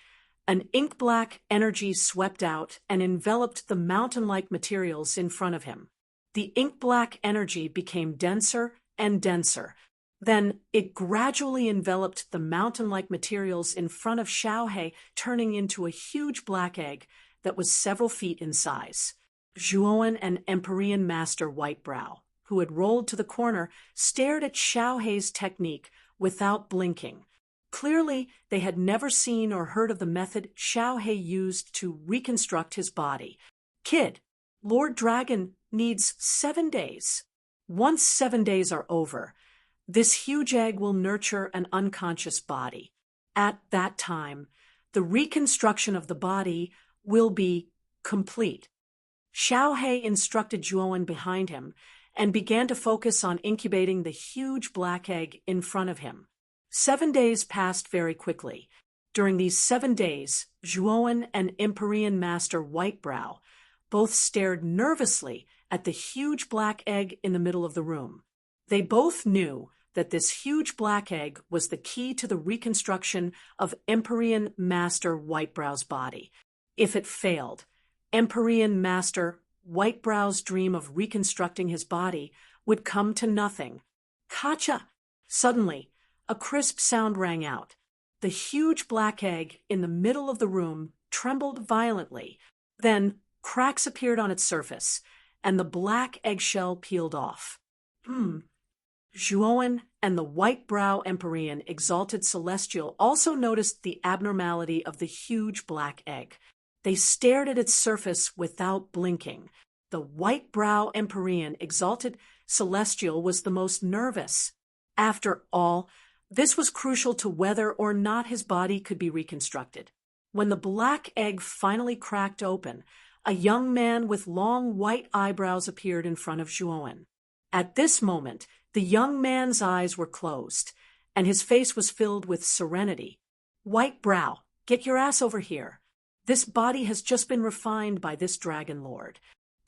an ink-black energy swept out and enveloped the mountain-like materials in front of him. The ink-black energy became denser and denser. Then it gradually enveloped the mountain-like materials in front of Xiao He, turning into a huge black egg that was several feet in size. Zhuowen and Empyrean Master Whitebrow, who had rolled to the corner, stared at Xiao He's technique without blinking. Clearly, they had never seen or heard of the method Xiao He used to reconstruct his body. Kid, Lord Dragon needs 7 days. Once 7 days are over, this huge egg will nurture an unconscious body. At that time, the reconstruction of the body will be complete. Xiao He instructed Zhuowen behind him and began to focus on incubating the huge black egg in front of him. 7 days passed very quickly. During these 7 days, Zhuowen and Empyrean Master Whitebrow both stared nervously at the huge black egg in the middle of the room. They both knew that this huge black egg was the key to the reconstruction of Empyrean Master Whitebrow's body. If it failed, Empyrean Master Whitebrow's dream of reconstructing his body would come to nothing. Kacha! Suddenly, a crisp sound rang out. The huge black egg in the middle of the room trembled violently. Then cracks appeared on its surface, and the black eggshell peeled off. Zhuowen and the Whitebrow Empyrean Exalted Celestial also noticed the abnormality of the huge black egg. They stared at its surface without blinking. The Whitebrow Empyrean Exalted Celestial was the most nervous. After all, this was crucial to whether or not his body could be reconstructed. When the black egg finally cracked open, a young man with long white eyebrows appeared in front of Zhuowen. At this moment, the young man's eyes were closed, and his face was filled with serenity. Whitebrow, get your ass over here. This body has just been refined by this dragon lord.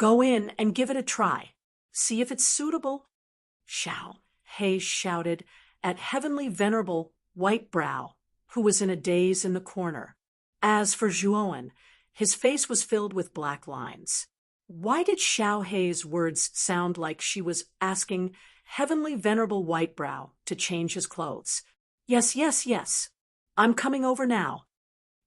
Go in and give it a try. See if it's suitable. Xiao He shouted at Heavenly Venerable White Brow, who was in a daze in the corner. As for Zhuowen, his face was filled with black lines. Why did Xiao Hei's words sound like she was asking Heavenly Venerable White Brow to change his clothes? Yes, yes, yes. I'm coming over now.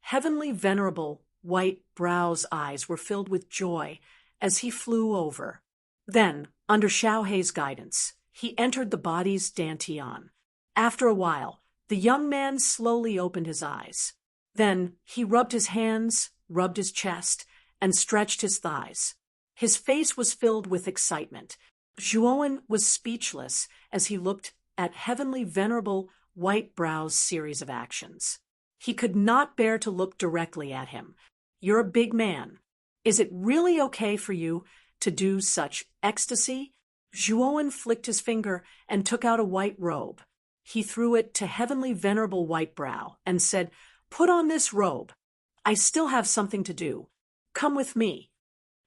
Heavenly Venerable White Brow's eyes were filled with joy as he flew over. Then, under Xiao Hei's guidance, he entered the body's dantian. After a while, the young man slowly opened his eyes. Then he rubbed his hands, rubbed his chest, and stretched his thighs. His face was filled with excitement. Zhuowen was speechless as he looked at Heavenly Venerable White Brow's series of actions. He could not bear to look directly at him. You're a big man. Is it really okay for you to do such ecstasy? Zhuowen flicked his finger and took out a white robe. He threw it to Heavenly Venerable White Brow and said, "Put on this robe. I still have something to do. Come with me."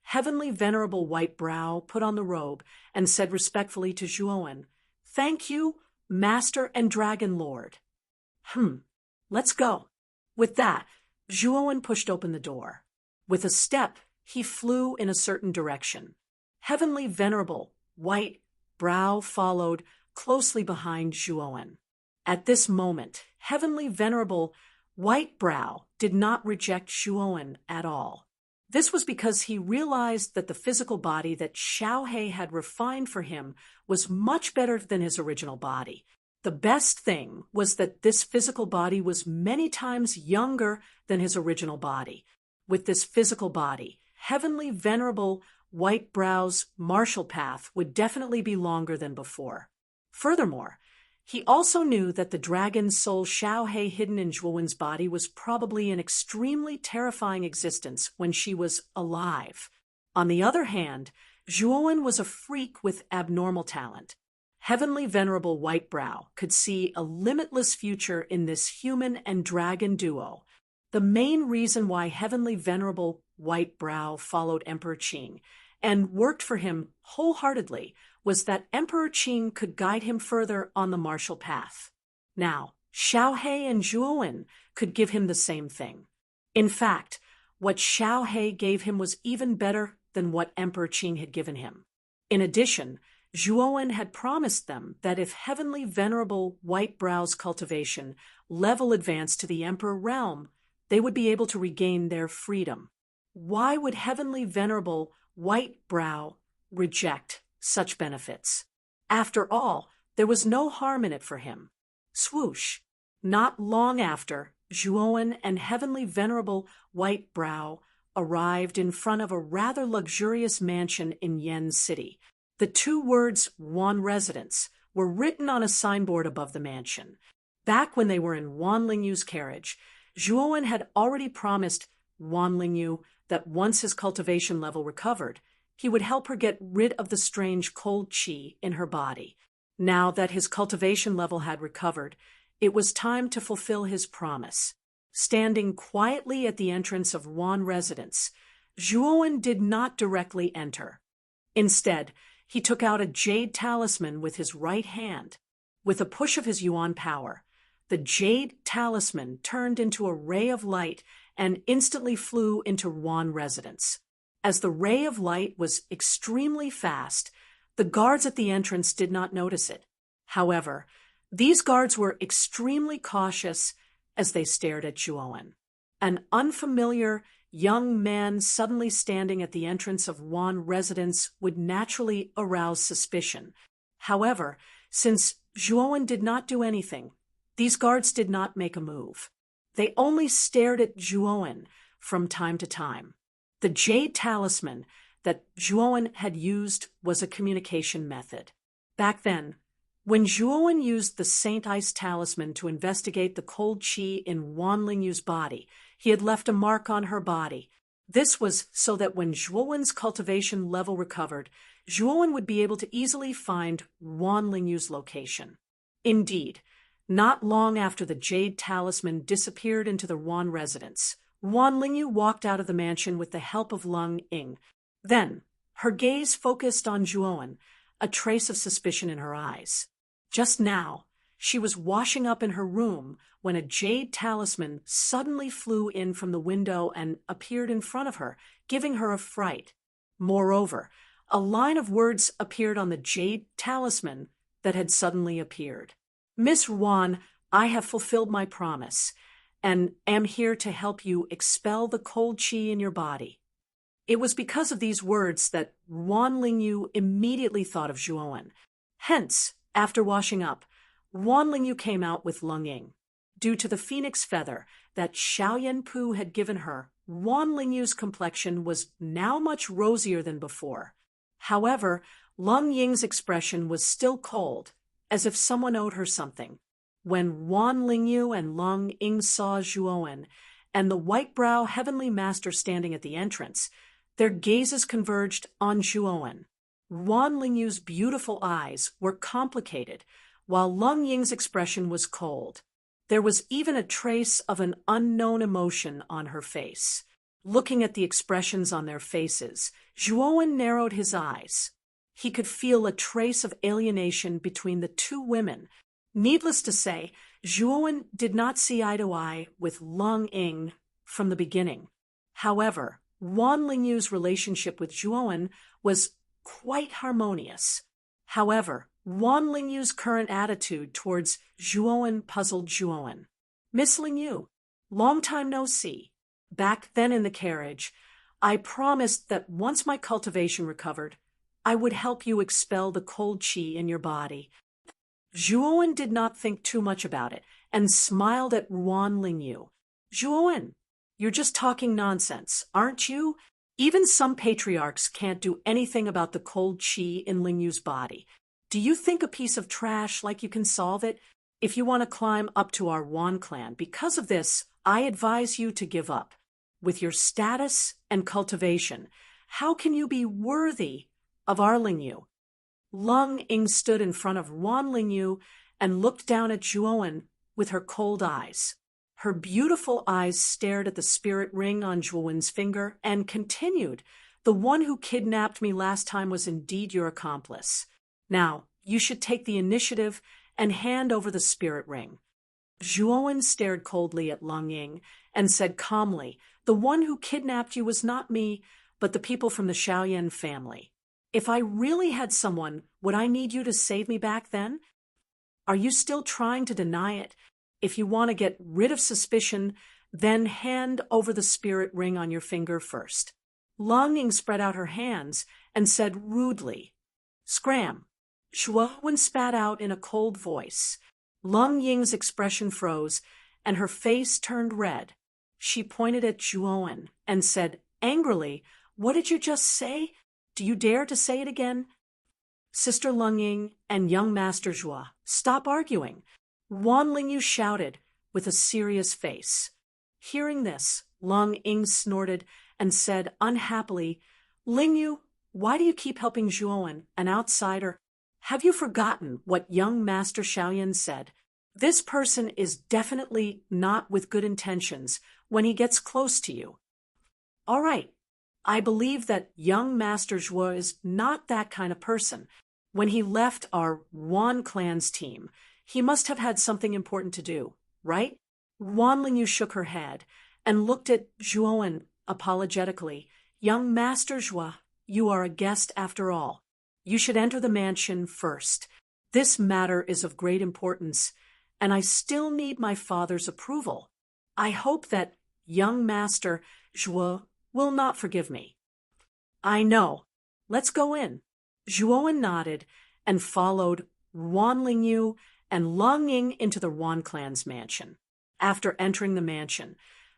Heavenly Venerable White Brow put on the robe and said respectfully to Zhuowen, "Thank you, Master and Dragon Lord." Let's go." With that, Zhuowen pushed open the door. With a step, he flew in a certain direction. Heavenly Venerable White Brow followed closely behind Zhuowen. At this moment, Heavenly Venerable White Brow did not reject Zhuowen at all. This was because he realized that the physical body that Xiao He had refined for him was much better than his original body. The best thing was that this physical body was many times younger than his original body. With this physical body, Heavenly Venerable White Brow's martial path would definitely be longer than before. Furthermore, he also knew that the dragon soul Xiao He hidden in Zhuowen's body was probably an extremely terrifying existence when she was alive. On the other hand, Zhuowen was a freak with abnormal talent. Heavenly Venerable White Brow could see a limitless future in this human and dragon duo. The main reason why Heavenly Venerable White Brow followed Emperor Qing and worked for him wholeheartedly was that Emperor Qing could guide him further on the martial path. Now, Xiao He and Zhuowen could give him the same thing. In fact, what Xiao He gave him was even better than what Emperor Qing had given him. In addition, Zhuowen had promised them that if Heavenly Venerable White Brow's cultivation level advanced to the Emperor realm, they would be able to regain their freedom. Why would Heavenly Venerable White Brow reject such benefits? After all, there was no harm in it for him. Swoosh! Not long after, Zhuowen and Heavenly Venerable White Brow arrived in front of a rather luxurious mansion in Yen City. The two words Wan Residence were written on a signboard above the mansion. Back when they were in Wan Lingyu's carriage, Zhuowen had already promised Wan Lingyu that once his cultivation level recovered, he would help her get rid of the strange cold qi in her body. Now that his cultivation level had recovered, it was time to fulfill his promise. Standing quietly at the entrance of Wan Residence, Zhuowen did not directly enter. Instead, he took out a jade talisman with his right hand. With a push of his yuan power, the jade talisman turned into a ray of light and instantly flew into Wan Residence. As the ray of light was extremely fast, the guards at the entrance did not notice it. However, these guards were extremely cautious as they stared at Zhuowen. An unfamiliar young man suddenly standing at the entrance of Wan Residence would naturally arouse suspicion. However, since Zhuowen did not do anything, these guards did not make a move. They only stared at Zhuowen from time to time. The jade talisman that Zhuowen had used was a communication method. Back then, when Zhuowen used the Saint Ice talisman to investigate the cold qi in Wan Lingyu's body, he had left a mark on her body. This was so that when Zhuowen's cultivation level recovered, Zhuowen would be able to easily find Wan Lingyu's location. Indeed, not long after the jade talisman disappeared into the Wan Residence, Wan Lingyu walked out of the mansion with the help of Lung Ying. Then, Her gaze focused on Zhuowen, a trace of suspicion in her eyes. Just now, she was washing up in her room when a jade talisman suddenly flew in from the window and appeared in front of her, giving her a fright. Moreover, a line of words appeared on the jade talisman that had suddenly appeared. Miss Ruan, I have fulfilled my promise, and am here to help you expel the cold qi in your body. It was because of these words that Ruan Lingyu immediately thought of Zhuowen. Hence, after washing up, Ruan Lingyu came out with Lung Ying. Due to the phoenix feather that Xiaoyan Pu had given her, Ruan Lingyu's complexion was now much rosier than before. However, Lung Ying's expression was still cold, as if someone owed her something. When Ruan Lingyu and Lung Ying saw Zhuowen and the white-brow heavenly master standing at the entrance, their gazes converged on Zhuowen. Ruan Lingyu's beautiful eyes were complicated, while Lung Ying's expression was cold. There was even a trace of an unknown emotion on her face. Looking at the expressions on their faces, Zhuowen narrowed his eyes. He could feel a trace of alienation between the two women. Needless to say, Zhuowen did not see eye to eye with Lung Ying from the beginning. However, Ruan Lingyu's relationship with Zhuowen was quite harmonious. However, Ruan Lingyu's current attitude towards Zhuowen puzzled Zhuowen. Miss Lingyu, long time no see. Back then in the carriage, I promised that once my cultivation recovered, I would help you expel the cold qi in your body. Zhuowen did not think too much about it and smiled at Ruan Lingyu. Zhuowen, you're just talking nonsense, aren't you? Even some patriarchs can't do anything about the cold qi in Lingyu's body. Do you think a piece of trash like you can solve it? If you want to climb up to our Wan clan, because of this, I advise you to give up. With your status and cultivation, how can you be worthy of our Lingyu? Lung Ying stood in front of Ruan Lingyu and looked down at Zhuowen with her cold eyes. Her beautiful eyes stared at the spirit ring on Zhuowen's finger and continued, the one who kidnapped me last time was indeed your accomplice. Now, you should take the initiative and hand over the spirit ring. Zhuowen stared coldly at Lung Ying and said calmly, the one who kidnapped you was not me, but the people from the Xiaoyan family. If I really had someone, would I need you to save me back then? Are you still trying to deny it? If you want to get rid of suspicion, then hand over the spirit ring on your finger first. Lung Ying spread out her hands and said rudely, Scram. Zhuowen spat out in a cold voice. Lung Ying's expression froze, and her face turned red. She pointed at Zhuowen and said angrily, What did you just say? Do you dare to say it again? Sister Lung Ying and young Master Zhua, stop arguing. Ruan Lingyu shouted with a serious face. Hearing this, Lung Ying snorted and said unhappily, Lingyu, why do you keep helping Zhuowen, an outsider? Have you forgotten what young Master Xiaoyan said? This person is definitely not with good intentions when he gets close to you. All right, I believe that young Master Zhua is not that kind of person. When he left our Wan clan's team, he must have had something important to do, right? Ruan Lingyu shook her head and looked at Zhuowen apologetically. Young Master Zhua, you are a guest after all. You should enter the mansion first. This matter is of great importance, and I still need my father's approval. I hope that young Master Zhua will not forgive me. I know. Let's go in. Zhuowen nodded and followed Ruan Lingyu and Lung Ying into the Wan clan's mansion. After entering the mansion,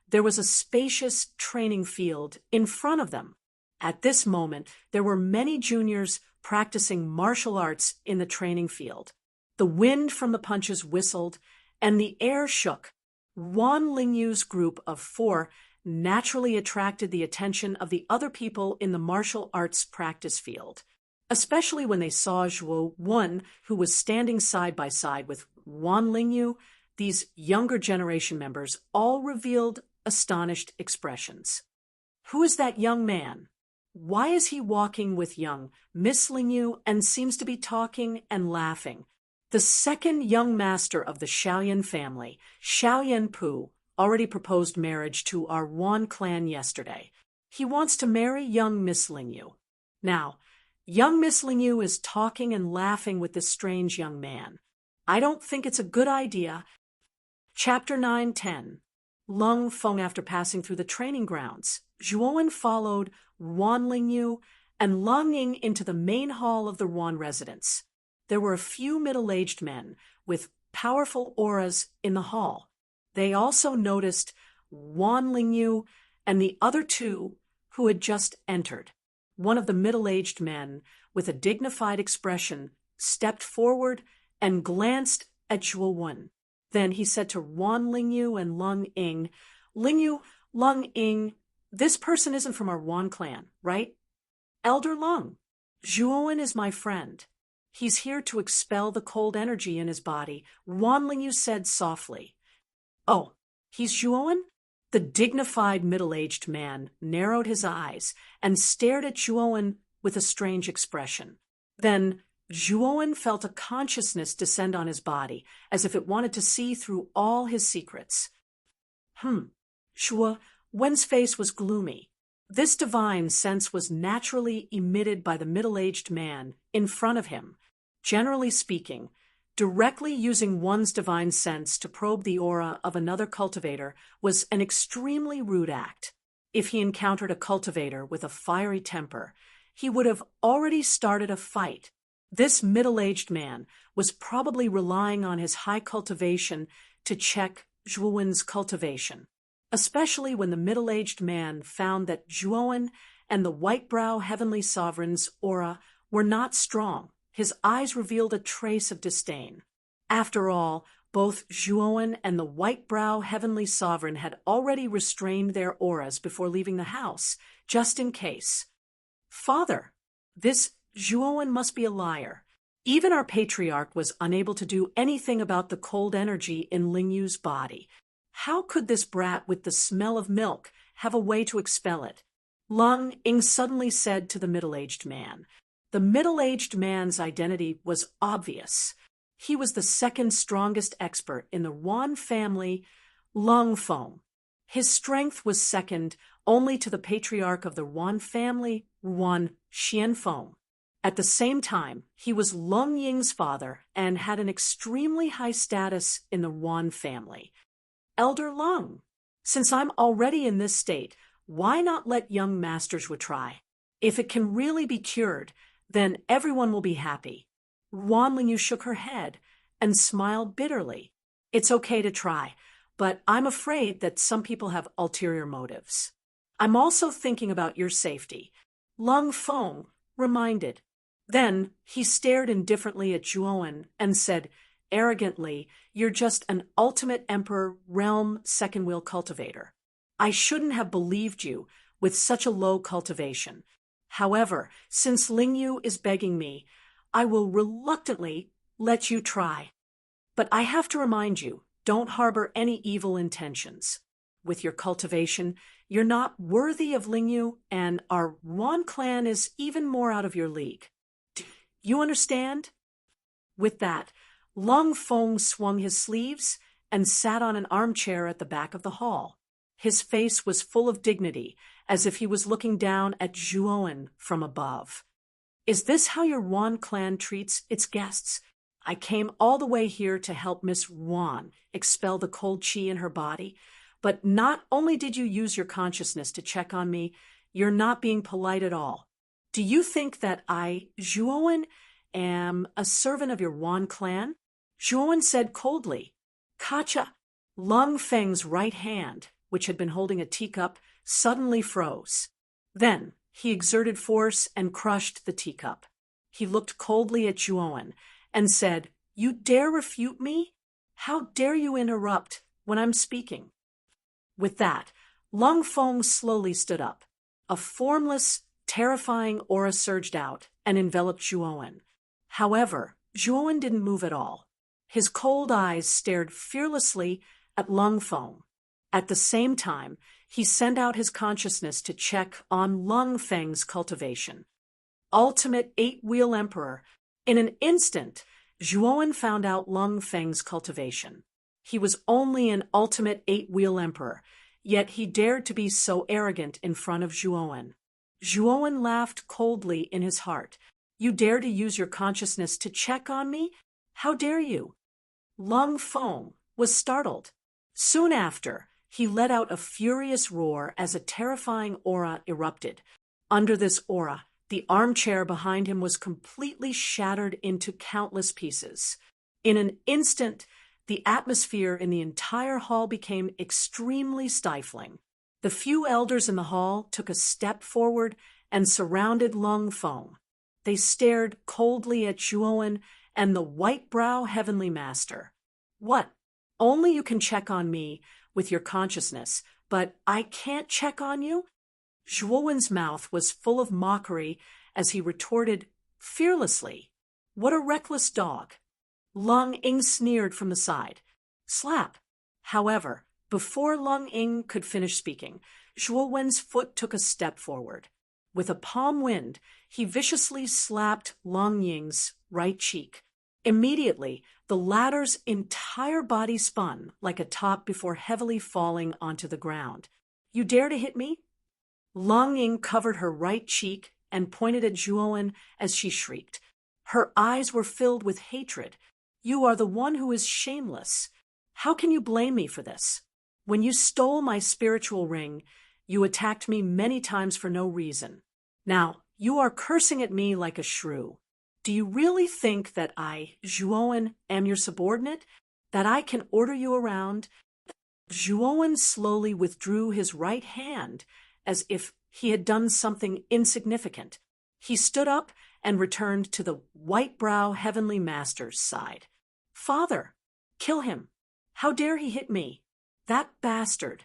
there was a spacious training field in front of them. At this moment, there were many juniors practicing martial arts in the training field. The wind from the punches whistled, and the air shook. Ruan Lingyu's group of 4 naturally attracted the attention of the other people in the martial arts practice field, especially when they saw Zhuowen, who was standing side by side with Ruan Lingyu. These younger generation members all revealed astonished expressions. Who is that young man? Why is he walking with young Miss Lingyu and seems to be talking and laughing? The second young master of the Xiaoyan family, Xiaoyan Pu, already proposed marriage to our Wan clan yesterday. He wants to marry young Miss Lingyu. Now, young Miss Lingyu is talking and laughing with this strange young man. I don't think it's a good idea. Chapter 9:10. Lung Feng. After passing through the training grounds, Zhuowen followed Wan Lingyu and Lung Ying into the main hall of the Wan residence. There were a few middle-aged men with powerful auras in the hall. They also noticed Wan Lingyu and the other two who had just entered. One of the middle-aged men, with a dignified expression, stepped forward and glanced at Zhuowen. Then he said to Wan Lingyu and Lung Ying, "Lingyu, Lung Ying, this person isn't from our Wan clan, right? Elder Lung, Zhuowen is my friend. He's here to expel the cold energy in his body," Wan Lingyu said softly. "Oh, he's Zhuowen?" The dignified middle-aged man narrowed his eyes and stared at Zhuowen with a strange expression. Then Zhuowen felt a consciousness descend on his body, as if it wanted to see through all his secrets. Zhuowen's face was gloomy. This divine sense was naturally emitted by the middle-aged man in front of him. Generally speaking, directly using one's divine sense to probe the aura of another cultivator was an extremely rude act. If he encountered a cultivator with a fiery temper, he would have already started a fight. This middle-aged man was probably relying on his high cultivation to check Zhuowen's cultivation, especially when the middle-aged man found that Zhuowen and the white-brow heavenly sovereign's aura were not strong. His eyes revealed a trace of disdain. After all, both Zhuowen and the white-brow heavenly sovereign had already restrained their auras before leaving the house, just in case. "Father, this Zhuowen must be a liar. Even our patriarch was unable to do anything about the cold energy in Lingyu's body. How could this brat with the smell of milk have a way to expel it?" Lung Ying suddenly said to the middle-aged man. The middle-aged man's identity was obvious. He was the second strongest expert in the Wan family, Lung Feng. His strength was second only to the patriarch of the Wan family, Wan Xianfeng. At the same time, he was Lung Ying's father and had an extremely high status in the Wan family. "Elder Lung, since I'm already in this state, why not let young masters try? If it can really be cured, then everyone will be happy." Wan Lingyu shook her head and smiled bitterly. "It's okay to try, but I'm afraid that some people have ulterior motives. I'm also thinking about your safety," Lung Feng reminded. Then he stared indifferently at Zhuowen and said arrogantly, "You're just an ultimate emperor realm second wheel cultivator. I shouldn't have believed you with such a low cultivation. However, since Lingyu is begging me, I will reluctantly let you try. But I have to remind you, don't harbor any evil intentions. With your cultivation, you're not worthy of Lingyu, and our Wan clan is even more out of your league. Do you understand?" With that, Lung Feng swung his sleeves and sat on an armchair at the back of the hall. His face was full of dignity, as if he was looking down at Zhuowen from above. "Is this how your Wan clan treats its guests? I came all the way here to help Miss Wan expel the cold chi in her body, but not only did you use your consciousness to check on me, you're not being polite at all. Do you think that I, Zhuowen, am a servant of your Wan clan?" Zhuowen said coldly. "Kacha." Lung Feng's right hand, which had been holding a teacup, suddenly froze. Then he exerted force and crushed the teacup. He looked coldly at Zhuowen and said, "You dare refute me? How dare you interrupt when I'm speaking?" With that, Lung Feng slowly stood up. A formless, terrifying aura surged out and enveloped Zhuowen. However, Zhuowen didn't move at all. His cold eyes stared fearlessly at Lung Feng. At the same time, he sent out his consciousness to check on Lung Feng's cultivation. Ultimate eight-wheel emperor. In an instant, Zhuowen found out Lung Feng's cultivation. He was only an ultimate eight-wheel emperor, yet he dared to be so arrogant in front of Zhuowen. Zhuowen laughed coldly in his heart. You dare to use your consciousness to check on me? How dare you? Lung Feng was startled. Soon after, he let out a furious roar as a terrifying aura erupted. Under this aura, the armchair behind him was completely shattered into countless pieces. In an instant, the atmosphere in the entire hall became extremely stifling. The few elders in the hall took a step forward and surrounded Lung Feng. They stared coldly at Zhuowen and the white-brow heavenly master. What? Only you can check on me with your consciousness, but I can't check on you? Zhuowen's mouth was full of mockery as he retorted fearlessly, What a reckless dog! Lung Ying sneered from the side. Slap! However, before Lung Ying could finish speaking, Zhuowen's foot took a step forward. With a palm wind, he viciously slapped Lung Ying's right cheek. Immediately, the latter's entire body spun like a top before heavily falling onto the ground. You dare to hit me? Lung Ying covered her right cheek and pointed at Zhuowen as she shrieked. Her eyes were filled with hatred. You are the one who is shameless. How can you blame me for this? When you stole my spiritual ring, you attacked me many times for no reason. Now, you are cursing at me like a shrew. Do you really think that I, Zhuowen, am your subordinate? That I can order you around? Zhuowen slowly withdrew his right hand as if he had done something insignificant. He stood up and returned to the white-brow heavenly master's side. Father, kill him. How dare he hit me? That bastard.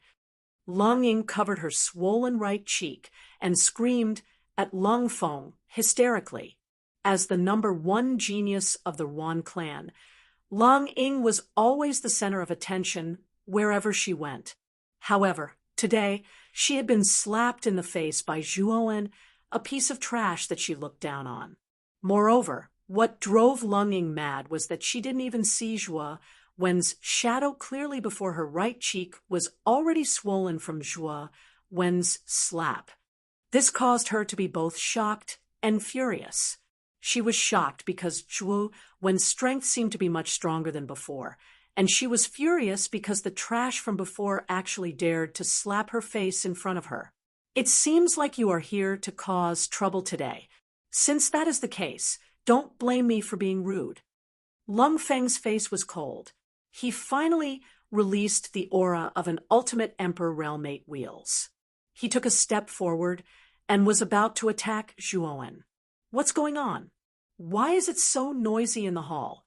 Lung Ying covered her swollen right cheek and screamed at Lung Feng hysterically. As the number one genius of the Yuan clan, Lung Ying was always the center of attention wherever she went. However, today, she had been slapped in the face by Zhuowen, a piece of trash that she looked down on. Moreover, what drove Lung Ying mad was that she didn't even see Zhuowen's shadow clearly before her right cheek was already swollen from Zhuowen's slap. This caused her to be both shocked and furious. She was shocked because Zhuowen's strength seemed to be much stronger than before, and she was furious because the trash from before actually dared to slap her face in front of her. It seems like you are here to cause trouble today. Since that is the case, don't blame me for being rude. Lung Feng's face was cold. He finally released the aura of an ultimate emperor realm 8 wheels. He took a step forward and was about to attack Zhuowen. What's going on? Why is it so noisy in the hall?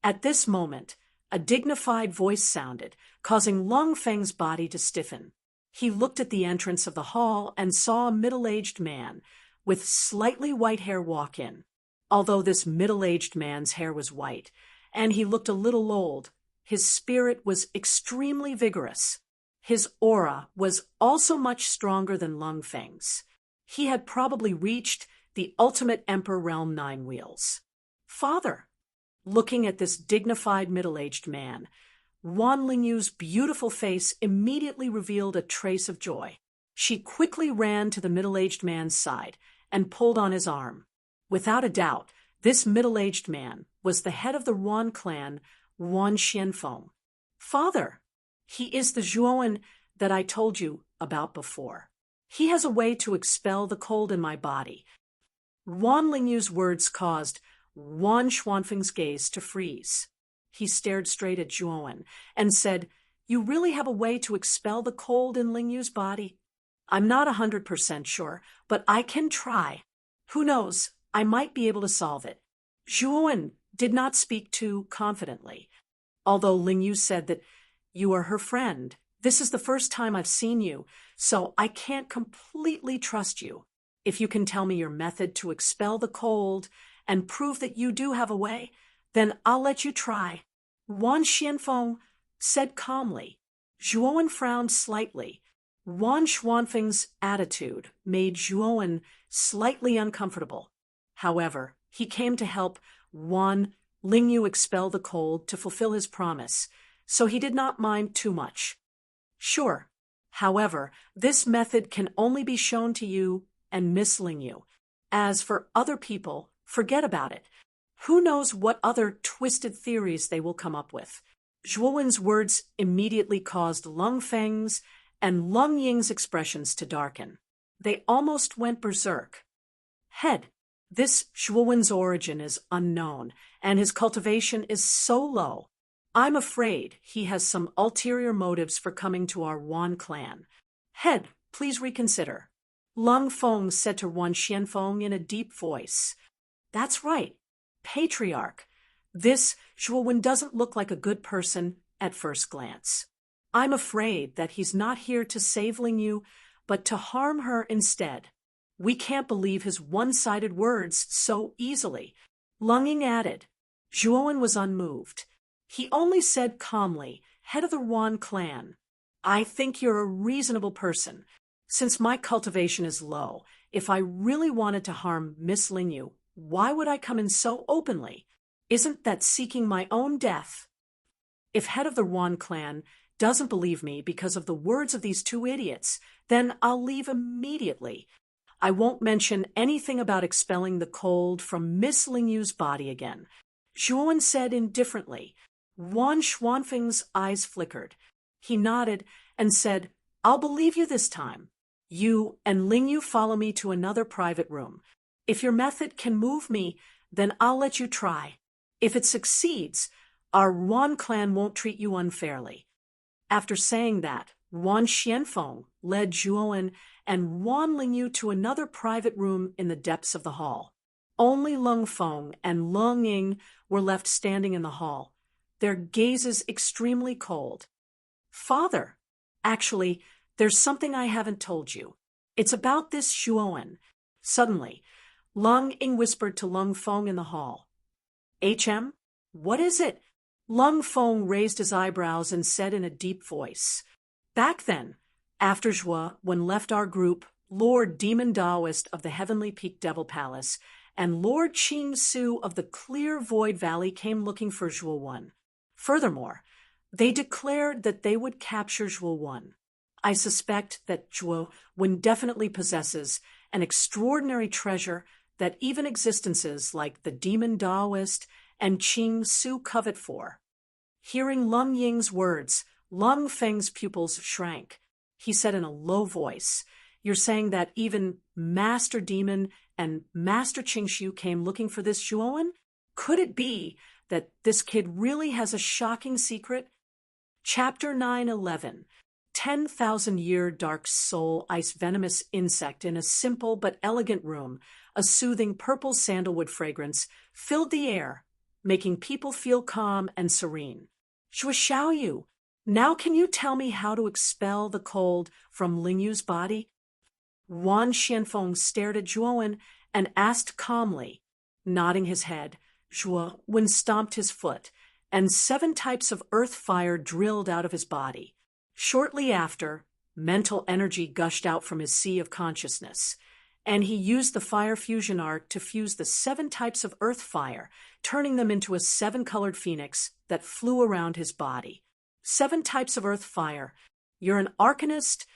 At this moment, a dignified voice sounded, causing Lung Feng's body to stiffen. He looked at the entrance of the hall and saw a middle-aged man with slightly white hair walk in. Although this middle-aged man's hair was white, and he looked a little old, his spirit was extremely vigorous. His aura was also much stronger than Lung Feng's. He had probably reached the ultimate Emperor Realm 9 wheels. Father! Looking at this dignified middle-aged man, Wan Lingyu's beautiful face immediately revealed a trace of joy. She quickly ran to the middle-aged man's side and pulled on his arm. Without a doubt, this middle-aged man was the head of the Yuan clan, Yuan Xianfeng. Father! He is the Zhuowen that I told you about before. He has a way to expel the cold in my body. Wan Lingyu's words caused Yuan Xuanfeng's gaze to freeze. He stared straight at Zhuowen and said, You really have a way to expel the cold in Lingyu's body? I'm not 100% sure, but I can try. Who knows, I might be able to solve it. Zhuowen did not speak too confidently. Although Lingyu said that you are her friend, this is the first time I've seen you, so I can't completely trust you. If you can tell me your method to expel the cold and prove that you do have a way, then I'll let you try. Wan Xianfeng said calmly. Zhuowen frowned slightly. Wan Xuanfeng's attitude made Zhuowen slightly uncomfortable. However, he came to help Wan Lingyu expel the cold to fulfill his promise, so he did not mind too much. Sure. However, this method can only be shown to you and Miss Lingyu. As for other people, forget about it. Who knows what other twisted theories they will come up with. Zhuowen's words immediately caused Lung Feng's and Lung Ying's expressions to darken. They almost went berserk. Head. This Zhuowen's origin is unknown, and his cultivation is so low. I'm afraid he has some ulterior motives for coming to our Wan clan. Head, please reconsider. Lung Feng said to Wan Xianfeng in a deep voice. That's right. Patriarch. This Zhuowen doesn't look like a good person at first glance. I'm afraid that he's not here to save Lingyu, but to harm her instead. We can't believe his one-sided words so easily. Lung Ying added. Zhuowen was unmoved. He only said calmly, head of the Wan clan, I think you're a reasonable person. Since my cultivation is low, if I really wanted to harm Miss Lingyu, why would I come in so openly? Isn't that seeking my own death? If head of the Wan clan doesn't believe me because of the words of these two idiots, then I'll leave immediately. I won't mention anything about expelling the cold from Miss Lingyu's body again. Zhuowen said indifferently. Wan Xuanfeng's eyes flickered. He nodded and said, I'll believe you this time. You and Lingyu follow me to another private room. If your method can move me, then I'll let you try. If it succeeds, our Wan clan won't treat you unfairly. After saying that, Wan Xianfeng led Zhuowen and Wan Lingyu to another private room in the depths of the hall. Only Lung Feng and Lung Ying were left standing in the hall, their gazes extremely cold. Father, actually, there's something I haven't told you. It's about this Zhuowen. Suddenly, Lung Ying whispered to Lung Feng in the hall. HM? What is it? Lung Feng raised his eyebrows and said in a deep voice. Back then, after Zhuowen left our group, Lord Demon Taoist of the Heavenly Peak Devil Palace and Lord Qing Su of the Clear Void Valley came looking for Zhuowen. Furthermore, they declared that they would capture Zhuowen. I suspect that Zhuowen definitely possesses an extraordinary treasure that even existences like the Demon Taoist and Qing Su covet for. Hearing Lung Ying's words, Lung Feng's pupils shrank. He said in a low voice, You're saying that even Master Demon and Master Qingshu came looking for this Zhuowen? Could it be that this kid really has a shocking secret? Chapter 9:11. 10,000-year dark soul ice venomous insect in a simple but elegant room, a soothing purple sandalwood fragrance filled the air, making people feel calm and serene. Zhuo Xiaoyu, now can you tell me how to expel the cold from Lingyu's body? Wan Xianfeng stared at Zhuowen and asked calmly. Nodding his head, Zhuowen stomped his foot, and 7 types of earth fire drilled out of his body. Shortly after, mental energy gushed out from his sea of consciousness, and he used the fire fusion art to fuse the 7 types of earth fire, turning them into a 7-colored phoenix that flew around his body. 7 types of earth fire. You're an arcanist?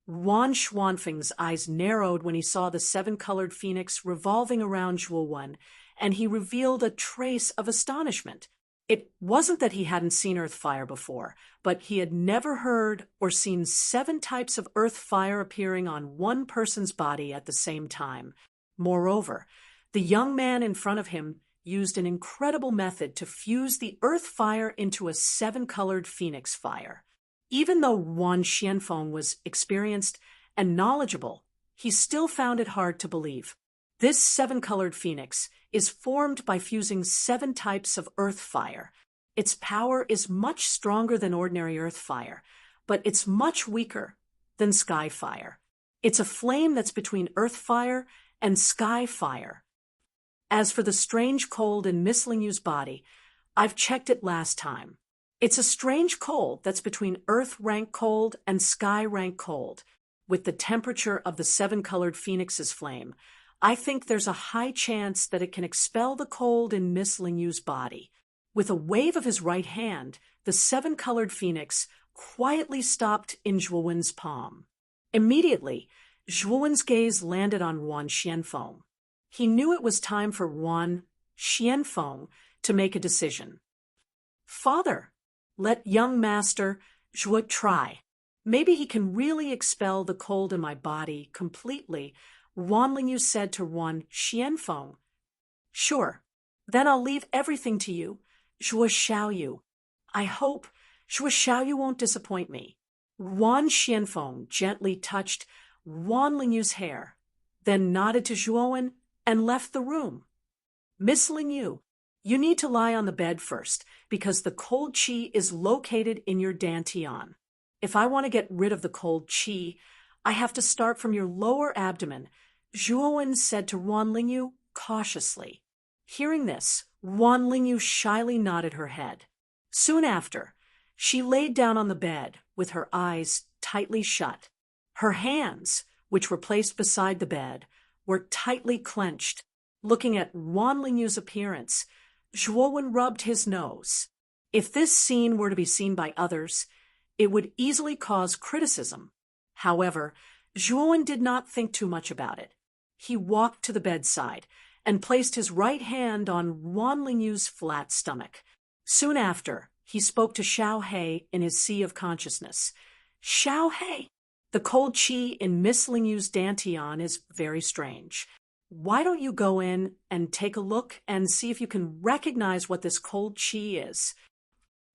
Wan Xuanfeng's eyes narrowed when he saw the 7-colored phoenix revolving around Zhuowen, and he revealed a trace of astonishment. It wasn't that he hadn't seen earth fire before, but he had never heard or seen 7 types of earth fire appearing on one person's body at the same time. Moreover, the young man in front of him used an incredible method to fuse the earth fire into a 7-colored phoenix fire. Even though Wan Xianfeng was experienced and knowledgeable, he still found it hard to believe. This 7-colored phoenix is formed by fusing 7 types of earth fire. Its power is much stronger than ordinary earth fire, but it's much weaker than sky fire. It's a flame that's between earth fire and sky fire. As for the strange cold in Miss Lingyu's body, I've checked it last time. It's a strange cold that's between Earth-rank cold and sky-rank cold. With the temperature of the seven-colored phoenix's flame, I think there's a high chance that it can expel the cold in Miss Lingyu's body. With a wave of his right hand, the seven-colored phoenix quietly stopped in Zhuowen's palm. Immediately, Zhuowen's gaze landed on Yuan Xianfeng. He knew it was time for Yuan Xianfeng to make a decision. Father, let young master Zhuo try. Maybe he can really expel the cold in my body completely, Yuan Lingyu said to Yuan Xianfeng. Sure, then I'll leave everything to you, Zhuo Xiaoyu. I hope Zhuo Xiaoyu won't disappoint me. Yuan Xianfeng gently touched Yuan Lingyu's hair, then nodded to Zhuowen and left the room. Miss Lingyu, you need to lie on the bed first, because the cold qi is located in your dantian. If I want to get rid of the cold qi, I have to start from your lower abdomen, Zhuowen said to Yuan Lingyu cautiously. Hearing this, Yuan Lingyu shyly nodded her head. Soon after, she laid down on the bed with her eyes tightly shut. Her hands, which were placed beside the bed, were tightly clenched. Looking at Yuan Lingyu's appearance, Zhuowen rubbed his nose. If this scene were to be seen by others, it would easily cause criticism. However, Zhuowen did not think too much about it. He walked to the bedside and placed his right hand on Yuan Lingyu's flat stomach. Soon after, he spoke to Xiao He in his sea of consciousness. Xiao He, the cold qi in Miss Lingyu's dantian is very strange. Why don't you go in and take a look and see if you can recognize what this cold qi is?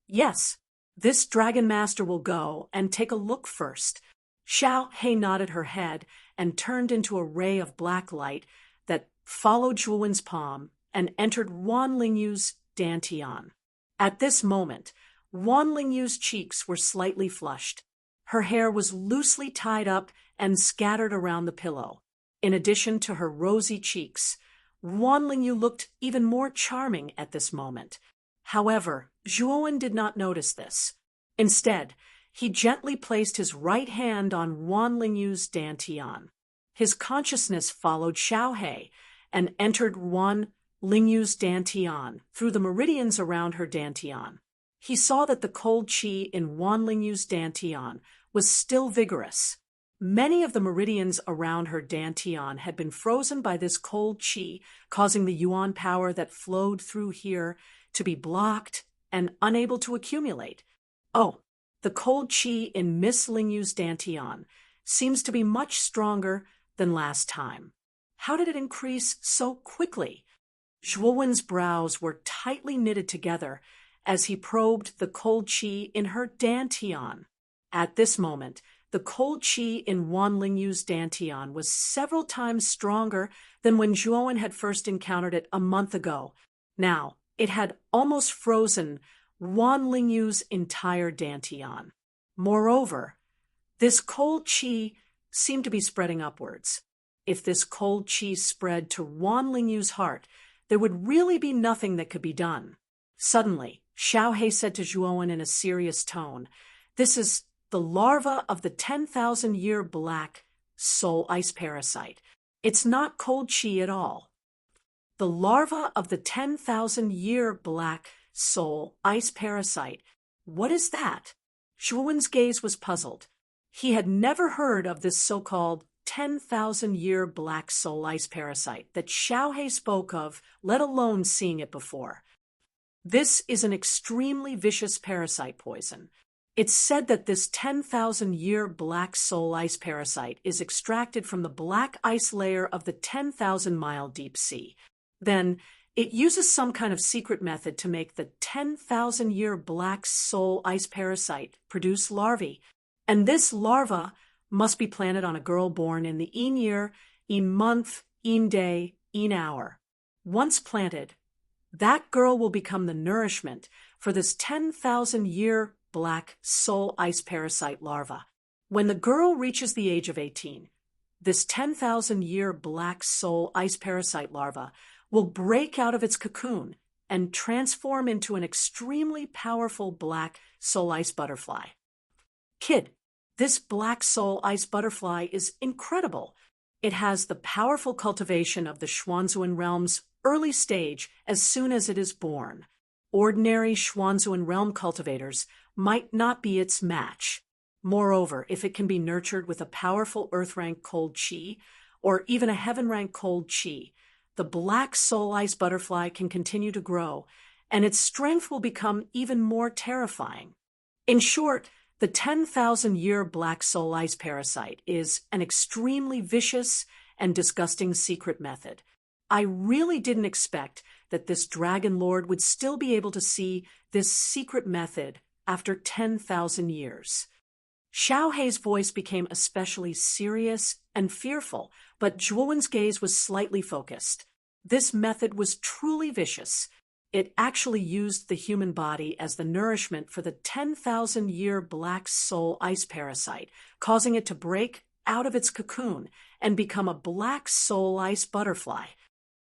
Yes, this dragon master will go and take a look first. Xiao He nodded her head and turned into a ray of black light that followed Zhuowen's palm and entered Yuan Lingyu's dantian. At this moment, Yuan Lingyu's cheeks were slightly flushed. Her hair was loosely tied up and scattered around the pillow. In addition to her rosy cheeks, Yuan Lingyu looked even more charming at this moment. However, Zhuowen did not notice this. Instead, he gently placed his right hand on Yuan Lingyu's dantian. His consciousness followed Xiao He and entered Yuan Lingyu's dantian through the meridians around her dantian. He saw that the cold qi in Yuan Lingyu's dantian was still vigorous. Many of the meridians around her dantian had been frozen by this cold qi, causing the yuan power that flowed through here to be blocked and unable to accumulate. Oh, the cold qi in Miss Lingyu's dantian seems to be much stronger than last time. How did it increase so quickly? Zhuowen's brows were tightly knitted together as he probed the cold qi in her dantian. At this moment, the cold qi in Yuan Lingyu's dantian was several times stronger than when Zhuowen had first encountered it a month ago. Now, it had almost frozen Yuan Lingyu's entire dantian. Moreover, this cold qi seemed to be spreading upwards. If this cold qi spread to Yuan Lingyu's heart, there would really be nothing that could be done. Suddenly, Xiao He said to Zhuowen in a serious tone, "This is the larva of the 10,000-year black soul ice parasite. It's not cold qi at all." The larva of the 10,000-year black soul ice parasite. What is that? Zhuowen's gaze was puzzled. He had never heard of this so-called 10,000-year black soul ice parasite that Xiao He spoke of, let alone seeing it before. This is an extremely vicious parasite poison. It's said that this 10,000-year black soul ice parasite is extracted from the black ice layer of the 10,000-mile deep sea. Then, it uses some kind of secret method to make the 10,000-year black soul ice parasite produce larvae. And this larva must be planted on a girl born in the Yin year, Yin month, Yin day, Yin hour. Once planted, that girl will become the nourishment for this 10,000-year black soul ice parasite larva. When the girl reaches the age of 18, this 10,000-year black soul ice parasite larva will break out of its cocoon and transform into an extremely powerful black soul ice butterfly. Kid, this black soul ice butterfly is incredible. It has the powerful cultivation of the Xuanzuan realm's early stage as soon as it is born. Ordinary Xuanzuan realm cultivators might not be its match. Moreover, if it can be nurtured with a powerful earth-rank cold qi, or even a heaven-rank cold qi, the black soul ice butterfly can continue to grow, and its strength will become even more terrifying. In short, the 10,000-year black soul ice parasite is an extremely vicious and disgusting secret method. I really didn't expect that this dragon lord would still be able to see this secret method after 10,000 years. Xiao Hei's voice became especially serious and fearful, but Zhuowen's gaze was slightly focused. This method was truly vicious. It actually used the human body as the nourishment for the 10,000-year black soul ice parasite, causing it to break out of its cocoon and become a black soul ice butterfly.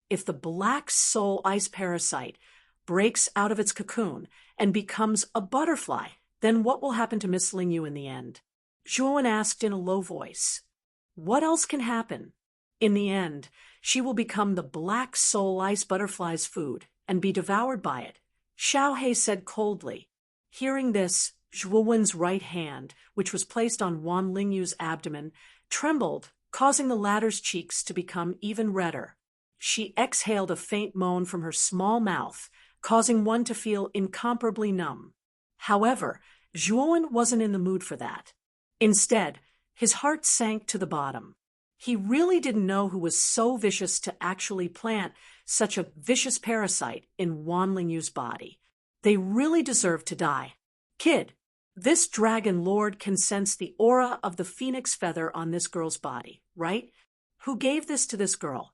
If the black soul ice parasite breaks out of its cocoon and becomes a butterfly, then what will happen to Miss Lingyu in the end? Zhuowen asked in a low voice. What else can happen? In the end, she will become the black soul ice butterfly's food and be devoured by it, Xiao Hei said coldly. Hearing this, Zhuowen's right hand, which was placed on Wan Lingyu's abdomen, trembled, causing the latter's cheeks to become even redder. She exhaled a faint moan from her small mouth, causing one to feel incomparably numb. However, Zhuowen wasn't in the mood for that. Instead, his heart sank to the bottom. He really didn't know who was so vicious to actually plant such a vicious parasite in Wan Lingyu's body. They really deserved to die. Kid, this dragon lord can sense the aura of the phoenix feather on this girl's body, right? Who gave this to this girl?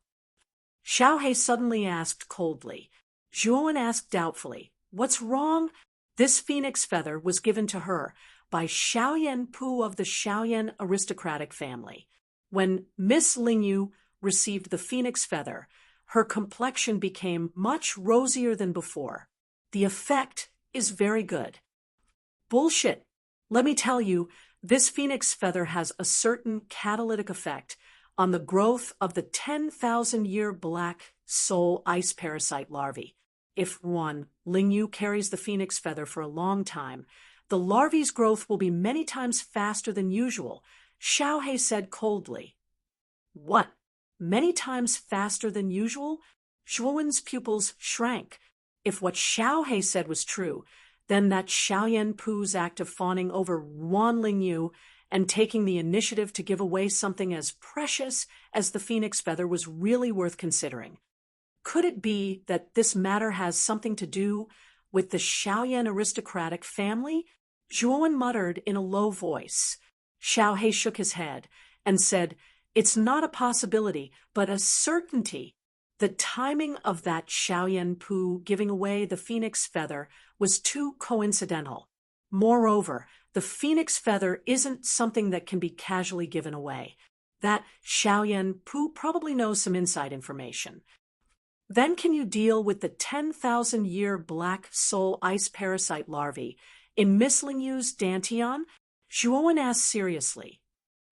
Xiao Hei suddenly asked coldly. Zhuowen asked doubtfully, what's wrong? This phoenix feather was given to her by Xiaoyan Pu of the Xiaoyan aristocratic family. When Miss Lingyu received the phoenix feather, her complexion became much rosier than before. The effect is very good. Bullshit. Let me tell you, this phoenix feather has a certain catalytic effect on the growth of the 10,000-year black soul ice parasite larvae. If Wan Lingyu carries the phoenix feather for a long time, the larvae's growth will be many times faster than usual, Xiao Hei said coldly. What? Many times faster than usual? Zhuowen's pupils shrank. If what Xiao Hei said was true, then that Xiaoyan Pu's act of fawning over Wan Lingyu and taking the initiative to give away something as precious as the phoenix feather was really worth considering. Could it be that this matter has something to do with the Xiaoyan aristocratic family? Zhuowen muttered in a low voice. Xiao Hei shook his head and said, it's not a possibility, but a certainty. The timing of that Xiaoyan Pu giving away the phoenix feather was too coincidental. Moreover, the phoenix feather isn't something that can be casually given away. That Xiaoyan Pu probably knows some inside information. Then can you deal with the 10,000-year black soul ice parasite larvae in Miss Lingyu's dantian? Zhuowen asked seriously.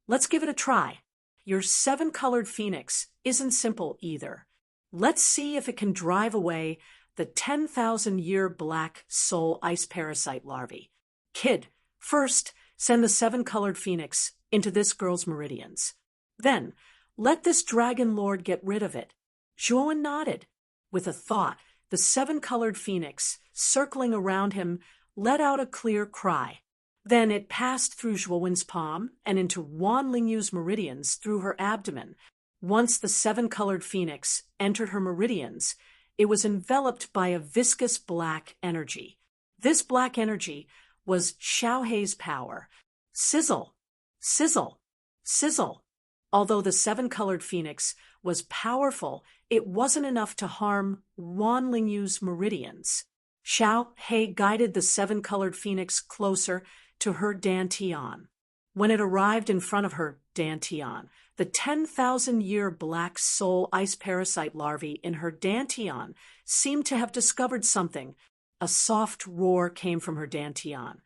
Let's give it a try. Your 7-colored phoenix isn't simple either. Let's see if it can drive away the 10,000-year black soul ice parasite larvae. Kid, first send the 7-colored phoenix into this girl's meridians. Then, let this dragon lord get rid of it. Zhuowen nodded. With a thought, the 7-colored phoenix, circling around him, let out a clear cry. Then it passed through Zhuowen's palm and into Wan Lingyu's meridians through her abdomen. Once the 7-colored phoenix entered her meridians, it was enveloped by a viscous black energy. This black energy was Xiao Hei's power. Sizzle, sizzle, sizzle. Although the 7-colored phoenix was powerful, it wasn't enough to harm Wan Lingyu's meridians. Xiao Hei guided the 7-colored phoenix closer to her dantian. When it arrived in front of her dantian, the 10,000-year black soul ice parasite larvae in her dantian seemed to have discovered something. A soft roar came from her dantian,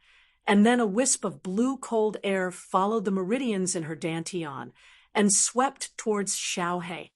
and then a wisp of blue cold air followed the meridians in her dantian and swept towards Xiaohei.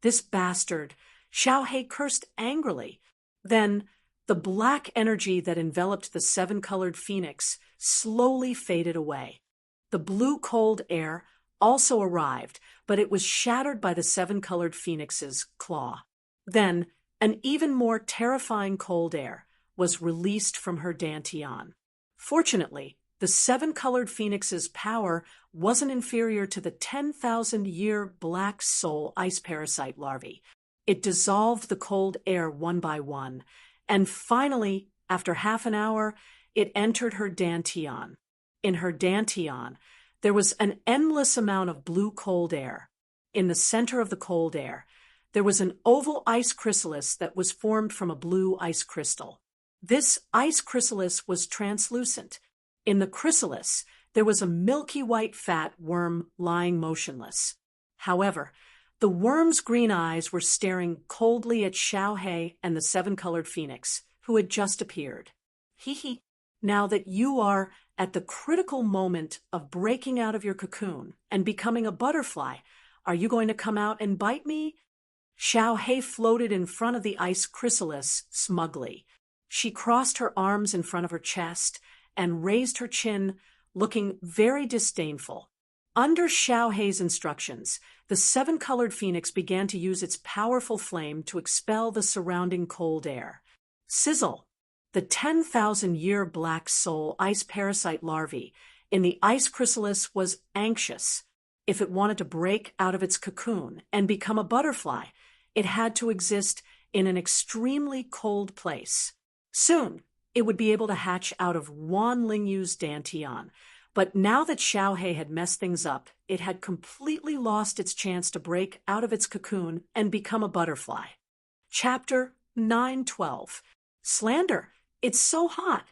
This bastard! Xiaohei cursed angrily. Then the black energy that enveloped the seven-colored phoenix slowly faded away. The blue cold air also arrived, but it was shattered by the seven-colored phoenix's claw. Then an even more terrifying cold air was released from her dantian. Fortunately, the seven-colored phoenix's power wasn't inferior to the 10,000-year black soul ice parasite larvae. It dissolved the cold air one by one, and finally, after half an hour, it entered her dantian. In her dantian, there was an endless amount of blue cold air. In the center of the cold air, there was an oval ice chrysalis that was formed from a blue ice crystal. This ice chrysalis was translucent. In the chrysalis, there was a milky white fat worm lying motionless. However, the worm's green eyes were staring coldly at Xiaohei and the seven-colored phoenix, who had just appeared. Hee. Now that you are at the critical moment of breaking out of your cocoon and becoming a butterfly, are you going to come out and bite me? Xiaohei floated in front of the ice chrysalis smugly. She crossed her arms in front of her chest and raised her chin, looking very disdainful. Under Xiaohei's instructions, the seven-colored phoenix began to use its powerful flame to expel the surrounding cold air. Sizzle! The 10,000-year black soul ice parasite larvae in the ice chrysalis was anxious. If it wanted to break out of its cocoon and become a butterfly, it had to exist in an extremely cold place. Soon, it would be able to hatch out of Wan Lingyu's dantian, but now that Xiaohei had messed things up, it had completely lost its chance to break out of its cocoon and become a butterfly. Chapter 912. Slander. It's so hot.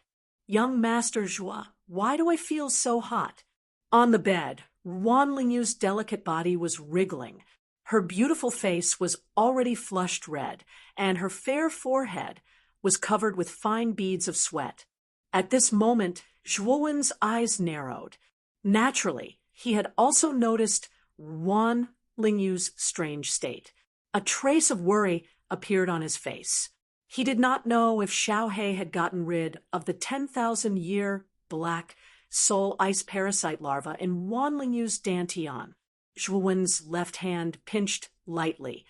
Young Master Zhua, why do I feel so hot? On the bed, Wan Lingyu's delicate body was wriggling. Her beautiful face was already flushed red, and her fair forehead was covered with fine beads of sweat. At this moment, Zhuowen's eyes narrowed. Naturally, he had also noticed Wan Lingyu's strange state. A trace of worry appeared on his face. He did not know if Xiaohei had gotten rid of the 10,000-year black soul ice parasite larva in Wan Lingyu's dantian. Zhuowen's left hand pinched lightly,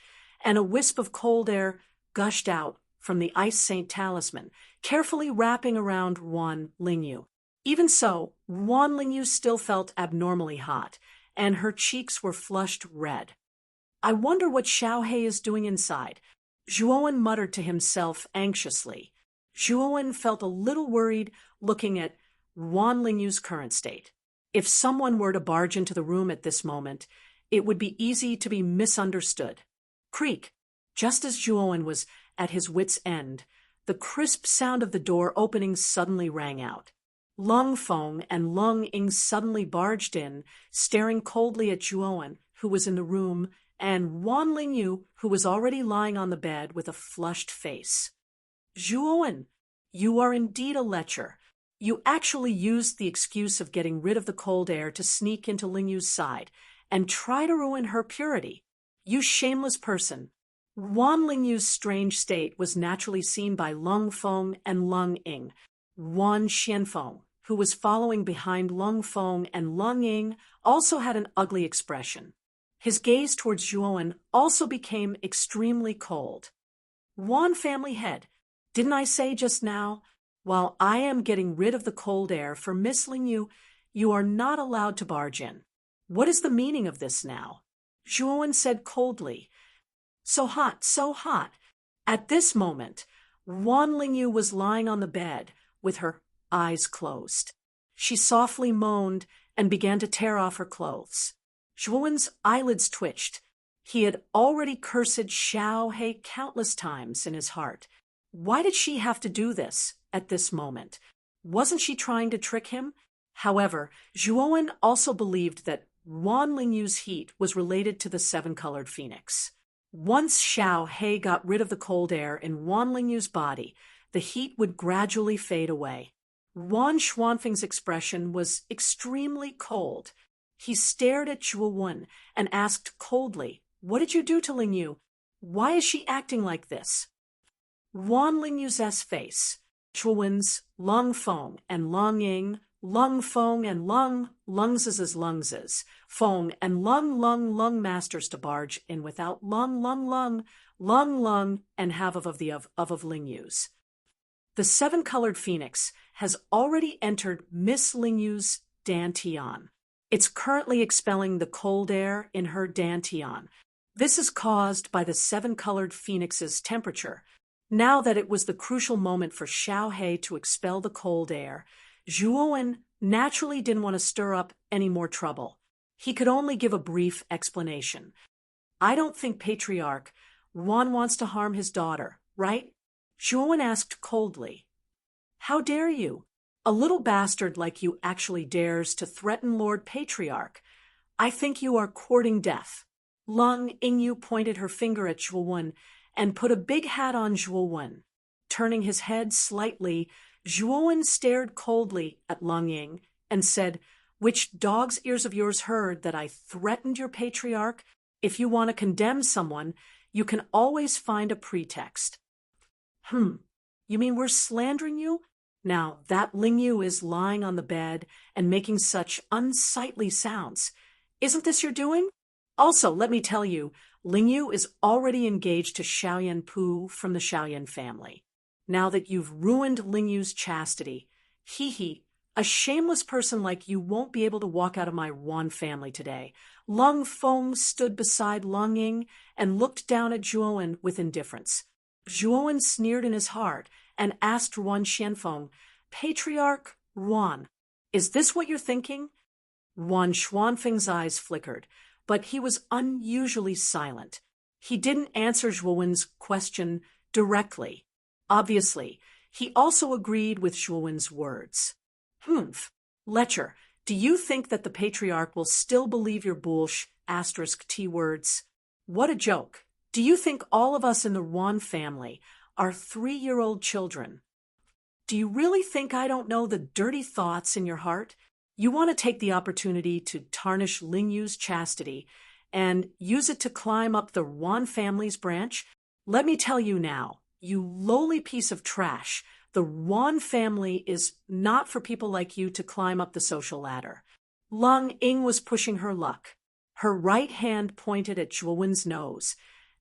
and a wisp of cold air gushed out from the ice saint talisman, carefully wrapping around Wan Lingyu. Even so, Wan Lingyu still felt abnormally hot, and her cheeks were flushed red. I wonder what Xiaohei is doing inside. Zhuowen muttered to himself anxiously. Zhuowen felt a little worried looking at Wan Lingyu's current state. If someone were to barge into the room at this moment, it would be easy to be misunderstood. Creak! Just as Zhuowen was at his wit's end, the crisp sound of the door opening suddenly rang out. Lung Feng and Lung Ying suddenly barged in, staring coldly at Zhuowen, who was in the room, and Wan Lingyu, who was already lying on the bed with a flushed face. Zhuowen, you are indeed a lecher. You actually used the excuse of getting rid of the cold air to sneak into Lingyu's side and try to ruin her purity. You shameless person. Wan Lingyu's strange state was naturally seen by Lung Feng and Lung Ying. Wan Xianfeng, who was following behind Lung Feng and Lung Ying, also had an ugly expression. His gaze towards Zhuowen also became extremely cold. Wan family head, didn't I say just now, while I am getting rid of the cold air for Miss Lingyu, you are not allowed to barge in. What is the meaning of this now? Zhuowen said coldly. So hot, so hot. At this moment, Wan Lingyu was lying on the bed with her eyes closed. She softly moaned and began to tear off her clothes. Zhuowen's eyelids twitched. He had already cursed Xiaohei countless times in his heart. Why did she have to do this at this moment? Wasn't she trying to trick him? However, Zhuowen also believed that Wan Lingyu's heat was related to the seven-colored phoenix. Once Xiao He got rid of the cold air in Wan Lingyu's body, the heat would gradually fade away. Wan Xuanfeng's expression was extremely cold. He stared at Zhuowen and asked coldly, "What did you do to Lingyu? Why is she acting like this?" Wan Lingyu's face, Zhuowen's Lung Feng and Lung Ying, Lung Feng and Lung's Feng and Lung masters to barge in without Lung, and half of Lingyu's. The seven-colored phoenix has already entered Miss Lingyu's dantian. It's currently expelling the cold air in her dantian. This is caused by the seven-colored phoenix's temperature. Now that it was the crucial moment for Xiao He to expel the cold air, Zhuowen naturally didn't want to stir up any more trouble. He could only give a brief explanation. "I don't think Patriarch Wan wants to harm his daughter, right?" Zhuowen asked coldly. "How dare you? A little bastard like you actually dares to threaten Lord Patriarch. I think you are courting death." Lung Yingyu pointed her finger at Zhuowen and put a big hat on Zhuowen. Turning his head slightly, Zhuowen stared coldly at Lung Ying and said, "Which dog's ears of yours heard that I threatened your patriarch? If you want to condemn someone, you can always find a pretext." You mean we're slandering you? Now, that Lingyu is lying on the bed and making such unsightly sounds. Isn't this your doing? Also, let me tell you, Lingyu is already engaged to Xiaoyan Pu from the Xiaoyan family. Now that you've ruined Lingyu's chastity, a shameless person like you won't be able to walk out of my Wan family today. Lung Feng stood beside Lung Ying and looked down at Zhuowen with indifference. Zhuowen sneered in his heart and asked Wan Xianfeng, "Patriarch Wan, is this what you're thinking?" Wan Xuanfeng's eyes flickered, but he was unusually silent. He didn't answer Zhuowen's question directly. Obviously, he also agreed with Zhuowen's words. Lecher, do you think that the Patriarch will still believe your *T words? What a joke. Do you think all of us in the Wan family are 3-year-old children? Do you really think I don't know the dirty thoughts in your heart? You want to take the opportunity to tarnish Lingyu's chastity and use it to climb up the Wan family's branch? Let me tell you now, you lowly piece of trash, the Wan family is not for people like you to climb up the social ladder. Lung Ying was pushing her luck. Her right hand pointed at Zhuowen's nose,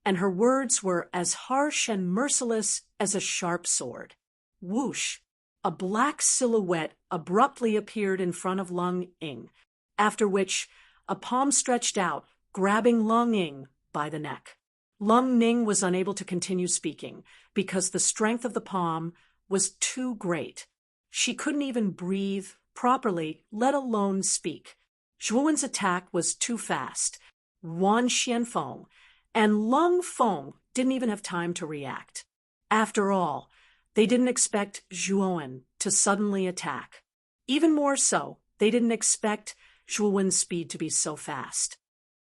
and her words were as harsh and merciless as a sharp sword. Whoosh! A black silhouette abruptly appeared in front of Lung Ying, after which a palm stretched out, grabbing Lung Ying by the neck. Lung Ning was unable to continue speaking because the strength of the palm was too great. She couldn't even breathe properly, let alone speak. Zhuowen's attack was too fast. Wan Xianfeng and Lung Feng didn't even have time to react. After all, they didn't expect Zhuowen to suddenly attack. Even more so, they didn't expect Zhuowen's speed to be so fast.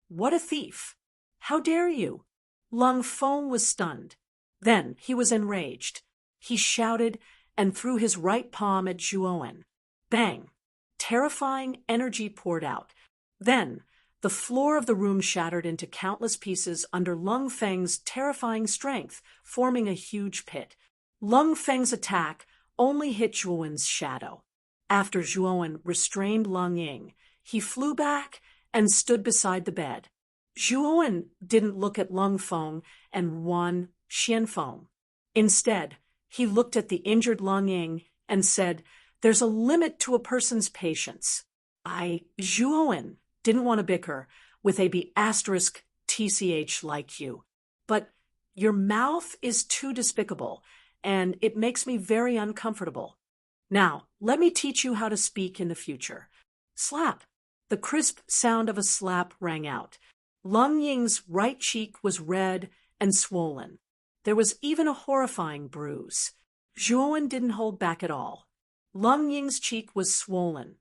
What a thief! How dare you? Lung Feng was stunned. Then he was enraged. He shouted and threw his right palm at Zhuowen. Bang! Terrifying energy poured out. Then, the floor of the room shattered into countless pieces under Lung Feng's terrifying strength, forming a huge pit. Lung Feng's attack only hit Zhuowen's shadow. After Zhuowen restrained Lung Ying, he flew back and stood beside the bed. Zhuowen didn't look at Lung Feng and Wan Xianfeng. Instead, he looked at the injured Lung Ying and said, "There's a limit to a person's patience. Zhuowen, didn't want to bicker with a *TCH like you. But your mouth is too despicable, and it makes me very uncomfortable. Now, let me teach you how to speak in the future." Slap! The crisp sound of a slap rang out. Lung Ying's right cheek was red and swollen. There was even a horrifying bruise. Zhuowen didn't hold back at all. Lung Ying's cheek was swollen.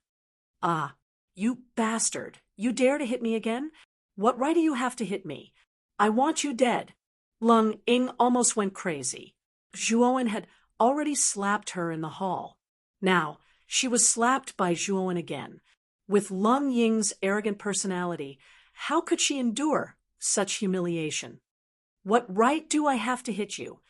Ah, you bastard! You dare to hit me again? What right do you have to hit me? I want you dead. Lung Ying almost went crazy. Zhuowen had already slapped her in the hall. Now, she was slapped by Zhuowen again. With Lung Ying's arrogant personality, how could she endure such humiliation? What right do I have to hit you?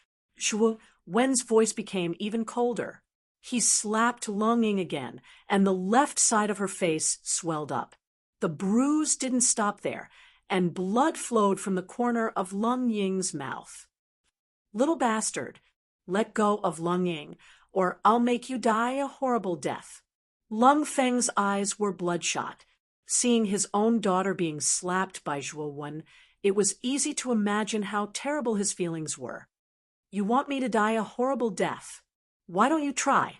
Zhuowen's voice became even colder. He slapped Lung Ying again, and the left side of her face swelled up. The bruise didn't stop there, and blood flowed from the corner of Lung Ying's mouth. Little bastard, let go of Lung Ying, or I'll make you die a horrible death. Lung Feng's eyes were bloodshot. Seeing his own daughter being slapped by Zhuowen, it was easy to imagine how terrible his feelings were. You want me to die a horrible death? Why don't you try?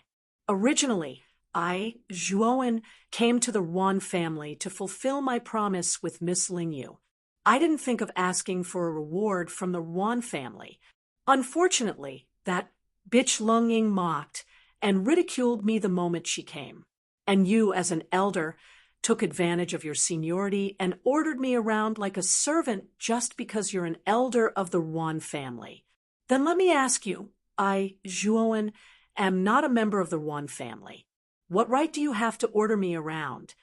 Originally, I, Zhuowen, came to the Yuan family to fulfill my promise with Miss Lingyu. I didn't think of asking for a reward from the Yuan family. Unfortunately, that bitch Lung Ying mocked and ridiculed me the moment she came. And you, as an elder, took advantage of your seniority and ordered me around like a servant just because you're an elder of the Yuan family. Then let me ask you, I, Zhuowen, am not a member of the Yuan family. What right do you have to order me around?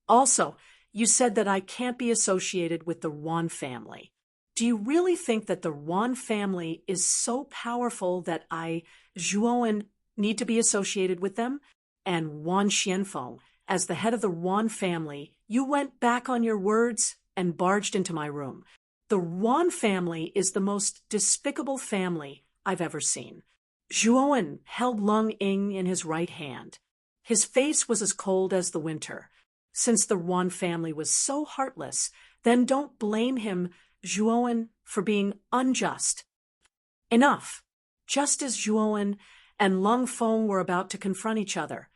Also, you said that I can't be associated with the Yuan family. Do you really think that the Yuan family is so powerful that I, Zhuowen, need to be associated with them? And Wan Xianfeng, as the head of the Yuan family, you went back on your words and barged into my room. The Yuan family is the most despicable family I've ever seen. Zhuowen held Lung Ying in his right hand. His face was as cold as the winter. Since the Yuan family was so heartless, then don't blame him, Zhuowen, for being unjust. Enough. Just as Zhuowen and Lung Feng were about to confront each other,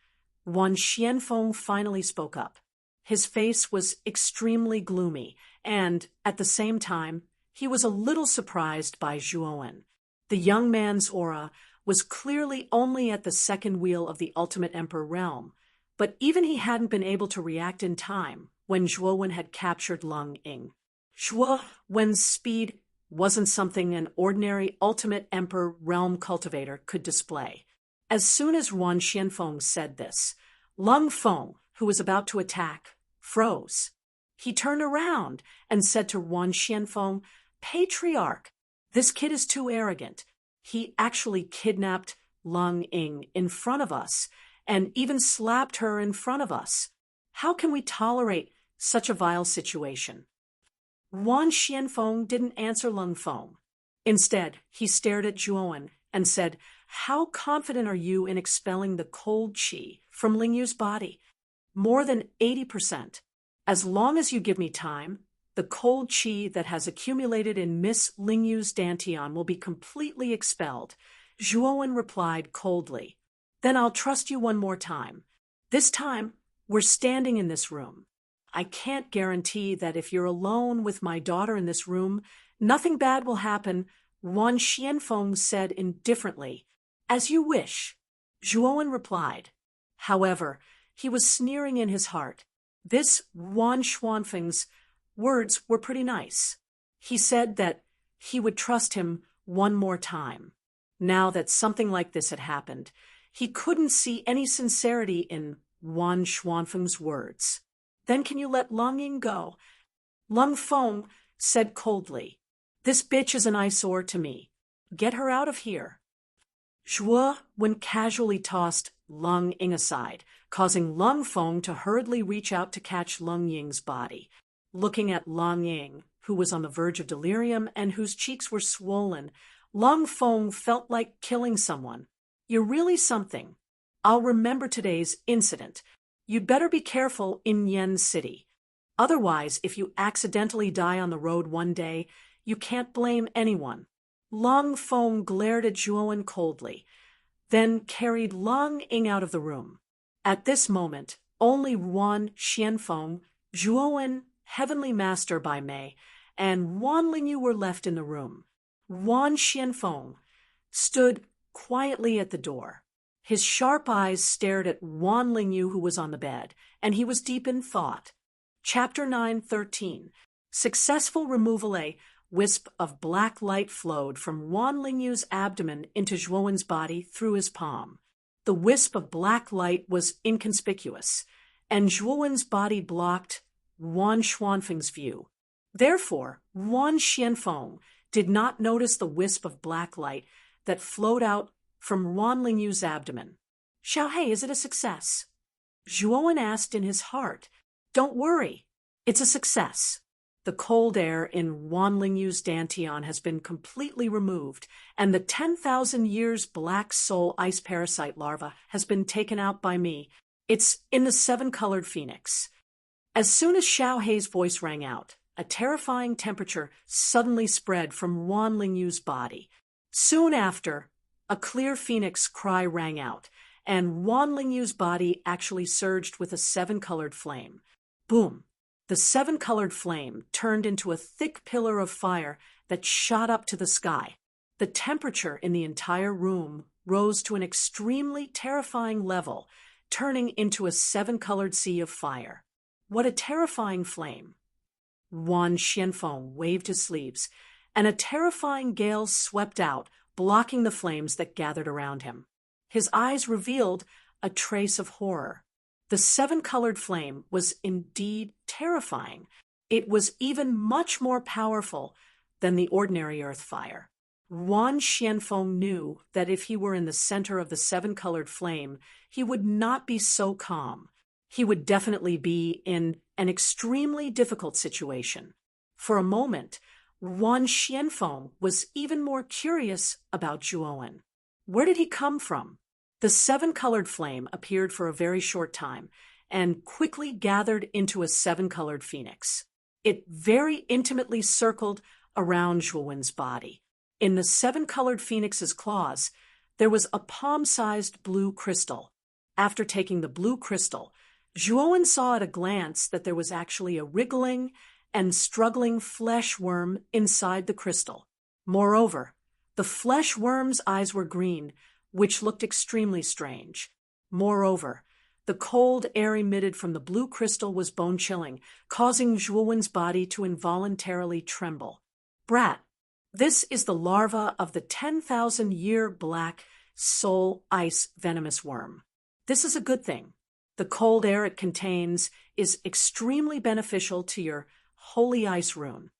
Wan Xianfeng finally spoke up. His face was extremely gloomy, and, at the same time, he was a little surprised by Zhuowen. The young man's aura was clearly only at the second wheel of the Ultimate Emperor realm, but even he hadn't been able to react in time when Zhuowen had captured Lung Ying. Zhuowen's speed wasn't something an ordinary Ultimate Emperor realm cultivator could display. As soon as Wan Xianfeng said this, Lung Feng, who was about to attack, froze. He turned around and said to Wan Xianfeng, "Patriarch, this kid is too arrogant. He actually kidnapped Lung Ying in front of us and even slapped her in front of us. How can we tolerate such a vile situation?" Wan Xianfeng didn't answer Lung Feng. Instead, he stared at Zhuowen and said, "How confident are you in expelling the cold qi from Lingyu's body?" "More than 80%. As long as you give me time, the cold qi that has accumulated in Miss Lingyu's dantian will be completely expelled," Zhuowen replied coldly. "Then I'll trust you one more time. This time, we're standing in this room. I can't guarantee that if you're alone with my daughter in this room, nothing bad will happen," Wan Xianfeng said indifferently. "As you wish," Zhuowen replied. However, he was sneering in his heart. This Wan Xianfeng's words were pretty nice. He said that he would trust him one more time. Now that something like this had happened, he couldn't see any sincerity in Wan Xianfeng's words. "Then can you let Lung Ying go?" Lung Feng said coldly, "This bitch is an eyesore to me. Get her out of here." Zhuowen casually tossed Lung Ying aside, causing Lung Feng to hurriedly reach out to catch Lung Ying's body. Looking at Lung Ying, who was on the verge of delirium and whose cheeks were swollen, Lung Feng felt like killing someone. "You're really something. I'll remember today's incident. You'd better be careful in Yen City. Otherwise, if you accidentally die on the road one day, you can't blame anyone." Lung Feng glared at Zhuowen coldly, then carried Lung Ying out of the room. At this moment, only Wan Xianfeng, Zhuowen, Heavenly Master by Mei, and Wan Lingyu were left in the room. Wan Xianfeng stood quietly at the door. His sharp eyes stared at Wan Lingyu, who was on the bed, and he was deep in thought. Chapter 9:13. Successful removal. A wisp of black light flowed from Wan Lingyu's abdomen into Zhuowen's body through his palm. The wisp of black light was inconspicuous, and Zhuowen's body blocked Wan Xuanfeng's view. Therefore, Wan Xianfeng did not notice the wisp of black light that flowed out from Wan Lingyu's abdomen. "Xiaohei, is it a success?" Zhuowen asked in his heart. "Don't worry, it's a success. The cold air in Wan Lingyu's dantian has been completely removed, and the 10,000 years black soul ice parasite larva has been taken out by me. It's in the 7-colored phoenix." As soon as Xiaohei's voice rang out, a terrifying temperature suddenly spread from Wan Lingyu's body. Soon after, a clear phoenix cry rang out, and Wan Lingyu's body actually surged with a 7-colored flame. Boom! The 7-colored flame turned into a thick pillar of fire that shot up to the sky. The temperature in the entire room rose to an extremely terrifying level, turning into a 7-colored sea of fire. What a terrifying flame! Wan Xianfeng waved his sleeves, and a terrifying gale swept out, blocking the flames that gathered around him. His eyes revealed a trace of horror. The 7-colored flame was indeed terrifying. It was even much more powerful than the ordinary earth fire. Wan Xianfeng knew that if he were in the center of the 7-colored flame, he would not be so calm. He would definitely be in an extremely difficult situation. For a moment, Wan Xianfeng was even more curious about Zhuowen. Where did he come from? The 7-colored flame appeared for a very short time and quickly gathered into a 7-colored phoenix. It very intimately circled around Zhuowen's body. In the 7-colored phoenix's claws, there was a palm-sized blue crystal. After taking the blue crystal, Zhuowen saw at a glance that there was actually a wriggling and struggling flesh worm inside the crystal. Moreover, the flesh worm's eyes were green, which looked extremely strange. Moreover, the cold air emitted from the blue crystal was bone-chilling, causing Zhuowen's body to involuntarily tremble. "Brat, this is the larva of the 10,000-year black soul ice venomous worm. This is a good thing. The cold air it contains is extremely beneficial to your holy ice rune."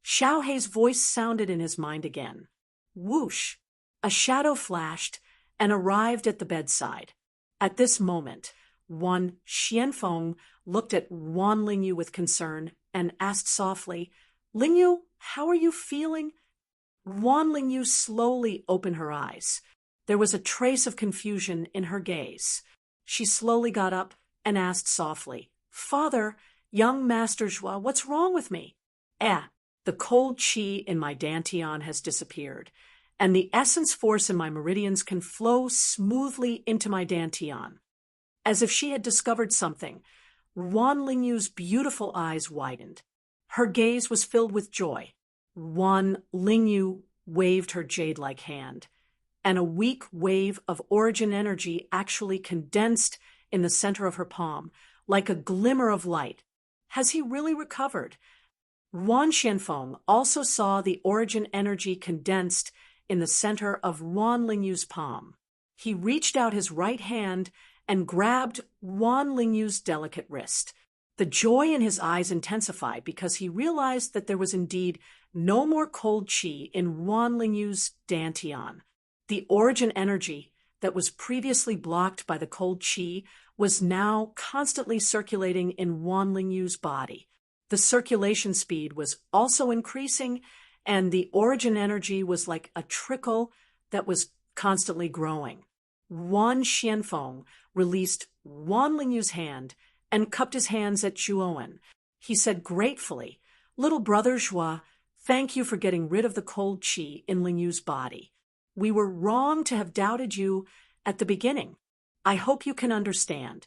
Xiaohei's voice sounded in his mind again. Whoosh! A shadow flashed and arrived at the bedside. At this moment, Wan Xianfeng looked at Wan Lingyu with concern and asked softly, "Lingyu, how are you feeling?" Wan Lingyu slowly opened her eyes. There was a trace of confusion in her gaze. She slowly got up and asked softly, "Father, young Master Zhua, what's wrong with me?" The cold qi in my dantian has disappeared, and the essence force in my meridians can flow smoothly into my dantian." As if she had discovered something, Wan Lingyu's beautiful eyes widened. Her gaze was filled with joy. Wan Lingyu waved her jade-like hand, and a weak wave of origin energy actually condensed in the center of her palm, like a glimmer of light. Has he really recovered? Wan Xianfeng also saw the origin energy condensed in the center of Wan Lingyu's palm. He reached out his right hand and grabbed Wan Lingyu's delicate wrist. The joy in his eyes intensified because he realized that there was indeed no more cold qi in Wan Lingyu's dantian. The origin energy that was previously blocked by the cold qi was now constantly circulating in Wan Lingyu's body. The circulation speed was also increasing, and the origin energy was like a trickle that was constantly growing. Wan Xianfeng released Wan Lingyu's hand and cupped his hands at Zhuowen. He said gratefully, "Little brother Zhua, thank you for getting rid of the cold qi in Lingyu's body. We were wrong to have doubted you at the beginning. I hope you can understand."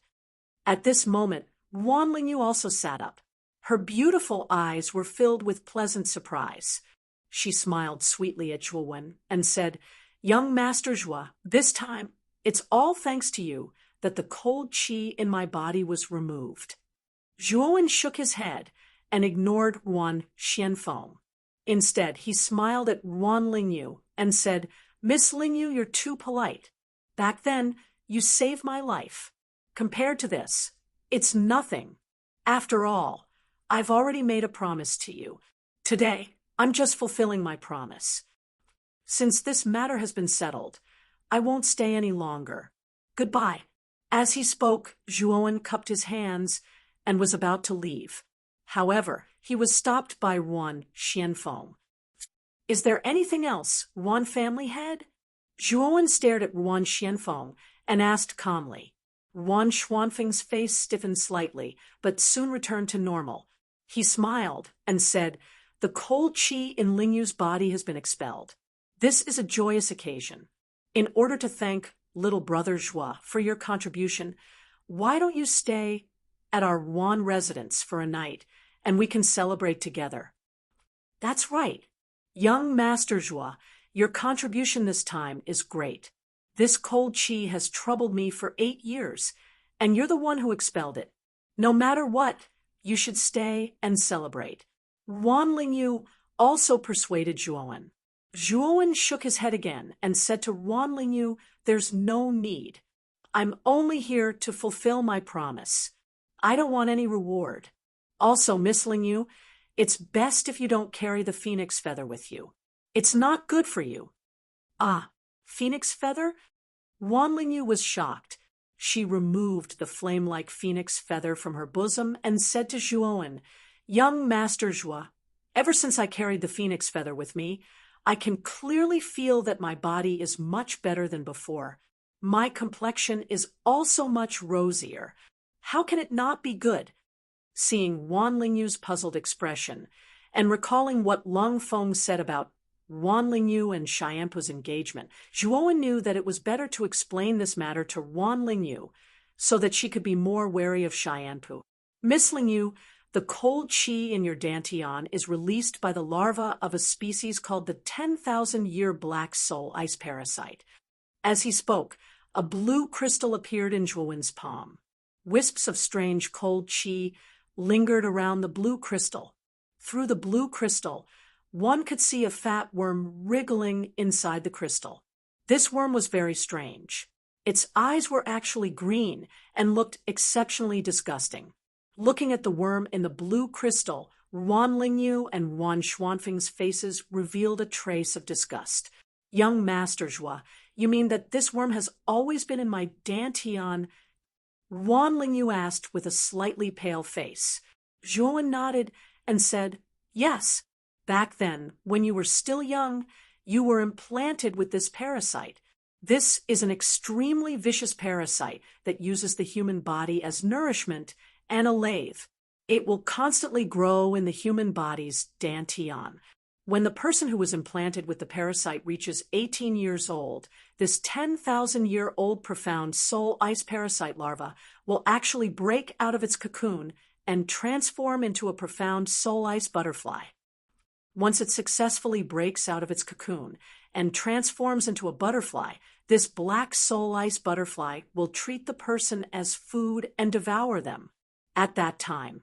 At this moment, Wan Lingyu also sat up. Her beautiful eyes were filled with pleasant surprise. She smiled sweetly at Zhuowen and said, "Young Master Zhua, this time it's all thanks to you that the cold qi in my body was removed. Zhuowen shook his head and ignored Wan Xianfeng. Instead, he smiled at Wan Lingyu and said, "Miss Lingyu, you're too polite. Back then, you saved my life. Compared to this, it's nothing. After all, I've already made a promise to you. Today, I'm just fulfilling my promise. Since this matter has been settled, I won't stay any longer. Goodbye." As he spoke, Zhuowen cupped his hands and was about to leave. However, he was stopped by Wan Xianfeng. "Is there anything else, Wan family head?" Zhuowen stared at Wan Xianfeng and asked calmly. Wan Xuanfeng's face stiffened slightly, but soon returned to normal. He smiled and said, "The cold qi in Lingyu's body has been expelled. This is a joyous occasion. In order to thank little brother Zhua for your contribution, why don't you stay at our Wan residence for a night, and we can celebrate together?" "That's right. Young Master Zhua, your contribution this time is great. This cold qi has troubled me for 8 years, and you're the one who expelled it. No matter what, you should stay and celebrate." Wan Lingyu also persuaded Zhuowen. Zhuowen shook his head again and said to Wan Lingyu, "There's no need. I'm only here to fulfill my promise. I don't want any reward. Also, Miss Lingyu, it's best if you don't carry the phoenix feather with you. It's not good for you." "Ah, phoenix feather?" Wan Lingyu was shocked. She removed the flame-like phoenix feather from her bosom and said to Zhuowen, "Young Master Zhua, ever since I carried the phoenix feather with me, I can clearly feel that my body is much better than before. My complexion is also much rosier. How can it not be good?" Seeing Wan Lingyu's puzzled expression, and recalling what Lung Feng said about Wan Lingyu and Xianpu's engagement, Zhuowen knew that it was better to explain this matter to Wan Lingyu so that she could be more wary of Xianpu. "Miss Lingyu, the cold qi in your dantian is released by the larva of a species called the 10,000-year black soul ice parasite." As he spoke, a blue crystal appeared in Zhuowen's palm. Wisps of strange cold qi lingered around the blue crystal. Through the blue crystal, one could see a fat worm wriggling inside the crystal. This worm was very strange. Its eyes were actually green and looked exceptionally disgusting. Looking at the worm in the blue crystal, Wan Lingyu and Wan Xuanfeng's faces revealed a trace of disgust. "Young Master Zhua, you mean that this worm has always been in my dantian?" Wan Lingyu asked with a slightly pale face. Zhuowen nodded and said, "Yes. Back then, when you were still young, you were implanted with this parasite. This is an extremely vicious parasite that uses the human body as nourishment and a lathe. It will constantly grow in the human body's dantian. When the person who was implanted with the parasite reaches 18 years old, this 10,000-year-old profound soul ice parasite larva will actually break out of its cocoon and transform into a profound soul ice butterfly. Once it successfully breaks out of its cocoon and transforms into a butterfly, this black soul ice butterfly will treat the person as food and devour them. At that time,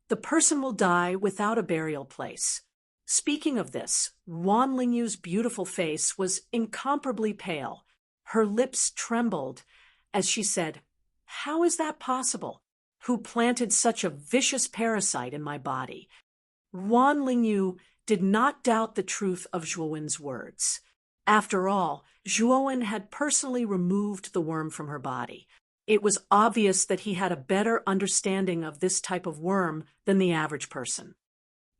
the person will die without a burial place. Speaking of this, Wan Lingyu's beautiful face was incomparably pale. Her lips trembled as she said, "How is that possible? Who planted such a vicious parasite in my body?" Wan Lingyu did not doubt the truth of Zhuowen's words. After all, Zhuowen had personally removed the worm from her body. It was obvious that he had a better understanding of this type of worm than the average person.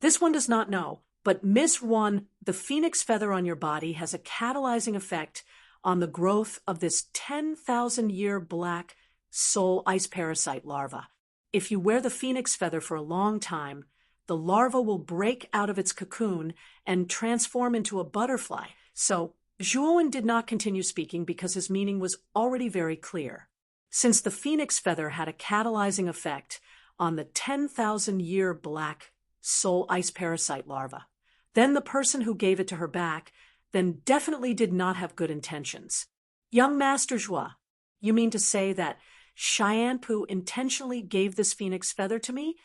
"This one does not know, but Miss Wan, the phoenix feather on your body has a catalyzing effect on the growth of this 10,000-year black soul ice parasite larva. If you wear the phoenix feather for a long time, the larva will break out of its cocoon and transform into a butterfly." So, Zhuowen did not continue speaking because his meaning was already very clear. Since the phoenix feather had a catalyzing effect on the 10,000-year black soul ice parasite larva, then the person who gave it to her back then definitely did not have good intentions. "Young Master Zhua, you mean to say that Xianpu intentionally gave this phoenix feather to me?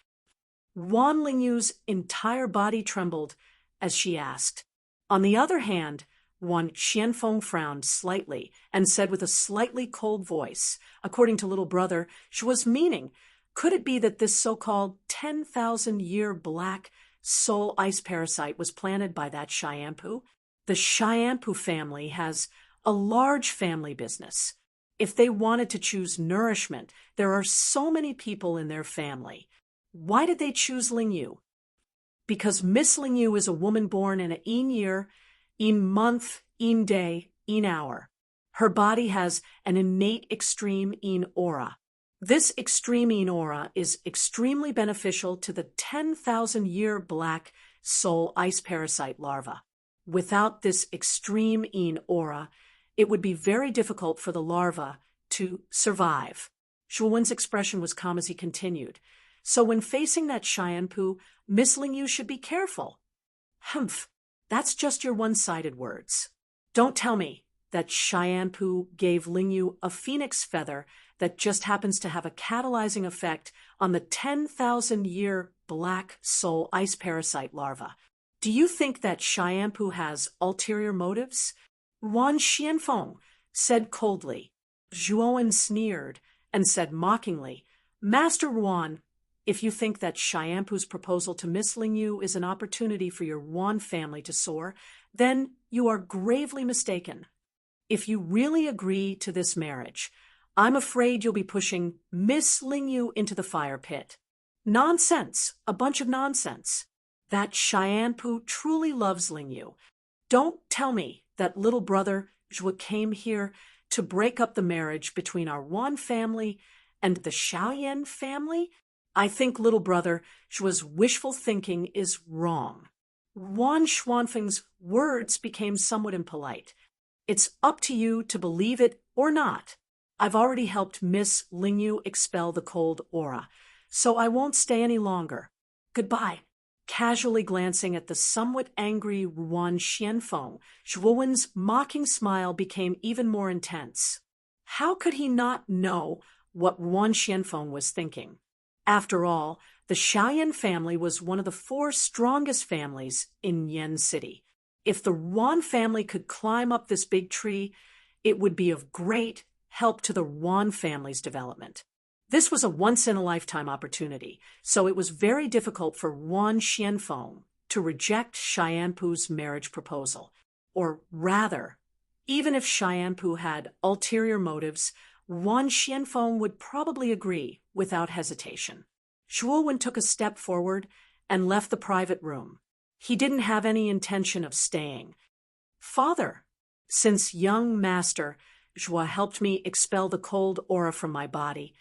Wan Lingyu's entire body trembled as she asked. On the other hand, Wan Xianfeng frowned slightly and said with a slightly cold voice, according to little brother, she was meaning, could it be that this so-called 10,000-year black soul ice parasite was planted by that Xianpu? The Xianpu family has a large family business. If they wanted to choose nourishment, there are so many people in their family. Why did they choose Lingyu? Because Miss Lingyu is a woman born in a year, month, day, hour. Her body has an innate extreme aura. This extreme aura is extremely beneficial to the 10,000-year black soul ice parasite larva. Without this extreme aura, it would be very difficult for the larva to survive. Shuowen's expression was calm as he continued. So when facing that Xianpu, Miss Lingyu should be careful. Humph, that's just your one-sided words. Don't tell me that Xianpu gave Lingyu a phoenix feather that just happens to have a catalyzing effect on the 10,000-year black soul ice parasite larva. Do you think that Xianpu has ulterior motives? Wan Xianfeng said coldly. Zhuowen sneered and said mockingly, Master Wan, if you think that Xianpu's proposal to Miss Lingyu is an opportunity for your Wan family to soar, then you are gravely mistaken. If you really agree to this marriage, I'm afraid you'll be pushing Miss Lingyu into the fire pit. Nonsense, a bunch of nonsense. That Xianpu truly loves Lingyu. Don't tell me that little brother Zhua came here to break up the marriage between our Wan family and the Xiaoyan family. I think little brother Zhua's wishful thinking is wrong. Wan Xuanfeng's words became somewhat impolite. It's up to you to believe it or not. I've already helped Miss Lingyu expel the cold aura, so I won't stay any longer. Goodbye. Casually glancing at the somewhat angry Wan Xianfeng, Zhuowen's mocking smile became even more intense. How could he not know what Wan Xianfeng was thinking? After all, the Xiaoyan family was one of the 4 strongest families in Yen City. If the Wan family could climb up this big tree, it would be of great help to the Wan family's development. This was a once-in-a-lifetime opportunity, so it was very difficult for Wan Xianfeng to reject Xianpu's marriage proposal. Or rather, even if Xianpu had ulterior motives, Wan Xianfeng would probably agree without hesitation. Zhuowen took a step forward and left the private room. He didn't have any intention of staying. Father, since young master Zhua helped me expel the cold aura from my body,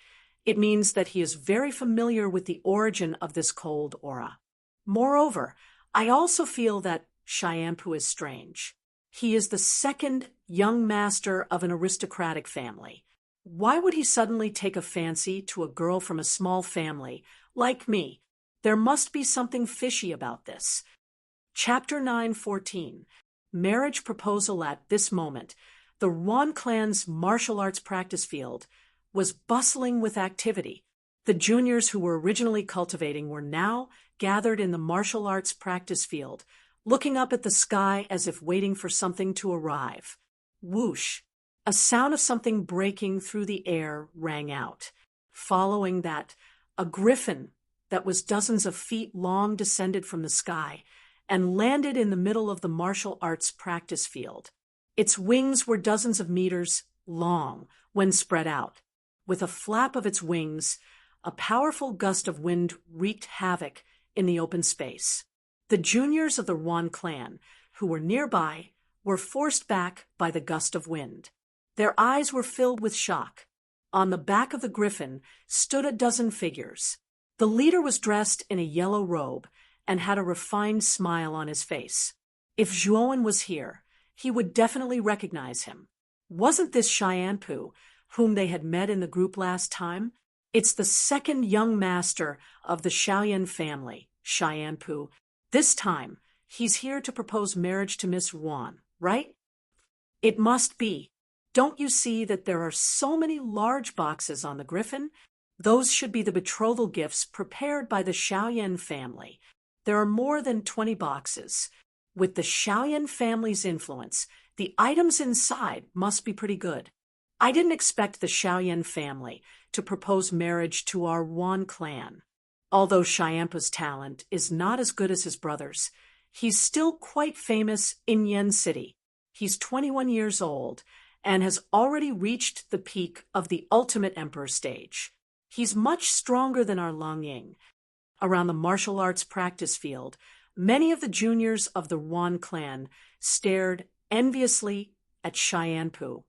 it means that he is very familiar with the origin of this cold aura. Moreover, I also feel that Xianpu is strange. He is the second young master of an aristocratic family. Why would he suddenly take a fancy to a girl from a small family like me? There must be something fishy about this. Chapter 9:14. Marriage proposal. At this moment, the Wan clan's martial arts practice field was bustling with activity. The juniors who were originally cultivating were now gathered in the martial arts practice field, looking up at the sky as if waiting for something to arrive. Whoosh! A sound of something breaking through the air rang out. Following that, a griffin that was dozens of feet long descended from the sky and landed in the middle of the martial arts practice field. Its wings were dozens of meters long when spread out. With a flap of its wings, a powerful gust of wind wreaked havoc in the open space. The juniors of the Wan clan, who were nearby, were forced back by the gust of wind. Their eyes were filled with shock. On the back of the griffin stood a dozen figures. The leader was dressed in a yellow robe and had a refined smile on his face. If Zhuowen was here, he would definitely recognize him. Wasn't this Xianpu, whom they had met in the group last time? It's the second young master of the Xiaoyan family, Xianpu. This time, he's here to propose marriage to Miss Wan, right? It must be. Don't you see that there are so many large boxes on the griffin? Those should be the betrothal gifts prepared by the Xiaoyan family. There are more than 20 boxes. With the Xiaoyan family's influence, the items inside must be pretty good. I didn't expect the Xiaoyan family to propose marriage to our Wan clan. Although Xianpu's talent is not as good as his brother's, he's still quite famous in Yen City. He's 21 years old and has already reached the peak of the ultimate emperor stage. He's much stronger than our Lung Ying. Around the martial arts practice field, many of the juniors of the Wan clan stared enviously at Xianpu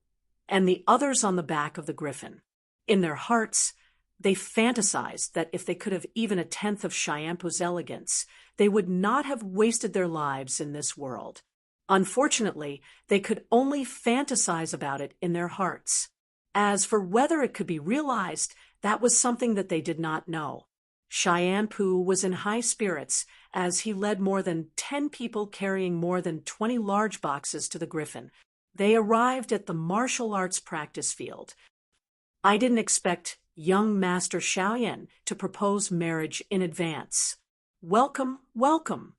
and the others on the back of the griffin. In their hearts, they fantasized that if they could have even a tenth of Xianpu's elegance, they would not have wasted their lives in this world. Unfortunately, they could only fantasize about it in their hearts. As for whether it could be realized, that was something that they did not know. Xianpu was in high spirits as he led more than 10 people carrying more than 20 large boxes to the griffin. They arrived at the martial arts practice field. I didn't expect young Master Xiaoyan to propose marriage in advance. Welcome, welcome.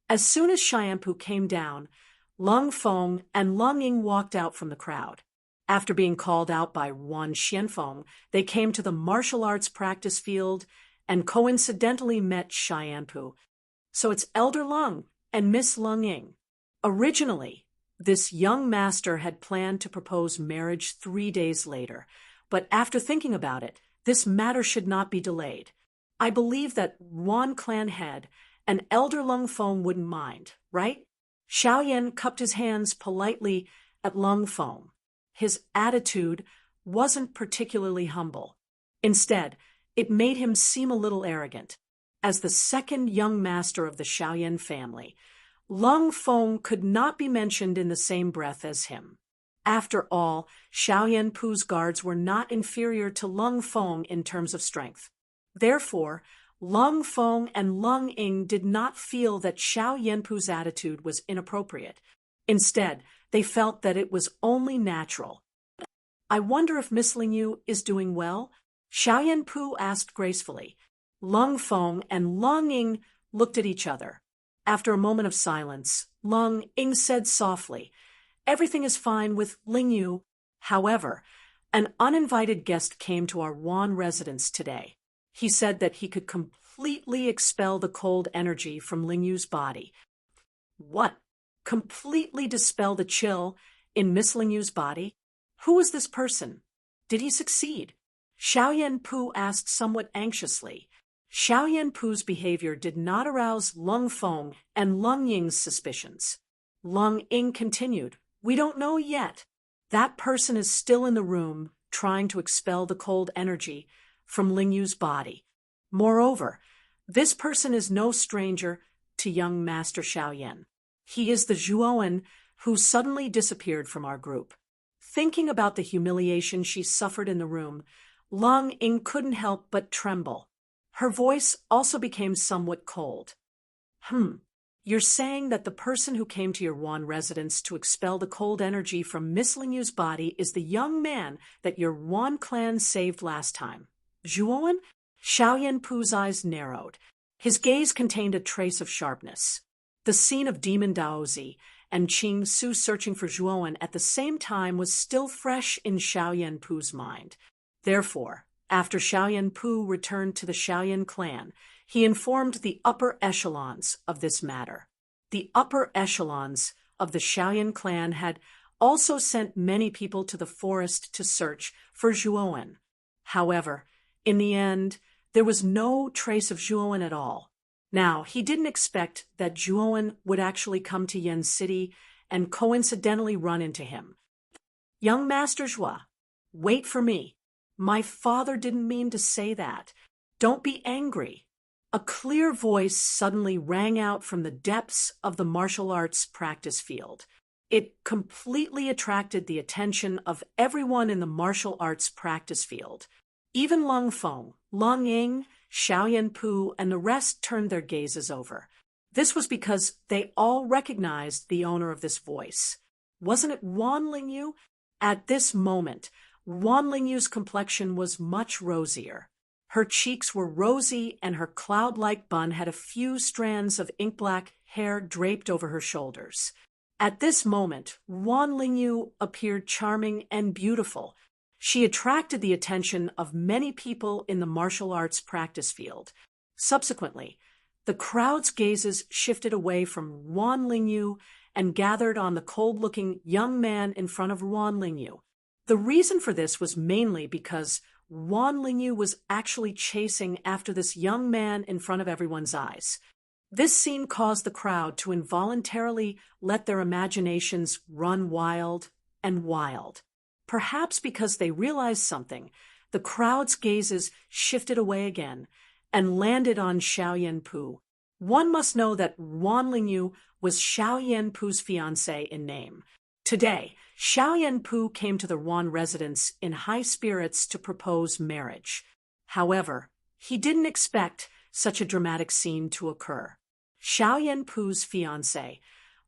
As soon as Xianpu came down, Lung Feng and Lung Ying walked out from the crowd. After being called out by Wan Xianfeng, they came to the martial arts practice field and coincidentally met Xianpu. So it's Elder Lung and Miss Lung Ying. Originally, this young master had planned to propose marriage 3 days later, but after thinking about it, this matter should not be delayed. I believe that Wan clan head and Elder Lung Feng wouldn't mind, right? Xiaoyan cupped his hands politely at Lung Feng. His attitude wasn't particularly humble. Instead, it made him seem a little arrogant. As the second young master of the Xiaoyan family, Lung Feng could not be mentioned in the same breath as him. After all, Xiaoyanpu's guards were not inferior to Lung Feng in terms of strength. Therefore, Lung Feng and Lung Ying did not feel that Xiaoyanpu's attitude was inappropriate. Instead, they felt that it was only natural. I wonder if Miss Lingyu is doing well? Xiaoyanpu asked gracefully. Lung Feng and Lung Ying looked at each other. After a moment of silence, Lung Ying said softly, "Everything is fine with Lingyu. However, an uninvited guest came to our Wan residence today. He said that he could completely expel the cold energy from Lingyu's body." What? Completely dispel the chill in Miss Lingyu's body? Who was this person? Did he succeed? Xiaoyanpu asked somewhat anxiously. Xiaoyanpu's behavior did not arouse Lung Feng and Lung Ying's suspicions. Lung Ying continued, "We don't know yet. That person is still in the room trying to expel the cold energy from Lingyu's body. Moreover, this person is no stranger to young Master Xiaoyan. He is the Zhuoan who suddenly disappeared from our group." Thinking about the humiliation she suffered in the room, Lung Ying couldn't help but tremble. Her voice also became somewhat cold. You're saying that the person who came to your Wan residence to expel the cold energy from Miss Lingyu's body is the young man that your Wan clan saved last time. Zhuoan? Xiaoyanpu's eyes narrowed. His gaze contained a trace of sharpness. The scene of Demon Daozi and Qing Su searching for Zhuoan at the same time was still fresh in Xiaoyanpu's mind. Therefore, after Xiaoyanpu returned to the Xiaoyan clan, he informed the upper echelons of this matter. The upper echelons of the Xiaoyan clan had also sent many people to the forest to search for Zhuoan. However, in the end, there was no trace of Zhuoan at all. Now, he didn't expect that Zhuoan would actually come to Yen City and coincidentally run into him. "Young Master Zhua, wait for me. My father didn't mean to say that. Don't be angry." A clear voice suddenly rang out from the depths of the martial arts practice field. It completely attracted the attention of everyone in the martial arts practice field. Even Lung Feng, Lung Ying, Xiaoyanpu, and the rest turned their gazes over. This was because they all recognized the owner of this voice. Wasn't it Wan Lingyu? At this moment, Wan Lingyu's complexion was much rosier. Her cheeks were rosy and her cloud-like bun had a few strands of ink-black hair draped over her shoulders. At this moment, Wan Lingyu appeared charming and beautiful. She attracted the attention of many people in the martial arts practice field. Subsequently, the crowd's gazes shifted away from Wan Lingyu and gathered on the cold-looking young man in front of Wan Lingyu. The reason for this was mainly because Wan Lingyu was actually chasing after this young man in front of everyone's eyes. This scene caused the crowd to involuntarily let their imaginations run wild and wild. Perhaps because they realized something, the crowd's gazes shifted away again and landed on Xiao Yanpu. One must know that Wan Lingyu was Xiao Yanpu's fiancée in name. Today, Xiao Yanpu came to the Wan residence in high spirits to propose marriage. However, he didn't expect such a dramatic scene to occur. Xiao Yanpu's fiancée,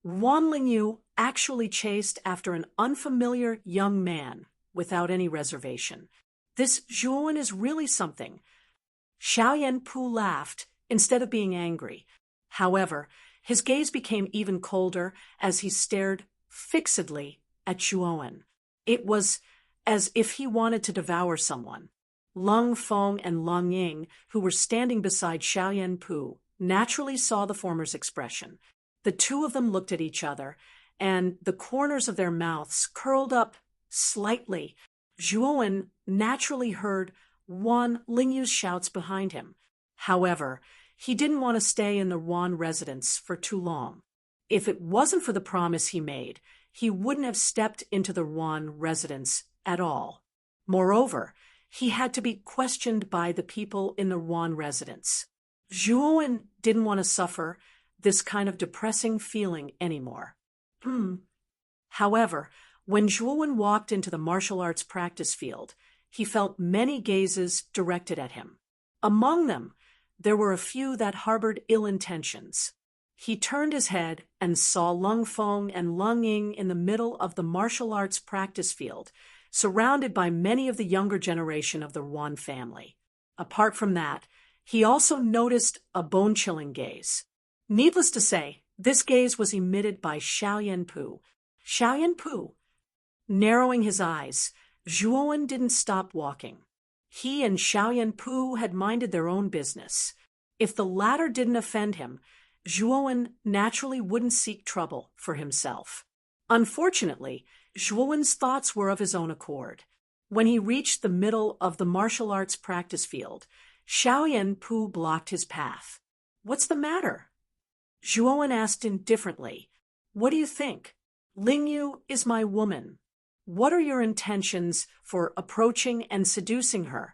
Wan Lingyu, actually chased after an unfamiliar young man without any reservation. This Zhuan is really something. Xiao Yanpu laughed instead of being angry. However, his gaze became even colder as he stared fixedly at Zhuan. It was as if he wanted to devour someone. Lung Feng and Lung Ying, who were standing beside Xiao Yanpu, naturally saw the former's expression. The two of them looked at each other, and the corners of their mouths curled up slightly. Zhuan naturally heard Wan Lingyu's shouts behind him. However, he didn't want to stay in the Wan residence for too long. If it wasn't for the promise he made, he wouldn't have stepped into the Wan residence at all. Moreover, he had to be questioned by the people in the Wan residence. Zhuan didn't want to suffer this kind of depressing feeling anymore. However, when Zhuan walked into the martial arts practice field, he felt many gazes directed at him. Among them, there were a few that harbored ill intentions. He turned his head and saw Lung Feng and Lung Ying in the middle of the martial arts practice field, surrounded by many of the younger generation of the Wan family. Apart from that, he also noticed a bone-chilling gaze. Needless to say, this gaze was emitted by Xiao Yanpu. Xiao Yanpu. Narrowing his eyes, Zhuan didn't stop walking. He and Xiao Yanpu had minded their own business. If the latter didn't offend him, Zhuan naturally wouldn't seek trouble for himself. Unfortunately, Zhuan's thoughts were of his own accord. When he reached the middle of the martial arts practice field, Xiao Yanpu blocked his path. "What's the matter?" Zhuan asked indifferently. "What do you think? Lingyu is my woman. What are your intentions for approaching and seducing her?"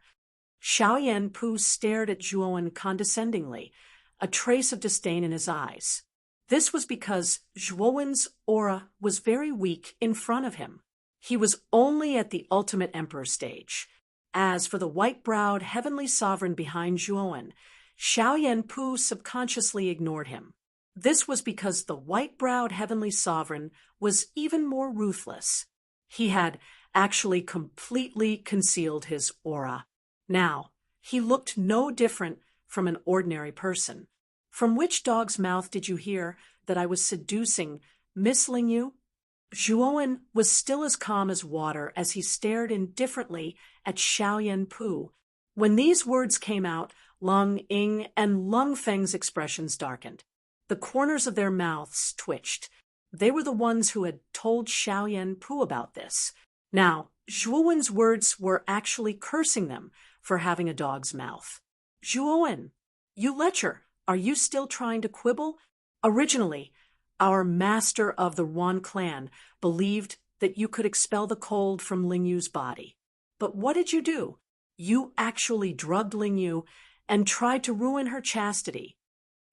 Xiao Yanpu stared at Zhuan condescendingly, a trace of disdain in his eyes. This was because Zhuan's aura was very weak in front of him. He was only at the ultimate emperor stage. As for the white-browed heavenly sovereign behind Zhuan, Xiao Yanpu subconsciously ignored him. This was because the white-browed heavenly sovereign was even more ruthless. He had actually completely concealed his aura. Now, he looked no different from an ordinary person. "From which dog's mouth did you hear that I was seducing Miss Lingyu?" Zhuan was still as calm as water as he stared indifferently at Xiao Yanpu. When these words came out, Lung Ying and Lung Feng's expressions darkened. The corners of their mouths twitched. They were the ones who had told Xiao Yanpu about this. Now, Zhuan's words were actually cursing them for having a dog's mouth. "Zhuan, you lecher, are you still trying to quibble? Originally, our master of the Wan clan believed that you could expel the cold from Lingyu's body. But what did you do? You actually drugged Lingyu and tried to ruin her chastity."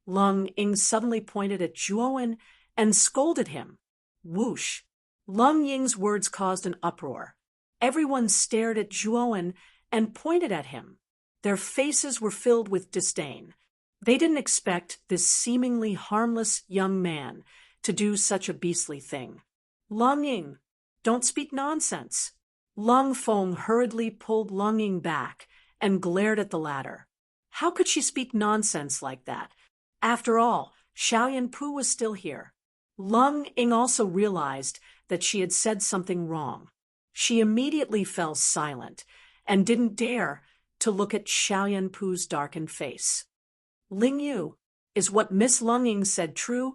Lung Ying suddenly pointed at Zhuan and scolded him. Whoosh! Lung Ying's words caused an uproar. Everyone stared at Zhuan and pointed at him. Their faces were filled with disdain. They didn't expect this seemingly harmless young man to do such a beastly thing. "Lung Ying, Don't speak nonsense. Lung Feng hurriedly pulled Lung Ying back and glared at the latter. How could she speak nonsense like that? After all, Xiaoyan Pu was still here. Lung Ying also realized that she had said something wrong. She immediately fell silent and didn't dare to look at Xiaoyan Pu's darkened face. Ling Yu, is what Miss Lung Ying said true?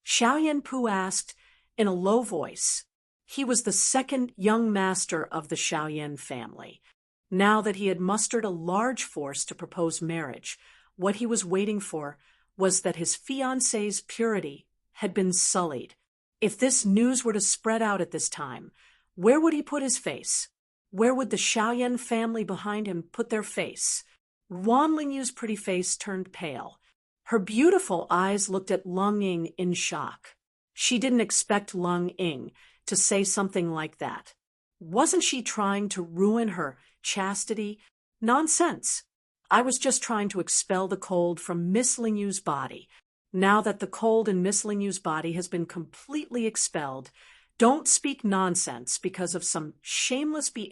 Xiaoyan Pu asked in a low voice. He was the second young master of the Xiaoyan family. Now that he had mustered a large force to propose marriage, what he was waiting for was that his fiancée's purity had been sullied. If this news were to spread out at this time, where would he put his face? Where would the Xiaoyan family behind him put their face? Wan Lingyu's pretty face turned pale. Her beautiful eyes looked at Lung Ying in shock. She didn't expect Lung Ying to say something like that. Wasn't she trying to ruin her chastity? Nonsense. I was just trying to expel the cold from Miss Lingyu's body. Now that the cold in Miss Lingyu's body has been completely expelled, don't speak nonsense because of some shameless ****.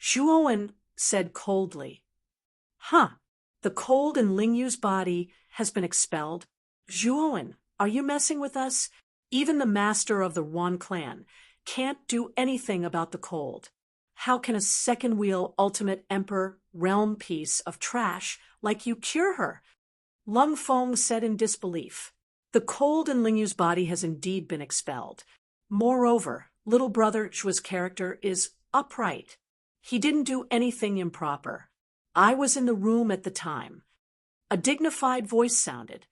Zhuowen said coldly. Huh, the cold in Lingyu's body has been expelled? Zhuowen, are you messing with us? Even the master of the Wan clan can't do anything about the cold. How can a second-wheel ultimate emperor realm piece of trash like you cure her? Lung Feng said in disbelief. The cold in Lingyu's body has indeed been expelled. Moreover, little brother Zhuo's character is upright. He didn't do anything improper. I was in the room at the time. A dignified voice sounded.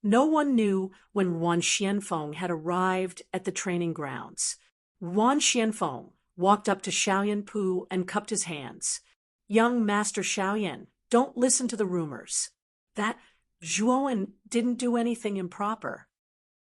No one knew when Wan Xianfeng had arrived at the training grounds. Wan Xianfeng walked up to Xiaoyan Pu and cupped his hands. Young Master Xiaoyan, don't listen to the rumors. That Zhuowen didn't do anything improper.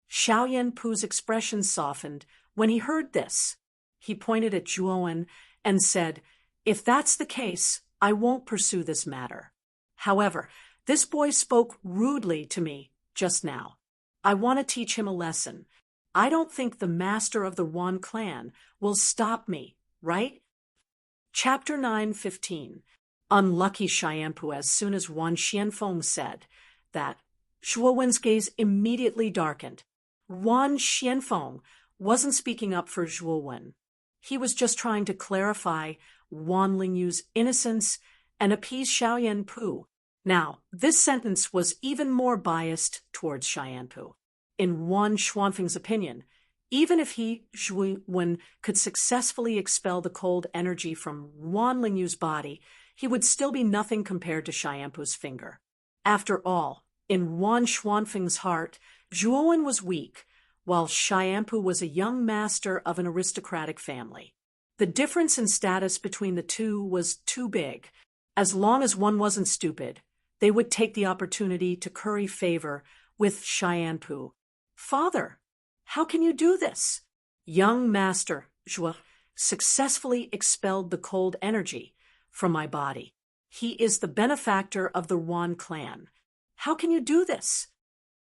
Xiaoyan Pu's expression softened when he heard this. He pointed at Zhuowen and said, if that's the case, I won't pursue this matter. However, this boy spoke rudely to me just now. I want to teach him a lesson. I don't think the master of the Wan clan will stop me, right? Chapter 9:15. Unlucky Xiaoyan Pu. As soon as Wan Xianfeng said that, Zhuowen's gaze immediately darkened. Wan Xianfeng wasn't speaking up for Zhuowen. He was just trying to clarify Wan Lingyu's innocence and appease Xiaoyan Pu. Now, this sentence was even more biased towards Xiaoyan Pu. In Wan Xuanfeng's opinion, even if he, Zhuowen, could successfully expel the cold energy from Wan Lingyu's body, he would still be nothing compared to Xiaoyan Pu's finger. After all, in Wan Xuanfeng's heart, Zhuowen was weak, while Xiaoyan Pu was a young master of an aristocratic family. The difference in status between the two was too big. As long as one wasn't stupid, they would take the opportunity to curry favor with Xiaoyan Pu. Father, how can you do this? Young Master Zhuo successfully expelled the cold energy from my body. He is the benefactor of the Wan clan. How can you do this?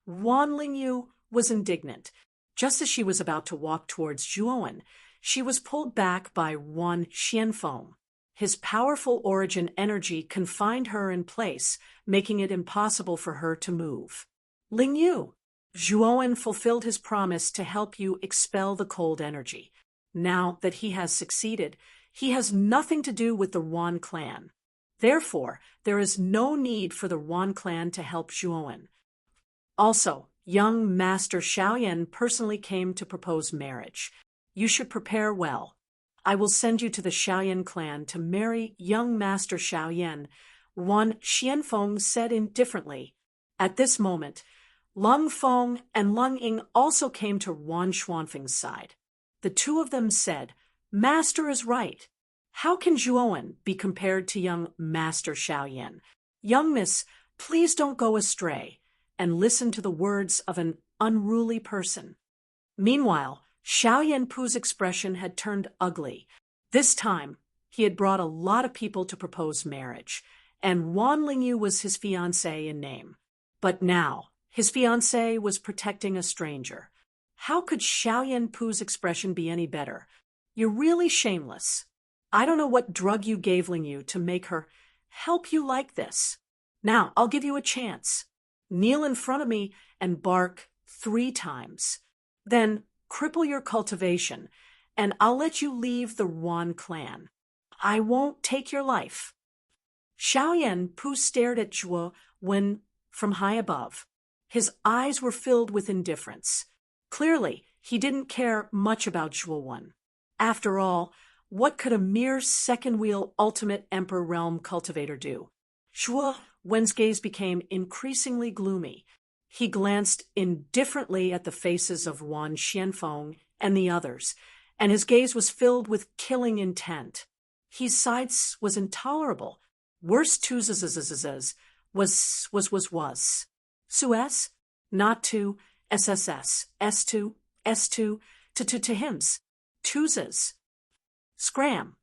Wan Lingyu was indignant. Just as she was about to walk towards Zhuowen, she was pulled back by Wan Xianfeng. His powerful origin energy confined her in place, making it impossible for her to move. Lingyu, Zhuowen fulfilled his promise to help you expel the cold energy. Now that he has succeeded, he has nothing to do with the Wan clan. Therefore, there is no need for the Wan clan to help Zhuowen. Also, young Master Xiaoyan personally came to propose marriage. You should prepare well. I will send you to the Xiaoyan clan to marry young Master Xiaoyan, Wan Xianfeng said indifferently. At this moment, Lung Feng and Lung Ying also came to Wan Xuanfeng's side. The two of them said, Master is right. How can Zhuowen be compared to young Master Xiaoyan? Young miss, please don't go astray and listen to the words of an unruly person. Meanwhile, Xiaoyan Pu's expression had turned ugly. This time, he had brought a lot of people to propose marriage, and Wan Lingyu was his fiancée in name. But now, his fiancée was protecting a stranger. How could Xiaoyan Pu's expression be any better? You're really shameless. I don't know what drug you gave Ling Yu to make her help you like this. Now, I'll give you a chance. Kneel in front of me and bark 3 times. Then cripple your cultivation, and I'll let you leave the Yuan clan. I won't take your life. Xiaoyan Pu stared at Zhuo Wen from high above. His eyes were filled with indifference. Clearly, he didn't care much about Zhuo Wen. After all, what could a mere second-wheel ultimate Emperor Realm cultivator do? Zhuo Wen's gaze became increasingly gloomy. He glanced indifferently at the faces of Wan Xianfeng and the others, and his gaze was filled with killing intent. His sights was intolerable. Worse was. Suez, not to, SSS, S2, to hims, Tuzes. Scram.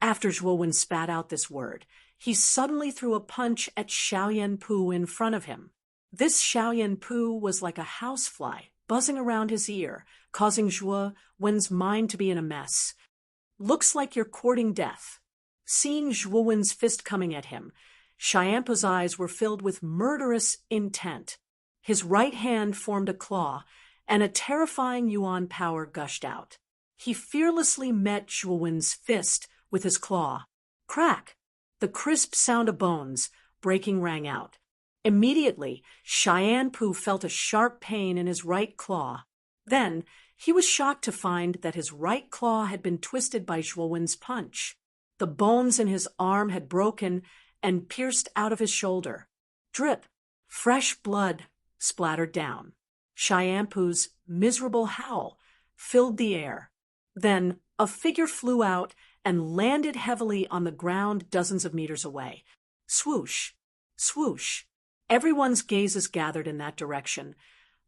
After Zhuo Wen spat out this word, he suddenly threw a punch at Xiaoyan Pu in front of him. This Xiaoyan Pu was like a housefly, buzzing around his ear, causing Zhuo Wen's mind to be in a mess. Looks like you're courting death. Seeing Zhuo Wen's fist coming at him, Xiaoyan Pu's eyes were filled with murderous intent. His right hand formed a claw, and a terrifying Yuan power gushed out. He fearlessly met Zhuo Wen's fist with his claw. Crack! The crisp sound of bones breaking rang out. Immediately, Xiaoyan Pu felt a sharp pain in his right claw. Then, he was shocked to find that his right claw had been twisted by Zhuo Wen's punch. The bones in his arm had broken and pierced out of his shoulder. Drip! Fresh blood splattered down. Xiaoyan Pu's miserable howl filled the air. Then, a figure flew out and landed heavily on the ground dozens of meters away. Swoosh! Swoosh! Everyone's gazes gathered in that direction,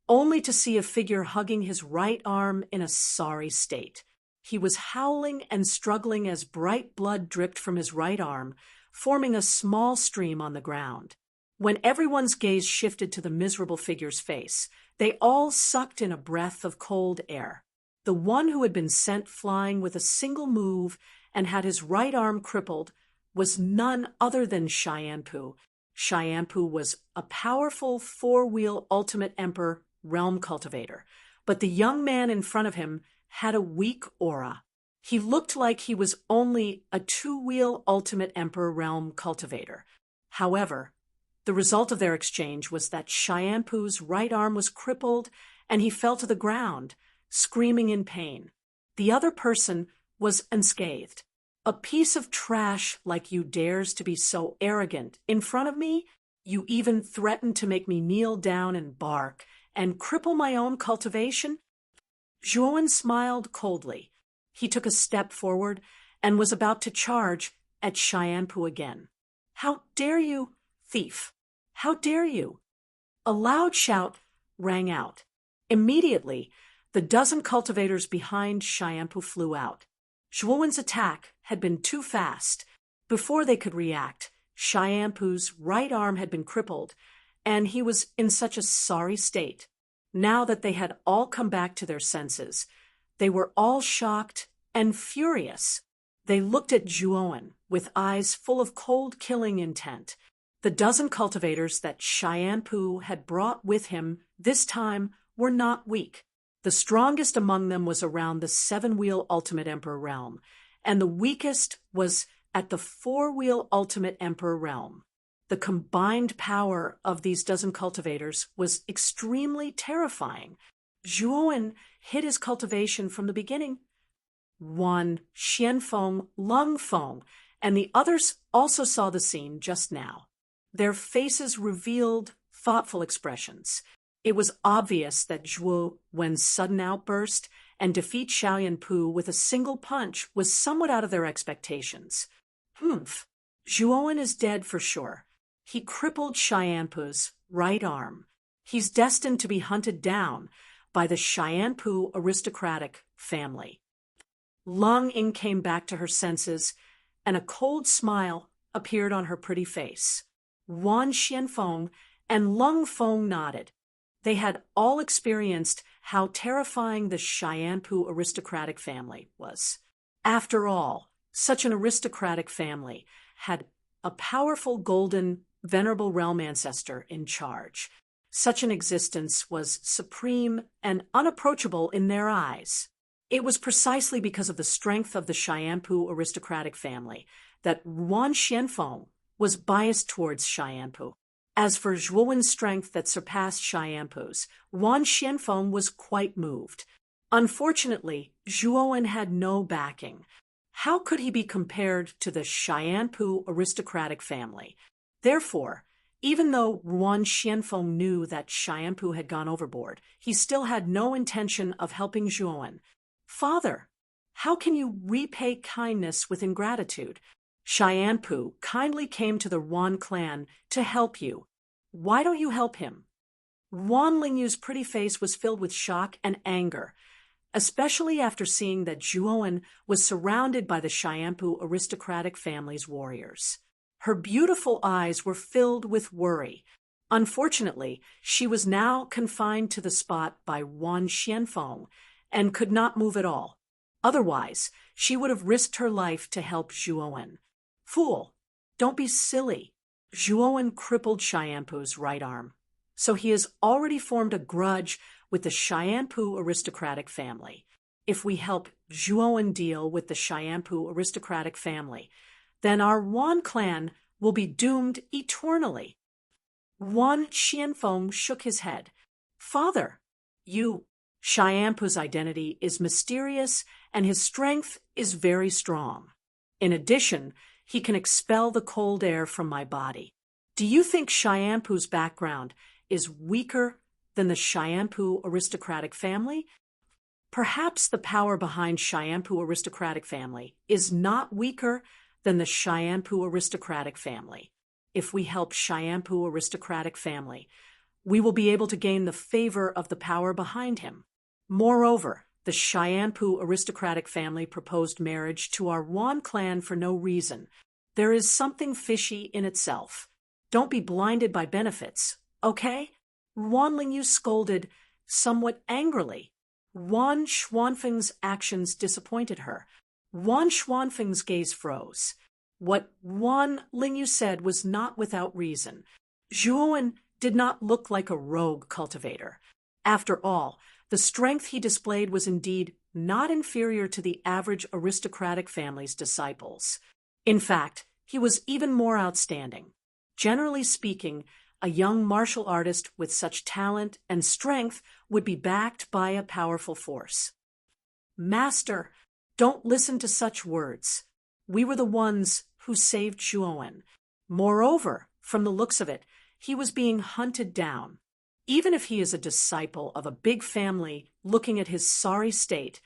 only to see a figure hugging his right arm in a sorry state. He was howling and struggling as bright blood dripped from his right arm, forming a small stream on the ground. When everyone's gaze shifted to the miserable figure's face, they all sucked in a breath of cold air. The one who had been sent flying with a single move and had his right arm crippled was none other than Xiaoyan Pu. Xiaoyan Pu was a powerful 4-wheel ultimate emperor realm cultivator, but the young man in front of him had a weak aura. He looked like he was only a 2-wheel ultimate emperor realm cultivator. However, the result of their exchange was that Xiaoyan Pu's right arm was crippled and he fell to the ground, screaming in pain. The other person was unscathed. A piece of trash like you dares to be so arrogant in front of me? You even threaten to make me kneel down and bark and cripple my own cultivation? Zhuo Wen smiled coldly. He took a step forward and was about to charge at Xiaoyan Pu again. How dare you, thief! How dare you! A loud shout rang out. Immediately, the dozen cultivators behind Xiaoyan Pu flew out. Zhuo Wen's attack had been too fast. Before they could react, Xiaoyan Pu's right arm had been crippled, and he was in such a sorry state. Now that they had all come back to their senses, they were all shocked and furious. They looked at Zhuo Wen with eyes full of cold killing intent. The dozen cultivators that Xiaoyan Pu had brought with him this time were not weak. The strongest among them was around the 7-wheel Ultimate Emperor realm, and the weakest was at the 4-wheel Ultimate Emperor realm. The combined power of these dozen cultivators was extremely terrifying. Zhuo Wen hid his cultivation from the beginning. Wan Xianfeng, Lung Feng, and the others also saw the scene just now. Their faces revealed thoughtful expressions. It was obvious that Zhuo Wen's sudden outburst and defeat Xiaoyan Pu with a single punch was somewhat out of their expectations. Humph! Zhuo Wen is dead for sure. He crippled Xiaoyan Pu's right arm. He's destined to be hunted down by the Xiaoyan Pu aristocratic family. Lung Ying came back to her senses, and a cold smile appeared on her pretty face. Wan Xianfeng and Lung Feng nodded. They had all experienced how terrifying the Xianpu aristocratic family was. After all, such an aristocratic family had a powerful golden, venerable realm ancestor in charge. Such an existence was supreme and unapproachable in their eyes. It was precisely because of the strength of the Xianpu aristocratic family that Yuan Xianfeng was biased towards Xianpu. As for Zhuowen's strength that surpassed Xianpu's, Yuan Xianfeng was quite moved. Unfortunately, Zhuowen had no backing. How could he be compared to the Xianpu aristocratic family? Therefore, even though Yuan Xianfeng knew that Xianpu had gone overboard, he still had no intention of helping Zhuowen. "Father, how can you repay kindness with ingratitude? Xianpu kindly came to the Yuan clan to help you. Why don't you help him?" Yuan Lingyu's pretty face was filled with shock and anger, especially after seeing that Zhuowen was surrounded by the Xianpu aristocratic family's warriors. Her beautiful eyes were filled with worry. Unfortunately, she was now confined to the spot by Yuan Xianfeng and could not move at all. Otherwise, she would have risked her life to help Zhuowen. "Fool, don't be silly." Zhuowen crippled Xianpu's right arm, so he has already formed a grudge with the Xianpu aristocratic family. If we help Zhuowen deal with the Xianpu aristocratic family, then our Yuan clan will be doomed eternally. Yuan Xianfeng shook his head. "Father, Xianpu's identity is mysterious and his strength is very strong. In addition, he can expel the cold air from my body. Do you think Xianpu's background is weaker than the Xianpu aristocratic family? Perhaps the power behind Xianpu aristocratic family is not weaker than the Xianpu aristocratic family. If we help Xianpu aristocratic family, we will be able to gain the favor of the power behind him. Moreover, the Xianpu aristocratic family proposed marriage to our Yuan clan for no reason. There is something fishy in itself. Don't be blinded by benefits, okay?" Yuan Lingyu scolded somewhat angrily. Yuan Xuanfeng's actions disappointed her. Yuan Xuanfeng's gaze froze. What Yuan Lingyu said was not without reason. Zhuowen did not look like a rogue cultivator. After all, the strength he displayed was indeed not inferior to the average aristocratic family's disciples. In fact, he was even more outstanding. Generally speaking, a young martial artist with such talent and strength would be backed by a powerful force. "Master, don't listen to such words. We were the ones who saved Zhuowen. Moreover, from the looks of it, he was being hunted down. Even if he is a disciple of a big family looking at his sorry state,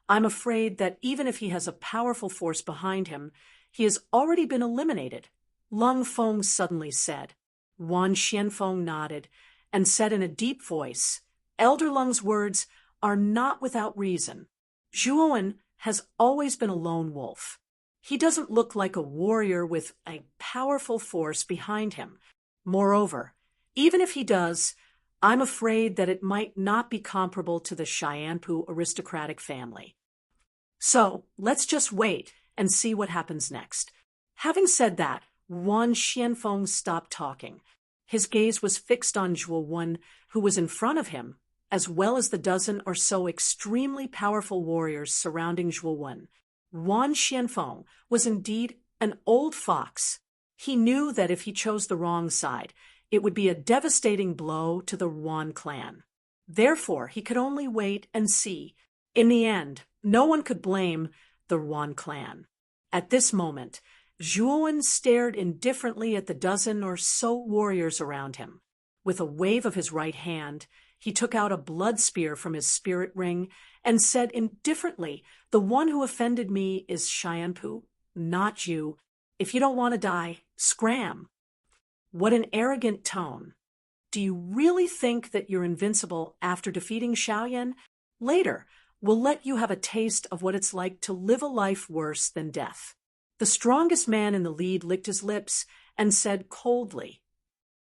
I'm afraid that even if he has a powerful force behind him, he has already been eliminated," Lung Feng suddenly said. Yuan Xianfeng nodded and said in a deep voice, "Elder Lung's words are not without reason. Zhuowen has always been a lone wolf. He doesn't look like a warrior with a powerful force behind him. Moreover, even if he does, I'm afraid that it might not be comparable to the Xianpu aristocratic family. So let's just wait and see what happens next." Having said that, Yuan Xianfeng stopped talking. His gaze was fixed on Zhuowen, who was in front of him, as well as the dozen or so extremely powerful warriors surrounding Zhuowen. Yuan Xianfeng was indeed an old fox. He knew that if he chose the wrong side, it would be a devastating blow to the Yuan clan. Therefore, he could only wait and see. In the end, no one could blame the Yuan clan. At this moment, Zhuowen stared indifferently at the dozen or so warriors around him. With a wave of his right hand, he took out a blood spear from his spirit ring and said indifferently, "The one who offended me is Xianpu, not you. If you don't want to die, scram." What an arrogant tone. Do you really think that you're invincible after defeating Xiaoyan? Later, we'll let you have a taste of what it's like to live a life worse than death. The strongest man in the lead licked his lips and said coldly,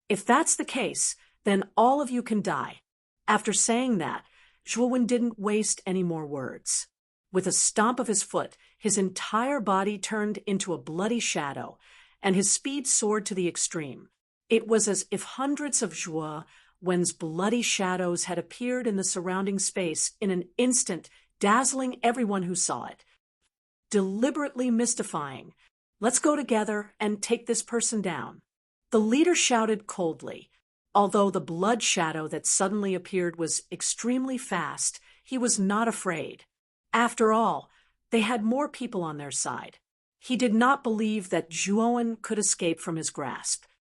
"If that's the case, then all of you can die." After saying that, Zhuowen didn't waste any more words. With a stomp of his foot, his entire body turned into a bloody shadow, and his speed soared to the extreme. It was as if hundreds of Zhuowen's bloody shadows had appeared in the surrounding space in an instant, dazzling everyone who saw it. Deliberately mystifying. "Let's go together and take this person down." The leader shouted coldly. Although the blood shadow that suddenly appeared was extremely fast, he was not afraid. After all, they had more people on their side. He did not believe that Zhuowen could escape from his grasp.